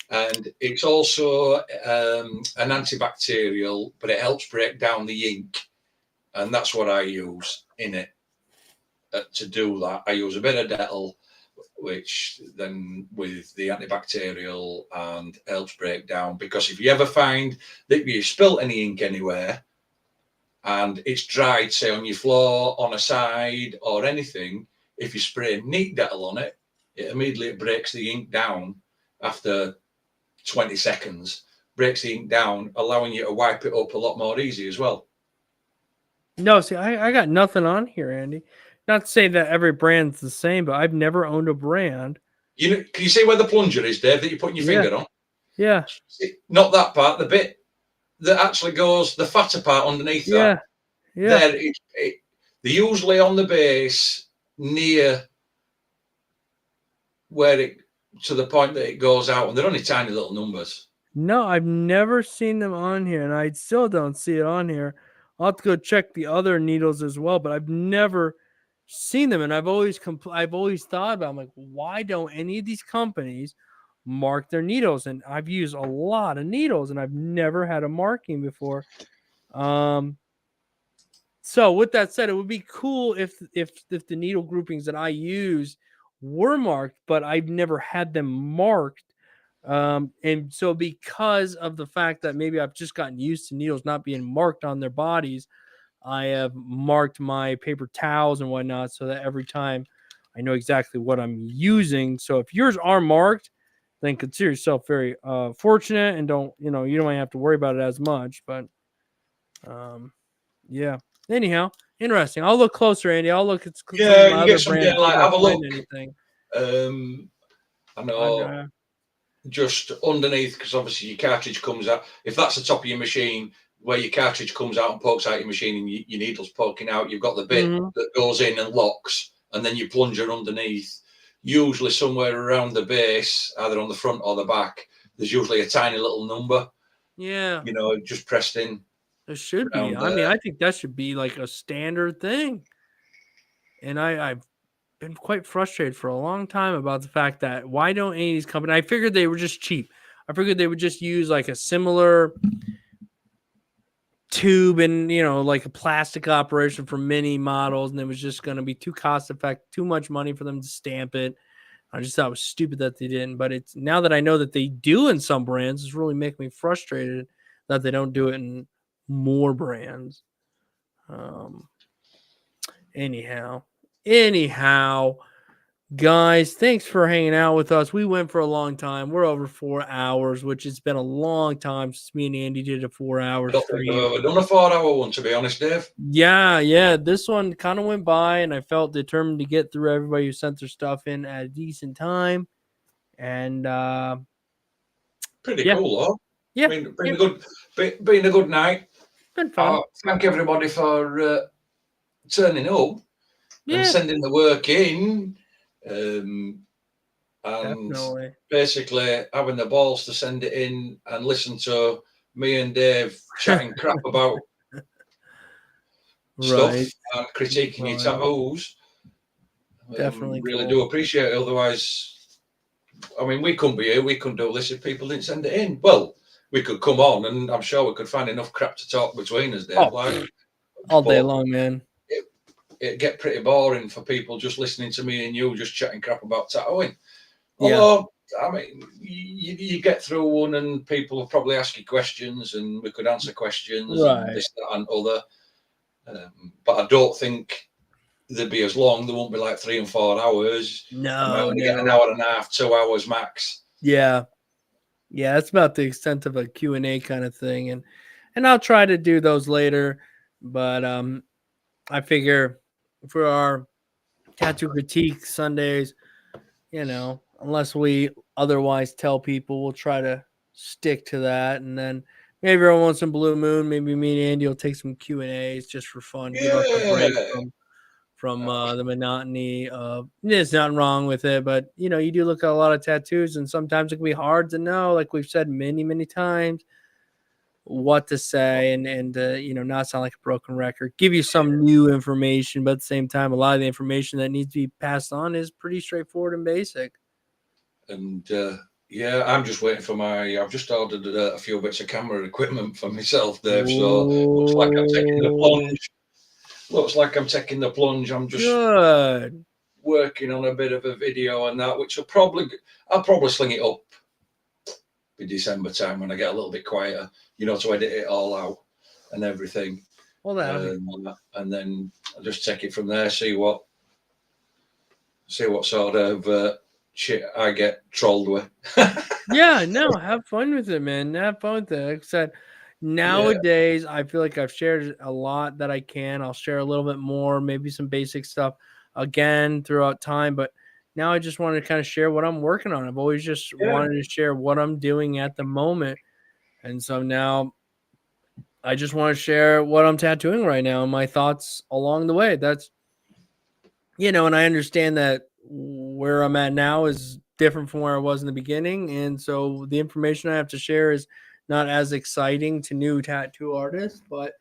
and it's also an antibacterial, but it helps break down the ink. and that's what I use in it to do that. I use a bit of Dettol, which then with the antibacterial and helps break down. Because if you ever find that you spilt any ink anywhere and it's dried, say on your floor, on a side or anything, if you spray neat Dettol on it, it immediately breaks the ink down after 20 seconds, breaks the ink down, allowing you to wipe it up a lot more easy as well. No, see, I got nothing on here, Andy. Not to say that every brand's the same, but I've never owned a brand. You know, can you see where the plunger is, Dave, that you're putting your finger on? Yeah. Not that part, the bit that actually goes, the fatter part underneath that. Yeah. They're usually on the base near where it, to the point that it goes out, and they're only tiny little numbers. No, I've never seen them on here, and I still don't see it on here. I'll have to go check the other needles as well, but I've never seen them, and I've always thought about, I'm like, why don't any of these companies mark their needles? And I've used a lot of needles, and I've never had a marking before. So with that said, it would be cool if the needle groupings that I use were marked, but I've never had them marked. And so because of the fact that maybe I've just gotten used to needles not being marked on their bodies, I have marked my paper towels and whatnot so that every time I know exactly what I'm using. So if yours are marked, then consider yourself very fortunate and don't have to worry about it as much. But yeah. Anyhow, interesting. I'll look closer, Andy. I'll look at You get something like, have a look. Anything. I know just underneath, because obviously your cartridge comes out. If that's the top of your machine, where your cartridge comes out and pokes out your machine and your needle's poking out, you've got the bit that goes in and locks, and then your plunger underneath. Usually somewhere around the base, either on the front or the back, there's usually a tiny little number. Yeah. Just pressed in. There should be. I mean, I think that should be like a standard thing. And I've been quite frustrated for a long time about the fact that why don't any of these companies, I figured they were just cheap. I figured they would just use like a similar tube and, like a plastic operation for many models. And it was just going to be too cost effective, too much money for them to stamp it. I just thought it was stupid that they didn't. But it's now that I know that they do in some brands, it's really making me frustrated that they don't do it in more brands. Anyhow, guys, thanks for hanging out with us. We went for a long time. We're over 4 hours, which has been a long time since me and Andy did a 4 hour stream. I've ever done a 4 hour one, to be honest, Dave. Yeah. This one kind of went by, and I felt determined to get through everybody who sent their stuff in at a decent time. And pretty cool, though. Yeah, been a good night. Been fun. Thank everybody for turning up and sending the work in, and definitely basically having the balls to send it in and listen to me and Dave chatting crap about stuff and critiquing your tattoos. Definitely really do appreciate it. Otherwise, I mean, we couldn't be here, we couldn't do this if people didn't send it in. Well, we could come on and I'm sure we could find enough crap to talk between us, Dave. All day long, man. It'd get pretty boring for people just listening to me and you just chatting crap about tattooing. Although, I mean, you get through one and people will probably ask you questions and we could answer questions and this, that and other. But I don't think they'd be as long. They won't be like 3 and 4 hours. No. Get an hour and a half, 2 hours max. Yeah, it's about the extent of a Q&A kind of thing, and I'll try to do those later. But I figure for our tattoo critique Sundays, unless we otherwise tell people, we'll try to stick to that. And then maybe every once in a blue moon, maybe me and Andy will take some Q&As just for fun, give us a break from the monotony. There's nothing wrong with it, but you do look at a lot of tattoos, and sometimes it can be hard to know, like we've said many times, what to say and not sound like a broken record, give you some new information, but at the same time, a lot of the information that needs to be passed on is pretty straightforward and basic. And I'm just waiting for I've just ordered a few bits of camera equipment for myself, Dave. So looks like I'm taking the plunge. looks like I'm taking the plunge. I'm just Good. working on a bit of a video and that, which I'll probably sling it up in December time when I get a little bit quieter, to edit it all out and everything. Well, and then I'll just take it from there, see what sort of shit I get trolled with. Yeah, no, have fun with it, man. Have fun with it. Like I said, nowadays, I feel like I've shared a lot that I can. I'll share a little bit more, maybe some basic stuff again throughout time. But now I just want to kind of share what I'm working on. I've always just wanted to share what I'm doing at the moment. And so now I just want to share what I'm tattooing right now and my thoughts along the way. That's, and I understand that where I'm at now is different from where I was in the beginning. And so the information I have to share is not as exciting to new tattoo artists, but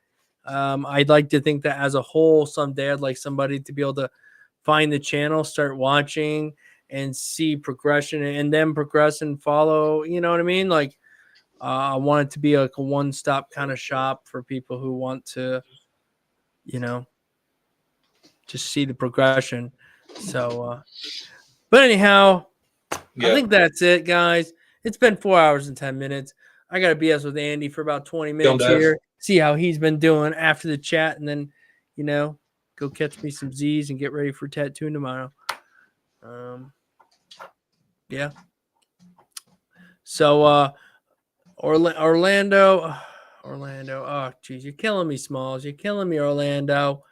I'd like to think that as a whole, someday I'd like somebody to be able to find the channel, start watching and see progression and then progress and follow. You know what I mean? Like, I want it to be like a one-stop kind of shop for people who want to, just see the progression. So, but anyhow, I think that's it, guys. It's been 4 hours and 10 minutes. I got to BS with Andy for about 20 minutes here. See how he's been doing after the chat, and then, go catch me some Z's and get ready for tattooing tomorrow. Yeah. So, Orlando. Oh, geez, you're killing me, Smalls. You're killing me, Orlando.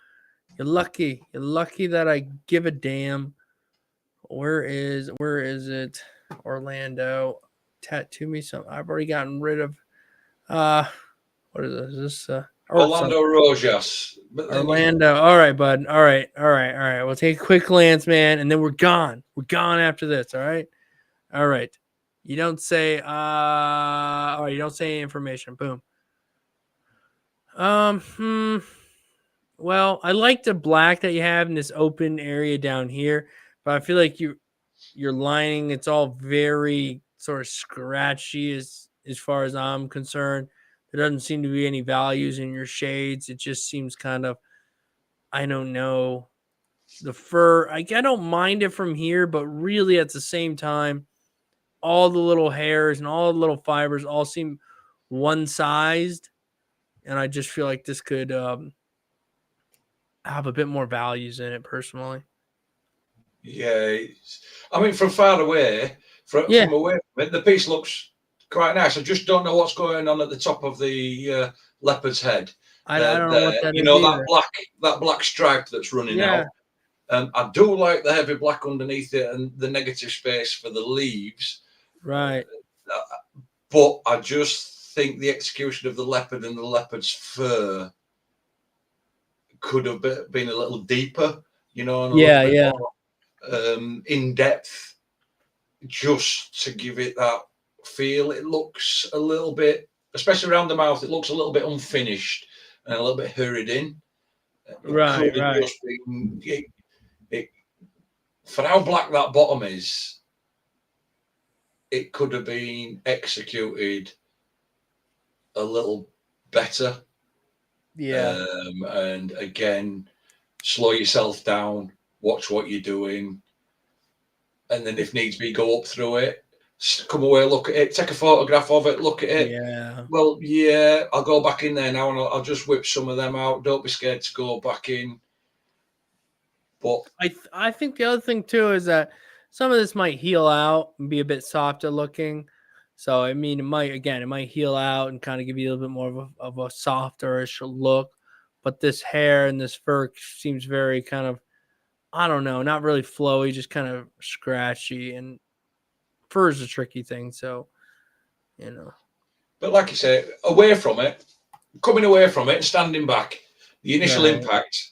You're lucky. You're lucky that I give a damn. Where is it? Orlando. Tattoo me some. I've already gotten rid of what is this? Is this Orlando Rojas. Orlando. All right, bud. All right. We'll take a quick glance, man, and then we're gone. We're gone after this. All right. All right. You don't say all right, you don't say any information. Boom. Well, I like the black that you have in this open area down here, but I feel like your lining, it's all very sort of scratchy as far as I'm concerned. There doesn't seem to be any values in your shades. It just seems kind of, I don't know. The fur, I don't mind it from here, but really at the same time, all the little hairs and all the little fibers all seem one-sized. And I just feel like this could have a bit more values in it personally. Yeah, I mean, from far away, from away from it, the piece looks quite nice. I just don't know what's going on at the top of the leopard's head. I don't know what that is. That black stripe that's running out. I do like the heavy black underneath it and the negative space for the leaves. Right. But I just think the execution of the leopard and the leopard's fur could have been a little deeper, and a little bit more in depth, just to give it that feel. It looks a little bit, especially around the mouth, it looks a little bit unfinished and a little bit hurried in. Right. For how black that bottom is, it could have been executed a little better. Yeah. And again, slow yourself down, watch what you're doing, and then if needs be, go up through it, come away, look at it, take a photograph of it, look at it. Yeah. Well, I'll go back in there now and I'll just whip some of them out. Don't be scared to go back in. But I think the other thing too is that some of this might heal out and be a bit softer looking. So I mean, it might heal out and kind of give you a little bit more of a softerish look. But this hair and this fur seems very kind of, I don't know, not really flowy, just kind of scratchy. And fur is a tricky thing, so But like you say, away from it, coming away from it and standing back, the initial impact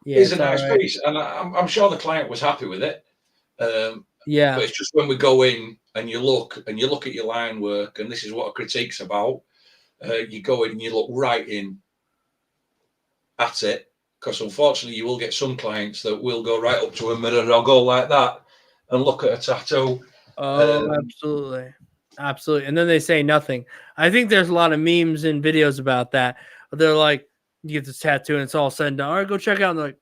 is a nice piece, and I'm sure the client was happy with it. But it's just when we go in and you look at your line work, and this is what a critique's about. You go in and you look right in at it, because unfortunately you will get some clients that will go right up to a mirror or go like that and look at a tattoo. Oh, absolutely. And then they say nothing. I think there's a lot of memes and videos about that. They're like, You get this tattoo and it's all said and done. All right, go check out. And they're like,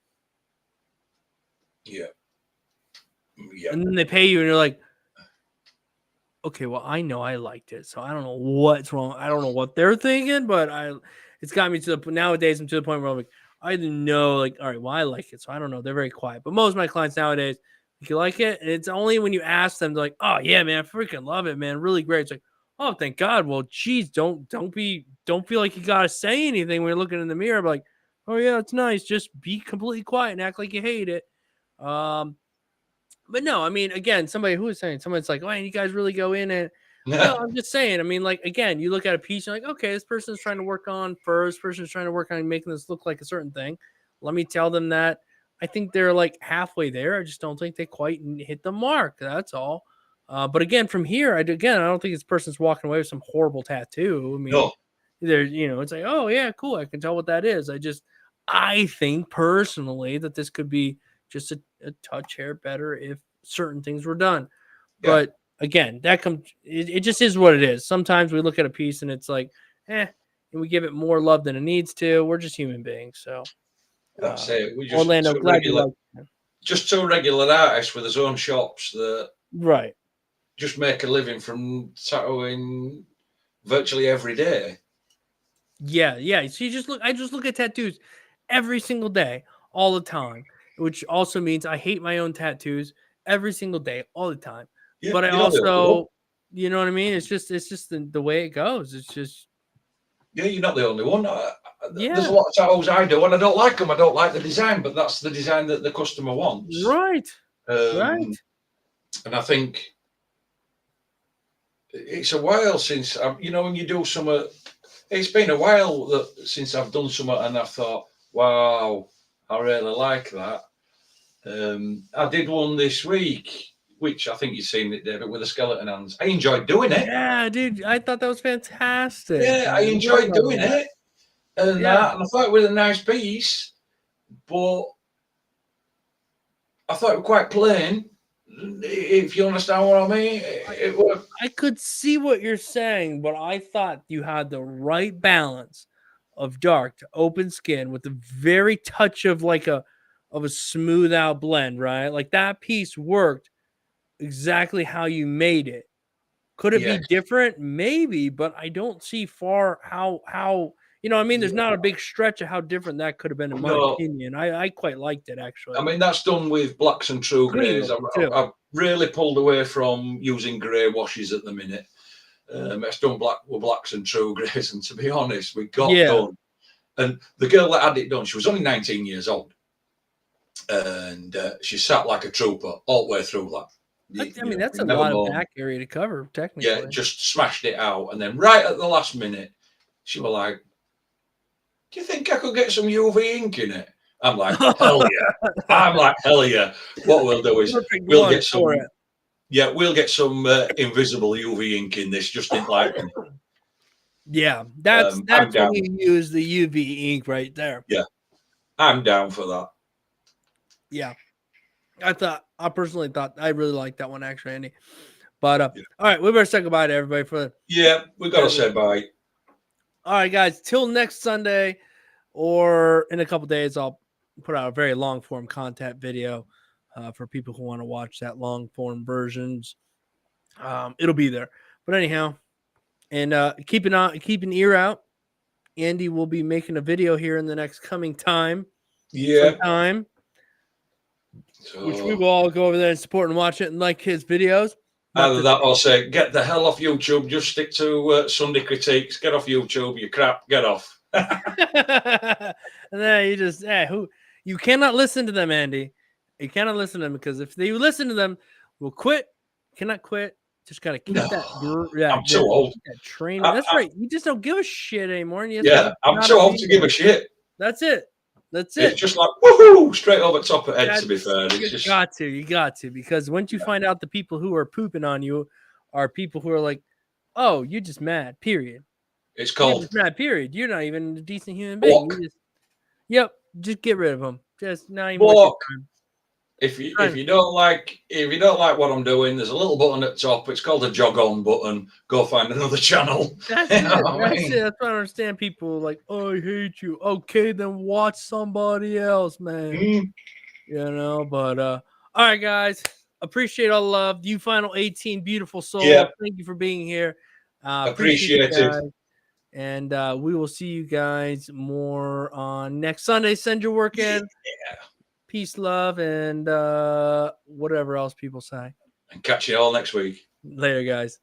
yeah. and then they pay you, and you're like, okay, well, I know I liked it, so I don't know what's wrong. I don't know what they're thinking, but it's got me to the nowadays. I'm to the point where I'm like, I didn't know, like, all right, well, I like it, so I don't know. They're very quiet, but most of my clients nowadays, if you like it, and it's only when you ask them, they're like, oh yeah, man, I freaking love it, man, really great. It's like, oh, thank God. Well, geez, don't feel like you gotta say anything when you're looking in the mirror. But like, oh yeah, it's nice. Just be completely quiet and act like you hate it. But no, I mean, again, somebody who was saying, someone's like, "Man, you guys really go in and." No, I'm just saying. I mean, like, again, you look at a piece, you're like, okay, this person's trying to work on furs. This person's trying to work on making this look like a certain thing. Let me tell them that I think they're like halfway there. I just don't think they quite hit the mark. That's all. But again, from here, I don't think this person's walking away with some horrible tattoo. I mean, No. it's like, oh yeah, cool. I can tell what that is. I think personally that this could be just a touch hair better if certain things were done. Yeah. But again, that comes, it just is what it is. Sometimes we look at a piece and it's like, and we give it more love than it needs to. We're just human beings. So that's it. We just Orlando, glad you like it. Just two regular artists with his own shops that right. Just make a living from tattooing virtually every day. Yeah. So I just look at tattoos every single day, all the time, which also means I hate my own tattoos every single day, all the time. Yeah, but I also, you know what I mean? It's just the way it goes. It's just. Yeah, you're not the only one. There's a lot of tattoos I do, and I don't like them. I don't like the design, but that's the design that the customer wants. Right. And I think it's a while since, when you do some, it's been a while since I've done some, and I thought, wow, I really like that. I did one this week, which I think you've seen it, David, with the skeleton hands. I enjoyed doing it. Yeah, dude, I thought that was fantastic. Yeah, I enjoyed doing it. And I thought it was a nice piece, but I thought it was quite plain. If you understand what I mean, I could see what you're saying, but I thought you had the right balance of dark to open skin with a very touch of a smooth out blend, right? Like that piece worked exactly how you made it. Could it be different? Maybe, but I don't see far how there's not a big stretch of how different that could have been in my opinion. I quite liked it actually. I mean, that's done with blacks and true greys. I've really pulled away from using grey washes at the minute. It's done with blacks and true greys, and to be honest, we got done. And the girl that had it done, she was only 19 years old, and she sat like a trooper all the way through that. That's a lot of back area to cover, technically. Yeah, just smashed it out. And then right at the last minute, she was like, do you think I could get some UV ink in it? I'm like, hell yeah. I'm like, hell yeah. What we'll do is we'll get some invisible UV ink in this, just in like. Yeah, that's when you use the UV ink right there. Yeah, I'm down for that. Yeah. I personally thought I really liked that one actually, Andy. But all right, we better say goodbye to everybody we got to say bye. All right, guys, till next Sunday or in a couple days, I'll put out a very long form content video for people who want to watch that long form versions. It'll be there. But anyhow, and keep an ear out. Andy will be making a video here in the next coming time. Sometime. Which we will all go over there and support and watch it and like his videos. Either that or say, get the hell off YouTube. Just stick to Sunday critiques. Get off YouTube, you crap. Get off. And then you cannot listen to them, Andy. You cannot listen to them because if you listen to them, we'll quit. Cannot quit. Just gotta keep that. I'm too old. That training. That's right. You just don't give a shit anymore. And I'm too old to give a shit. That's it. It's just like woohoo, straight over top of head. To be fair, you got to because once you find out the people who are pooping on you are people who are like, oh, you're just mad. Period. It's called just mad. Period. You're not even a decent human being. Just get rid of them. Just not even. If you don't like what I'm doing, there's a little button at the top. It's called the jog on button. Go find another channel. That's You it. know what I That's mean? it. That's why I don't understand people like, oh, I hate you. Okay, then watch somebody else, man. Mm. You know, but all right, guys. Appreciate all the love. You final 18 beautiful souls. Yeah. Thank you for being here. Appreciate Appreciate you it. guys. And we will see you guys more on next Sunday. Send your work in. Yeah. Peace, love, and whatever else people say. And catch you all next week. Later, guys.